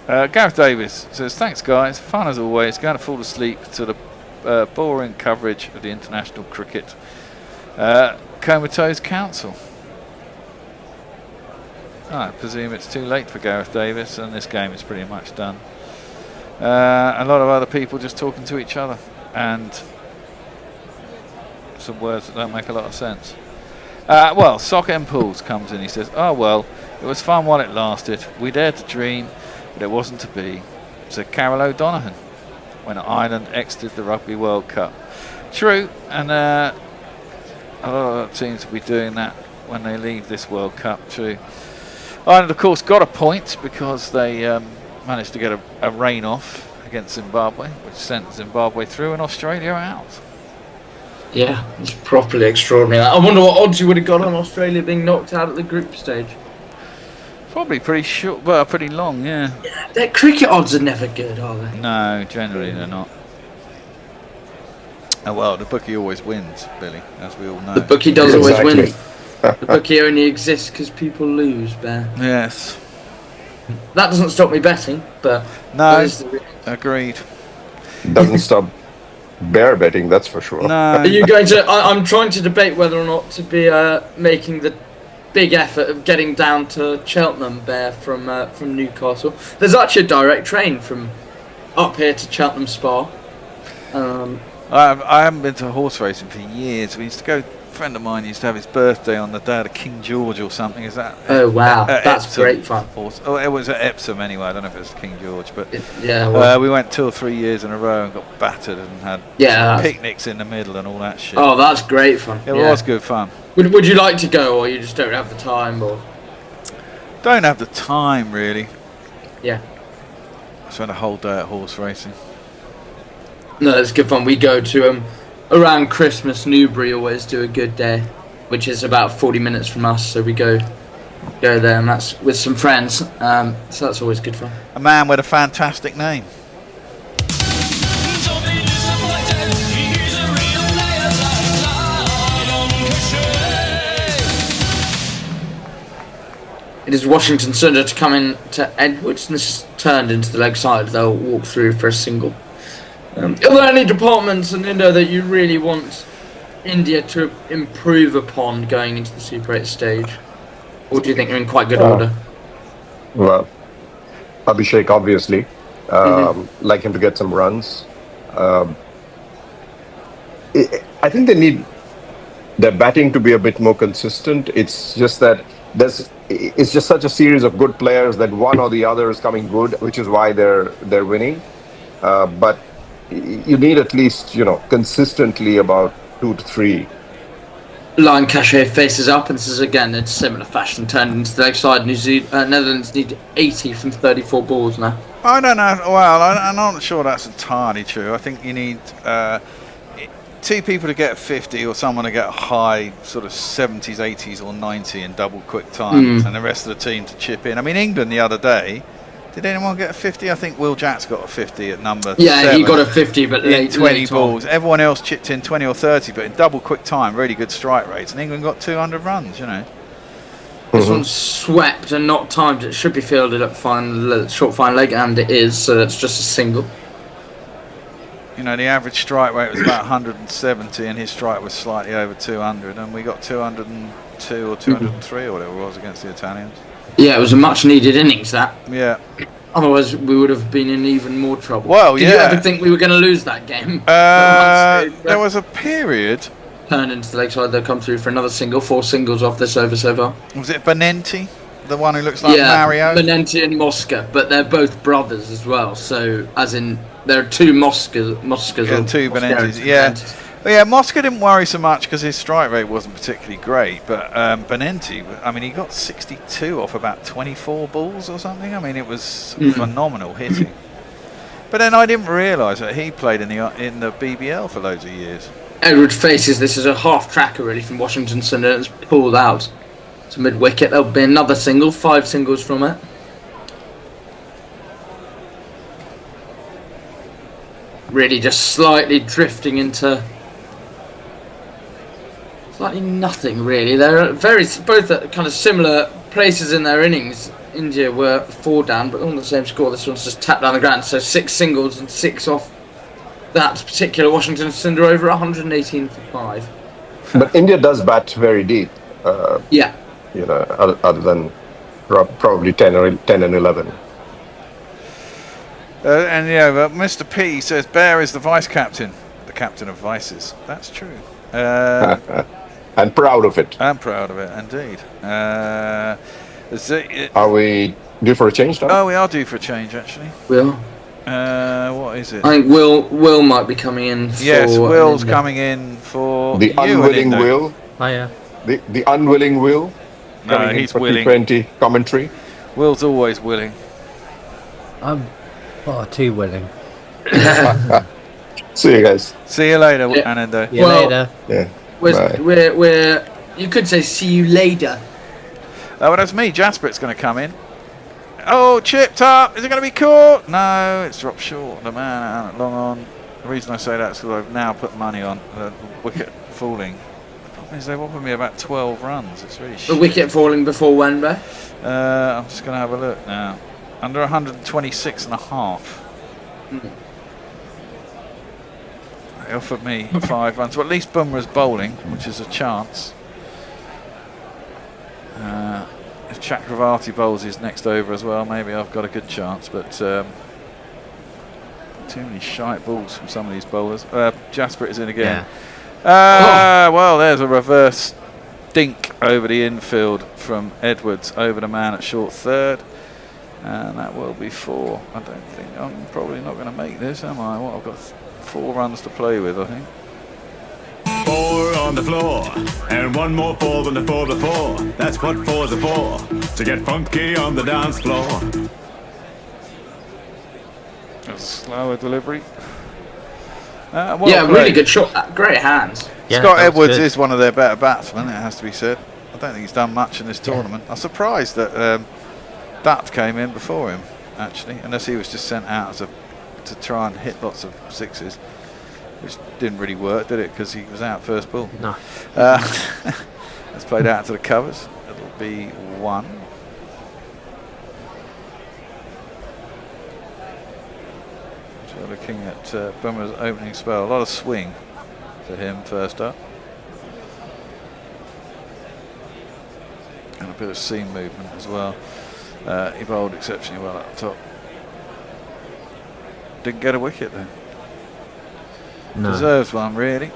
Speaker 2: Gareth Davis says, thanks guys, fun as always, going to fall asleep to the boring coverage of the international cricket. Comatose Council. I presume it's too late for Gareth Davis and this game is pretty much done. A lot of other people just talking to each other and some words that don't make a lot of sense. Well, Sock M. Pools comes in, he says, oh well, it was fun while it lasted. We dared to dream, but it wasn't to be, said Carol O'Donohan when Ireland exited the Rugby World Cup. True, and a lot of teams will be doing that when they leave this World Cup, true. Ireland, of course, got a point because they managed to get a rain off against Zimbabwe, which sent Zimbabwe through and Australia out.
Speaker 13: Yeah, it's properly extraordinary. I wonder what odds you would have got on Australia being knocked out at the group stage.
Speaker 2: Probably pretty short, well, pretty long, yeah.
Speaker 13: Yeah, their cricket odds are never good, are they?
Speaker 2: No, generally they're not. Oh well, the bookie always wins, Billy, as we all know.
Speaker 13: The bookie does always win. The bookie only exists because people lose, Bear.
Speaker 2: Yes.
Speaker 13: That doesn't stop me betting, but...
Speaker 2: No, agreed.
Speaker 17: Doesn't stop bear betting, that's for sure.
Speaker 2: No.
Speaker 13: Are you going to... I'm trying to debate whether or not to be making the big effort of getting down to Cheltenham, Bear, from Newcastle. There's actually a direct train from up here to Cheltenham Spa.
Speaker 2: I haven't been to horse racing for years. We used to go... A friend of mine used to have his birthday on the day of King George or something. Is that?
Speaker 13: Oh wow, that's Epsom, great fun.
Speaker 2: It was at Epsom anyway. I don't know if it was King George, but
Speaker 13: we
Speaker 2: went 2 or 3 years in a row and got battered and had picnics in the middle and all that shit.
Speaker 13: Oh, that's great fun.
Speaker 2: It was good fun.
Speaker 13: Would you like to go, or you just don't have the time, or?
Speaker 2: Don't have the time, really.
Speaker 13: Yeah.
Speaker 2: I spent a whole day at horse racing.
Speaker 13: No, it's good fun. We go to around Christmas, Newbury always do a good day, which is about 40 minutes from us, so we go there, and that's with some friends, so that's always good fun.
Speaker 2: A man with a fantastic name.
Speaker 13: It is Washington Sunder to come in to Edwards, and this is turned into the leg side. They'll walk through for a single. Are there any departments in India that you really want India to improve upon going into the Super 8 stage? Or do you think you're in quite good order?
Speaker 17: Well, Abhishek, obviously. Like him to get some runs. I think they need their batting to be a bit more consistent. It's just that it's just such a series of good players that one or the other is coming good, which is why they're winning. But you need at least, consistently about 2 to 3.
Speaker 13: Line Cachet faces up, and this is again in similar fashion turned into the leg side. Netherlands need 80 from 34 balls now.
Speaker 2: I don't know. Well, I'm not sure that's entirely true. I think you need 2 people to get 50 or someone to get a high sort of 70s, 80s or 90 in double quick times and the rest of the team to chip in. I mean, England the other day, did anyone get a 50? I think Will Jack's got a 50 at number 7.
Speaker 13: He got a 50, but
Speaker 2: in 20 balls. Everyone else chipped in 20 or 30, but in double quick time, really good strike rates. And England got 200 runs,
Speaker 13: This one's swept and not timed. It should be fielded up short fine leg, and it is, so it's just a single.
Speaker 2: The average strike rate was about 170, and his strike was slightly over 200, and we got 202 or 203 or whatever it was against the Italians.
Speaker 13: Yeah, it was a much-needed innings, that.
Speaker 2: Yeah.
Speaker 13: Otherwise, we would have been in even more trouble.
Speaker 2: Well,
Speaker 13: Did you ever think we were going to lose that game?
Speaker 2: There was a period.
Speaker 13: Turn into the leg side, they'll come through for another single. 4 singles off this over so far.
Speaker 2: Was it Benenti? The one who looks like Mario?
Speaker 13: Benenti and Mosca, but they're both brothers as well. So, as in, there are 2 Moscas.
Speaker 2: And 2 Benentis, yeah. But yeah, Mosca didn't worry so much because his strike rate wasn't particularly great. But Benenti, I mean, he got 62 off about 24 balls or something. I mean, it was phenomenal hitting. But then I didn't realise that he played in the BBL for loads of years.
Speaker 13: Edward faces this as a half tracker really from Washington Sunder. It's pulled out to mid wicket. There'll be another single, 5 singles from it. Really just slightly drifting into slightly nothing really. They're both at kind of similar places in their innings. India were 4 down, but on the same score. This one's just tapped down the ground. So 6 singles and 6 off that particular Washington Sunder over 118 for 5.
Speaker 17: But India does bat very deep.
Speaker 13: Yeah.
Speaker 17: Other than probably 10 and 11.
Speaker 2: But Mr. P says Bear is the vice captain, the captain of vices. That's true.
Speaker 17: And proud of it.
Speaker 2: I'm proud of it, indeed.
Speaker 17: Are we due for a change now?
Speaker 2: Oh, we are due for a change, actually.
Speaker 13: Will?
Speaker 2: What is it?
Speaker 13: I think Will might be coming in for...
Speaker 2: Yes, Will's coming in for
Speaker 17: the unwilling Will.
Speaker 9: Oh, yeah.
Speaker 17: The unwilling Will.
Speaker 2: No, he's
Speaker 17: for
Speaker 2: willing.
Speaker 17: T20 commentary.
Speaker 2: Will's always willing.
Speaker 9: I'm far too willing.
Speaker 17: See you guys.
Speaker 2: See you later, Anando.
Speaker 9: See you later.
Speaker 17: Yeah.
Speaker 13: We're you could say see you later.
Speaker 2: Oh, well, that's me. Jasper's going to come in. Oh, chipped up. Is it going to be caught? No, it's dropped short. The man out long on. The reason I say that is because I've now put money on the wicket falling. The problem is they've offered me about 12 runs. It's really shit.
Speaker 13: The wicket falling before when, Ray?
Speaker 2: I'm just going to have a look now. Under 126 and a half. They offered me 5 runs. Well, at least Bumrah's bowling, which is a chance. If Chakravarti bowls his next over as well, maybe I've got a good chance. But too many shite balls from some of these bowlers. Jasper is in again. Yeah. Well, there's a reverse dink over the infield from Edwards over the man at short third. And that will be 4. I don't think I'm probably not going to make this, am I? Well, I've got 4 runs to play with, I think.
Speaker 7: 4 on the floor, and 1 more 4 than the 4 before. That's what 4s are for, to get funky on the dance floor.
Speaker 2: A slower delivery.
Speaker 13: Really good shot. Great hands.
Speaker 2: Yeah, Scott Edwards is one of their better batsmen, it has to be said. I don't think he's done much in this tournament. I'm surprised that Dutt came in before him, actually, unless he was just sent out to try and hit lots of 6s, which didn't really work, did it? Because he was out first ball.
Speaker 9: No.
Speaker 2: Let's play it out to the covers. It'll be 1. So looking at Bummer's opening spell, a lot of swing for him first up. And a bit of seam movement as well. He bowled exceptionally well at the top. Didn't get a wicket though.
Speaker 9: No.
Speaker 2: Deserves one really.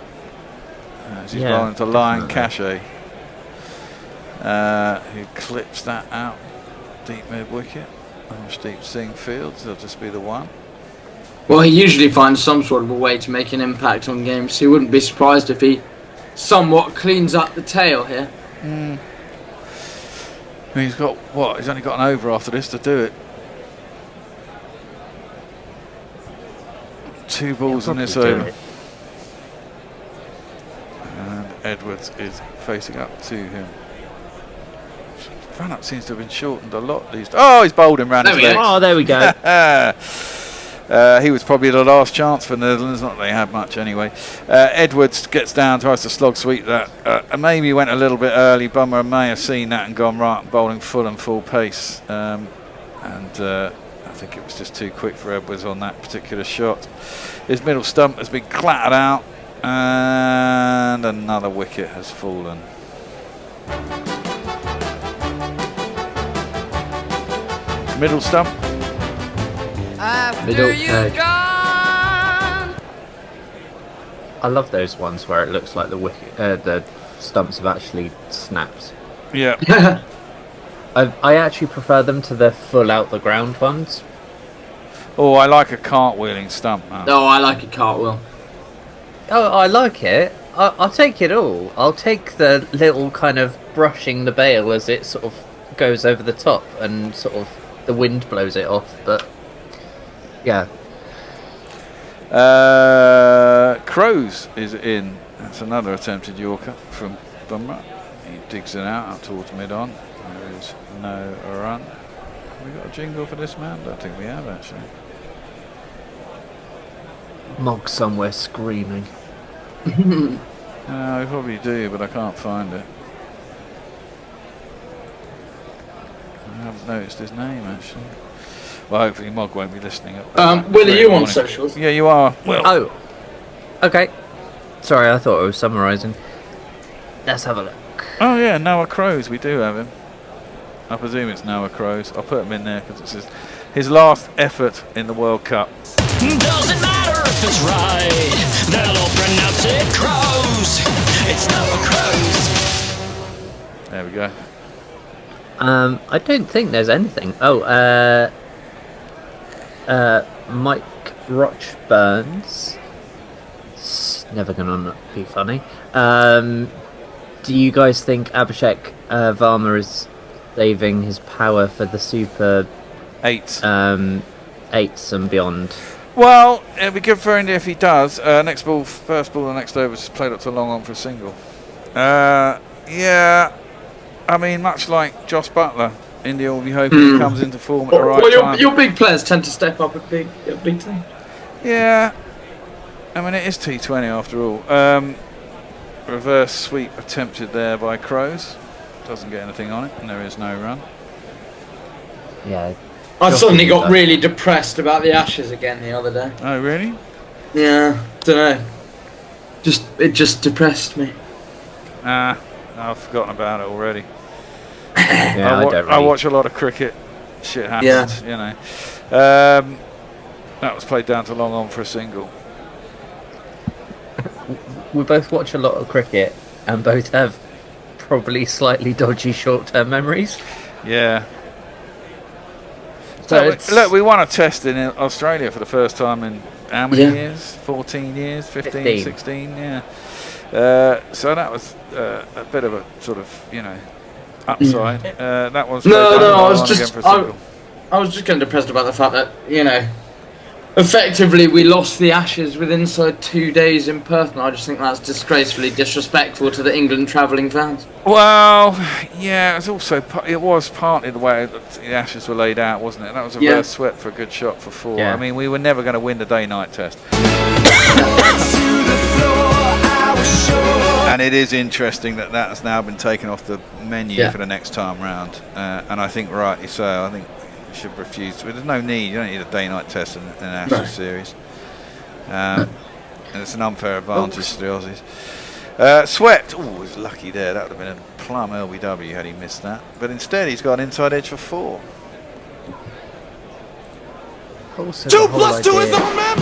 Speaker 2: As he's bowling to Lion Cachet, who clips that out deep mid wicket. Deep Singh Fields, that'll just be the one.
Speaker 13: Well, he usually finds some sort of a way to make an impact on games, so he wouldn't be surprised if he somewhat cleans up the tail here.
Speaker 2: I mean, he's got what? He's only got an over after this to do it. 2 balls in this over. And Edwards is facing up to him. Run up seems to have been shortened a lot these. Oh, he's bowled him round his legs.
Speaker 9: Oh, there we go.
Speaker 2: He was probably the last chance for the Netherlands. Not that they had much anyway. Edwards gets down, tries to slog sweep that. And maybe went a little bit early. Bummer may have seen that and gone right, bowling full pace. I think it was just too quick for Edwards on that particular shot. His middle stump has been clattered out, and another wicket has fallen. Middle stump.
Speaker 9: Middle peg. I love those ones where it looks like the wicket, the stumps have actually snapped.
Speaker 2: Yeah.
Speaker 9: I actually prefer them to the full out the ground ones.
Speaker 2: Oh, I like a cartwheeling stump, man.
Speaker 13: Oh, I like a cartwheel.
Speaker 9: Oh, I like it. I'll take it all. I'll take the little kind of brushing the bail as it sort of goes over the top and sort of the wind blows it off, but yeah.
Speaker 2: Crows is in. That's another attempted Yorker from Bumrah. He digs it out up towards mid-on. There is no run. Have we got a jingle for this man? I don't think we have actually.
Speaker 9: Mog somewhere screaming.
Speaker 2: We probably do, but I can't find it. I haven't noticed his name actually. Well, hopefully Mog won't be listening.
Speaker 13: Will, are you on socials?
Speaker 2: Yeah, you are. Will.
Speaker 9: Oh, okay. Sorry, I thought I was summarising. Let's have a look.
Speaker 2: Oh yeah, Noah Crows. We do have him. I presume it's Noah Crows. I'll put him in there because it's his last effort in the World Cup.
Speaker 10: Doesn't matter if it's right, they'll all pronounce it Crows. It's Noah Crows.
Speaker 2: There we go.
Speaker 9: I don't think there's anything. Oh, Mike Roch Burns. It's never gonna not be funny. Do you guys think Abhishek Varma is saving his power for the Super 8s and beyond?
Speaker 2: Well, it'd be good for India if he does. Next ball, first ball, the next over is played up to long on for a single. Yeah, I mean, much like Josh Butler, India will be hoping he comes into form at the right time.
Speaker 13: Your big players tend to step up at big time.
Speaker 2: Yeah, I mean, it is T20 after all. Reverse sweep attempted there by Crows. Doesn't get anything on it, and there is no run.
Speaker 9: Yeah.
Speaker 13: I suddenly got really depressed about the Ashes again the other day.
Speaker 2: Oh, really?
Speaker 13: Yeah, don't know. It just depressed me.
Speaker 2: I've forgotten about it already.
Speaker 9: Yeah,
Speaker 2: I watch a lot of cricket. Shit happens, you know. That was played down to long on for a single.
Speaker 9: We both watch a lot of cricket and both have probably slightly dodgy short-term memories.
Speaker 2: Yeah.
Speaker 9: So
Speaker 2: look, we won a test in Australia for the first time in how many years? 14 years? 15, 16, yeah. So that was a bit of a sort of, upside. That was
Speaker 13: I was just getting depressed about the fact that, effectively we lost the Ashes within inside 2 days in Perth, and I just think that's disgracefully disrespectful to the England travelling fans.
Speaker 2: Well, yeah, it was partly the way that the Ashes were laid out, wasn't it? That was a reverse swept for a good shot for 4.
Speaker 9: Yeah.
Speaker 2: I mean, we were never going to win the day-night test. And it is interesting that has now been taken off the menu for the next time round, and I think rightly so. I think we should refuse. There's no need. You don't need a day-night test in an Ashes series. And it's an unfair advantage to the Aussies. Swept. Oh, he was lucky there. That would have been a plum LBW had he missed that. But instead, he's got an inside edge for 4.
Speaker 9: Also,
Speaker 18: 2 plus 2 is on man.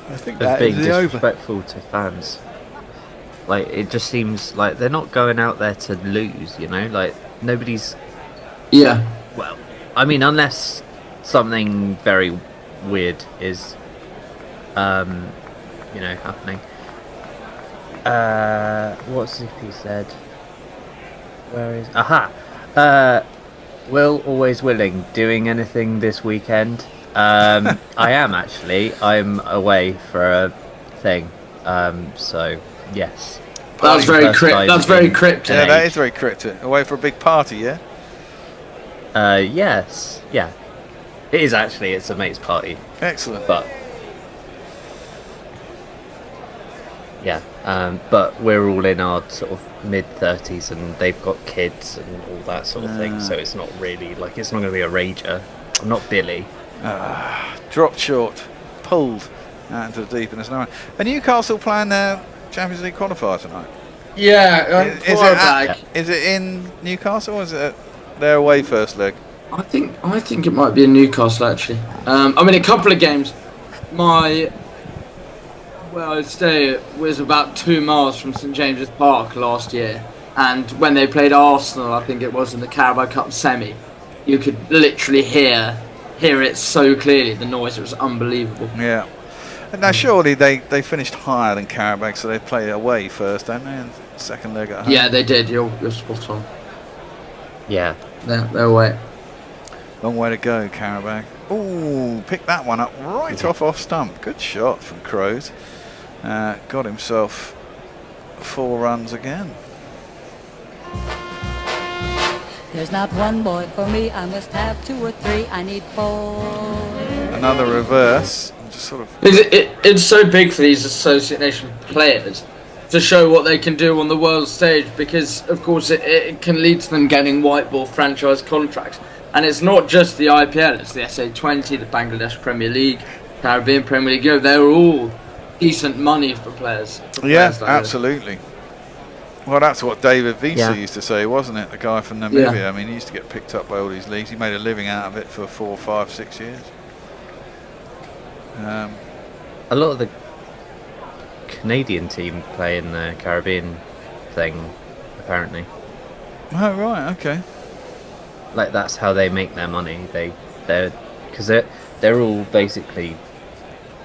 Speaker 2: I think
Speaker 9: of
Speaker 2: that
Speaker 9: being
Speaker 2: is the over.
Speaker 9: disrespectful to fans. Like, it just seems like they're not going out there to lose, you know? Like, nobody's...
Speaker 13: Yeah.
Speaker 9: Well, I mean, unless something very weird is, you know, happening. What Zippy said? Where is... Aha! Will, always willing. Doing anything this weekend? I am, actually. I'm away for a thing. So, yes.
Speaker 13: That's very cryptic. That's very cryptic.
Speaker 2: Yeah, that is very cryptic. Away for a big party, yeah?
Speaker 9: Yes. Yeah. It is actually. It's a mate's party.
Speaker 2: Excellent.
Speaker 9: But... yeah. But we're all in our sort of mid-30s and they've got kids and all that sort of thing. So it's not really, like, it's not going to be a rager. I'm not Billy.
Speaker 2: Dropped short. Pulled out into the deep and there's no one. Are Newcastle playing their Champions League qualifier tonight?
Speaker 13: Yeah.
Speaker 2: Is it in Newcastle or is it their away first leg?
Speaker 13: I think it might be in Newcastle actually. I mean, a couple of games. I'd say it was about 2 miles from St James's Park last year, and when they played Arsenal, I think it was in the Carabao Cup semi, you could literally hear it so clearly. The noise, it was unbelievable.
Speaker 2: Yeah. And now surely they finished higher than Carabao, so they play away first, don't they? And second leg at home.
Speaker 13: Yeah, they did. You're spot on.
Speaker 9: Yeah.
Speaker 13: They're away.
Speaker 2: Long way to go, Carabao. Ooh, picked that one up right off stump. Good shot from Crows. Got himself 4 runs again.
Speaker 6: There's not one boy for me, I must have 2 or 3, I need 4.
Speaker 2: Another reverse. Just sort of.
Speaker 13: It's so big for these Associate Nation players to show what they can do on the world stage, because of course it can lead to them getting white ball franchise contracts. And it's not just the IPL, it's the SA20, the Bangladesh Premier League, Caribbean Premier League. You know, they're all decent money for players.
Speaker 2: Yes, absolutely. Well, that's what David Visa used to say, wasn't it? The guy from Namibia.
Speaker 13: Yeah.
Speaker 2: I mean, he used to get picked up by all these leagues. He made a living out of it for 4, 5, 6 years.
Speaker 9: A lot of the Canadian team play in the Caribbean thing, apparently.
Speaker 2: Oh, right, okay.
Speaker 9: Like, that's how they make their money. They're all basically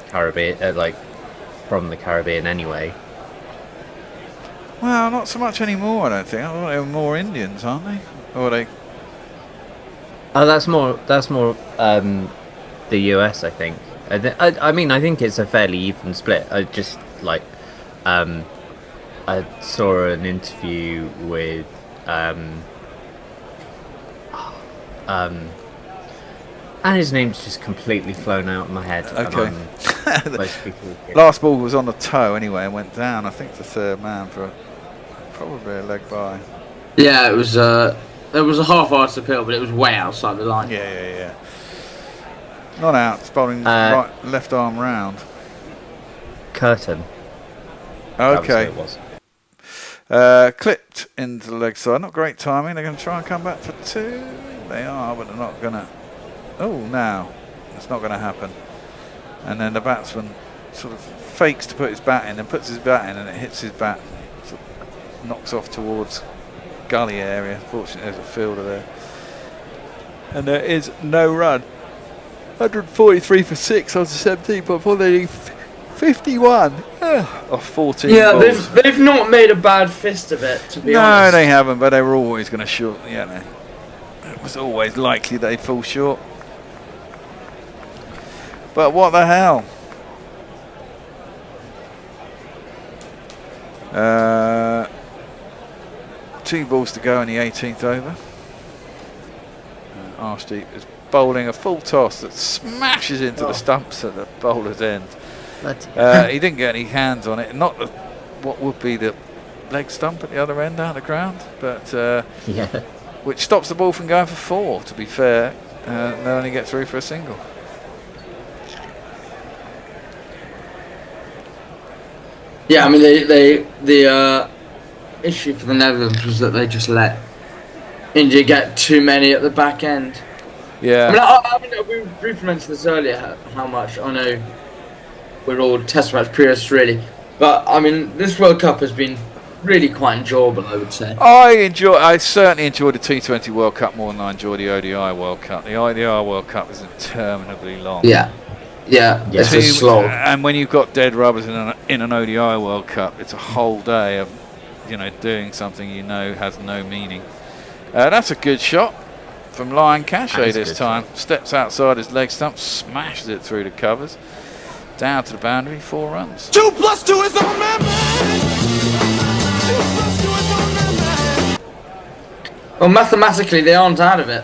Speaker 9: Caribbean, like from the Caribbean anyway.
Speaker 2: Well, not so much anymore, I don't think. I thought they were more Indians, aren't they? Or are they?
Speaker 9: Oh, that's more the US, I think. I mean, I think it's a fairly even split. I just like I saw an interview with and his name's just completely flown out of my head.
Speaker 2: Okay.
Speaker 9: Most people
Speaker 2: Last ball was on the toe anyway and went down. I think the third man for probably a leg by.
Speaker 13: Yeah, it was. There was a half-arced appeal, but it was way outside the line.
Speaker 2: Yeah. Not out. It's bowling right, left arm round.
Speaker 9: Curtin.
Speaker 2: Okay.
Speaker 9: That was who it was.
Speaker 2: Clipped into the leg side. Not great timing. They're going to try and come back for 2. They are, but they're not going to. Oh, now. It's not going to happen. And then the batsman sort of fakes to put his bat in and puts his bat in and it hits his bat. Sort of knocks off towards gully area. Fortunately, there's a fielder there. And there is no run. 143 for 6 on 17.4. They need 51 off 14
Speaker 13: Yeah,
Speaker 2: balls.
Speaker 13: they've not made a bad fist of it, to be honest.
Speaker 2: No, they haven't, but they were always going to short. Yeah, it was always likely they'd fall short. But what the hell? 2 balls to go in the 18th over. Arshdeep is bowling a full toss that smashes into the stumps at the bowler's end. He didn't get any hands on it. Not what would be the leg stump at the other end out of the ground, but which stops the ball from going for 4. To be fair, they'll only get through for a single.
Speaker 13: Yeah, I mean, the issue for the Netherlands was that they just let India get too many at the back end.
Speaker 2: Yeah.
Speaker 13: I mean, we briefly mentioned this earlier, how much I know we're all test match purists, really. But, I mean, this World Cup has been really quite enjoyable, I would say.
Speaker 2: I certainly enjoyed the T20 World Cup more than I enjoyed the ODI World Cup. The ODI World Cup is interminably long.
Speaker 13: Yeah. Yeah, it's a slog.
Speaker 2: And when you've got dead rubbers in an ODI World Cup, it's a whole day of, doing something has no meaning. That's a good shot from Lion Cachet this time. Steps outside his leg stump, smashes it through the covers. Down to the boundary, 4 runs.
Speaker 18: 2 + 2 is on man.
Speaker 13: Well, mathematically, they aren't out of it.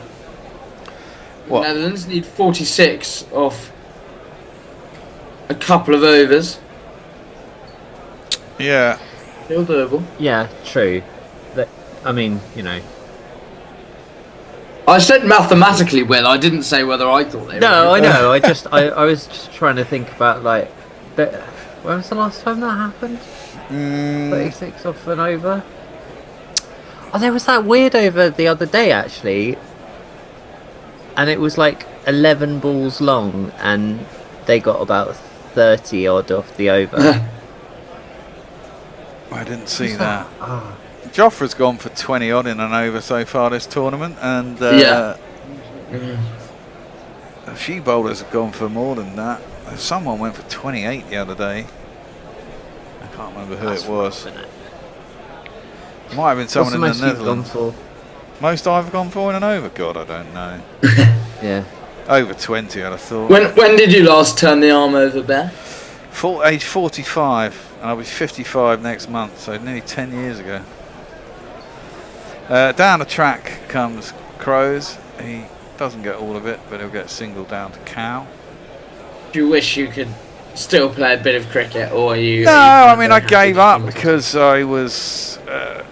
Speaker 2: What?
Speaker 13: The Netherlands need 46 off a couple of overs.
Speaker 2: Yeah.
Speaker 13: Still doable.
Speaker 9: Yeah, true. I mean,
Speaker 13: I said mathematically, Will. I didn't say whether I thought they were.
Speaker 9: No, I know. I was just trying to think about when was the last time that happened? 36 off an over. Oh, there was that weird over the other day actually, and it was like 11 balls long, and they got about 30 odd off the over.
Speaker 2: I didn't see that. Joffre's gone for 20 odd in an over so far this tournament, and a few bowlers have gone for more than that. Someone went for 28 the other day. I can't remember who it was. Might have been someone in the Netherlands. Most I've gone for in an over? God, I don't know.
Speaker 9: Yeah.
Speaker 2: Over 20, I'd have thought.
Speaker 13: When did you last turn the arm over, Bear?
Speaker 2: Age 45, and I'll be 55 next month, so nearly 10 years ago. Down the track comes Crows. He doesn't get all of it, but he'll get single down to Cow.
Speaker 13: Do you wish you could still play a bit of cricket, or are you?
Speaker 2: No, I mean, I gave up because I was, I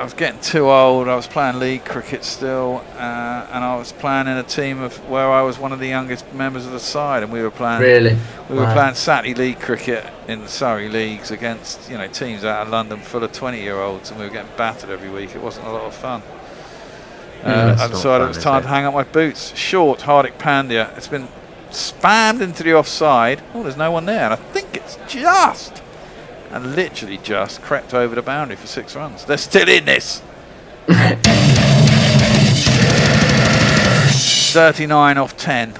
Speaker 2: was getting too old. I was playing league cricket still, and I was playing in a team where I was one of the youngest members of the side, and we were playing.
Speaker 13: Really?
Speaker 2: We were playing Saturday league cricket in the Surrey leagues against teams out of London full of 20-year-olds, and we were getting battered every week. It wasn't a lot of fun. I decided it was time to hang up my boots. Short, Hardik Pandya. It's been spammed into the offside. Oh, there's no one there, and I think it's just, and literally just, crept over the boundary for 6 runs. They're still in this. 39 off 10.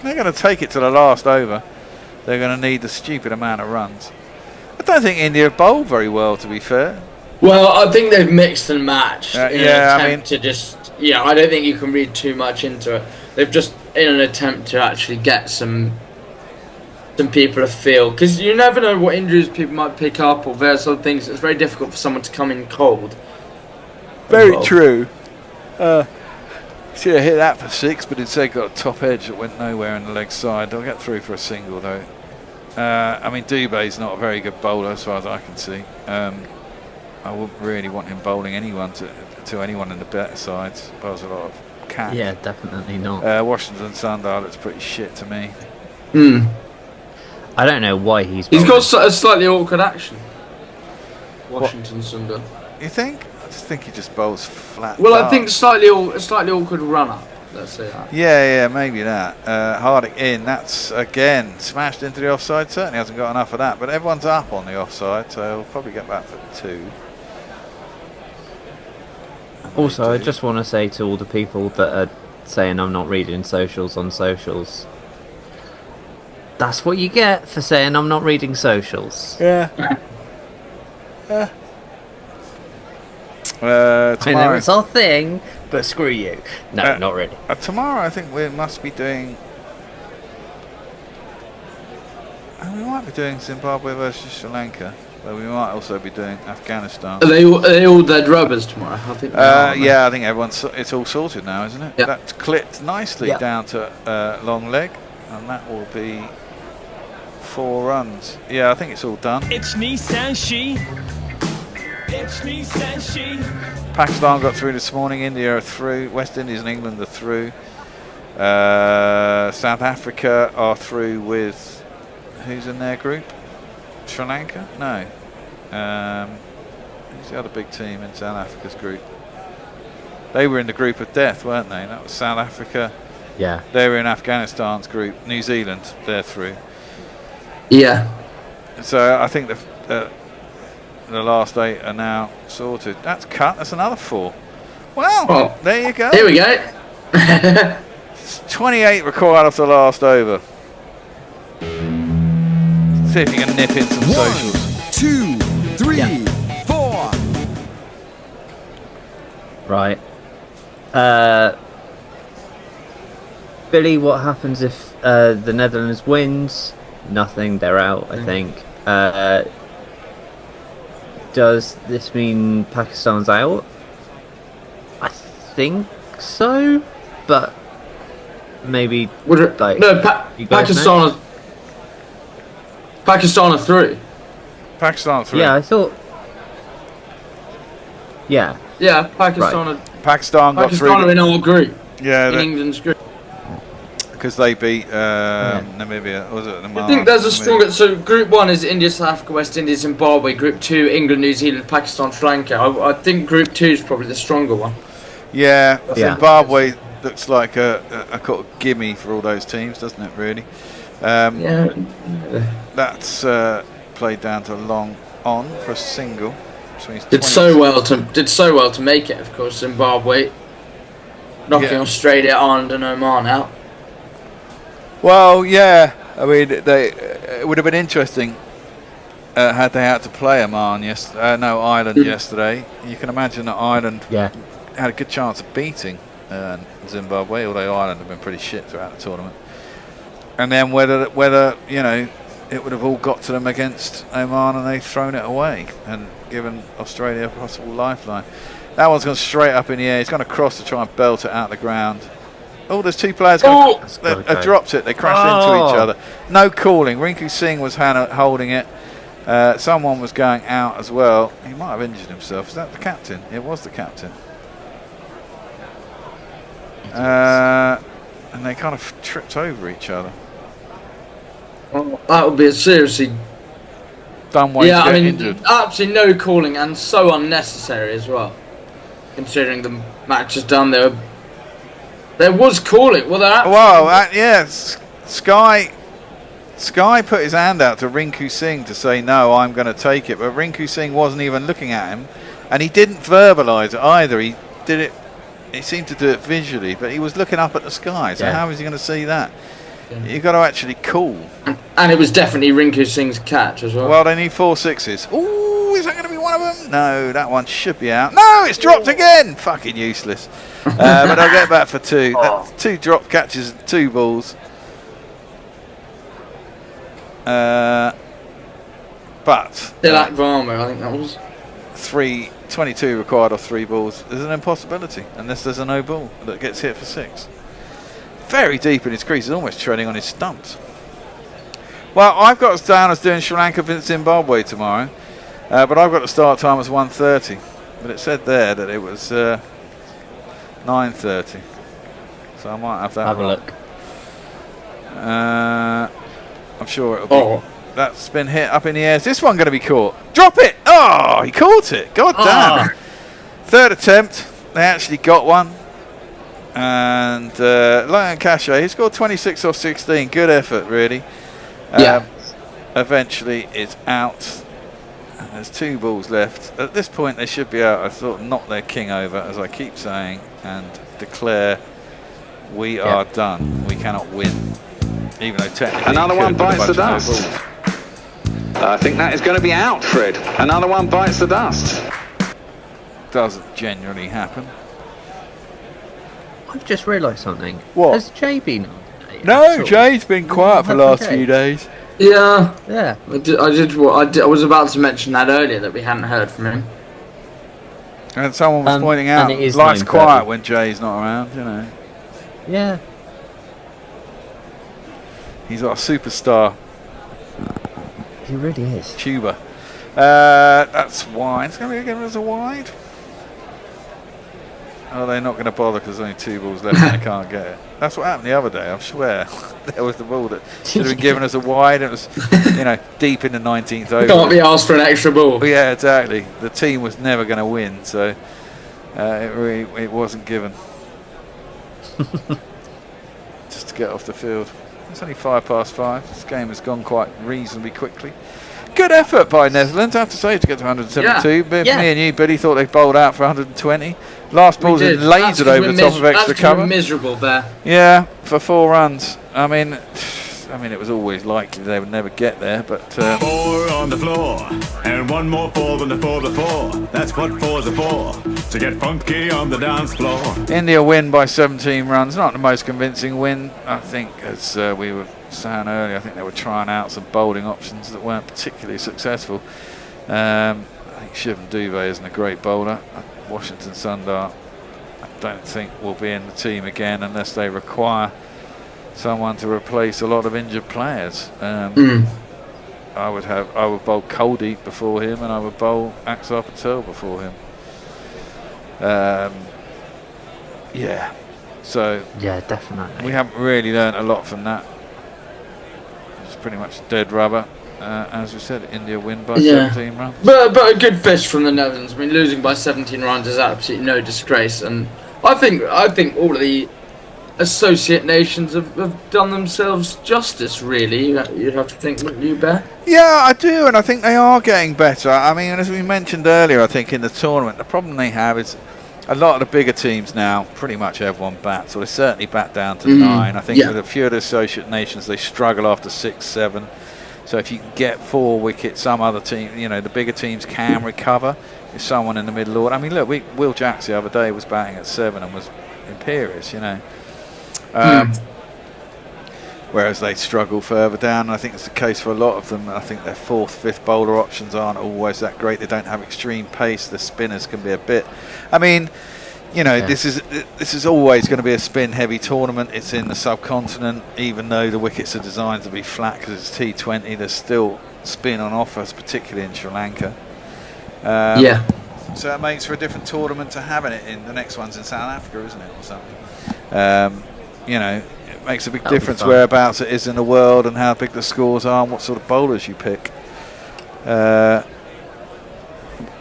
Speaker 2: They're going to take it to the last over. They're going to need the stupid amount of runs. I don't think India have bowled very well, to be fair.
Speaker 13: Well, I think they've mixed and matched in an
Speaker 2: yeah,
Speaker 13: attempt to just... Yeah, I don't think you can read too much into it. They've just, in an attempt to actually get some people a feel. Because you never know what injuries people might pick up or various other things. It's very difficult for someone to come in cold.
Speaker 2: Very true. Should have hit that for 6, but instead got a top edge that went nowhere in the leg side. They'll get through for a single, though. I mean, Dubé's not a very good bowler as far as I can see. I wouldn't really want him bowling anyone to anyone in the better sides. Bowls a lot of cat.
Speaker 9: Yeah, definitely not.
Speaker 2: Washington Sundar looks pretty shit to me.
Speaker 9: I don't know why he's
Speaker 13: got a slightly awkward action. Washington Sundar.
Speaker 2: You think? I just think he just bowls flat.
Speaker 13: Well, I think slightly awkward run-up. Let's say that.
Speaker 2: Yeah, maybe that. Hardik in. That's again smashed into the offside. Certainly hasn't got enough of that. But everyone's up on the offside, so he'll probably get back for 2.
Speaker 9: Also, I just want to say to all the people that are saying I'm not reading socials on socials, that's what you get for saying I'm not reading socials.
Speaker 2: Yeah.
Speaker 9: I know it's our thing, but screw you. No, not really.
Speaker 2: Tomorrow, I think we must be doing. We might be doing Zimbabwe versus Sri Lanka, but we might also be doing Afghanistan.
Speaker 13: Are they all dead rubbers tomorrow? I think.
Speaker 2: Yeah, I think it's all sorted now, isn't it?
Speaker 13: Yep.
Speaker 2: That's clipped nicely down to long leg, and that will be 4 runs. Yeah, I think it's all done.
Speaker 18: It's me, Sanshi. It's me, Sanshi.
Speaker 2: Pakistan got through this morning. India are through. West Indies and England are through. South Africa are through with who's in their group? Sri Lanka? No. Who's the other big team in South Africa's group? They were in the group of death, weren't they? That was South Africa.
Speaker 9: Yeah.
Speaker 2: They were in Afghanistan's group. New Zealand, they're through.
Speaker 13: Yeah.
Speaker 2: So I think the last 8 are now sorted. That's cut. That's another 4. Well, there you go.
Speaker 13: Here we go.
Speaker 2: 28 required off the last over. See if you can nip in some socials.
Speaker 20: 2, 3, 4.
Speaker 9: Right. Billy, what happens if the Netherlands wins? Nothing, they're out, I think. Does this mean Pakistan's out? I think so, but maybe like
Speaker 13: no. Pakistan are through.
Speaker 2: Pakistan through.
Speaker 9: Yeah, I thought. Yeah.
Speaker 13: Yeah, Pakistan.
Speaker 9: Right.
Speaker 13: Are,
Speaker 2: Pakistan got through.
Speaker 13: Pakistan are in our group.
Speaker 2: Yeah,
Speaker 13: in England's group.
Speaker 2: Because they beat Namibia. Was it
Speaker 13: I think there's a stronger. So Group 1 is India, South Africa, West Indies, Zimbabwe. Group 2, England, New Zealand, Pakistan, Sri Lanka. I think Group 2 is probably the stronger one.
Speaker 2: Yeah, Zimbabwe looks like a kind of gimme for all those teams, doesn't it? Really.
Speaker 13: Yeah.
Speaker 2: That's played down to long on for a single.
Speaker 13: Did so well to make it. Of course, Zimbabwe knocking Australia, Ireland, and Oman out.
Speaker 2: Well, yeah. I mean, it would have been interesting had they had to play Oman Ireland yesterday. You can imagine that Ireland had a good chance of beating Zimbabwe, although Ireland have been pretty shit throughout the tournament. And then whether you know it would have all got to them against Oman and they've thrown it away and given Australia a possible lifeline. That one's gone straight up in the air. He's gone across to try and belt it out the ground. Oh, there's 2 players have dropped it. They crashed into each other. No calling. Rinku Singh was holding it. Someone was going out as well. He might have injured himself. Is that the captain? It was the captain. And they kind of tripped over each other.
Speaker 13: Well, that would be a seriously
Speaker 2: dumb way to get injured.
Speaker 13: Absolutely no calling and so unnecessary as well. Considering the match is done, there was calling. Well,
Speaker 2: Sky put his hand out to Rinku Singh to say no, I'm going to take it, but Rinku Singh wasn't even looking at him, and he didn't verbalise it either. He did it. He seemed to do it visually, but he was looking up at the sky. So how is he going to see that? You've got to actually call.
Speaker 13: And it was definitely Rinku Singh's catch as well.
Speaker 2: Well, they need 4 sixes. Ooh, is that going to be one of them? No, that one should be out. No, it's dropped again. Fucking useless. But I'll get back for 2. That's 2 drop catches and 2 balls. But
Speaker 13: Dilak Varma, I think that was
Speaker 2: 22 required off 3 balls. There's an impossibility unless there's a no ball that gets hit for 6. Very deep in his crease. He's almost treading on his stumps. Well, I've got us down as doing Sri Lanka v Zimbabwe tomorrow, but I've got the start time as 1:30. But it said there that it was 9:30, so I might have that.
Speaker 9: Have a look.
Speaker 2: I'm sure it'll be. That's been hit up in the air. Is this one going to be caught? Drop it! Oh, he caught it. God damn. 3rd attempt. They actually got one. And Lion Cachet, he scored 26 off 16. Good effort, really. Eventually, it's out. And there's 2 balls left. At this point, they should be out. I thought knock their king over, as I keep saying, and declare we are done. We cannot win. Even though technically
Speaker 12: another one bites the dust. I think that is going to be out, Fred. Another one bites the dust.
Speaker 2: Doesn't generally happen.
Speaker 9: I've just realised something.
Speaker 2: What?
Speaker 9: Has Jay been on?
Speaker 2: No, Jay's been quiet for the last few days.
Speaker 13: Yeah.
Speaker 9: I
Speaker 13: was about to mention that earlier that we hadn't heard from him.
Speaker 2: And someone was pointing out life's quiet when Jay's not around, you know.
Speaker 9: Yeah.
Speaker 2: He's like a superstar.
Speaker 9: He really is.
Speaker 2: Tuba. That's wide. It's going to be given as a wide. Oh, they're not going to bother because there's only 2 balls left and they can't get it. That's what happened the other day, I swear. There was the ball that should have been given as a wide. It was, deep in the 19th over.
Speaker 13: Can't be asked for an extra ball.
Speaker 2: Yeah, exactly. The team was never going to win, so it wasn't given. Just to get off the field. It's only 5:05. This game has gone quite reasonably quickly. Good effort by Netherlands, I have to say, to get to 172. Me and you, Billy, thought they bowled out for 120. Last ball's lasered over the top of extra cover.
Speaker 13: Miserable there.
Speaker 2: Yeah, for 4 runs. I mean, it was always likely they would never get there, but
Speaker 7: 4 on the floor, and 1 more 4 than the 4 before. That's what 4s are for, to get funky on the dance floor.
Speaker 2: India win by 17 runs. Not the most convincing win, I think, as we were saying earlier. I think they were trying out some bowling options that weren't particularly successful. I think Shivam Dubey isn't a great bowler. Washington Sundar, I don't think will be in the team again unless they require someone to replace a lot of injured players. I would bowl Kuldeep before him, and I would bowl Axar Patel before him. So
Speaker 9: yeah, definitely.
Speaker 2: We haven't really learned a lot from that. It's pretty much dead rubber. As we said, India win by 17 runs.
Speaker 13: But a good fish from the Netherlands. I mean, losing by 17 runs is absolutely no disgrace, and I think all of the associate nations have done themselves justice, really. You'd have to think, wouldn't you, Bear?
Speaker 2: Yeah, I do, and I think they are getting better. I mean, as we mentioned earlier, I think in the tournament, the problem they have is a lot of the bigger teams now, pretty much everyone bats, or they certainly bat down to 9. I think with a few of the associate nations, they struggle after 6, 7. So if you can get 4 wickets, some other team, the bigger teams can recover. If someone in the middle order, I mean, look, Will Jacks the other day was batting at 7 and was imperious, whereas they struggle further down, and I think it's the case for a lot of them. I think their 4th, 5th bowler options aren't always that great. They don't have extreme pace. The spinners can be a bit. I mean, this is always going to be a spin-heavy tournament. It's in the subcontinent, even though the wickets are designed to be flat because it's T20. There's still spin on offers, particularly in Sri Lanka. So it makes for a different tournament to having it in. The next one's in South Africa, isn't it, or something? It makes a big difference whereabouts it is in the world and how big the scores are and what sort of bowlers you pick. And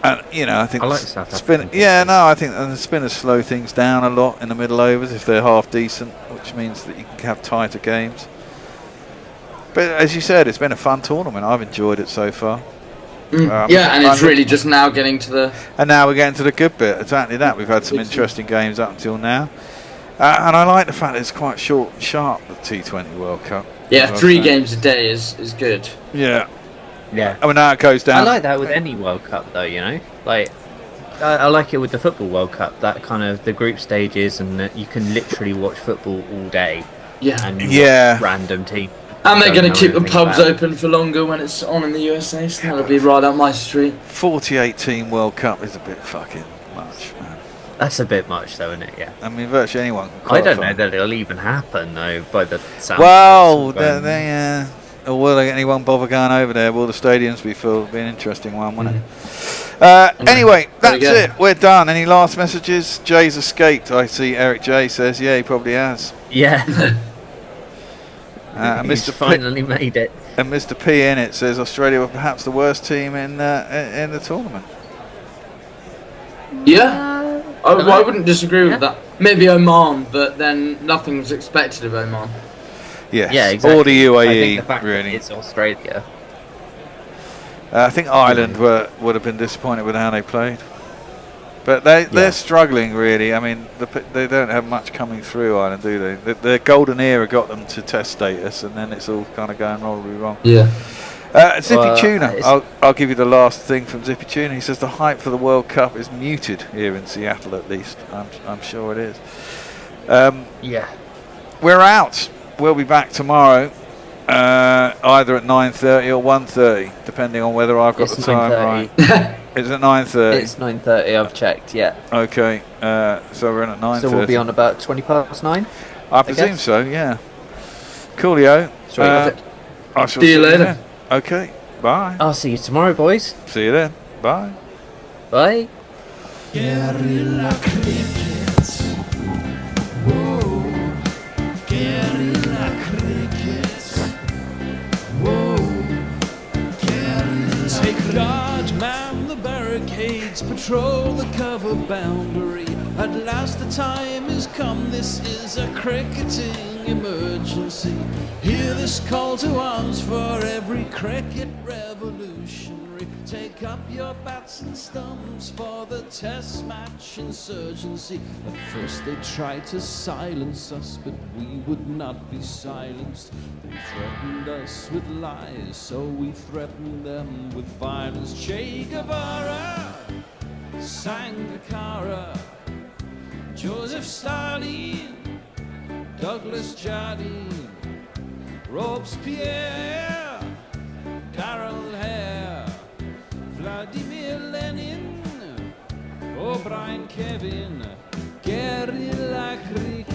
Speaker 2: I think
Speaker 9: I like South
Speaker 2: Africa. I think the spinners slow things down a lot in the middle overs if they're half decent, which means that you can have tighter games. But as you said, it's been a fun tournament. I've enjoyed it so far.
Speaker 13: And it's really just now getting to the...
Speaker 2: And now we're getting to the good bit. Exactly that. We've had some interesting games up until now. And I like the fact that it's quite short and sharp, the T20 World Cup.
Speaker 13: Yeah, 3 games a day is good.
Speaker 2: Yeah.
Speaker 9: Yeah.
Speaker 2: I mean, now it goes down.
Speaker 9: I like that with any World Cup, though, Like, I like it with the Football World Cup, that kind of the group stages, and that you can literally watch football all day.
Speaker 13: Yeah.
Speaker 9: And watch random team.
Speaker 13: And they're going to keep the pubs open for longer when it's on in the USA, so that'll be right up my street.
Speaker 2: 48-team World Cup is a bit fucking much, man.
Speaker 9: That's a bit much, though, isn't it? Yeah.
Speaker 2: I mean, virtually anyone can
Speaker 9: I don't
Speaker 2: qualify.
Speaker 9: know that it'll even happen, though, by the sound.
Speaker 2: Well, or will anyone bother going over there? Will the stadiums be full? It'll be an interesting one, won't it? Anyway, that's it. We're done. Any last messages? Jay's escaped. I see Eric J says, yeah, he probably has.
Speaker 9: Yeah.
Speaker 2: He's
Speaker 9: Mr. finally made it.
Speaker 2: And Mr. P in it says Australia were perhaps the worst team in the tournament.
Speaker 13: Yeah. I wouldn't disagree with that. Maybe Oman, but then nothing was expected of Oman.
Speaker 2: Yes.
Speaker 9: Yeah, exactly.
Speaker 2: Or the UAE,
Speaker 9: I think the fact
Speaker 2: really.
Speaker 9: It's Australia.
Speaker 2: I think Ireland would have been disappointed with how they played. But they're struggling, really. I mean, they don't have much coming through, Ireland, do they? Their golden era got them to test status, and then it's all kind of going horribly wrong.
Speaker 13: Yeah.
Speaker 2: Zippy Tuna, I'll give you the last thing from Zippy Tuna. He says the hype for the World Cup is muted here in Seattle, at least. I'm sure it is.
Speaker 9: Yeah.
Speaker 2: We're out. We'll be back tomorrow, either at 9:30 or 1:30, depending on whether I've got the time right. Is it 9:30?
Speaker 9: It's 9:30. I've checked. Yeah.
Speaker 2: Okay. So we're in at 9:30.
Speaker 9: So we'll be on about 9:20.
Speaker 2: I presume so. Yeah. Coolio. I shall
Speaker 13: see you later.
Speaker 2: Okay. Bye.
Speaker 9: I'll see you tomorrow, boys.
Speaker 2: See you then. Bye.
Speaker 9: Bye.
Speaker 18: Guerrilla cricket.
Speaker 3: patrol the cover boundary. At last the time is come, this is a cricketing emergency. Hear this call to arms for every cricket revolutionary. Take up your bats and stumps for the test match insurgency. At first they tried to silence us, but we would not be silenced. They threatened us with lies, so we threatened them with violence. Che Guevara, Sangakkara, Joseph Stalin, Douglas Jardine, Robespierre, Darrell Hare, Vladimir Lenin, O'Brien Kevin, Guerrilla